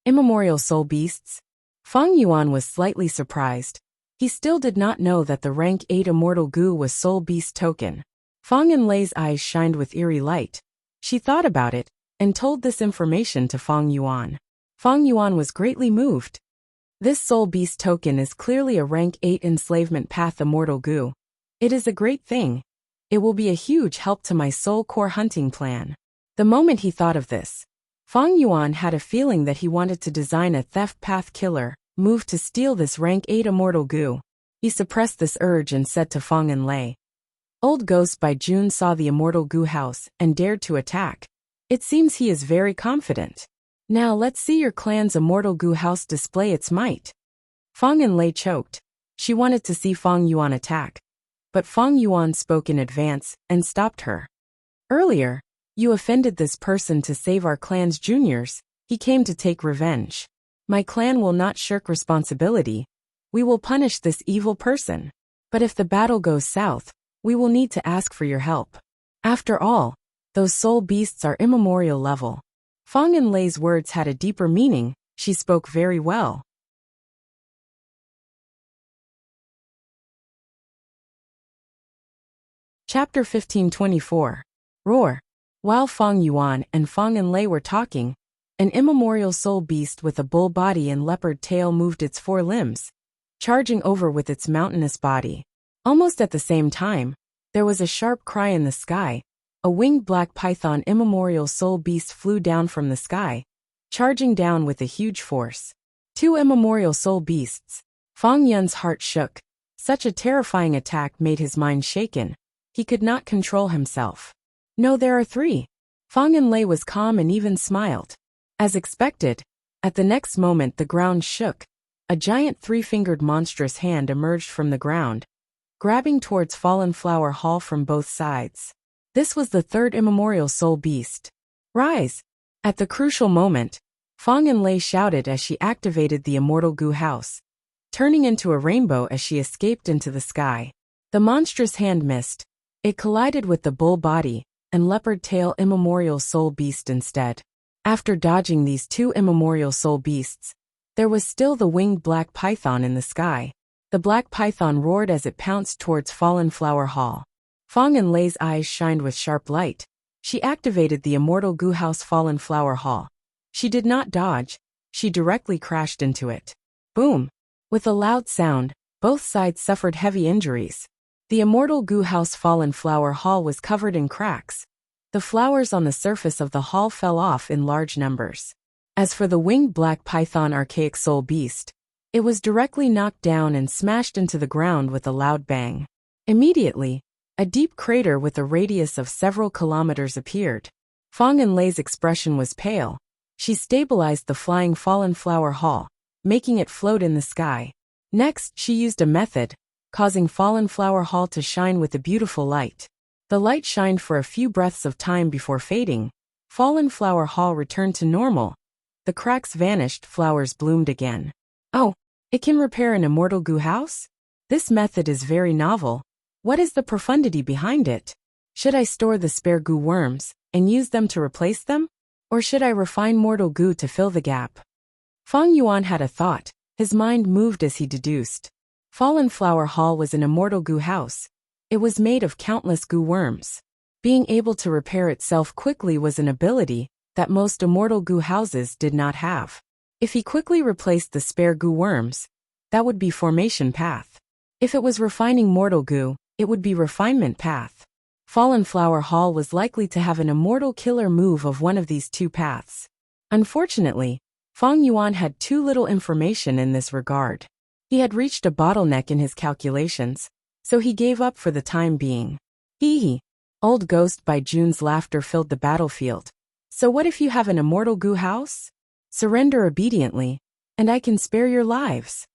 A: Immemorial soul beasts? Feng Yuan was slightly surprised. He still did not know that the rank 8 immortal goo was soul beast token. Feng and Lei's eyes shined with eerie light. She thought about it, and told this information to Feng Yuan. Feng Yuan was greatly moved. This soul beast token is clearly a rank 8 enslavement path immortal goo. It is a great thing. It will be a huge help to my soul core hunting plan. The moment he thought of this, Feng Yuan had a feeling that he wanted to design a theft path killer move to steal this rank 8 immortal goo. He suppressed this urge and said to Feng and Lei. Old Ghost by June saw the immortal goo house and dared to attack. It seems he is very confident. Now let's see your clan's immortal goo house display its might. Feng and Lei choked. She wanted to see Feng Yuan attack. But Feng Yuan spoke in advance and stopped her. Earlier, You offended this person to save our clan's juniors. He came to take revenge. My clan will not shirk responsibility. We will punish this evil person. But if the battle goes south, we will need to ask for your help. After all, those soul beasts are immemorial level. Fang Enlei's words had a deeper meaning. She spoke very well. Chapter 1524. Roar. While Fang Yuan and Fang Enlei were talking, an immemorial soul beast with a bull body and leopard tail moved its four limbs, charging over with its mountainous body. Almost at the same time, there was a sharp cry in the sky. A winged black python immemorial soul beast flew down from the sky, charging down with a huge force. Two immemorial soul beasts. Fang Yun's heart shook. Such a terrifying attack made his mind shaken. He could not control himself. No, there are three. Fang Enlei was calm and even smiled. As expected, at the next moment the ground shook. A giant three-fingered monstrous hand emerged from the ground, grabbing towards Fallen Flower Hall from both sides. This was the third immemorial soul beast. Rise! At the crucial moment, Fang Enlei shouted as she activated the immortal goo house, turning into a rainbow as she escaped into the sky. The monstrous hand missed. It collided with the bull body and leopard tail immemorial soul beast instead. After dodging these two immemorial soul beasts, there was still the winged black python in the sky. The black python roared as it pounced towards Fallen Flower Hall. Fang Enlei's eyes shined with sharp light. She activated the immortal goo house Fallen Flower Hall. She did not dodge, she directly crashed into it. Boom! With a loud sound, both sides suffered heavy injuries. The immortal goo house Fallen Flower Hall was covered in cracks. The flowers on the surface of the hall fell off in large numbers. As for the winged black python archaic soul beast, it was directly knocked down and smashed into the ground with a loud bang. Immediately, a deep crater with a radius of several kilometers appeared. Fang Enlei's expression was pale. She stabilized the flying Fallen Flower Hall, making it float in the sky. Next, she used a method, causing Fallen Flower Hall to shine with a beautiful light. The light shined for a few breaths of time before fading. Fallen Flower Hall returned to normal. The cracks vanished, flowers bloomed again. Oh, it can repair an immortal goo house? This method is very novel. What is the profundity behind it? Should I store the spare goo worms and use them to replace them? Or should I refine mortal goo to fill the gap? Fang Yuan had a thought. His mind moved as he deduced. Fallen Flower Hall was an immortal goo house. It was made of countless goo worms. Being able to repair itself quickly was an ability that most immortal goo houses did not have. If he quickly replaced the spare goo worms, that would be formation path. If it was refining mortal goo, it would be refinement path. Fallen Flower Hall was likely to have an immortal killer move of one of these two paths. Unfortunately, Fang Yuan had too little information in this regard. He had reached a bottleneck in his calculations, so he gave up for the time being. Hee hee. Old Ghost by June's laughter filled the battlefield. So what if you have an immortal goo house? Surrender obediently, and I can spare your lives.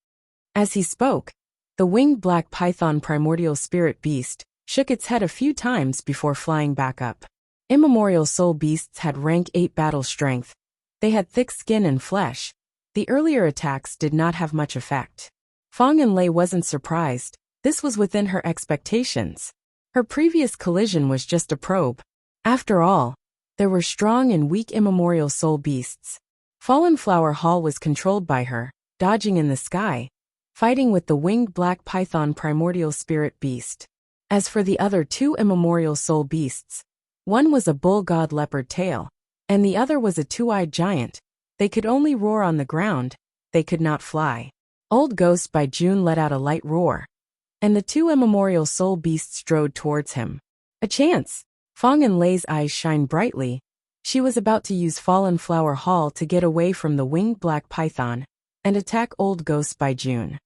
A: As he spoke, the winged black python primordial spirit beast shook its head a few times before flying back up. Immemorial soul beasts had rank 8 battle strength. They had thick skin and flesh. The earlier attacks did not have much effect. Fang Enlei wasn't surprised. This was within her expectations. Her previous collision was just a probe. After all, there were strong and weak immemorial soul beasts. Fallen Flower Hall was controlled by her, dodging in the sky, fighting with the winged black python primordial spirit beast. As for the other two immemorial soul beasts, one was a bull god leopard tail, and the other was a two-eyed giant. They could only roar on the ground, they could not fly. Old Ghost by June let out a light roar, and the two immemorial soul beasts strode towards him. A chance! Fang Enlei's eyes shined brightly. She was about to use Fallen Flower Hall to get away from the winged black python and attack Old Ghost by June.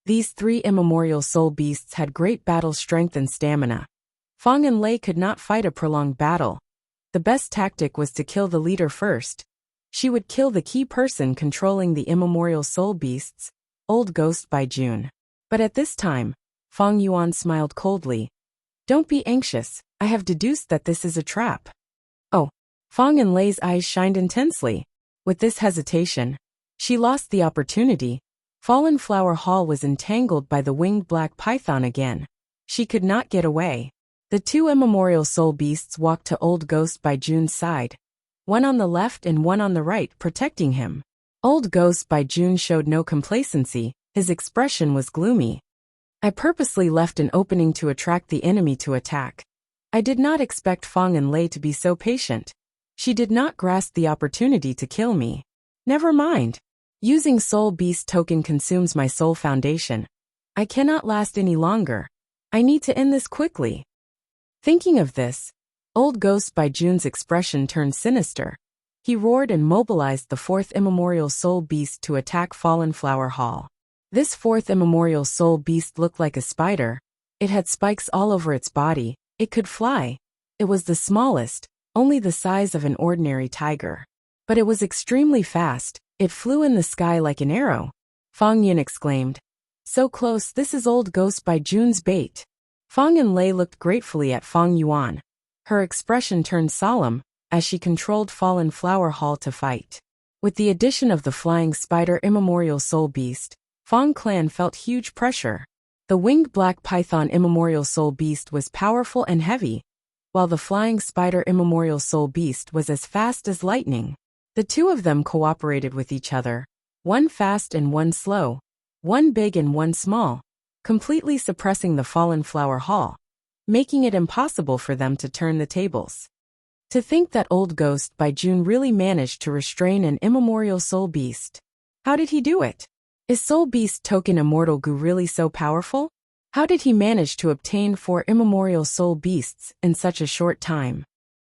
A: These three immemorial soul beasts had great battle strength and stamina. Fang Enlei could not fight a prolonged battle. The best tactic was to kill the leader first. She would kill the key person controlling the immemorial soul beasts, Old Ghost by June. But at this time, Fang Yuan smiled coldly. Don't be anxious, I have deduced that this is a trap. Oh. Fong and Lei's eyes shined intensely. With this hesitation, she lost the opportunity. Fallen Flower Hall was entangled by the winged black python again. She could not get away. The two immemorial soul beasts walked to Old Ghost by June's side, one on the left and one on the right, protecting him. Old Ghost by June showed no complacency, his expression was gloomy. I purposely left an opening to attract the enemy to attack. I did not expect Fong and Lei to be so patient. She did not grasp the opportunity to kill me. Never mind. Using Soul Beast token consumes my soul foundation. I cannot last any longer. I need to end this quickly. Thinking of this, Old Ghost by June's expression turned sinister. He roared and mobilized the fourth immemorial soul beast to attack Fallen Flower Hall. This fourth immemorial soul beast looked like a spider. It had spikes all over its body. It could fly. It was the smallest, only the size of an ordinary tiger. But it was extremely fast. It flew in the sky like an arrow. Fong Yin exclaimed. So close, this is Old Ghost by June's bait. Fong and Lei looked gratefully at Fong Yuan. Her expression turned solemn as she controlled Fallen Flower Hall to fight. With the addition of the flying spider immemorial soul beast, Fong clan felt huge pressure. The winged black python immemorial soul beast was powerful and heavy, while the flying spider immemorial soul beast was as fast as lightning. The two of them cooperated with each other, one fast and one slow, one big and one small, completely suppressing the Fallen Flower Hall, making it impossible for them to turn the tables. To think that Old Ghost by June really managed to restrain an immemorial soul beast. How did he do it? Is Soul Beast token Immortal Goo really so powerful? How did he manage to obtain 4 immemorial soul beasts in such a short time?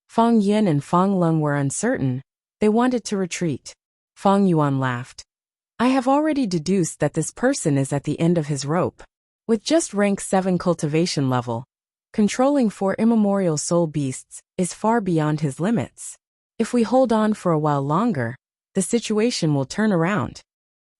A: Fong Yin and Fong Lung were uncertain. They wanted to retreat. Fong Yuan laughed. I have already deduced that this person is at the end of his rope. With just rank 7 cultivation level, controlling 4 immemorial soul beasts is far beyond his limits. If we hold on for a while longer, the situation will turn around.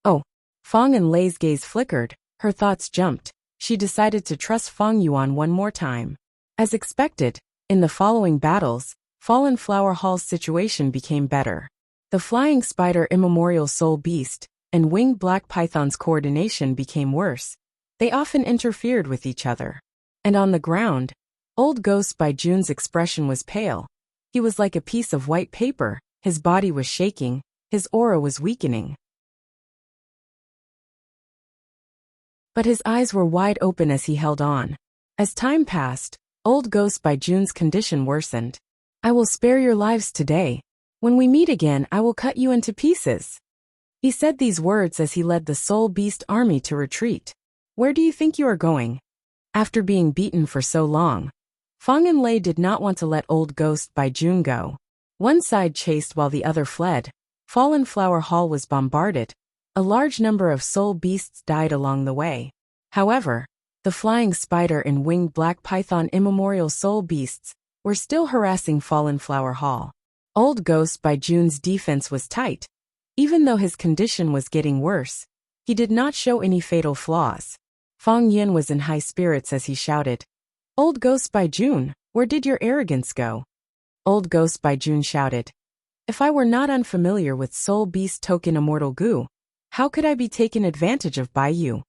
A: Oh. Fong and Lei's gaze flickered, her thoughts jumped. She decided to trust Fong Yuan one more time. As expected, in the following battles, Fallen Flower Hall's situation became better. The flying spider immemorial soul beast and winged black python's coordination became worse. They often interfered with each other. And on the ground, Old Ghost by June's expression was pale. He was like a piece of white paper, his body was shaking, his aura was weakening. But his eyes were wide open as he held on. As time passed, Old Ghost by June's condition worsened. I will spare your lives today. When we meet again, I will cut you into pieces. He said these words as he led the Soul Beast army to retreat. Where do you think you are going? After being beaten for so long, Fong and Lei did not want to let Old Ghost by June go. One side chased while the other fled. Fallen Flower Hall was bombarded. A large number of soul beasts died along the way. However, the flying spider and winged black python immemorial soul beasts were still harassing Fallen Flower Hall. Old Ghost by June's defense was tight. Even though his condition was getting worse, he did not show any fatal flaws. Fong Yin was in high spirits as he shouted, Old Ghost by June, where did your arrogance go? Old Ghost by June shouted, If I were not unfamiliar with Soul Beast token Immortal Goo, how could I be taken advantage of by you?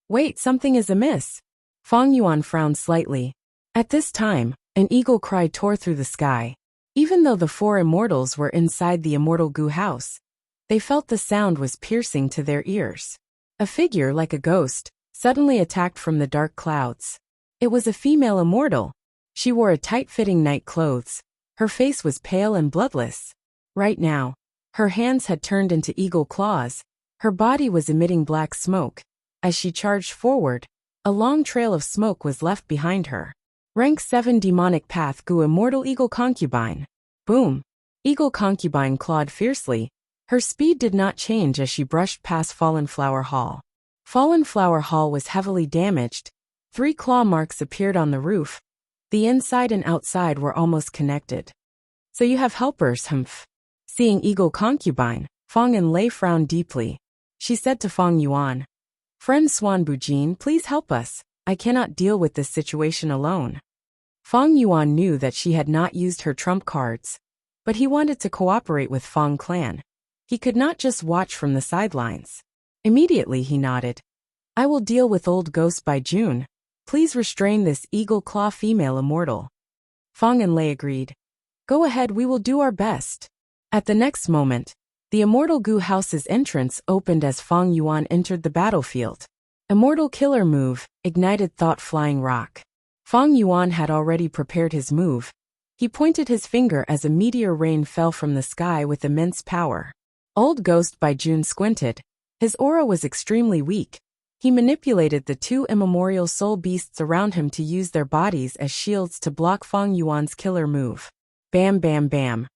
A: Wait, something is amiss. Fong Yuan frowned slightly. At this time, an eagle cry tore through the sky. Even though the 4 immortals were inside the Immortal Goo house, they felt the sound was piercing to their ears. A figure like a ghost suddenly attacked from the dark clouds. It was a female immortal. She wore a tight-fitting night clothes. Her face was pale and bloodless. Right now, her hands had turned into eagle claws. Her body was emitting black smoke. As she charged forward, a long trail of smoke was left behind her. Rank 7 Demonic Path Goo Immortal Eagle Concubine. Boom! Eagle Concubine clawed fiercely. Her speed did not change as she brushed past Fallen Flower Hall. Fallen Flower Hall was heavily damaged. 3 claw marks appeared on the roof. The inside and outside were almost connected. So you have helpers, humph. Seeing Eagle Concubine, Fong and Lei frowned deeply. She said to Fong Yuan, Friend Swan Bujin, please help us. I cannot deal with this situation alone. Fang Yuan knew that she had not used her trump cards, but he wanted to cooperate with Fang clan. He could not just watch from the sidelines. Immediately he nodded. I will deal with Old Ghost by June. Please restrain this eagle claw female immortal. Fang and Lei agreed. Go ahead, we will do our best. At the next moment, the Immortal Gu House's entrance opened as Fang Yuan entered the battlefield. Immortal Killer Move, Ignited Thought Flying Rock. Fang Yuan had already prepared his move. He pointed his finger as a meteor rain fell from the sky with immense power. Old Ghost by June squinted. His aura was extremely weak. He manipulated the two immemorial soul beasts around him to use their bodies as shields to block Fang Yuan's killer move. Bam bam bam.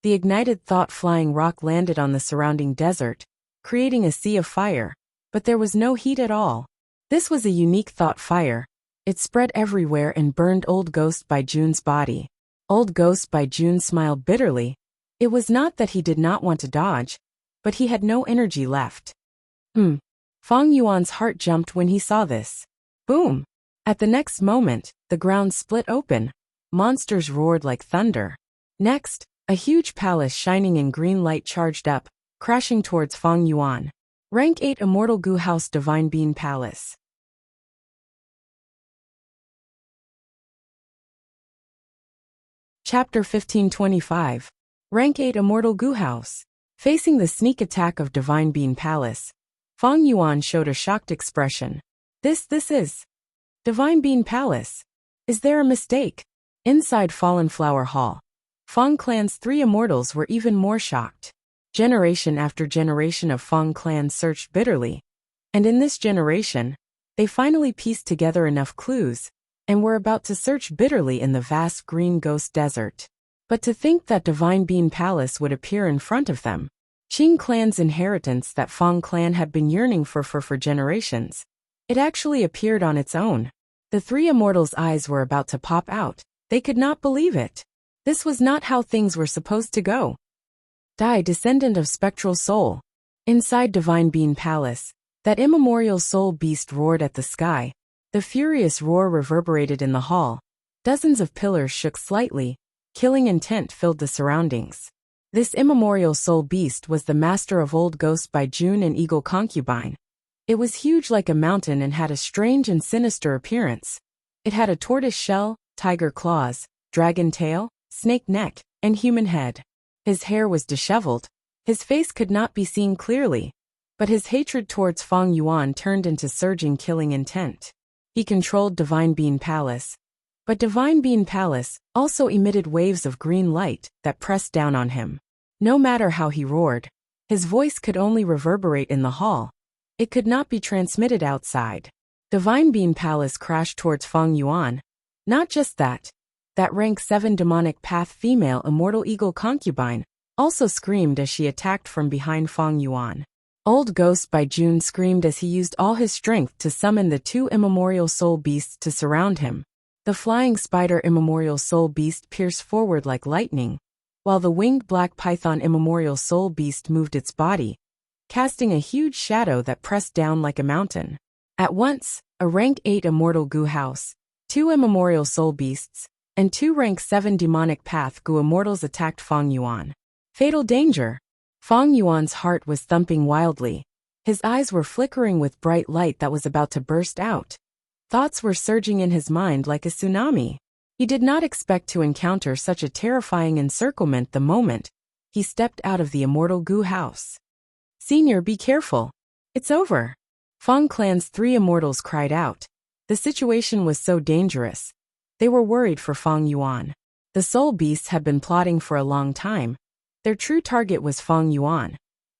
A: The ignited thought flying rock landed on the surrounding desert, creating a sea of fire, but there was no heat at all. This was a unique thought fire. It spread everywhere and burned Old Ghost by June's body. Old Ghost by June smiled bitterly. It was not that he did not want to dodge, but he had no energy left. Fang Yuan's heart jumped when he saw this. Boom! At the next moment, the ground split open. Monsters roared like thunder. Next, a huge palace shining in green light charged up, crashing towards Fang Yuan. Rank 8 Immortal Gu House Divine Bean Palace. Chapter 1525. Rank 8 Immortal Gu House. Facing the sneak attack of Divine Bean Palace, Fang Yuan showed a shocked expression. This is Divine Bean Palace. Is there a mistake? Inside Fallen Flower Hall, Fang Clan's three immortals were even more shocked. Generation after generation of Fang Clan searched bitterly, and in this generation, they finally pieced together enough clues, and were about to search bitterly in the vast green ghost desert. But to think that Divine Bean Palace would appear in front of them, Qing Clan's inheritance that Fang Clan had been yearning for generations, it actually appeared on its own. The three immortals' eyes were about to pop out. They could not believe it. This was not how things were supposed to go. Dai, descendant of spectral soul. Inside Divine Bean Palace, that immemorial soul beast roared at the sky. The furious roar reverberated in the hall. Dozens of pillars shook slightly. Killing intent filled the surroundings. This immemorial soul beast was the master of Old Ghost by June and Eagle Concubine. It was huge like a mountain and had a strange and sinister appearance. It had a tortoise shell, tiger claws, dragon tail, snake neck, and human head. His hair was disheveled. His face could not be seen clearly, but his hatred towards Fang Yuan turned into surging killing intent. He controlled Divine Bean Palace. But Divine Bean Palace also emitted waves of green light that pressed down on him. No matter how he roared, his voice could only reverberate in the hall. It could not be transmitted outside. Divine Bean Palace crashed towards Fang Yuan. Not just that. That rank 7 demonic path female Immortal Eagle Concubine also screamed as she attacked from behind Fang Yuan. Old Ghost by June screamed as he used all his strength to summon the two immemorial soul beasts to surround him. The flying spider immemorial soul beast pierced forward like lightning, while the winged black python immemorial soul beast moved its body, casting a huge shadow that pressed down like a mountain. At once, a rank 8 Immortal Gu House, 2 immemorial soul beasts, and 2 rank 7 demonic path Gu immortals attacked Fang Yuan. Fatal danger! Fang Yuan's heart was thumping wildly. His eyes were flickering with bright light that was about to burst out. Thoughts were surging in his mind like a tsunami. He did not expect to encounter such a terrifying encirclement the moment he stepped out of the Immortal Gu House. Senior, be careful. It's over. Fang Clan's three immortals cried out. The situation was so dangerous. They were worried for Fang Yuan. The soul beasts had been plotting for a long time. Their true target was Fang Yuan.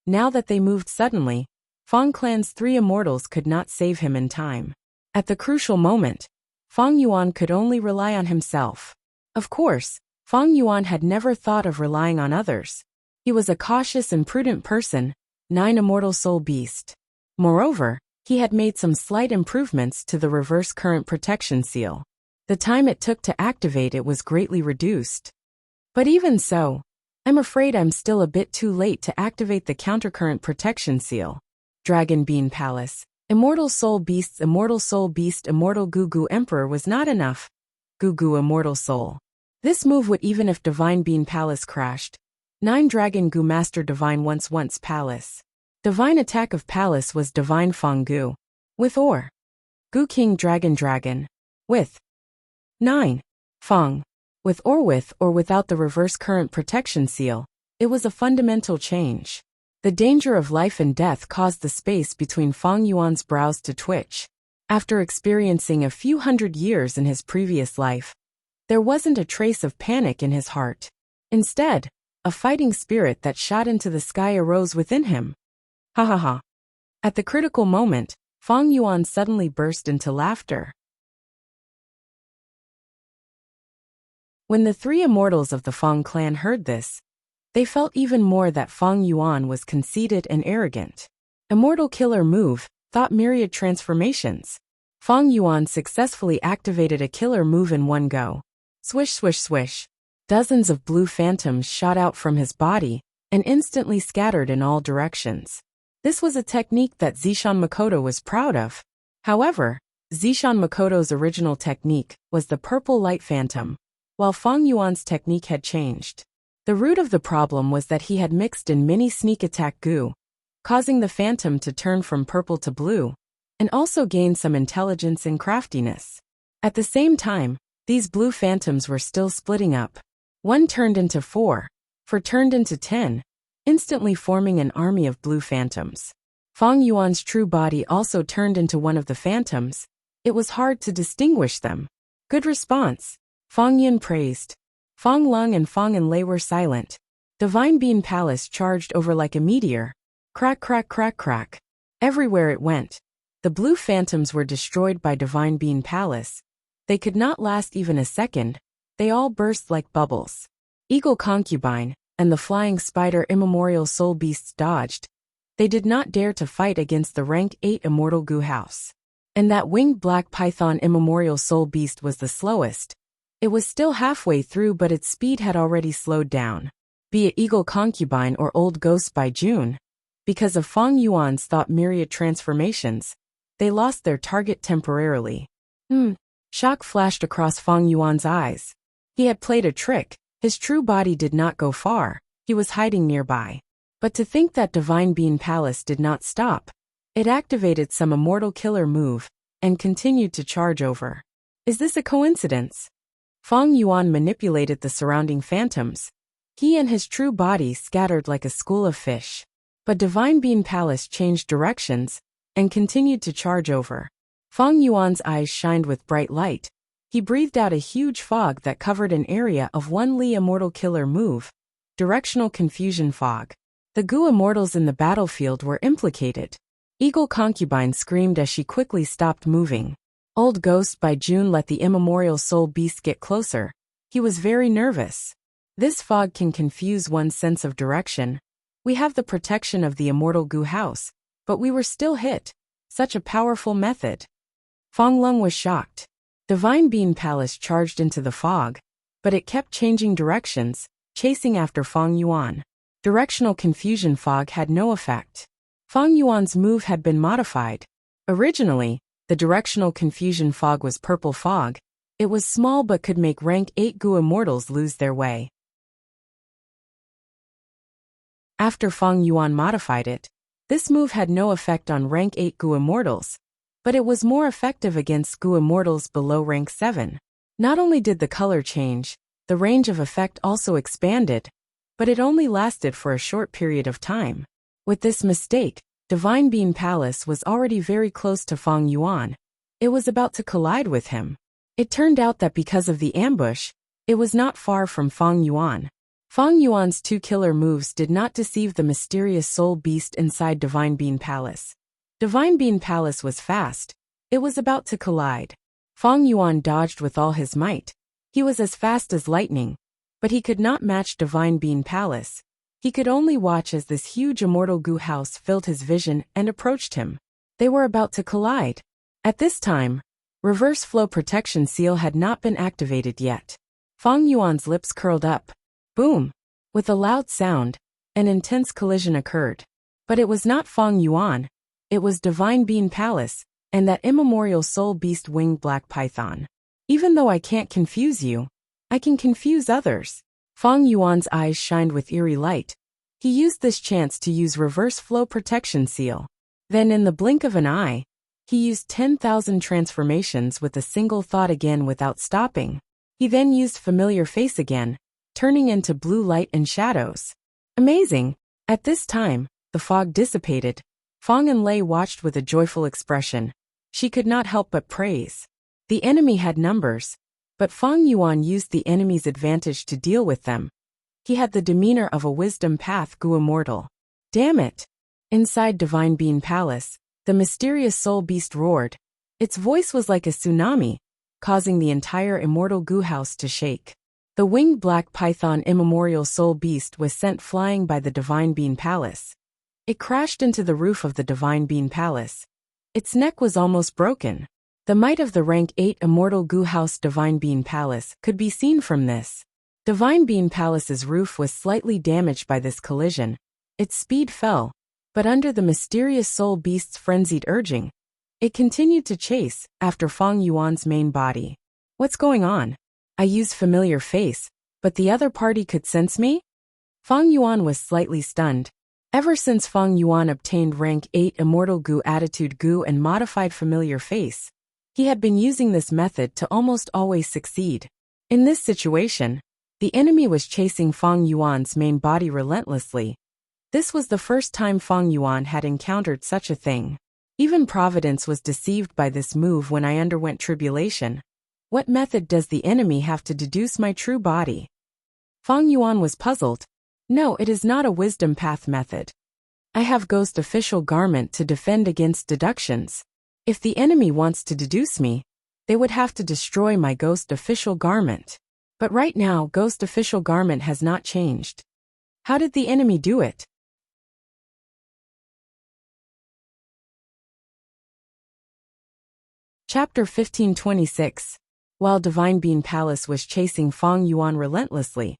A: Now that they moved suddenly, Fang Clan's three immortals could not save him in time. At the crucial moment, Fang Yuan could only rely on himself. Of course, Fang Yuan had never thought of relying on others. He was a cautious and prudent person, 9 immortal soul beast. Moreover, he had made some slight improvements to the reverse current protection seal. The time it took to activate it was greatly reduced. But even so, I'm afraid I'm still a bit too late to activate the countercurrent protection seal. Dragon Bean Palace. Immortal Soul Beast, Immortal Gu Gu Emperor was not enough. Gu Gu Immortal Soul. This move would even if Divine Bean Palace crashed. 9 Dragon Gu Master Divine Once Palace. Divine Attack of Palace was Divine Fong Gu. With or. Gu King Dragon. With. 9. Fong. With or without the reverse current protection seal, it was a fundamental change. The danger of life and death caused the space between Fong Yuan's brows to twitch. After experiencing a few hundred years in his previous life, there wasn't a trace of panic in his heart. Instead, a fighting spirit that shot into the sky arose within him. Ha ha ha. At the critical moment, Fong Yuan suddenly burst into laughter. When the 3 immortals of the Fong clan heard this, they felt even more that Fong Yuan was conceited and arrogant. Immortal Killer Move, thought myriad transformations. Fong Yuan successfully activated a killer move in one go. Swish swish swish. Dozens of blue phantoms shot out from his body and instantly scattered in all directions. This was a technique that Zishan Makoto was proud of. However, Zishan Makoto's original technique was the purple light phantom, while Fong Yuan's technique had changed. The root of the problem was that he had mixed in mini sneak attack goo, causing the phantom to turn from purple to blue, and also gain some intelligence and craftiness. At the same time, these blue phantoms were still splitting up. 1 turned into 4 turned into 10, instantly forming an army of blue phantoms. Fong Yuan's true body also turned into one of the phantoms. It was hard to distinguish them. Good response. Fong Yun praised. Fong Lung and Fong Enlei were silent. Divine Bean Palace charged over like a meteor. Crack crack crack crack. Everywhere it went. The blue phantoms were destroyed by Divine Bean Palace. They could not last even a second. They all burst like bubbles. Eagle Concubine and the Flying Spider Immemorial Soul Beasts dodged. They did not dare to fight against the rank 8 Immortal Gu House. And that winged Black Python Immemorial Soul Beast was the slowest. It was still halfway through, but its speed had already slowed down. Be it Eagle Concubine or Old Ghost by June. Because of Fong Yuan's thought myriad transformations, they lost their target temporarily. Shock flashed across Fong Yuan's eyes. He had played a trick. His true body did not go far. He was hiding nearby. But to think that Divine Bean Palace did not stop. It activated some immortal killer move and continued to charge over. Is this a coincidence? Fong Yuan manipulated the surrounding phantoms. He and his true body scattered like a school of fish. But Divine Bean Palace changed directions and continued to charge over. Fong Yuan's eyes shined with bright light. He breathed out a huge fog that covered an area of 1 Li Immortal Killer Move. Directional Confusion Fog. The Gu Immortals in the battlefield were implicated. Eagle Concubine screamed as she quickly stopped moving. Old Ghost by June let the Immemorial Soul Beast get closer. He was very nervous. This fog can confuse one's sense of direction. We have the protection of the Immortal Gu House, but we were still hit. Such a powerful method. Fong Lung was shocked. Divine Bean Palace charged into the fog, but it kept changing directions, chasing after Fong Yuan. Directional Confusion Fog had no effect. Fong Yuan's move had been modified. Originally, the Directional Confusion Fog was purple fog. It was small but could make rank 8 Gu Immortals lose their way. After Fong Yuan modified it, this move had no effect on rank 8 Gu Immortals, but it was more effective against Gu Immortals below rank 7. Not only did the color change, the range of effect also expanded, but it only lasted for a short period of time. With this mistake, Divine Bean Palace was already very close to Fong Yuan. It was about to collide with him. It turned out that because of the ambush, it was not far from Fong Yuan. Fong Yuan's 2 killer moves did not deceive the mysterious soul beast inside Divine Bean Palace. Divine Bean Palace was fast. It was about to collide. Fong Yuan dodged with all his might. He was as fast as lightning, but he could not match Divine Bean Palace. He could only watch as this huge Immortal Gu House filled his vision and approached him. They were about to collide. At this time, Reverse Flow Protection Seal had not been activated yet. Fong Yuan's lips curled up. Boom! With a loud sound, an intense collision occurred. But it was not Fong Yuan. It was Divine Bean Palace, and that immemorial soul beast winged Black Python. Even though I can't confuse you, I can confuse others. Fang Yuan's eyes shined with eerie light. He used this chance to use reverse flow protection seal. Then in the blink of an eye, he used 10,000 transformations with a single thought again without stopping. He then used familiar face again, turning into blue light and shadows. Amazing! At this time, the fog dissipated. Fang and Lei watched with a joyful expression. She could not help but praise. The enemy had numbers, but Fang Yuan used the enemy's advantage to deal with them. He had the demeanor of a wisdom path Gu immortal. Damn it! Inside Divine Being Palace, the mysterious soul beast roared. Its voice was like a tsunami, causing the entire immortal Gu house to shake. The winged black python immemorial soul beast was sent flying by the Divine Being Palace. It crashed into the roof of the Divine Being Palace. Its neck was almost broken. The might of the rank 8 immortal Gu house Divine Being Palace could be seen from this. Divine Being Palace's roof was slightly damaged by this collision. Its speed fell, but under the mysterious soul beast's frenzied urging, it continued to chase after Fang Yuan's main body. What's going on? I used familiar face, but the other party could sense me? Fang Yuan was slightly stunned. Ever since Fang Yuan obtained rank 8 immortal Gu attitude Gu and modified familiar face, he had been using this method to almost always succeed. In this situation, the enemy was chasing Fang Yuan's main body relentlessly. This was the first time Fang Yuan had encountered such a thing. Even Providence was deceived by this move when I underwent tribulation. What method does the enemy have to deduce my true body? Fang Yuan was puzzled. No, it is not a wisdom path method. I have ghost official garment to defend against deductions. If the enemy wants to deduce me, they would have to destroy my ghost official garment. But right now, ghost official garment has not changed. How did the enemy do it? Chapter 1526. While Divine Being Palace was chasing Fang Yuan relentlessly,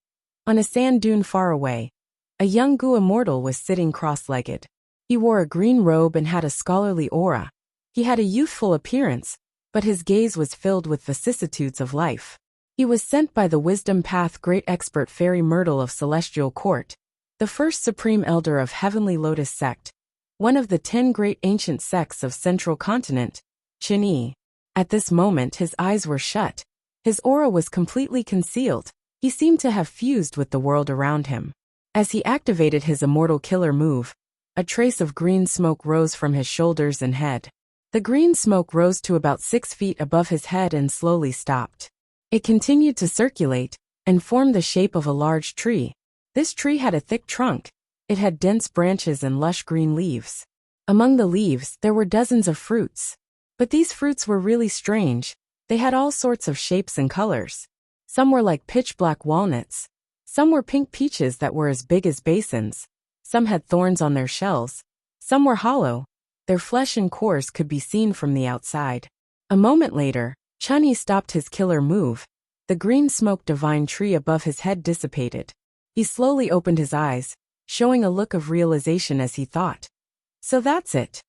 A: on a sand dune far away, a young Gu immortal was sitting cross-legged. He wore a green robe and had a scholarly aura. He had a youthful appearance, but his gaze was filled with vicissitudes of life. He was sent by the Wisdom Path Great Expert Fairy Myrtle of Celestial Court, the first Supreme Elder of Heavenly Lotus Sect, one of the 10 great ancient sects of Central Continent, Qin. At this moment his eyes were shut. His aura was completely concealed. He seemed to have fused with the world around him. As he activated his immortal killer move, a trace of green smoke rose from his shoulders and head. The green smoke rose to about 6 feet above his head and slowly stopped. It continued to circulate and formed the shape of a large tree. This tree had a thick trunk. It had dense branches and lush green leaves. Among the leaves, there were dozens of fruits. But these fruits were really strange. They had all sorts of shapes and colors. Some were like pitch-black walnuts. Some were pink peaches that were as big as basins. Some had thorns on their shells. Some were hollow. Their flesh and cores could be seen from the outside. A moment later, Chunyi stopped his killer move. The green smoke divine tree above his head dissipated. He slowly opened his eyes, showing a look of realization as he thought. So that's it.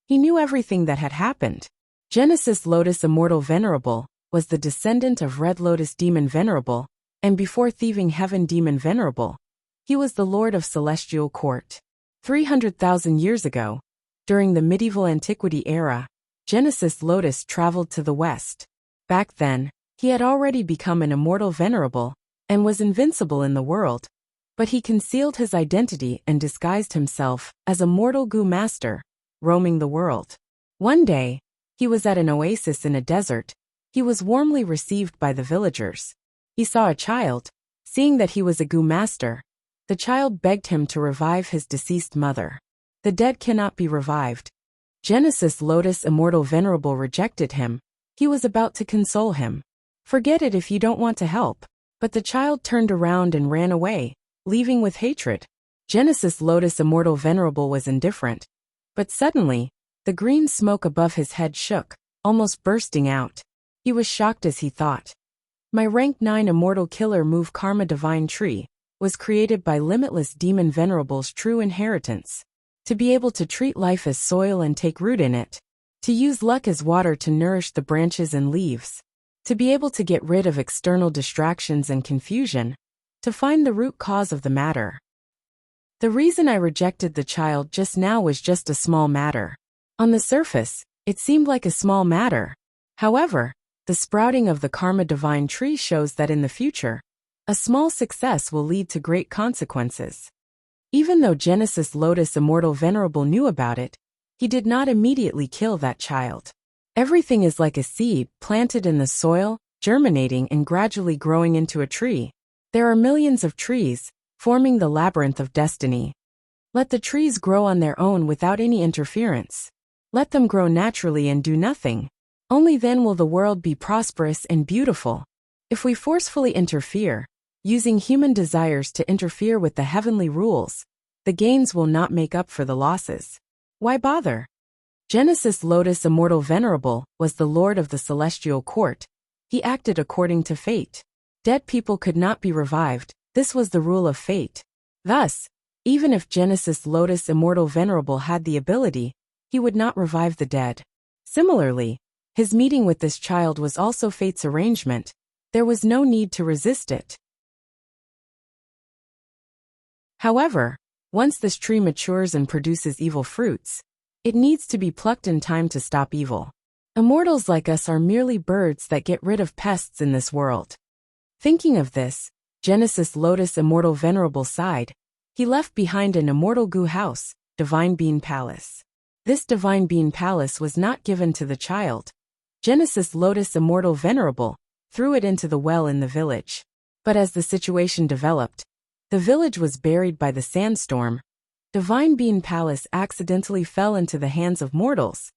A: He knew everything that had happened. Genesis Lotus Immortal Venerable was the descendant of Red Lotus Demon Venerable, and before Thieving Heaven Demon Venerable, he was the Lord of Celestial Court. 300,000 years ago, during the medieval antiquity era, Genesis Lotus traveled to the west. Back then, he had already become an immortal venerable and was invincible in the world, but he concealed his identity and disguised himself as a mortal Gu master, roaming the world. One day, he was at an oasis in a desert. He was warmly received by the villagers. He saw a child. Seeing that he was a Gu master, the child begged him to revive his deceased mother. The dead cannot be revived. Genesis Lotus Immortal Venerable rejected him. He was about to console him. Forget it if you don't want to help. But the child turned around and ran away, leaving with hatred. Genesis Lotus Immortal Venerable was indifferent. But suddenly, the green smoke above his head shook, almost bursting out. He was shocked as he thought. My rank 9 Immortal Killer Move Karma Divine Tree was created by Limitless Demon Venerable's true inheritance. To be able to treat life as soil and take root in it. To use luck as water to nourish the branches and leaves. to be able to get rid of external distractions and confusion, to find the root cause of the matter. The reason I rejected the child just now was just a small matter. On the surface, it seemed like a small matter. However, the sprouting of the karma divine tree shows that in the future, a small success will lead to great consequences. Even though Genesis Lotus Immortal Venerable knew about it, he did not immediately kill that child. Everything is like a seed planted in the soil, germinating and gradually growing into a tree. There are millions of trees, forming the labyrinth of destiny. Let the trees grow on their own without any interference. Let them grow naturally and do nothing. Only then will the world be prosperous and beautiful. If we forcefully interfere, using human desires to interfere with the heavenly rules, the gains will not make up for the losses. Why bother? Genesis Lotus Immortal Venerable was the Lord of the Celestial Court. He acted according to fate. Dead people could not be revived. This was the rule of fate. Thus, even if Genesis Lotus Immortal Venerable had the ability, he would not revive the dead. Similarly, his meeting with this child was also fate's arrangement. There was no need to resist it. However, once this tree matures and produces evil fruits, it needs to be plucked in time to stop evil. Immortals like us are merely birds that get rid of pests in this world. Thinking of this, Genesis Lotus Immortal Venerable sighed. He left behind an immortal goo house, Divine Bean Palace. This Divine Bean Palace was not given to the child. Genesis Lotus Immortal Venerable threw it into the well in the village. But as the situation developed, the village was buried by the sandstorm. Divine Bean Palace accidentally fell into the hands of mortals.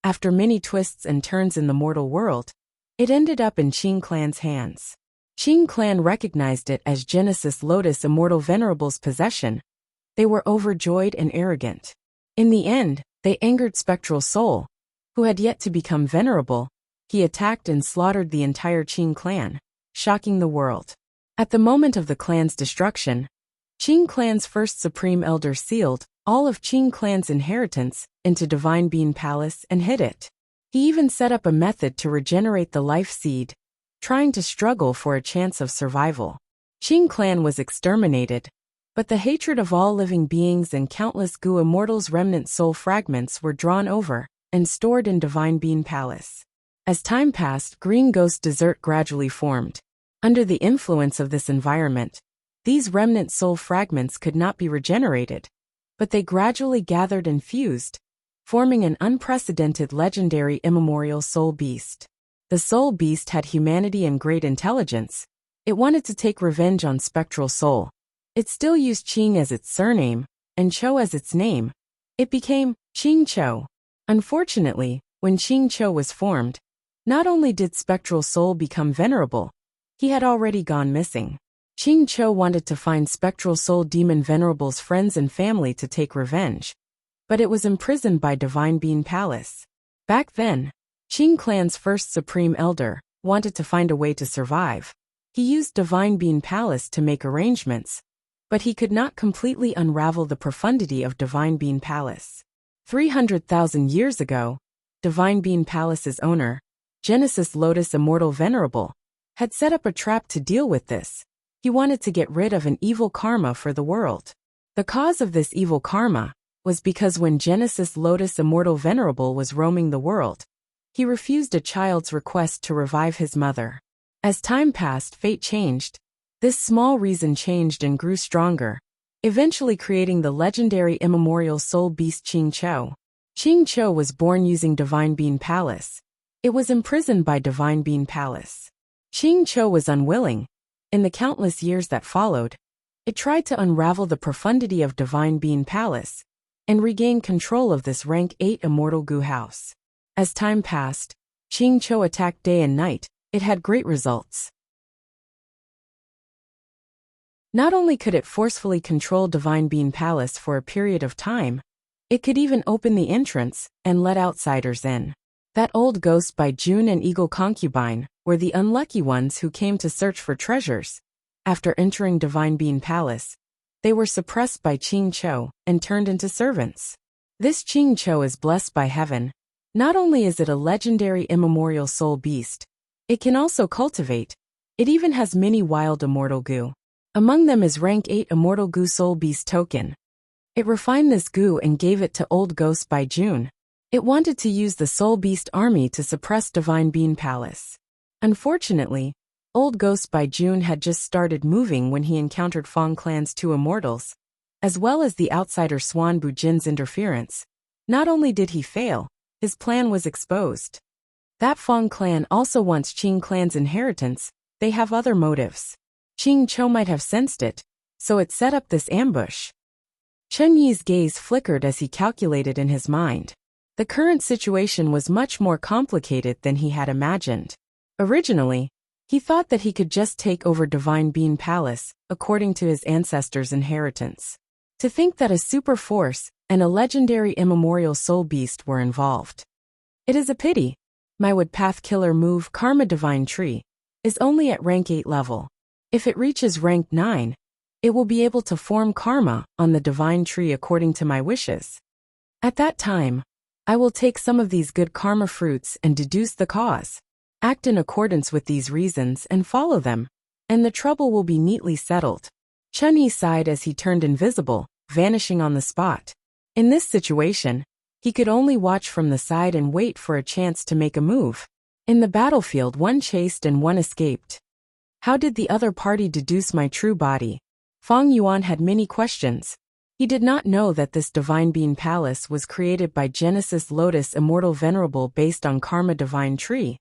A: After many twists and turns in the mortal world, it ended up in Qing Clan's hands. Qing Clan recognized it as Genesis Lotus Immortal Venerable's possession. They were overjoyed and arrogant. In the end, they angered Spectral Soul, who had yet to become venerable. He attacked and slaughtered the entire Qing Clan, shocking the world. At the moment of the clan's destruction, Qing Clan's first Supreme Elder sealed all of Qing Clan's inheritance into Divine Bean Palace and hid it. He even set up a method to regenerate the life seed, trying to struggle for a chance of survival. Qing Clan was exterminated, but the hatred of all living beings and countless Gu Immortals' remnant soul fragments were drawn over and stored in Divine Bean Palace. As time passed, green ghost desert gradually formed. Under the influence of this environment, these remnant soul fragments could not be regenerated, but they gradually gathered and fused, forming an unprecedented legendary immemorial soul beast. The soul beast had humanity and great intelligence. It wanted to take revenge on Spectral Soul. It still used Qing as its surname, and Cho as its name. It became Qing Cho. Unfortunately, when Qing Cho was formed, not only did Spectral Soul become venerable, he had already gone missing. Qing Cho wanted to find Spectral Soul Demon Venerable's friends and family to take revenge, but it was imprisoned by Divine Bean Palace. Back then, Qing Clan's first Supreme Elder wanted to find a way to survive. He used Divine Bean Palace to make arrangements, but he could not completely unravel the profundity of Divine Bean Palace. 300,000 years ago, Divine Bean Palace's owner, Genesis Lotus Immortal Venerable, had set up a trap to deal with this. He wanted to get rid of an evil karma for the world. The cause of this evil karma was because when Genesis Lotus Immortal Venerable was roaming the world, he refused a child's request to revive his mother. As time passed, fate changed. This small reason changed and grew stronger, eventually creating the legendary immemorial soul beast Qing Cho. Qing Cho was born using Divine Bean Palace. It was imprisoned by Divine Bean Palace. Qing Cho was unwilling. In the countless years that followed, it tried to unravel the profundity of Divine Bean Palace and regain control of this rank 8 immortal Gu house. As time passed, Qing Cho attacked day and night. It had great results. Not only could it forcefully control Divine Bean Palace for a period of time, it could even open the entrance and let outsiders in. That old ghost by June and Eagle Concubine were the unlucky ones who came to search for treasures. After entering Divine Bean Palace, they were suppressed by Qing Cho and turned into servants. This Qing Cho is blessed by heaven. Not only is it a legendary immemorial soul beast, It can also cultivate. It even has many wild immortal goo. Among them is rank 8 immortal goo soul beast token. It refined this goo and gave it to Old Ghost by June. It wanted to use the Soul Beast army to suppress Divine Bean Palace. Unfortunately, Old Ghost by June had just started moving when he encountered Fong Clan's 2 immortals, as well as the outsider Swan Bujin's interference. Not only did he fail, his plan was exposed. That Fong Clan also wants Qing Clan's inheritance. They have other motives. Qing Cho might have sensed it, so it set up this ambush. Chen Yi's gaze flickered as he calculated in his mind. The current situation was much more complicated than he had imagined. Originally, he thought that he could just take over Divine Bean Palace, according to his ancestors' inheritance. To think that a super force and a legendary immemorial soul beast were involved. It is a pity. My Woodpath Killer move Karma Divine Tree is only at rank 8 level. If it reaches rank 9, it will be able to form karma on the divine tree according to my wishes. At that time, I will take some of these good karma fruits and deduce the cause, act in accordance with these reasons and follow them, and the trouble will be neatly settled. Chen Yi sighed as he turned invisible, vanishing on the spot. In this situation, he could only watch from the side and wait for a chance to make a move. In the battlefield, one chased and one escaped. How did the other party deduce my true body? Fong Yuan had many questions. He did not know that this Divine Bean Palace was created by Genesis Lotus Immortal Venerable based on Karma Divine Tree.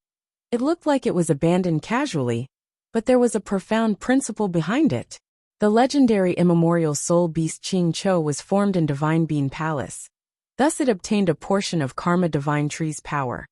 A: It looked like it was abandoned casually, but there was a profound principle behind it. The legendary immemorial soul beast Qing Cho was formed in Divine Bean Palace. Thus it obtained a portion of Karma Divine Tree's power,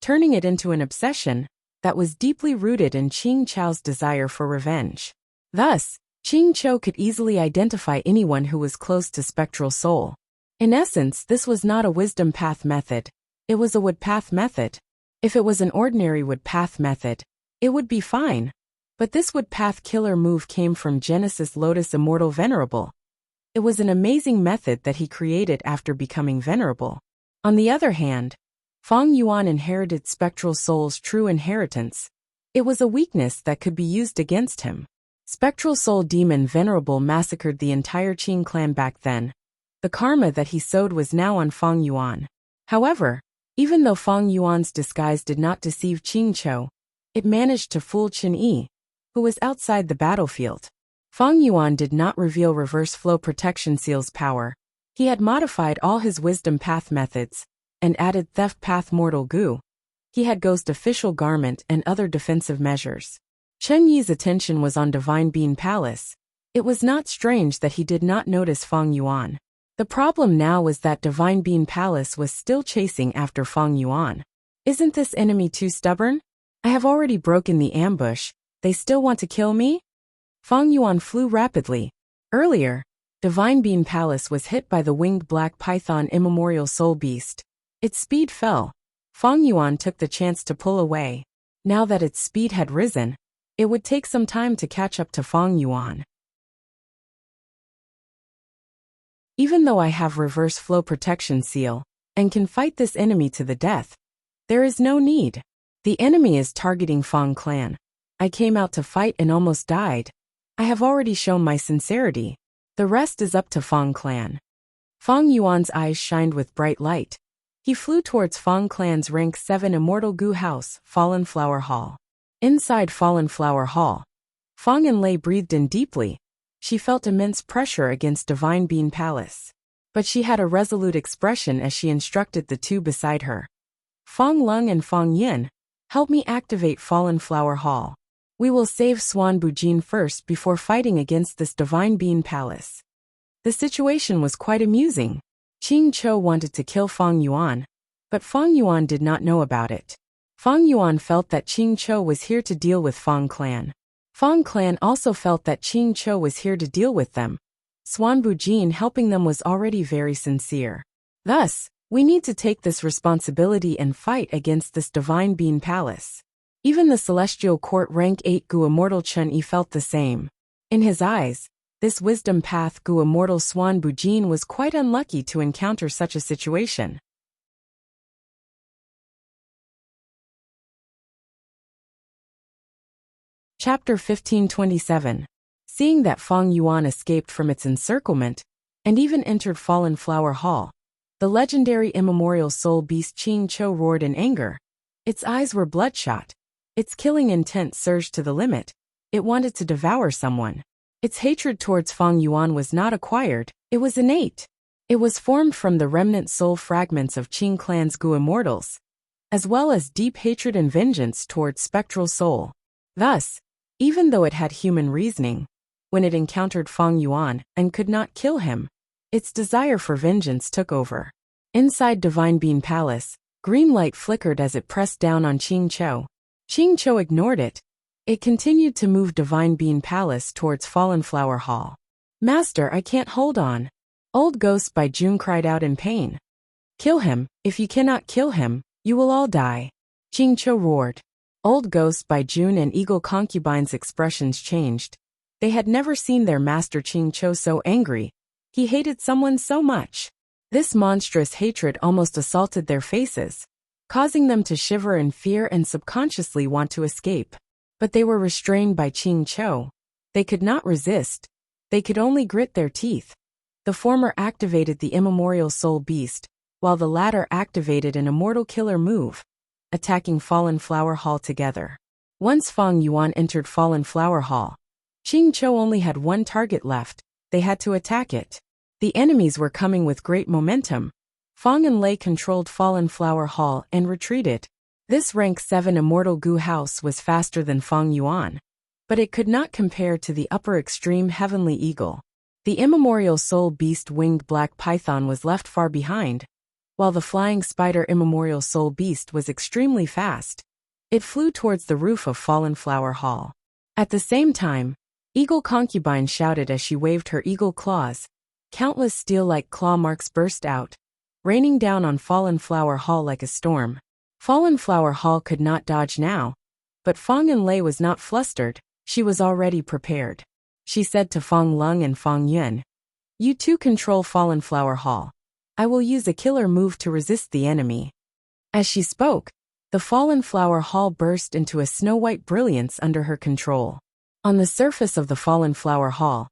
A: turning it into an obsession that was deeply rooted in Qing Chao's desire for revenge. Thus, Qing Cho could easily identify anyone who was close to Spectral Soul. In essence, this was not a wisdom path method. It was a woodpath method. If it was an ordinary woodpath method, it would be fine. But this woodpath killer move came from Genesis Lotus Immortal Venerable. It was an amazing method that he created after becoming venerable. On the other hand, Fong Yuan inherited Spectral Soul's true inheritance. It was a weakness that could be used against him. Spectral Soul Demon Venerable massacred the entire Qing clan back then. The karma that he sowed was now on Fong Yuan. However, even though Fong Yuan's disguise did not deceive Qing Cho, it managed to fool Chen Yi, who was outside the battlefield. Fong Yuan did not reveal Reverse Flow Protection Seal's power. He had modified all his wisdom path methods and added Theft Path Mortal Goo. He had Ghost Official Garment and other defensive measures. Chen Yi's attention was on Divine Bean Palace. It was not strange that he did not notice Fong Yuan. The problem now was that Divine Bean Palace was still chasing after Fong Yuan. Isn't this enemy too stubborn? I have already broken the ambush. They still want to kill me? Fong Yuan flew rapidly. Earlier, Divine Bean Palace was hit by the winged black python immemorial soul beast. Its speed fell. Fong Yuan took the chance to pull away. Now that its speed had risen, it would take some time to catch up to Fong Yuan. Even though I have Reverse Flow Protection Seal and can fight this enemy to the death, there is no need. The enemy is targeting Fong Clan. I came out to fight and almost died. I have already shown my sincerity. The rest is up to Fong Clan. Fong Yuan's eyes shined with bright light. He flew towards Fong Clan's rank 7 Immortal Goo House, Fallen Flower Hall. Inside Fallen Flower Hall, Fong Enlei breathed in deeply. She felt immense pressure against Divine Bean Palace. But she had a resolute expression as she instructed the two beside her. Fong Lung and Fong Yin, help me activate Fallen Flower Hall. We will save Swan Bujin first before fighting against this Divine Bean Palace. The situation was quite amusing. Qing Cho wanted to kill Fong Yuan, but Fong Yuan did not know about it. Fong Yuan felt that Qing Cho was here to deal with Fong Clan. Fong Clan also felt that Qing Cho was here to deal with them. Swan Bujin helping them was already very sincere. Thus, we need to take this responsibility and fight against this Divine Bean Palace. Even the Celestial Court rank 8 Gu Immortal Chen Yi felt the same. In his eyes, this Wisdom Path Gu Immortal Swan Bujin was quite unlucky to encounter such a situation. Chapter 1527. Seeing that Fang Yuan escaped from its encirclement, and even entered Fallen Flower Hall, the legendary immemorial soul beast Qing Chou roared in anger. Its eyes were bloodshot. Its killing intent surged to the limit. It wanted to devour someone. Its hatred towards Fang Yuan was not acquired, it was innate. It was formed from the remnant soul fragments of Qing clan's Gu immortals, as well as deep hatred and vengeance towards spectral soul. Thus, even though it had human reasoning, when it encountered Fang Yuan and could not kill him, its desire for vengeance took over. Inside Divine Bean Palace, green light flickered as it pressed down on Qing Chou. Qing Chou ignored it. It continued to move Divine Bean Palace towards Fallen Flower Hall. "Master, I can't hold on." Old Ghost by June cried out in pain. "Kill him. If you cannot kill him, you will all die." Qing Chou roared. Old Ghost by June and Eagle Concubine's expressions changed. They had never seen their master Qing Chou so angry. He hated someone so much. This monstrous hatred almost assaulted their faces, causing them to shiver in fear and subconsciously want to escape. But they were restrained by Qing Chou. They could not resist. They could only grit their teeth. The former activated the immemorial soul beast, while the latter activated an immortal killer move, attacking Fallen Flower Hall together. Once Fang Yuan entered Fallen Flower Hall, Qing Chou only had one target left. They had to attack it. The enemies were coming with great momentum. Fang and Lei controlled Fallen Flower Hall and retreated. This rank 7 immortal Gu house was faster than Fang Yuan, but it could not compare to the upper extreme Heavenly Eagle. The immemorial soul beast winged black python was left far behind, while the flying spider immemorial soul beast was extremely fast. It flew towards the roof of Fallen Flower Hall. At the same time, Eagle Concubine shouted as she waved her eagle claws. Countless steel-like claw marks burst out, raining down on Fallen Flower Hall like a storm. Fallen Flower Hall could not dodge now, but Fang and Lei was not flustered. She was already prepared. She said to Fang Lung and Fang Yun, "You two control Fallen Flower Hall. I will use a killer move to resist the enemy." As she spoke, the Fallen Flower Hall burst into a snow-white brilliance under her control. On the surface of the Fallen Flower Hall,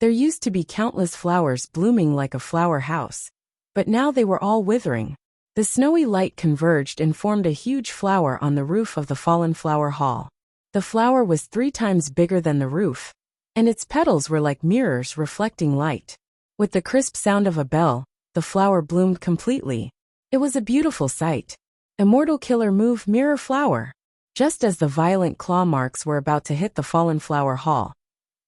A: there used to be countless flowers blooming like a flower house, but now they were all withering. The snowy light converged and formed a huge flower on the roof of the Fallen Flower Hall. The flower was 3 times bigger than the roof, and its petals were like mirrors reflecting light. With the crisp sound of a bell, the flower bloomed completely. It was a beautiful sight. Immortal killer move Mirror Flower. Just as the violent claw marks were about to hit the Fallen Flower Hall,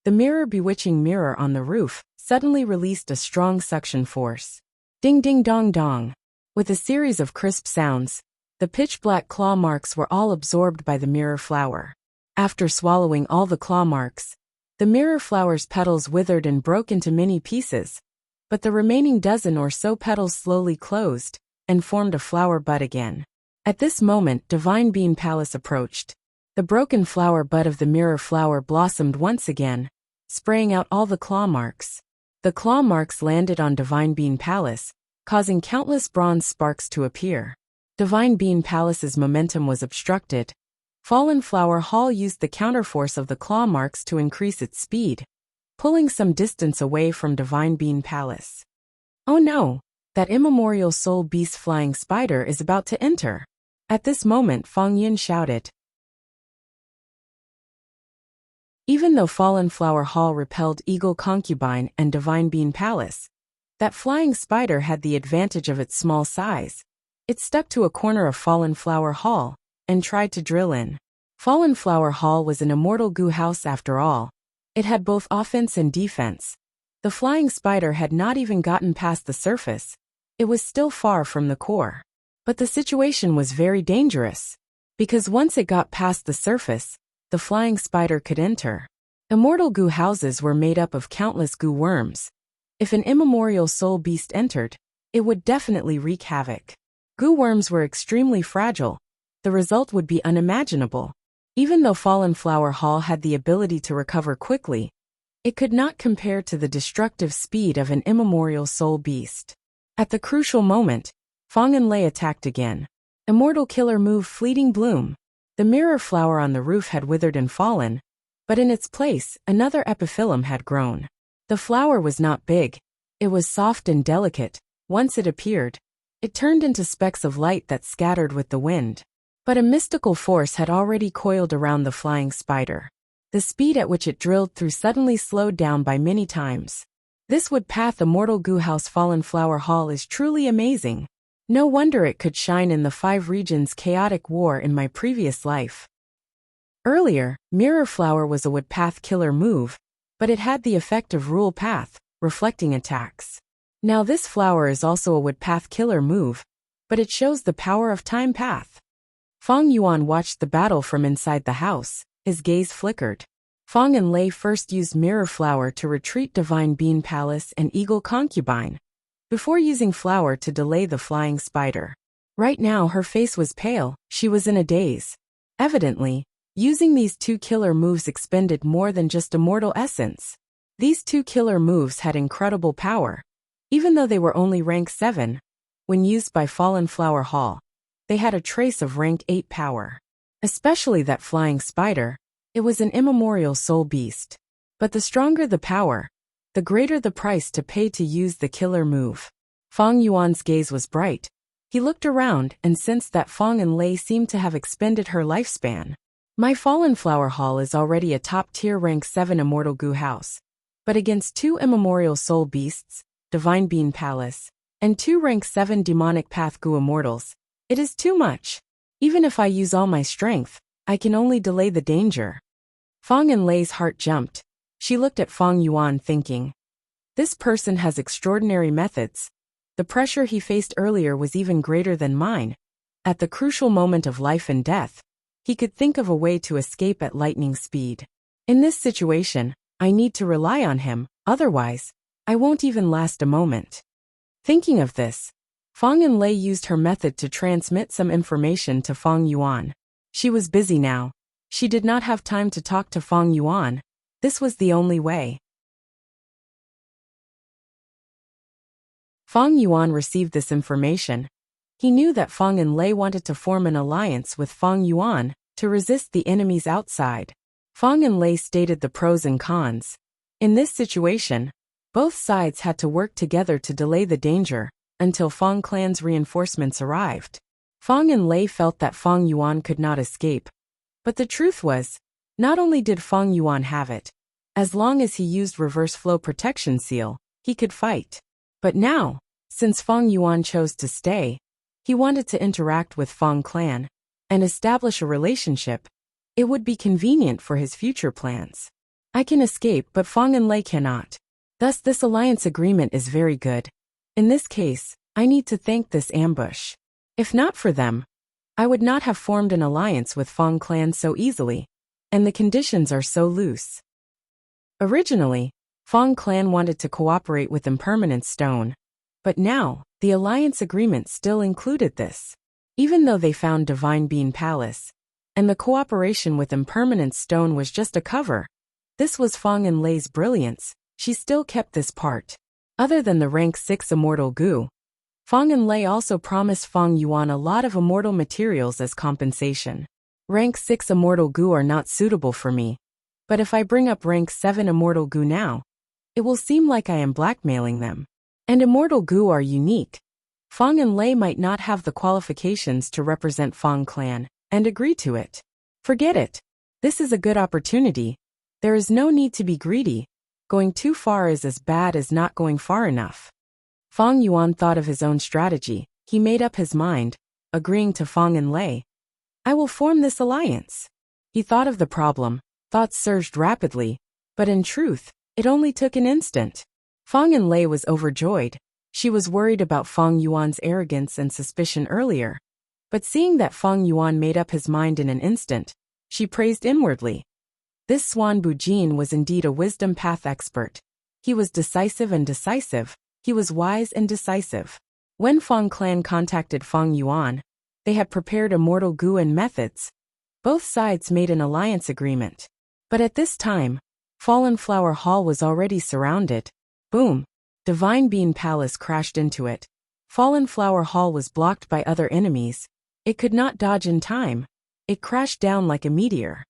A: the bewitching mirror on the roof suddenly released a strong suction force. Ding ding dong dong. With a series of crisp sounds, the pitch-black claw marks were all absorbed by the mirror flower. After swallowing all the claw marks, the mirror flower's petals withered and broke into many pieces, but the remaining dozen or so petals slowly closed and formed a flower bud again. At this moment, Divine Bean Palace approached. The broken flower bud of the mirror flower blossomed once again, spraying out all the claw marks. The claw marks landed on Divine Bean Palace, causing countless bronze sparks to appear. Divine Bean Palace's momentum was obstructed. Fallen Flower Hall used the counterforce of the claw marks to increase its speed, pulling some distance away from Divine Bean Palace. Oh no! That immemorial soul beast flying spider is about to enter. At this moment, Fang Yin shouted. Even though Fallen Flower Hall repelled Eagle Concubine and Divine Bean Palace, that flying spider had the advantage of its small size. It stuck to a corner of Fallen Flower Hall and tried to drill in. Fallen Flower Hall was an immortal Gu house after all. It had both offense and defense. The flying spider had not even gotten past the surface. It was still far from the core. But the situation was very dangerous, because once it got past the surface, the flying spider could enter. Immortal Gu houses were made up of countless Gu worms. If an immemorial soul beast entered, it would definitely wreak havoc. Gu worms were extremely fragile. The result would be unimaginable. Even though Fallen Flower Hall had the ability to recover quickly, it could not compare to the destructive speed of an immemorial soul beast. At the crucial moment, Fang and Lei attacked again. Immortal killer move Fleeting Bloom. The mirror flower on the roof had withered and fallen, But in its place, another epiphyllum had grown. The flower was not big. It was soft and delicate. Once it appeared, it turned into specks of light that scattered with the wind. But a mystical force had already coiled around the flying spider. The speed at which it drilled through suddenly slowed down by many times. This wood path Immortal Goo House Fallen Flower Hall is truly amazing. No wonder it could shine in the 5 regions chaotic war in my previous life. Earlier, Mirror Flower was a wood path killer move, but it had the effect of Rule Path, reflecting attacks. Now this flower is also a wood path killer move, but it shows the power of Time Path. Feng Yuan watched the battle from inside the house. His gaze flickered. Feng and Lei first used Mirror Flower to retreat Divine Bean Palace and Eagle Concubine, before using Flower to delay the flying spider. Right now her face was pale, she was in a daze. Evidently, using these 2 killer moves expended more than just immortal essence. These 2 killer moves had incredible power. Even though they were only rank 7, when used by Fallen Flower Hall, they had a trace of rank 8 power. Especially that flying spider, it was an immemorial soul beast. But the stronger the power, the greater the price to pay to use the killer move. Feng Yuan's gaze was bright. He looked around and sensed that Feng and Lei seemed to have expended her lifespan. My Fallen Flower Hall is already a top-tier rank 7 Immortal Goo House. But against 2 immemorial soul beasts, Divine Bean Palace, and 2 rank 7 Demonic Path Goo Immortals, it is too much. Even if I use all my strength, I can only delay the danger. Feng and Lei's heart jumped. She looked at Feng Yuan thinking, this person has extraordinary methods. The pressure he faced earlier was even greater than mine. At the crucial moment of life and death, he could think of a way to escape at lightning speed. In this situation, I need to rely on him, otherwise, I won't even last a moment. Thinking of this, Feng and Lei used her method to transmit some information to Feng Yuan. She was busy now. She did not have time to talk to Feng Yuan. This was the only way. Feng Yuan received this information. He knew that Feng and Lei wanted to form an alliance with Feng Yuan to resist the enemies outside. Feng and Lei stated the pros and cons. In this situation, both sides had to work together to delay the danger until Feng clan's reinforcements arrived. Feng and Lei felt that Feng Yuan could not escape. But the truth was, not only did Feng Yuan have it, as long as he used reverse flow protection seal, he could fight. But now, since Feng Yuan chose to stay, he wanted to interact with Feng clan and establish a relationship. It would be convenient for his future plans. I can escape, but Feng and Lei cannot. Thus this alliance agreement is very good. In this case, I need to thank this ambush. If not for them, I would not have formed an alliance with Feng clan so easily, and the conditions are so loose. Originally, Feng clan wanted to cooperate with Impermanent Stone, but now, the alliance agreement still included this. Even though they found Divine Bean Palace, and the cooperation with Impermanent Stone was just a cover, this was Feng and Lei's brilliance, she still kept this part. Other than the rank 6 Immortal Goo, Feng and Lei also promised Feng Yuan a lot of immortal materials as compensation. Rank 6 Immortal Goo are not suitable for me, but if I bring up rank 7 Immortal Goo now, it will seem like I am blackmailing them. And Immortal Goo are unique. Feng and Lei might not have the qualifications to represent Feng clan, and agree to it. Forget it. This is a good opportunity. There is no need to be greedy. Going too far is as bad as not going far enough. Feng Yuan thought of his own strategy. He made up his mind, agreeing to Feng and Lei. I will form this alliance. He thought of the problem. Thoughts surged rapidly, but in truth, it only took an instant. Feng and Lei was overjoyed. She was worried about Feng Yuan's arrogance and suspicion earlier. But seeing that Feng Yuan made up his mind in an instant, she praised inwardly. This Swan Bujin was indeed a wisdom path expert. He was decisive and decisive. He was wise and decisive. When Feng clan contacted Feng Yuan, they had prepared Immortal Goo and methods. Both sides made an alliance agreement. But at this time, Fallen Flower Hall was already surrounded. Boom! Divine Bean Palace crashed into it. Fallen Flower Hall was blocked by other enemies. It could not dodge in time. It crashed down like a meteor.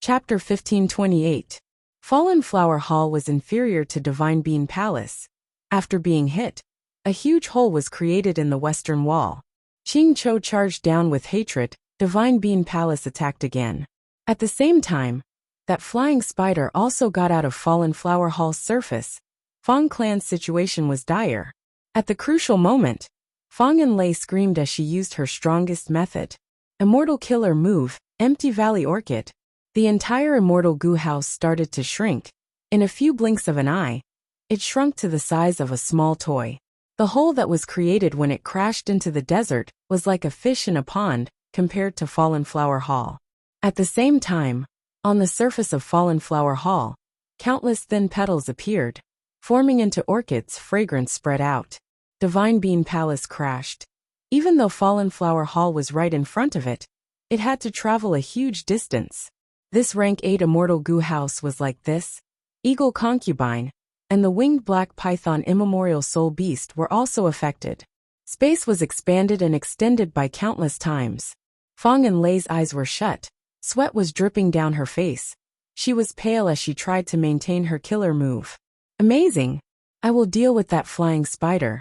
A: Chapter 1528. Fallen Flower Hall was inferior to Divine Bean Palace. After being hit, a huge hole was created in the western wall. Ching Cho charged down with hatred. Divine Bean Palace attacked again. At the same time, that flying spider also got out of Fallen Flower Hall's surface. Fong Clan's situation was dire. At the crucial moment, Fong Enlei screamed as she used her strongest method. Immortal Killer Move, Empty Valley Orchid. The entire Immortal Goo house started to shrink. In a few blinks of an eye, it shrunk to the size of a small toy. The hole that was created when it crashed into the desert was like a fish in a pond compared to Fallen Flower Hall. At the same time, on the surface of Fallen Flower Hall, countless thin petals appeared, forming into orchids. Fragrance spread out. Divine Bean Palace crashed. Even though Fallen Flower Hall was right in front of it, it had to travel a huge distance. This rank 8 Immortal Goo house was like this. Eagle Concubine and the winged black python Immemorial Soul Beast were also affected. Space was expanded and extended by countless times. Fong Enlei's eyes were shut. Sweat was dripping down her face. She was pale as she tried to maintain her killer move. Amazing! I will deal with that flying spider.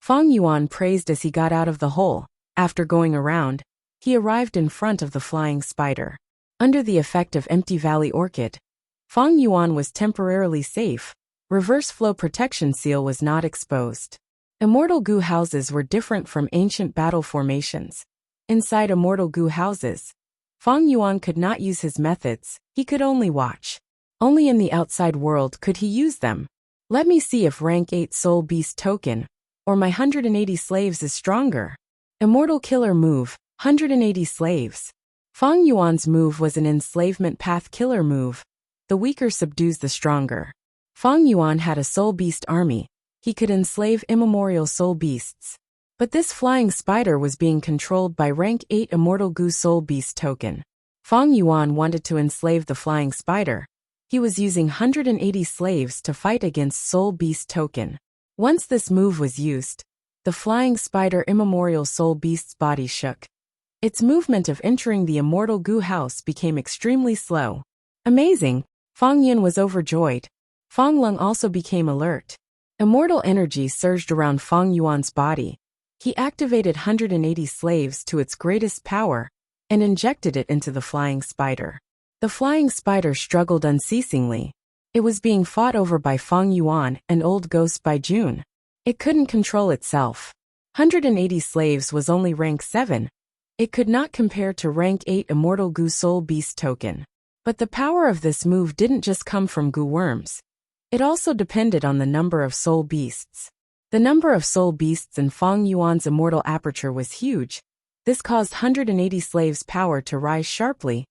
A: Fong Yuan praised as he got out of the hole. After going around, he arrived in front of the flying spider. Under the effect of Empty Valley Orchid, Fong Yuan was temporarily safe. Reverse Flow Protection Seal was not exposed. Immortal Goo houses were different from ancient battle formations. Inside Immortal Goo houses, Fong Yuan could not use his methods, he could only watch. Only in the outside world could he use them. Let me see if rank 8 Soul Beast token, or my 180 slaves is stronger. Immortal Killer Move, 180 slaves. Fong Yuan's move was an enslavement path killer move. The weaker subdues the stronger. Fong Yuan had a soul beast army. He could enslave immemorial soul beasts. But this flying spider was being controlled by rank 8 Immortal Goo soul beast token. Fong Yuan wanted to enslave the flying spider. He was using 180 slaves to fight against soul beast token. Once this move was used, the flying spider immemorial soul beast's body shook. Its movement of entering the Immortal Goo house became extremely slow. Amazing! Fong Yun was overjoyed. Fong Lung also became alert. Immortal energy surged around Fong Yuan's body. He activated 180 slaves to its greatest power and injected it into the flying spider. The flying spider struggled unceasingly. It was being fought over by Fong Yuan and Old Ghost by June. It couldn't control itself. 180 slaves was only rank 7. It could not compare to rank 8 Immortal Goo Soul Beast token. But the power of this move didn't just come from Goo worms. It also depended on the number of soul beasts. The number of soul beasts in Fong Yuan's immortal aperture was huge. This caused 180 slaves' power to rise sharply.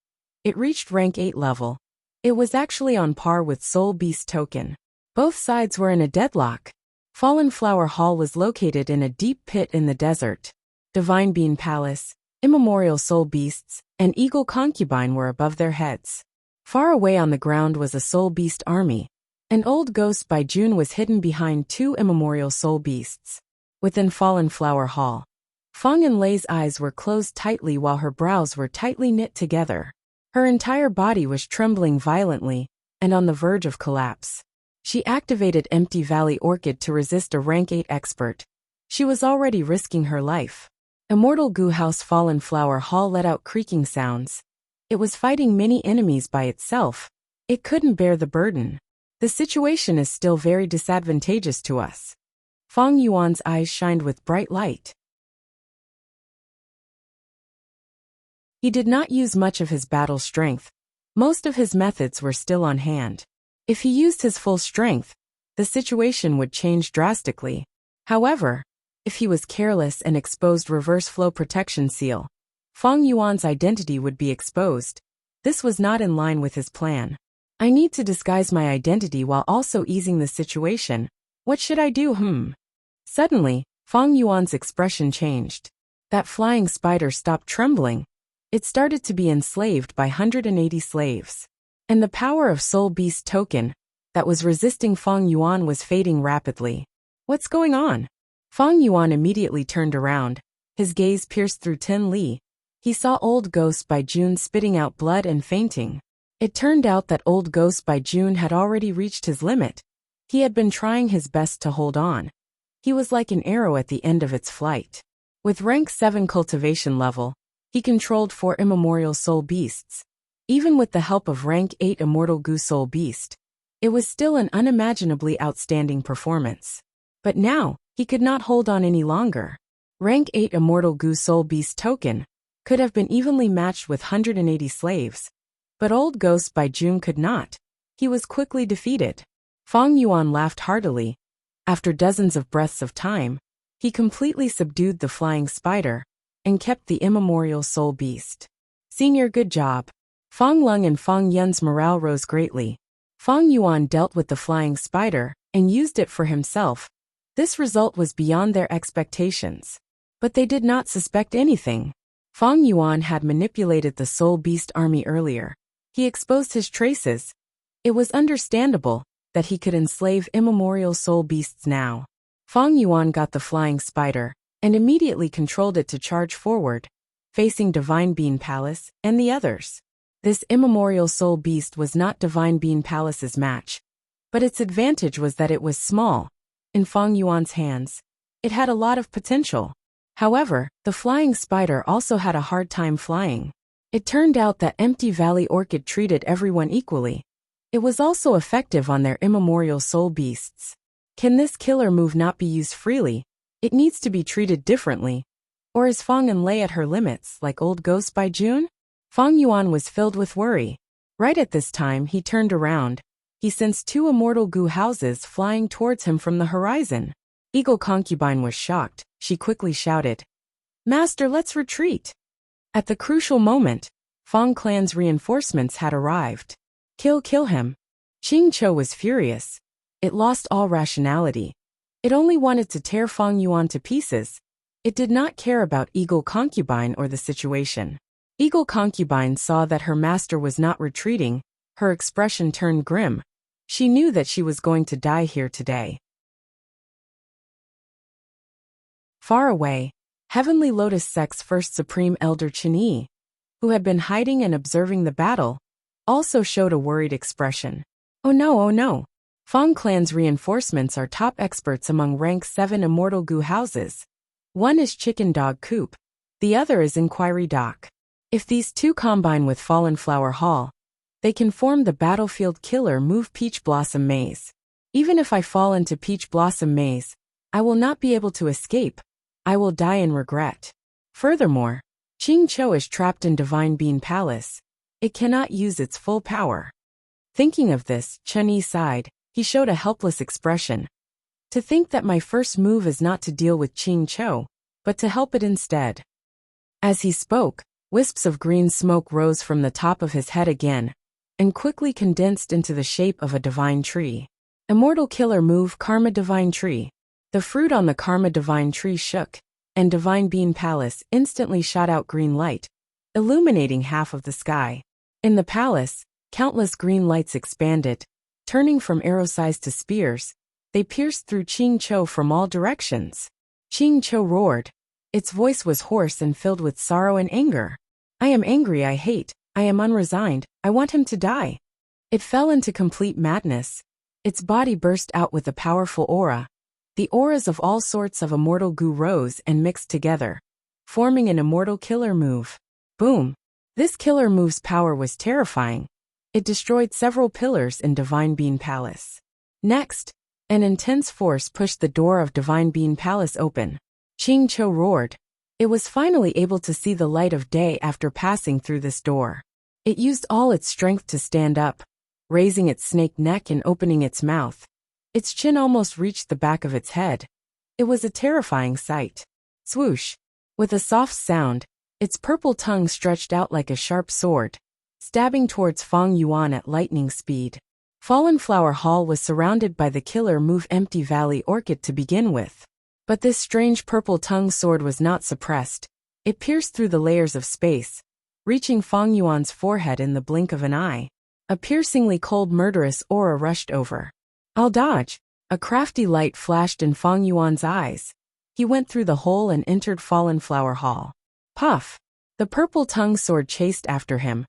A: It reached rank 8 level. It was actually on par with Soul Beast token. Both sides were in a deadlock. Fallen Flower Hall was located in a deep pit in the desert. Divine Bean Palace, Immemorial Soul Beasts, and Eagle Concubine were above their heads. Far away on the ground was a Soul Beast army. An Old Ghost by June was hidden behind 2 immemorial soul beasts. Within Fallen Flower Hall, Fong Enlei's eyes were closed tightly while her brows were tightly knit together. Her entire body was trembling violently and on the verge of collapse. She activated Empty Valley Orchid to resist a rank 8 expert. She was already risking her life. Immortal Goo House Fallen Flower Hall let out creaking sounds. It was fighting many enemies by itself. It couldn't bear the burden. The situation is still very disadvantageous to us. Fong Yuan's eyes shined with bright light. He did not use much of his battle strength. Most of his methods were still on hand. If he used his full strength, the situation would change drastically. However, if he was careless and exposed Reverse Flow Protection Seal, Fong Yuan's identity would be exposed. This was not in line with his plan. I need to disguise my identity while also easing the situation. What should I do? Suddenly, Fong Yuan's expression changed. That flying spider stopped trembling. It started to be enslaved by 180 slaves. And the power of Soul Beast token that was resisting Fong Yuan was fading rapidly. What's going on? Fong Yuan immediately turned around. His gaze pierced through Tin Li. He saw Old Ghost by June spitting out blood and fainting. It turned out that Old Ghost by June had already reached his limit. He had been trying his best to hold on. He was like an arrow at the end of its flight. With rank 7 cultivation level, he controlled 4 immemorial soul beasts. Even with the help of rank 8 immortal goo soul beast, it was still an unimaginably outstanding performance. But now, he could not hold on any longer. Rank 8 immortal goo soul beast token could have been evenly matched with 180 slaves. But Old Ghost by June could not. He was quickly defeated. Fang Yuan laughed heartily. After dozens of breaths of time, he completely subdued the flying spider and kept the immemorial soul beast. Senior, good job. Fang Lung and Fang Yun's morale rose greatly. Fang Yuan dealt with the flying spider and used it for himself. This result was beyond their expectations. But they did not suspect anything. Fang Yuan had manipulated the soul beast army earlier. He exposed his traces. It was understandable that he could enslave immemorial soul beasts now. Fang Yuan got the flying spider and immediately controlled it to charge forward, facing Divine Bean Palace and the others. This immemorial soul beast was not Divine Bean Palace's match, but its advantage was that it was small. In Fang Yuan's hands, it had a lot of potential. However, the flying spider also had a hard time flying. It turned out that Empty Valley Orchid treated everyone equally. It was also effective on their immemorial soul beasts. Can this killer move not be used freely? It needs to be treated differently. Or is Fang and Lei at her limits, like Old Ghost by June? Fang Yuan was filled with worry. Right at this time, he turned around. He sensed 2 immortal goo houses flying towards him from the horizon. Eagle Concubine was shocked. She quickly shouted, "Master, let's retreat." At the crucial moment, Fang Clan's reinforcements had arrived. Kill him. Qing Chou was furious. It lost all rationality. It only wanted to tear Fang Yuan to pieces. It did not care about Eagle Concubine or the situation. Eagle Concubine saw that her master was not retreating. Her expression turned grim. She knew that she was going to die here today. Far away, Heavenly Lotus Sect's first Supreme Elder Qin, who had been hiding and observing the battle, also showed a worried expression. Oh no. Fang Clan's reinforcements are top experts among rank 7 immortal goo houses. One is Chicken Dog Coop. The other is Inquiry Dock. If these 2 combine with Fallen Flower Hall, they can form the battlefield killer move Peach Blossom Maze. Even if I fall into Peach Blossom Maze, I will not be able to escape. I will die in regret. Furthermore, Qing Chou is trapped in Divine Bean Palace. It cannot use its full power. Thinking of this, Chun-Yi sighed. He showed a helpless expression. To think that my first move is not to deal with Qing Chou, but to help it instead. As he spoke, wisps of green smoke rose from the top of his head again, and quickly condensed into the shape of a divine tree. Immortal killer move Karma Divine Tree. The fruit on the Karma Divine Tree shook, and Divine Bean Palace instantly shot out green light, illuminating half of the sky. In the palace, countless green lights expanded, turning from arrow-sized to spears. They pierced through Qing Chou from all directions. Qing Chou roared. Its voice was hoarse and filled with sorrow and anger. I am angry, I hate, I am unresigned, I want him to die. It fell into complete madness. Its body burst out with a powerful aura. The auras of all sorts of immortal goo rose and mixed together, forming an immortal killer move. Boom! This killer move's power was terrifying. It destroyed several pillars in Divine Bean Palace. Next, an intense force pushed the door of Divine Bean Palace open. Qing Chou roared. It was finally able to see the light of day after passing through this door. It used all its strength to stand up, raising its snake neck and opening its mouth. Its chin almost reached the back of its head. It was a terrifying sight. Swoosh! With a soft sound, its purple tongue stretched out like a sharp sword, stabbing towards Fang Yuan at lightning speed. Fallen Flower Hall was surrounded by the killer move Empty Valley Orchid to begin with. But this strange purple tongue sword was not suppressed. It pierced through the layers of space, reaching Fang Yuan's forehead in the blink of an eye. A piercingly cold murderous aura rushed over. I'll dodge. A crafty light flashed in Fang Yuan's eyes. He went through the hole and entered Fallen Flower Hall. Puff! The purple tongue sword chased after him,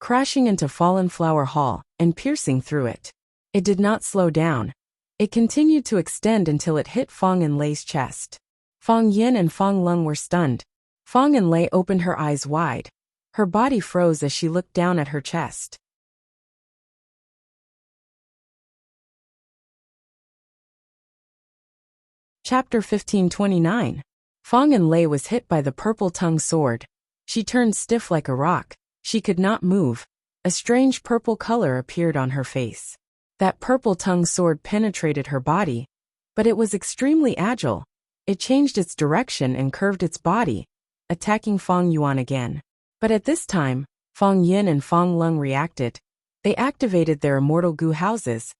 A: crashing into Fallen Flower Hall and piercing through it. It did not slow down. It continued to extend until it hit Fang Enlei's chest. Fang Yin and Fang Lung were stunned. Fang Enlei opened her eyes wide. Her body froze as she looked down at her chest. Chapter 1529. Fang Enlei was hit by the purple-tongued sword. She turned stiff like a rock. She could not move. A strange purple color appeared on her face. That purple-tongued sword penetrated her body, but it was extremely agile. It changed its direction and curved its body, attacking Fang Yuan again. But at this time, Fang Yin and Fang Lung reacted. They activated their immortal goo houses.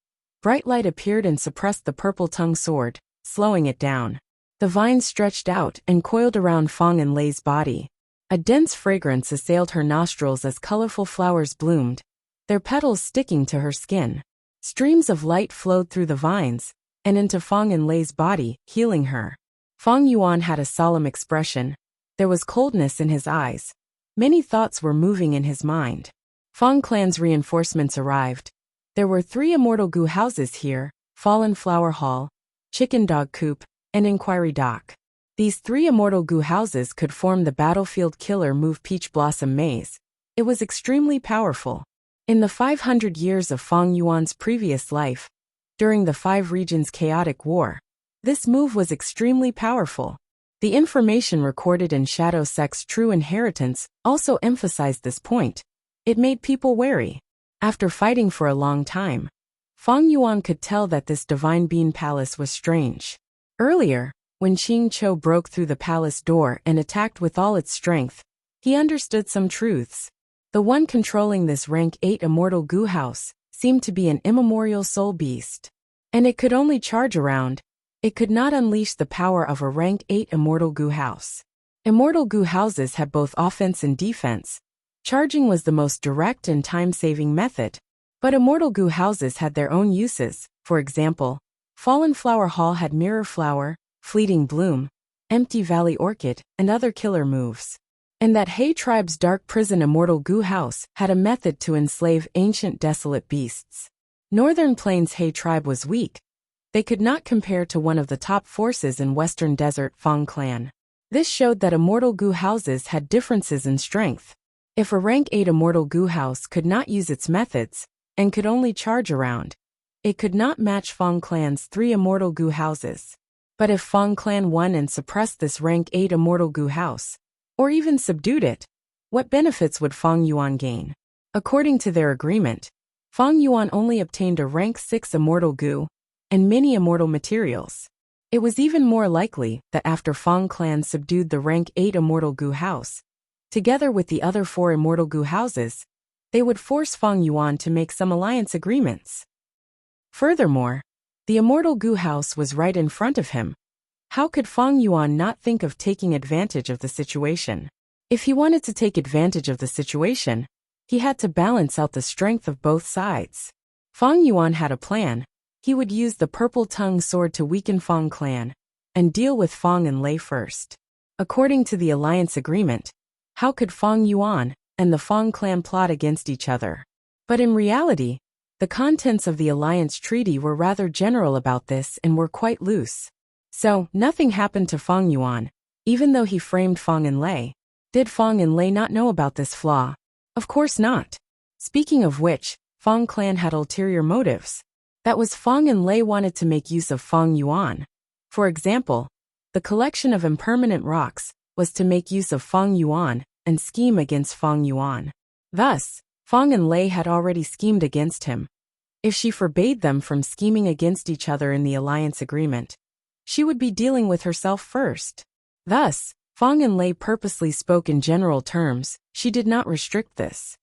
A: Bright light appeared and suppressed the purple-tongued sword, slowing it down. The vines stretched out and coiled around Fang Enlei's body. A dense fragrance assailed her nostrils as colorful flowers bloomed, their petals sticking to her skin. Streams of light flowed through the vines and into Fang Enlei's body, healing her. Fang Yuan had a solemn expression. There was coldness in his eyes. Many thoughts were moving in his mind. Fang Clan's reinforcements arrived. There were 3 immortal goo houses here: Fallen Flower Hall, Chicken Dog Coop, and Inquiry Dock. These 3 immortal goo houses could form the battlefield killer move Peach Blossom Maze. It was extremely powerful. In the 500 years of Fang Yuan's previous life, during the 5 regions chaotic war, this move was extremely powerful. The information recorded in Shadow Sect's True Inheritance also emphasized this point. It made people wary. After fighting for a long time, Fang Yuan could tell that this Divine Bean Palace was strange. Earlier, when Qing Chou broke through the palace door and attacked with all its strength, he understood some truths. The one controlling this rank 8 immortal goo house seemed to be an immemorial soul beast. And it could only charge around. It could not unleash the power of a rank 8 immortal goo house. Immortal goo houses had both offense and defense. Charging was the most direct and time-saving method. But immortal goo houses had their own uses. For example, Fallen Flower Hall had Mirror Flower, Fleeting Bloom, Empty Valley Orchid, and other killer moves. And that He tribe's Dark Prison immortal goo house had a method to enslave ancient desolate beasts. Northern Plains He tribe was weak. They could not compare to one of the top forces in Western Desert Fang Clan. This showed that immortal goo houses had differences in strength. If a rank 8 immortal goo house could not use its methods, and could only charge around, it could not match Fang Clan's 3 immortal goo houses. But if Fang Clan won and suppressed this rank 8 immortal goo house, or even subdued it, what benefits would Fang Yuan gain? According to their agreement, Fang Yuan only obtained a rank 6 immortal goo, and many immortal materials. It was even more likely that after Fang Clan subdued the rank 8 immortal goo house, together with the other 4 immortal goo houses, they would force Fang Yuan to make some alliance agreements. Furthermore, the immortal goo house was right in front of him. How could Fang Yuan not think of taking advantage of the situation? If he wanted to take advantage of the situation, he had to balance out the strength of both sides. Fang Yuan had a plan. He would use the purple-tongued sword to weaken Fang Clan, and deal with Fang Enlei first. According to the alliance agreement, how could Fang Yuan and the Fang Clan plot against each other? But in reality, the contents of the alliance treaty were rather general about this and were quite loose. So, nothing happened to Fang Yuan, even though he framed Fang Enlei. Did Fang Enlei not know about this flaw? Of course not. Speaking of which, Fang Clan had ulterior motives. That was Fang Enlei wanted to make use of Fang Yuan. For example, the collection of impermanent rocks was to make use of Fang Yuan and scheme against Fang Yuan. Thus, Fang Enlei had already schemed against him. If she forbade them from scheming against each other in the alliance agreement, she would be dealing with herself first. Thus, Fang Enlei purposely spoke in general terms. She did not restrict this.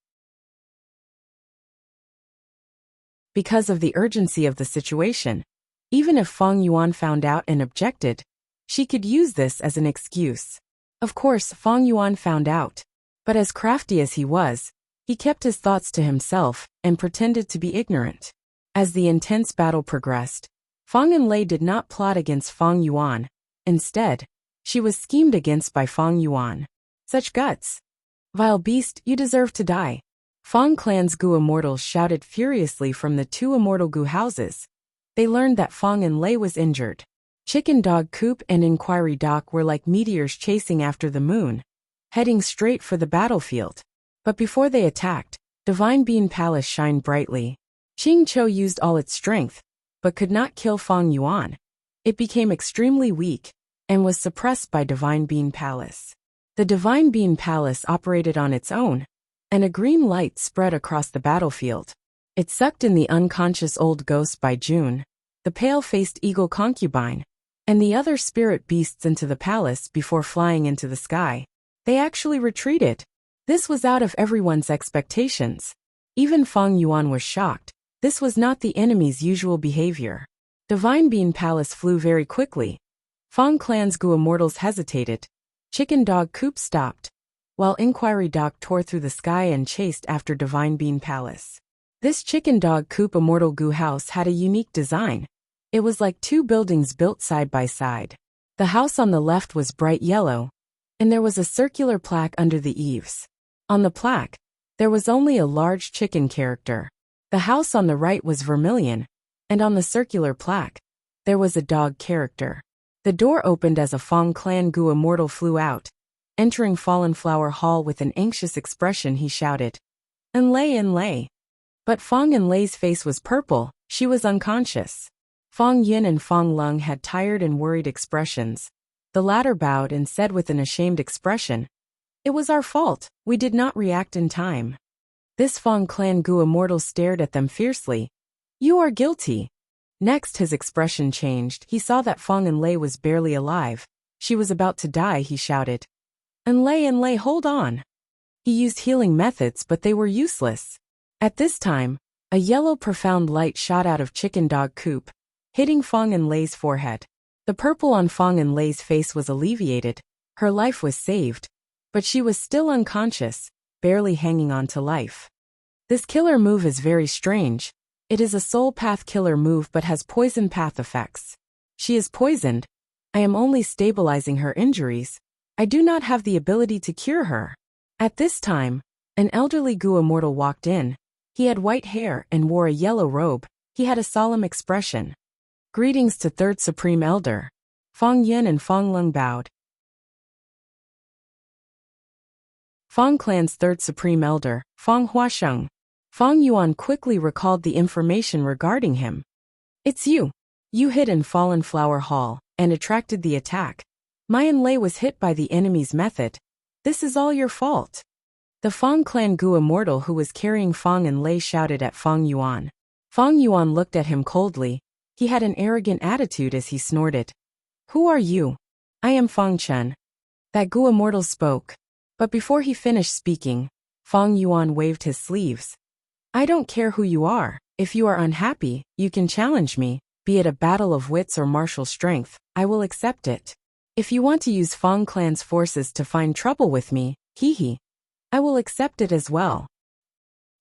A: Because of the urgency of the situation, even if Fang Yuan found out and objected, she could use this as an excuse. Of course, Fang Yuan found out, but as crafty as he was, he kept his thoughts to himself and pretended to be ignorant. As the intense battle progressed, Fang Enlei did not plot against Fang Yuan. Instead, she was schemed against by Fang Yuan. Such guts! Vile beast, you deserve to die. Fong clan's Gu immortals shouted furiously from the two immortal Gu houses. They learned that Fong and Lei was injured. Chicken Dog Coop and Inquiry Dock were like meteors chasing after the moon, heading straight for the battlefield. But before they attacked, Divine Bean Palace shined brightly. Ching Chou used all its strength, but could not kill Fong Yuan. It became extremely weak, and was suppressed by Divine Bean Palace. The Divine Bean Palace operated on its own, and a green light spread across the battlefield. It sucked in the unconscious old ghost by June, the pale-faced eagle concubine, and the other spirit beasts into the palace before flying into the sky. They actually retreated. This was out of everyone's expectations. Even Fong Yuan was shocked. This was not the enemy's usual behavior. Divine Bean Palace flew very quickly. Fong clan's Gu immortals hesitated. Chicken Dog Coop stopped, while Inquiry Dock tore through the sky and chased after Divine Bean Palace. This Chicken Dog Coop immortal Gu house had a unique design. It was like two buildings built side by side. The house on the left was bright yellow, and there was a circular plaque under the eaves. On the plaque, there was only a large chicken character. The house on the right was vermilion, and on the circular plaque, there was a dog character. The door opened as a Fong clan Gu immortal flew out. Entering Fallen Flower Hall with an anxious expression, he shouted, "Enlei, Enlei." But Fong Enlei's face was purple. She was unconscious. Fong Yin and Fong Lung had tired and worried expressions. The latter bowed and said with an ashamed expression, "It was our fault. We did not react in time." This Fong clan Gu immortal stared at them fiercely. "You are guilty." Next his expression changed. He saw that Fong Enlei was barely alive. She was about to die, he shouted. "Enlei, Enlei, hold on." He used healing methods, but they were useless. At this time, a yellow profound light shot out of Chicken Dog Coop, hitting Fong Enlei's forehead. The purple on Fong Enlei's face was alleviated. Her life was saved, but she was still unconscious, barely hanging on to life. This killer move is very strange. It is a soul path killer move but has poison path effects. She is poisoned. I am only stabilizing her injuries. I do not have the ability to cure her. At this time, an elderly Gu immortal walked in. He had white hair and wore a yellow robe. He had a solemn expression. "Greetings to Third Supreme Elder." Fong Yin and Fong Lung bowed. Fong clan's Third Supreme Elder, Fong Huasheng. Fong Yuan quickly recalled the information regarding him. "It's you. You hid in Fallen Flower Hall and attracted the attack. My Enlei was hit by the enemy's method. This is all your fault." The Fong clan Gu immortal who was carrying Fong Enlei shouted at Fong Yuan. Fong Yuan looked at him coldly. He had an arrogant attitude as he snorted. "Who are you?" "I am Fong Chen." That Gu immortal spoke. But before he finished speaking, Fong Yuan waved his sleeves. "I don't care who you are. If you are unhappy, you can challenge me, be it a battle of wits or martial strength. I will accept it. If you want to use Fong clan's forces to find trouble with me, hee, I will accept it as well."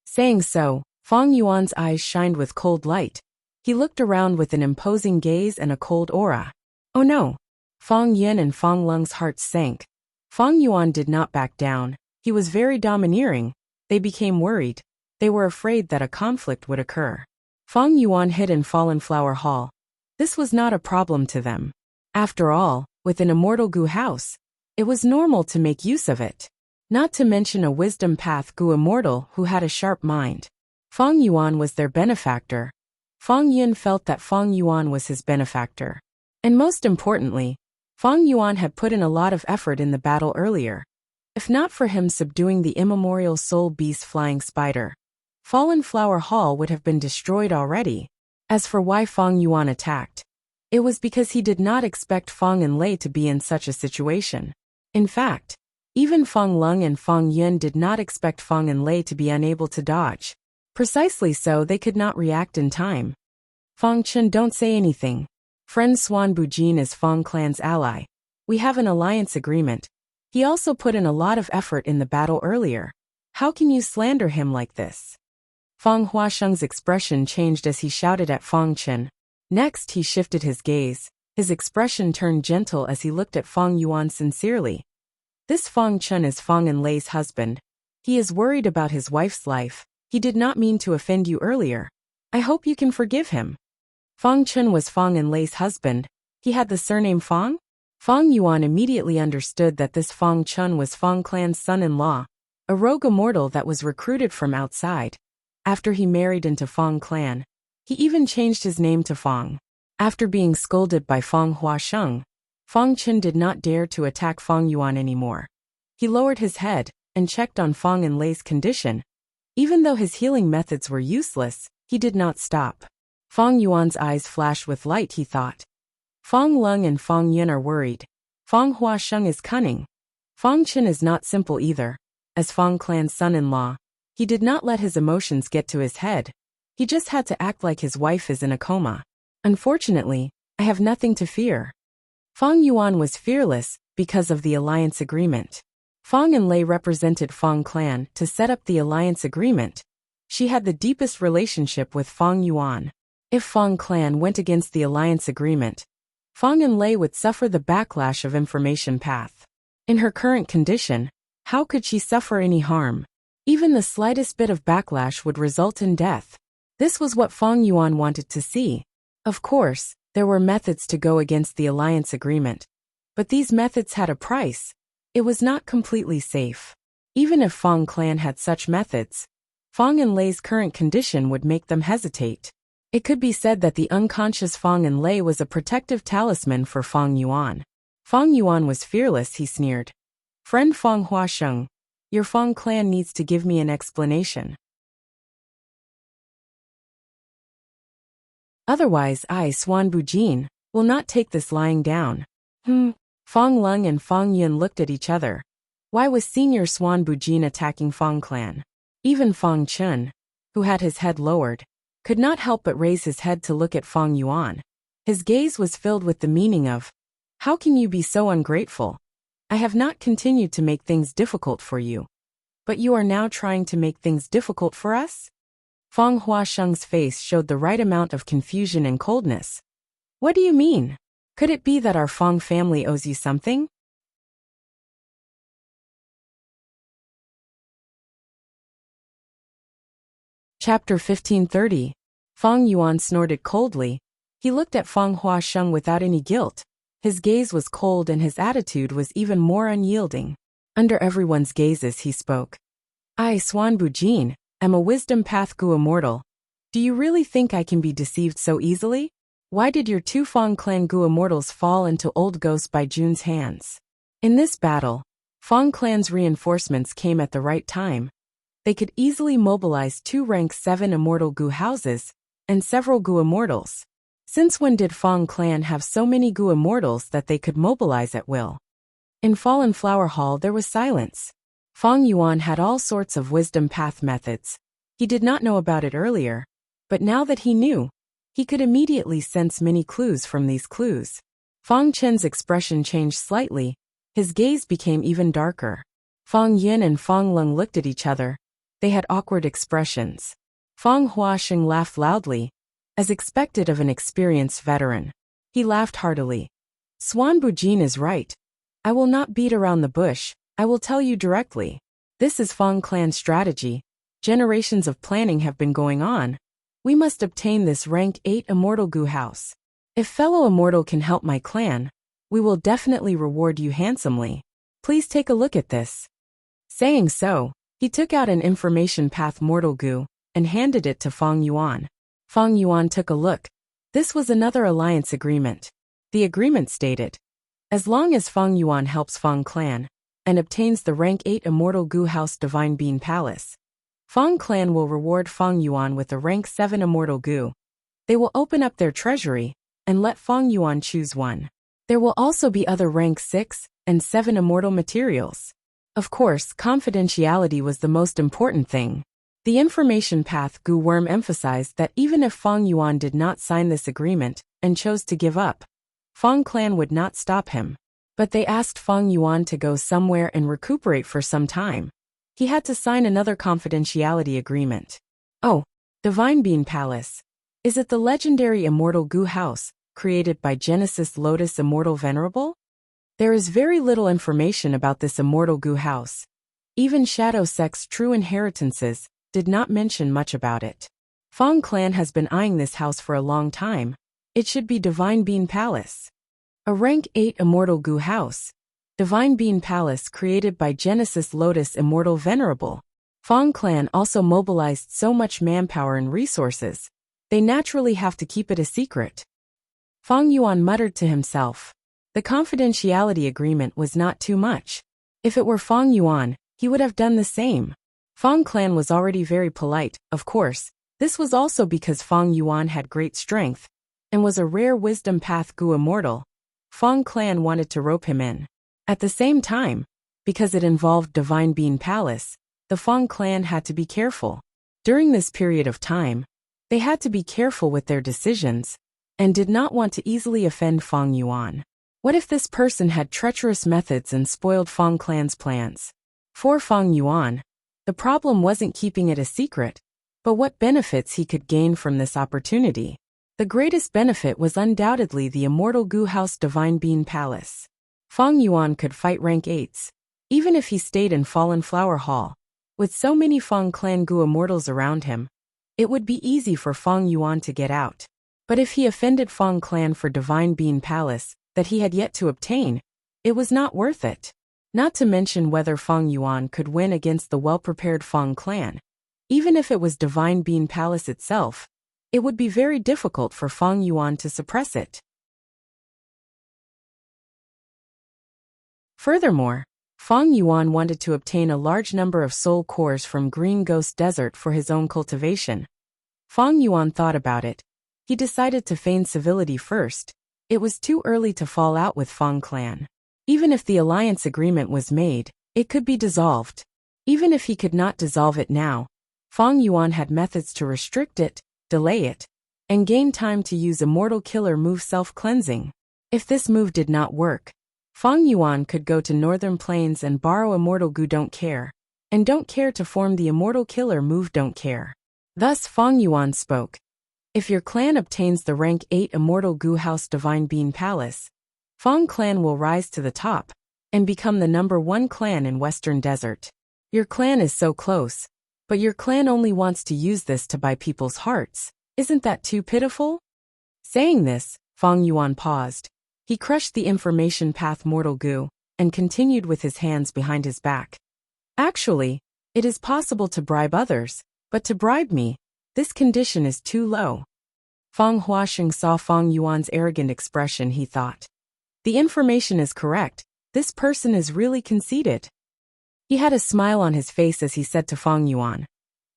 A: Saying so, Fong Yuan's eyes shined with cold light. He looked around with an imposing gaze and a cold aura. Oh no! Fong Yin and Fong Lung's hearts sank. Fong Yuan did not back down. He was very domineering. They became worried. They were afraid that a conflict would occur. Fong Yuan hid in Fallen Flower Hall. This was not a problem to them. After all, with an immortal Gu house, it was normal to make use of it. Not to mention a wisdom path Gu immortal who had a sharp mind. Fong Yuan was their benefactor. Fong Yin felt that Fong Yuan was his benefactor. And most importantly, Fong Yuan had put in a lot of effort in the battle earlier. If not for him subduing the immemorial soul beast Flying Spider, Fallen Flower Hall would have been destroyed already. As for why Fong Yuan attacked, it was because he did not expect Fong Enlei to be in such a situation. In fact, even Fong Lung and Fong Yun did not expect Fong Enlei to be unable to dodge. Precisely so they could not react in time. "Fong Chen, don't say anything. Friend Swan Bujin is Fong clan's ally. We have an alliance agreement. He also put in a lot of effort in the battle earlier. How can you slander him like this?" Fong Huasheng's expression changed as he shouted at Fong Chen. Next he shifted his gaze. His expression turned gentle as he looked at Fong Yuan sincerely. "This Fong Chen is Fong Enlei's husband. He is worried about his wife's life. He did not mean to offend you earlier. I hope you can forgive him. Fang Chun was Fang Enlei's husband. He had the surname Fang? Fang Yuan immediately understood that this Fang Chun was Fang Clan's son-in-law, a rogue immortal that was recruited from outside. After he married into Fang Clan, he even changed his name to Fang. After being scolded by Fang Huasheng, Fang Chun did not dare to attack Fang Yuan anymore. He lowered his head and checked on Fang Enlei's condition. Even though his healing methods were useless, he did not stop. Fang Yuan's eyes flashed with light, he thought. Fang Lung and Fang Yun are worried. Fang Huasheng is cunning. Fang Chun is not simple either. As Fang Clan's son-in-law, he did not let his emotions get to his head. He just had to act like his wife is in a coma. Unfortunately, I have nothing to fear. Fang Yuan was fearless because of the alliance agreement. Fang Enlei represented Fang Clan to set up the alliance agreement. She had the deepest relationship with Fang Yuan. If Fang Clan went against the alliance agreement, Fang Enlei would suffer the backlash of information path. In her current condition, how could she suffer any harm? Even the slightest bit of backlash would result in death. This was what Fang Yuan wanted to see. Of course, there were methods to go against the alliance agreement. But these methods had a price. It was not completely safe. Even if Fang Clan had such methods, Fang Enlei's current condition would make them hesitate. It could be said that the unconscious Fang Enlei was a protective talisman for Fang Yuan. Fang Yuan was fearless, he sneered. Friend Fang Huasheng, your Fang Clan needs to give me an explanation. Otherwise I, Swan Bujin, will not take this lying down. Fang Lung and Fang Yun looked at each other. Why was Senior Swan Bujin attacking Fang Clan? Even Fang Chun, who had his head lowered, could not help but raise his head to look at Fang Yuan. His gaze was filled with the meaning of, how can you be so ungrateful? I have not continued to make things difficult for you. But you are now trying to make things difficult for us? Fang Huasheng's face showed the right amount of confusion and coldness. What do you mean? Could it be that our Fang family owes you something? Chapter 1530. Fang Yuan snorted coldly. He looked at Fang Huasheng without any guilt. His gaze was cold and his attitude was even more unyielding. Under everyone's gazes he spoke. I, Swan Bujin, am a wisdom path Gu immortal. Do you really think I can be deceived so easily? Why did your two Fang Clan Gu immortals fall into Old Ghost Bai Jun's hands? In this battle, Fang Clan's reinforcements came at the right time. They could easily mobilize 2 rank 7 immortal Gu houses and several Gu immortals. Since when did Fang Clan have so many Gu immortals that they could mobilize at will? In Fallen Flower Hall there was silence. Fang Yuan had all sorts of wisdom path methods. He did not know about it earlier, but now that he knew, he could immediately sense many clues from these clues. Fang Chen's expression changed slightly. His gaze became even darker. Fang Yin and Fang Lung looked at each other. They had awkward expressions. Fang Huasheng laughed loudly, as expected of an experienced veteran. He laughed heartily. Swan Bujin is right. I will not beat around the bush. I will tell you directly. This is Fang Clan's strategy. Generations of planning have been going on. We must obtain this rank 8 immortal Gu house. If fellow immortal can help my clan, we will definitely reward you handsomely. Please take a look at this. Saying so, he took out an information path mortal Gu and handed it to Fang Yuan. Fang Yuan took a look. This was another alliance agreement. The agreement stated, as long as Fang Yuan helps Fang Clan and obtains the rank 8 immortal Gu house Divine Bean Palace, Fang Clan will reward Fang Yuan with a rank 7 immortal Gu. They will open up their treasury and let Fang Yuan choose one. There will also be other rank 6 and 7 immortal materials. Of course, confidentiality was the most important thing. The information path Gu Worm emphasized that even if Fang Yuan did not sign this agreement and chose to give up, Fang Clan would not stop him. But they asked Fang Yuan to go somewhere and recuperate for some time. He had to sign another confidentiality agreement. Oh, Divine Bean Palace. Is it the legendary immortal Gu house, created by Genesis Lotus Immortal Venerable? There is very little information about this immortal Gu house. Even Shadow Sect's true inheritances did not mention much about it. Fang clan has been eyeing this house for a long time. It should be Divine Bean Palace. A rank 8 Immortal Gu house. Divine Bean Palace created by Genesis Lotus Immortal Venerable. Fang clan also mobilized so much manpower and resources. They naturally have to keep it a secret. Fang Yuan muttered to himself. The confidentiality agreement was not too much. If it were Fang Yuan, he would have done the same. Fang clan was already very polite, of course. This was also because Fang Yuan had great strength and was a rare wisdom path Gu immortal. Fang clan wanted to rope him in. At the same time, because it involved Divine Bean Palace, the Fang clan had to be careful. During this period of time, they had to be careful with their decisions and did not want to easily offend Fang Yuan. What if this person had treacherous methods and spoiled Fang clan's plans? For Fang Yuan, the problem wasn't keeping it a secret, but what benefits he could gain from this opportunity. The greatest benefit was undoubtedly the Immortal Gu House Divine Bean Palace. Fang Yuan could fight rank 8s, even if he stayed in Fallen Flower Hall. With so many Fang clan Gu immortals around him, it would be easy for Fang Yuan to get out. But if he offended Fang clan for Divine Bean Palace that he had yet to obtain, it was not worth it. Not to mention whether Fang Yuan could win against the well-prepared Fang clan. Even if it was Divine Bean Palace itself, it would be very difficult for Fang Yuan to suppress it. Furthermore, Fang Yuan wanted to obtain a large number of soul cores from Green Ghost Desert for his own cultivation. Fang Yuan thought about it. He decided to feign civility first. It was too early to fall out with Fang clan. Even if the alliance agreement was made, it could be dissolved. Even if he could not dissolve it now, Fang Yuan had methods to restrict it, delay it, and gain time to use Immortal Killer move self-cleansing. If this move did not work, Fang Yuan could go to Northern Plains and borrow Immortal Gu Don't Care, and Don't Care to form the Immortal Killer move Don't Care. Thus Fang Yuan spoke. If your clan obtains the rank 8 Immortal Gu House Divine Bean Palace, Fang clan will rise to the top and become the #1 clan in Western Desert. Your clan is so close, but your clan only wants to use this to buy people's hearts. Isn't that too pitiful? Saying this, Fang Yuan paused. He crushed the information path Mortal Gu and continued with his hands behind his back. Actually, it is possible to bribe others, but to bribe me, this condition is too low. Fang Huasheng saw Fang Yuan's arrogant expression. He thought, the information is correct. This person is really conceited. He had a smile on his face as he said to Fang Yuan,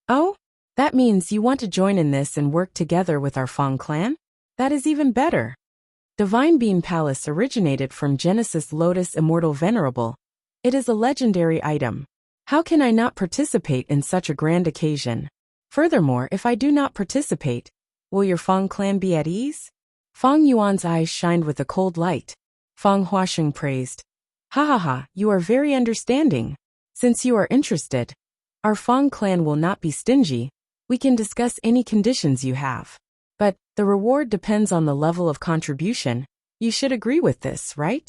A: "Oh, that means you want to join in this and work together with our Fang clan? That is even better." Divine Bean Palace originated from Genesis Lotus Immortal Venerable. It is a legendary item. How can I not participate in such a grand occasion? Furthermore, if I do not participate, will your Fang clan be at ease? Fang Yuan's eyes shined with a cold light. Fang Huasheng praised. "Ha ha ha, you are very understanding. Since you are interested, our Fang clan will not be stingy. We can discuss any conditions you have. But the reward depends on the level of contribution. You should agree with this, right?"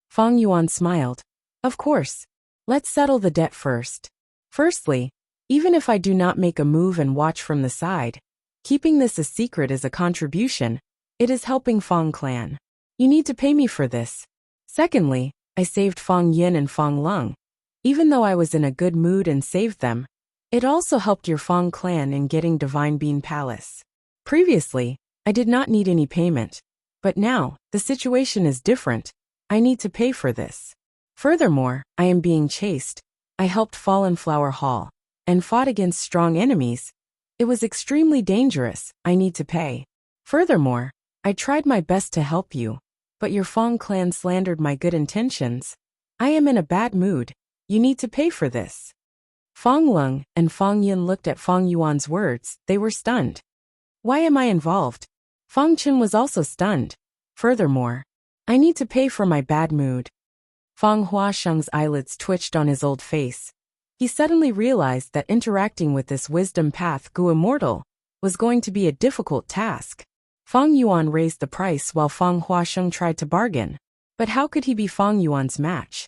A: Fang Yuan smiled. "Of course. Let's settle the debt first. Firstly, even if I do not make a move and watch from the side, keeping this a secret is a contribution. It is helping Fang clan. You need to pay me for this. Secondly, I saved Fang Yin and Fang Lung. Even though I was in a good mood and saved them, it also helped your Fang clan in getting Divine Bean Palace. Previously, I did not need any payment, but now, the situation is different. I need to pay for this. Furthermore, I am being chased. I helped Fallen Flower Hall and fought against strong enemies. It was extremely dangerous. I need to pay. Furthermore, I tried my best to help you, but your Fang clan slandered my good intentions. I am in a bad mood. You need to pay for this." Fang Lung and Fang Yin looked at Fang Yuan's words. They were stunned. Why am I involved? Fang Chen was also stunned. Furthermore, I need to pay for my bad mood. Fang Huasheng's eyelids twitched on his old face. He suddenly realized that interacting with this wisdom path Gu Immortal was going to be a difficult task. Fang Yuan raised the price while Fang Huasheng tried to bargain. But how could he be Fang Yuan's match?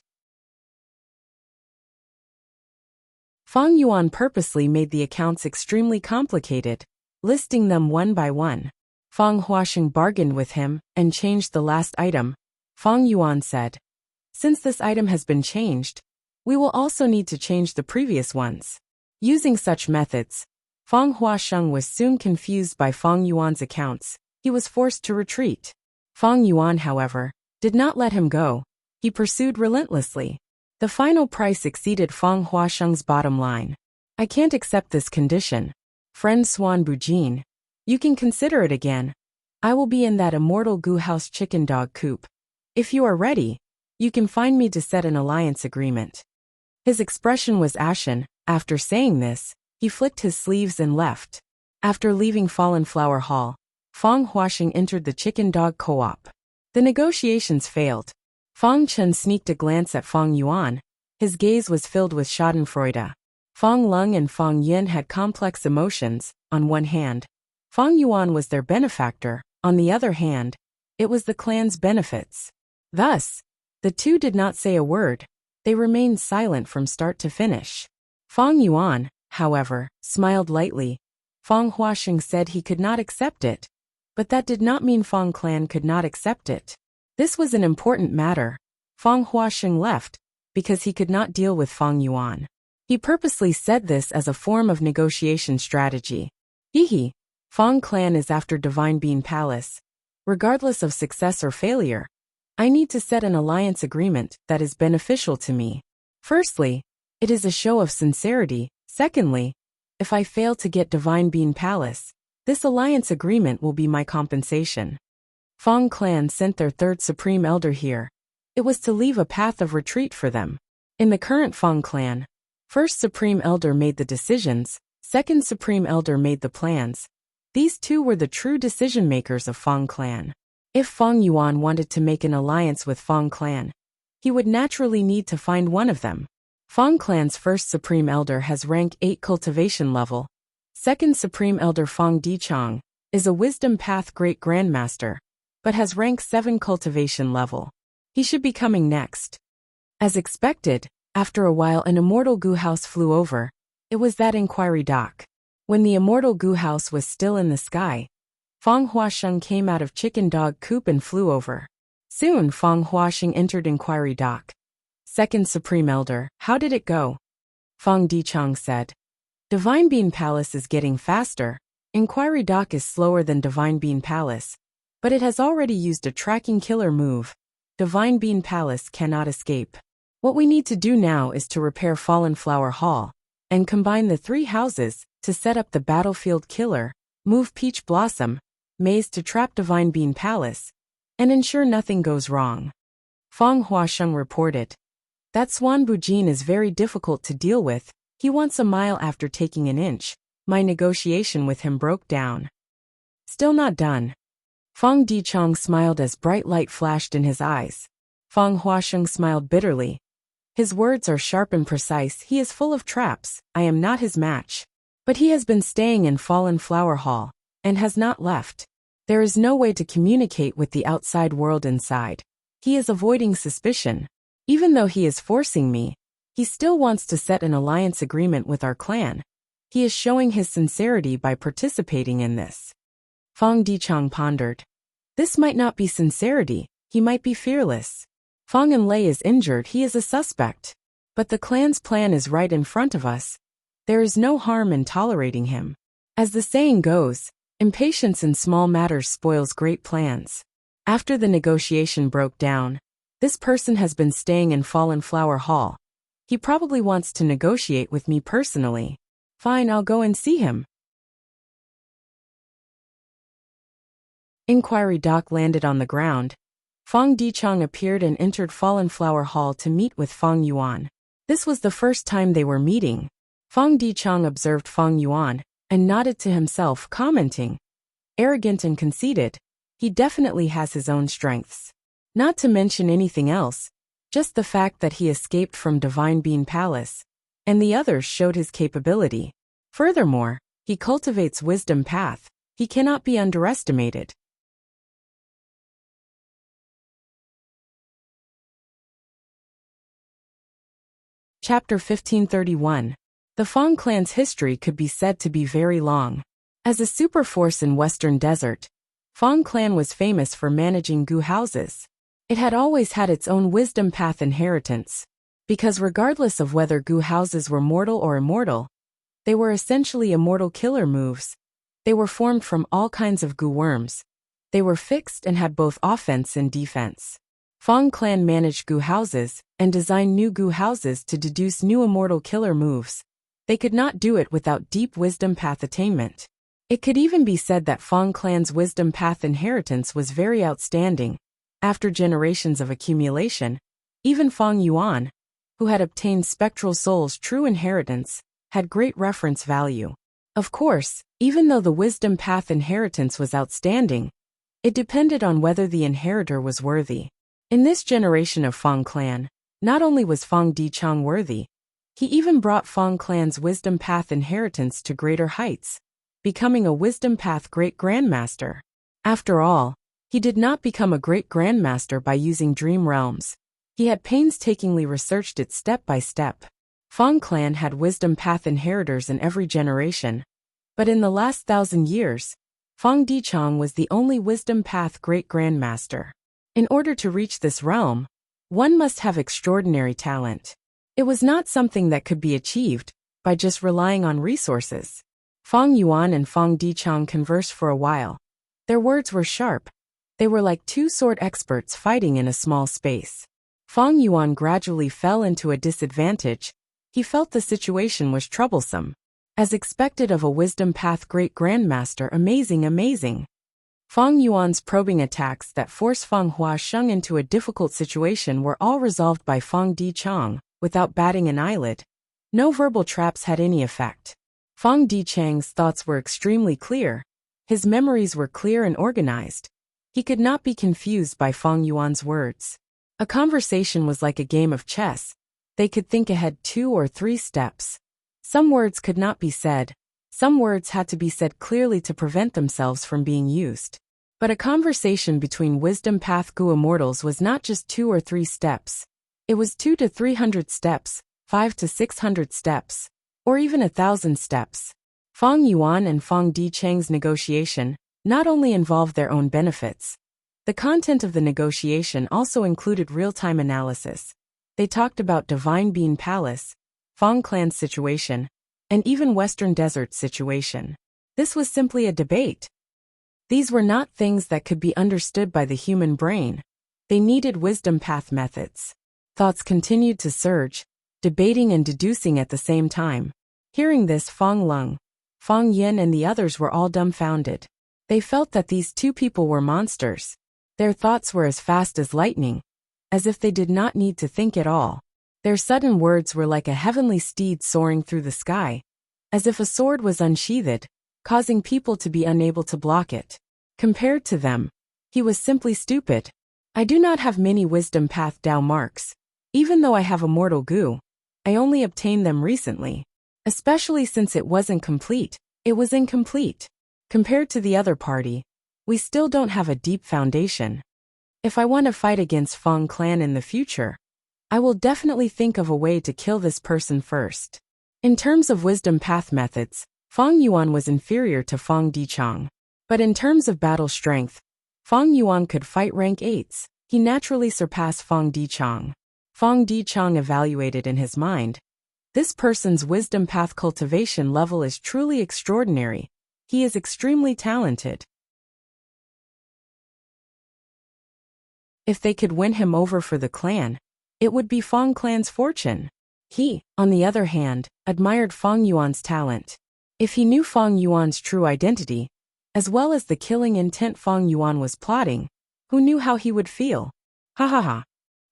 A: Fang Yuan purposely made the accounts extremely complicated, listing them one by one. Fang Huasheng bargained with him and changed the last item. Fang Yuan said, "Since this item has been changed, we will also need to change the previous ones." Using such methods, Fang Huasheng was soon confused by Fang Yuan's accounts. He was forced to retreat. Fang Yuan, however, did not let him go. He pursued relentlessly. The final price exceeded Fang Huasheng's bottom line. "I can't accept this condition. Friend Swan Bujin, you can consider it again. I will be in that immortal goo house chicken dog coop. If you are ready, you can find me to set an alliance agreement." His expression was ashen. After saying this, he flicked his sleeves and left. After leaving Fallen Flower Hall, Fang Huasheng entered the chicken dog co-op. The negotiations failed. Fang Chen sneaked a glance at Fang Yuan. His gaze was filled with schadenfreude. Fang Lung and Fang Yin had complex emotions. On one hand, Fang Yuan was their benefactor. On the other hand, it was the clan's benefits. Thus, the two did not say a word. They remained silent from start to finish. Fang Yuan, however, smiled lightly. Fang Huasheng said he could not accept it, but that did not mean Fang clan could not accept it. This was an important matter. Fang Huasheng left because he could not deal with Fang Yuan. He purposely said this as a form of negotiation strategy. Hehe, Fang clan is after Divine Bean Palace. Regardless of success or failure, I need to set an alliance agreement that is beneficial to me. Firstly, it is a show of sincerity. Secondly, if I fail to get Divine Bean Palace, this alliance agreement will be my compensation. Fang clan sent their third supreme elder here. It was to leave a path of retreat for them. In the current Fang clan, first supreme elder made the decisions, second supreme elder made the plans. These two were the true decision makers of Fang clan. If Fang Yuan wanted to make an alliance with Fang clan, he would naturally need to find one of them. Fang clan's first supreme elder has rank 8 cultivation level. Second supreme elder Fang Dichang is a wisdom path great grandmaster, but has rank 7 cultivation level. He should be coming next. As expected, after a while an immortal goo house flew over. It was that inquiry dock. When the immortal goo house was still in the sky, Fang Huasheng came out of chicken dog coop and flew over. Soon Fang Huasheng entered inquiry dock. Second supreme elder, how did it go? Fang Dichang said. Divine Bean Palace is getting faster. Inquiry dock is slower than Divine Bean Palace, but it has already used a tracking killer move. Divine Bean Palace cannot escape. What we need to do now is to repair Fallen Flower Hall and combine the 3 houses to set up the battlefield killer, move Peach Blossom, Maze to trap Divine Bean Palace, and ensure nothing goes wrong. Fang Huasheng reported. That Swan Bujin is very difficult to deal with. He wants a mile after taking an inch. My negotiation with him broke down. Still not done. Fang Dichang smiled as bright light flashed in his eyes. Fang Huasheng smiled bitterly. His words are sharp and precise. He is full of traps. I am not his match. But he has been staying in Fallen Flower Hall and has not left. There is no way to communicate with the outside world inside. He is avoiding suspicion. Even though he is forcing me, he still wants to set an alliance agreement with our clan. He is showing his sincerity by participating in this. Fang Dichang pondered. This might not be sincerity, he might be fearless. Fang Enlei is injured, he is a suspect. But the clan's plan is right in front of us. There is no harm in tolerating him. As the saying goes, impatience in small matters spoils great plans. After the negotiation broke down, this person has been staying in Fallen Flower Hall. He probably wants to negotiate with me personally. Fine, I'll go and see him. Inquiry dock landed on the ground. Fang Dichang appeared and entered Fallen Flower Hall to meet with Fang Yuan. This was the first time they were meeting. Fang Dichang observed Fang Yuan and nodded to himself, commenting, arrogant and conceited, he definitely has his own strengths. Not to mention anything else, just the fact that he escaped from Divine Bean Palace, and the others showed his capability. Furthermore, he cultivates wisdom path. He cannot be underestimated. Chapter 1531. The Fang clan's history could be said to be very long. As a superforce in Western Desert, Fang clan was famous for managing gu houses. It had always had its own wisdom path inheritance, because regardless of whether gu houses were mortal or immortal, they were essentially immortal killer moves. They were formed from all kinds of gu worms. They were fixed and had both offense and defense. Fang clan managed gu houses and designed new gu houses to deduce new immortal killer moves. They could not do it without deep wisdom path attainment. It could even be said that Fang clan's wisdom path inheritance was very outstanding. After generations of accumulation, even Fang Yuan, who had obtained Spectral Soul's true inheritance, had great reference value. Of course, even though the wisdom path inheritance was outstanding, it depended on whether the inheritor was worthy. In this generation of Fang clan, not only was Fang Dichang worthy, he even brought Fang clan's wisdom path inheritance to greater heights, becoming a wisdom path great grandmaster. After all, he did not become a great grandmaster by using dream realms. He had painstakingly researched it step by step. Fang clan had wisdom path inheritors in every generation, but in the last 1,000 years, Fang Dichang was the only wisdom path great grandmaster. In order to reach this realm, one must have extraordinary talent. It was not something that could be achieved by just relying on resources. Fang Yuan and Fang Dichang conversed for a while. Their words were sharp. They were like two sword experts fighting in a small space. Fang Yuan gradually fell into a disadvantage. He felt the situation was troublesome. As expected of a wisdom path great grandmaster, amazing. Fang Yuan's probing attacks that forced Fang Huasheng into a difficult situation were all resolved by Fang Dichang, without batting an eyelid. No verbal traps had any effect. Fang Dichang's thoughts were extremely clear. His memories were clear and organized. He could not be confused by Fang Yuan's words. A conversation was like a game of chess. They could think ahead 2 or 3 steps. Some words could not be said. Some words had to be said clearly to prevent themselves from being used. But a conversation between wisdom path gu immortals was not just 2 or 3 steps. It was 200 to 300 steps, 500 to 600 steps, or even 1,000 steps. Fang Yuan and Fang Dichang's negotiation not only involved their own benefits. The content of the negotiation also included real-time analysis. They talked about Divine Bean Palace, Fang clan's situation, and even Western Desert's situation. This was simply a debate. These were not things that could be understood by the human brain. They needed wisdom path methods. Thoughts continued to surge, debating and deducing at the same time. Hearing this, Fang Lung, Fang Yin and the others were all dumbfounded. They felt that these two people were monsters. Their thoughts were as fast as lightning, as if they did not need to think at all. Their sudden words were like a heavenly steed soaring through the sky, as if a sword was unsheathed, causing people to be unable to block it. Compared to them, he was simply stupid. I do not have many wisdom path Dao marks. Even though I have immortal gu, I only obtained them recently. Especially since it wasn't complete. It was incomplete. Compared to the other party, we still don't have a deep foundation. If I want to fight against Fang clan in the future, I will definitely think of a way to kill this person first. In terms of wisdom path methods, Fang Yuan was inferior to Fang Dichang. But in terms of battle strength, Fang Yuan could fight rank 8s. He naturally surpassed Fang Dichang. Fang Dichang evaluated in his mind. This person's wisdom path cultivation level is truly extraordinary. He is extremely talented. If they could win him over for the clan, it would be Fang clan's fortune. He, on the other hand, admired Fang Yuan's talent. If he knew Fang Yuan's true identity, as well as the killing intent Fang Yuan was plotting, who knew how he would feel? Ha ha ha.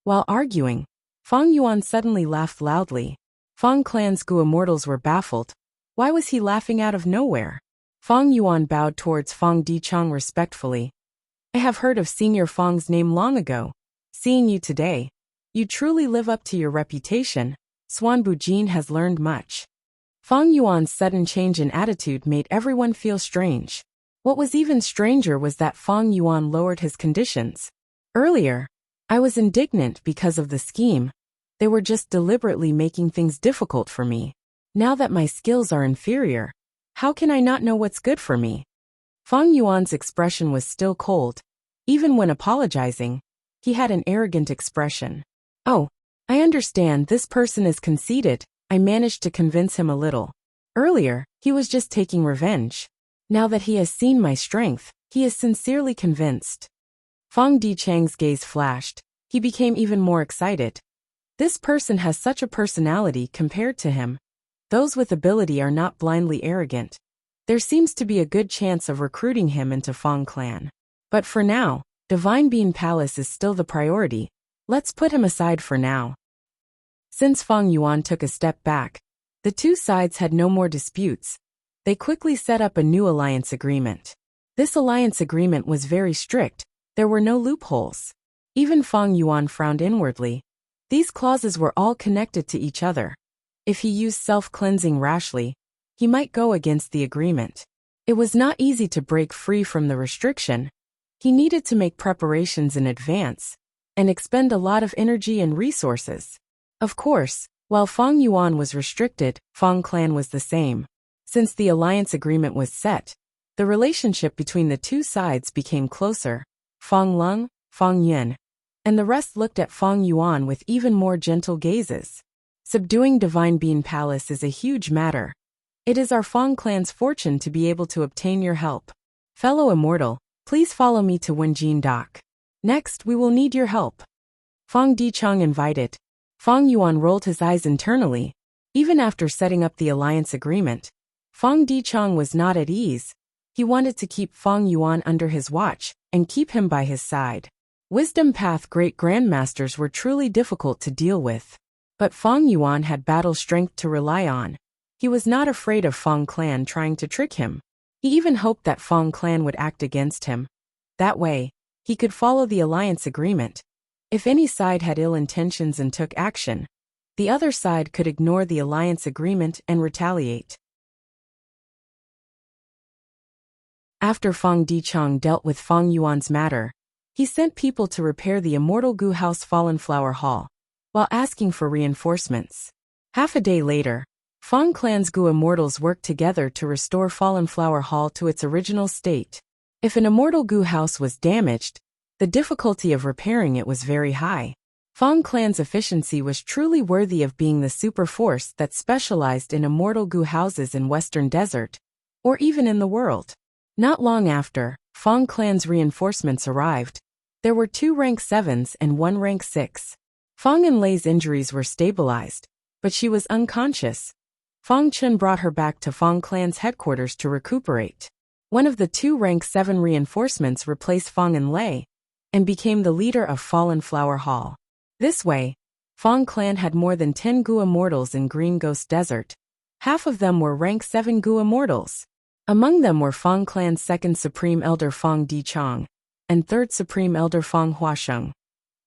A: While arguing, Fang Yuan suddenly laughed loudly. Fang clan's gu immortals were baffled. Why was he laughing out of nowhere? Fang Yuan bowed towards Fang Dichang respectfully. I have heard of Senior Fang's name long ago. Seeing you today, you truly live up to your reputation. Swan Bujin has learned much. Fang Yuan's sudden change in attitude made everyone feel strange. What was even stranger was that Fang Yuan lowered his conditions. Earlier, I was indignant because of the scheme. They were just deliberately making things difficult for me. Now that my skills are inferior, how can I not know what's good for me? Fang Yuan's expression was still cold. Even when apologizing, he had an arrogant expression. Oh, I understand this person is conceited. I managed to convince him a little. Earlier, he was just taking revenge. Now that he has seen my strength, he is sincerely convinced. Fang Dichang's gaze flashed. He became even more excited. This person has such a personality compared to him. Those with ability are not blindly arrogant. There seems to be a good chance of recruiting him into Fang clan. But for now, Divine Bean Palace is still the priority. Let's put him aside for now. Since Fang Yuan took a step back, the two sides had no more disputes. They quickly set up a new alliance agreement. This alliance agreement was very strict. There were no loopholes. Even Fang Yuan frowned inwardly. These clauses were all connected to each other. If he used self-cleansing rashly, he might go against the agreement. It was not easy to break free from the restriction. He needed to make preparations in advance and expend a lot of energy and resources. Of course, while Fang Yuan was restricted, Fang clan was the same. Since the alliance agreement was set, the relationship between the two sides became closer. Fang Lung, Fang Yun, and the rest looked at Fang Yuan with even more gentle gazes. Subduing Divine Bean Palace is a huge matter. It is our Fang clan's fortune to be able to obtain your help. Fellow immortal, please follow me to Wenjin Dock. Next, we will need your help. Fang Dichang invited. Fang Yuan rolled his eyes internally. Even after setting up the alliance agreement, Fang Dichang was not at ease. He wanted to keep Fang Yuan under his watch and keep him by his side. Wisdom Path Great Grandmasters were truly difficult to deal with. But Fang Yuan had battle strength to rely on. He was not afraid of Fang clan trying to trick him. He even hoped that Fang clan would act against him. That way, he could follow the alliance agreement. If any side had ill intentions and took action, the other side could ignore the alliance agreement and retaliate. After Fang Dichang dealt with Fang Yuan's matter, he sent people to repair the Immortal Gu House Fallen Flower Hall, while asking for reinforcements. Half a day later, Fang clan's Gu immortals worked together to restore Fallen Flower Hall to its original state. If an Immortal Gu house was damaged, the difficulty of repairing it was very high. Fang clan's efficiency was truly worthy of being the super force that specialized in Immortal Gu houses in Western Desert, or even in the world. Not long after, Fang clan's reinforcements arrived. There were 2 rank 7s and 1 rank 6. Fang Enlei's injuries were stabilized, but she was unconscious. Fang Chun brought her back to Fang clan's headquarters to recuperate. One of the 2 rank 7 reinforcements replaced Fang Enlei and became the leader of Fallen Flower Hall. This way, Fang clan had more than 10 Gu immortals in Green Ghost Desert. Half of them were rank 7 Gu immortals. Among them were Fang clan's 2nd Supreme Elder Fang Dichang and 3rd Supreme Elder Fang Huasheng.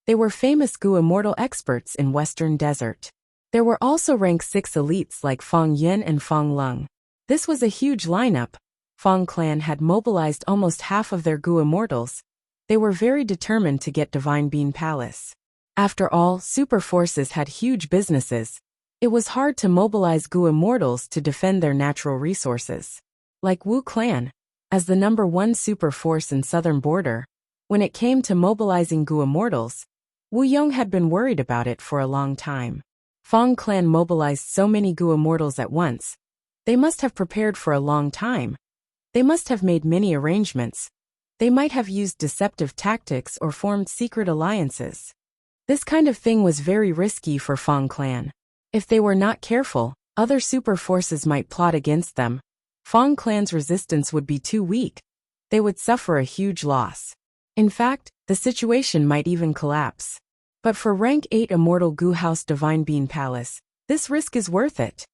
A: They were famous Gu immortal experts in Western Desert. There were also rank 6 elites like Fang Yun and Fang Lung. This was a huge lineup. Fang clan had mobilized almost half of their Gu immortals. They were very determined to get Divine Bean Palace. After all, super forces had huge businesses. It was hard to mobilize Gu immortals to defend their natural resources. Like Wu clan, as the #1 super force in southern border, when it came to mobilizing Gu immortals, Wu Yong had been worried about it for a long time. Fang clan mobilized so many Gu immortals at once. They must have prepared for a long time. They must have made many arrangements. They might have used deceptive tactics or formed secret alliances. This kind of thing was very risky for Fang clan. If they were not careful, other super forces might plot against them. Fang clan's resistance would be too weak. They would suffer a huge loss. In fact, the situation might even collapse. But for rank 8 Immortal Gu House Divine Bean Palace, this risk is worth it.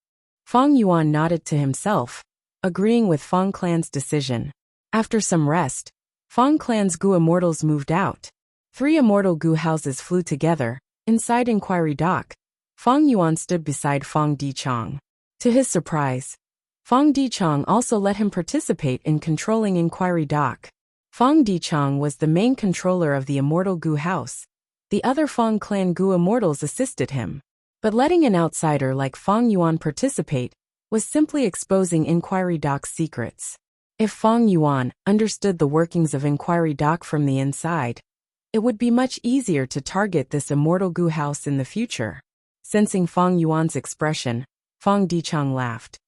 A: Fang Yuan nodded to himself, agreeing with Fang clan's decision. After some rest, Fang clan's Gu immortals moved out. 3 Immortal Gu houses flew together. Inside Inquiry Dock, Fang Yuan stood beside Fang Dichang. To his surprise, Fang Dichang also let him participate in controlling Inquiry Dock. Fang Dichang was the main controller of the Immortal Gu house. The other Fang clan Gu immortals assisted him. But letting an outsider like Fang Yuan participate was simply exposing Inquiry Doc's secrets. If Fang Yuan understood the workings of Inquiry Doc from the inside, it would be much easier to target this immortal goo house in the future. Sensing Fang Yuan's expression, Fang Dichang laughed.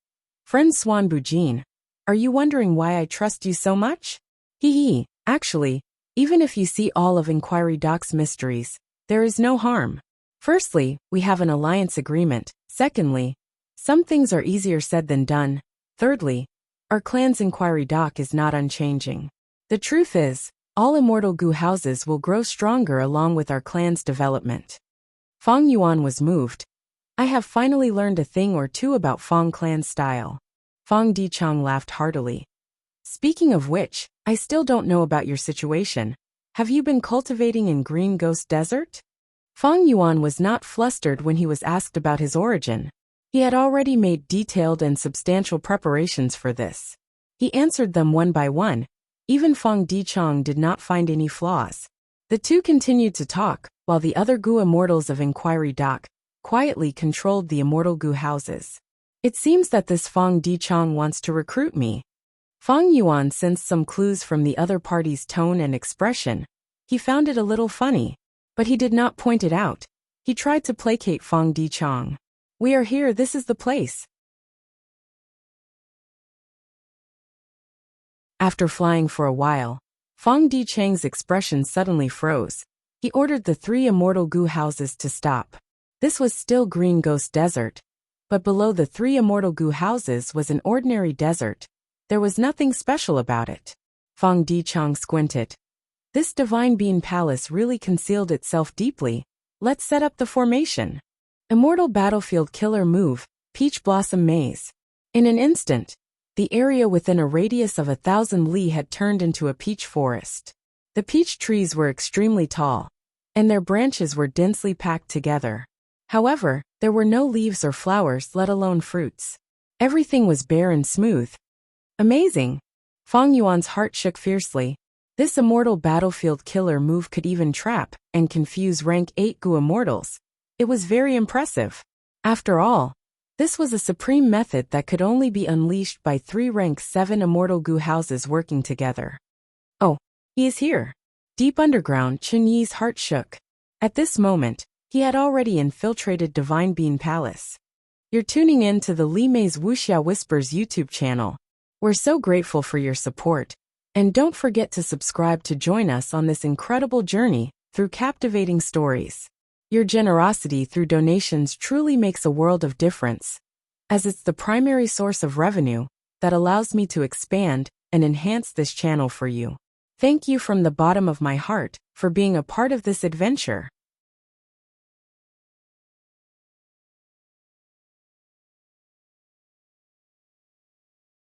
A: Friend Swan Bujin, are you wondering why I trust you so much? Hee. Actually, even if you see all of Inquiry Doc's mysteries, there is no harm. Firstly, we have an alliance agreement. Secondly, some things are easier said than done. Thirdly, our clan's Inquiry Doc is not unchanging. The truth is, all immortal goo houses will grow stronger along with our clan's development. Fang Yuan was moved. I have finally learned a thing or two about Fang clan's style. Fang Dichang laughed heartily. Speaking of which, I still don't know about your situation. Have you been cultivating in Green Ghost Desert? Fang Yuan was not flustered when he was asked about his origin. He had already made detailed and substantial preparations for this. He answered them one by one. Even Fang Dichang did not find any flaws. The two continued to talk, while the other goo immortals of Inquiry Doc quietly controlled the immortal goo houses. It seems that this Fang Dichang wants to recruit me. Fang Yuan sensed some clues from the other party's tone and expression. He found it a little funny, but he did not point it out. He tried to placate Fang Dichang. We are here, this is the place. After flying for a while, Fang Dichang's expression suddenly froze. He ordered the 3 immortal goo houses to stop. This was still Green Ghost Desert, but below the 3 immortal goo houses was an ordinary desert. There was nothing special about it. Fang Dichang squinted. This divine bean palace really concealed itself deeply. Let's set up the formation. Immortal battlefield killer move, Peach Blossom Maze. In an instant, the area within a radius of 1,000 li had turned into a peach forest. The peach trees were extremely tall, and their branches were densely packed together. However, there were no leaves or flowers, let alone fruits. Everything was bare and smooth. Amazing! Fang Yuan's heart shook fiercely. This immortal battlefield killer move could even trap and confuse rank 8 goo immortals. It was very impressive. After all, this was a supreme method that could only be unleashed by 3 rank 7 immortal goo houses working together. Oh, he is here. Deep underground, Chun Yi's heart shook. At this moment, he had already infiltrated Divine Bean Palace. You're tuning in to the Li Mei's Wuxia Whispers YouTube channel. We're so grateful for your support. And don't forget to subscribe to join us on this incredible journey through captivating stories. Your generosity through donations truly makes a world of difference, as it's the primary source of revenue that allows me to expand and enhance this channel for you. Thank you from the bottom of my heart for being a part of this adventure.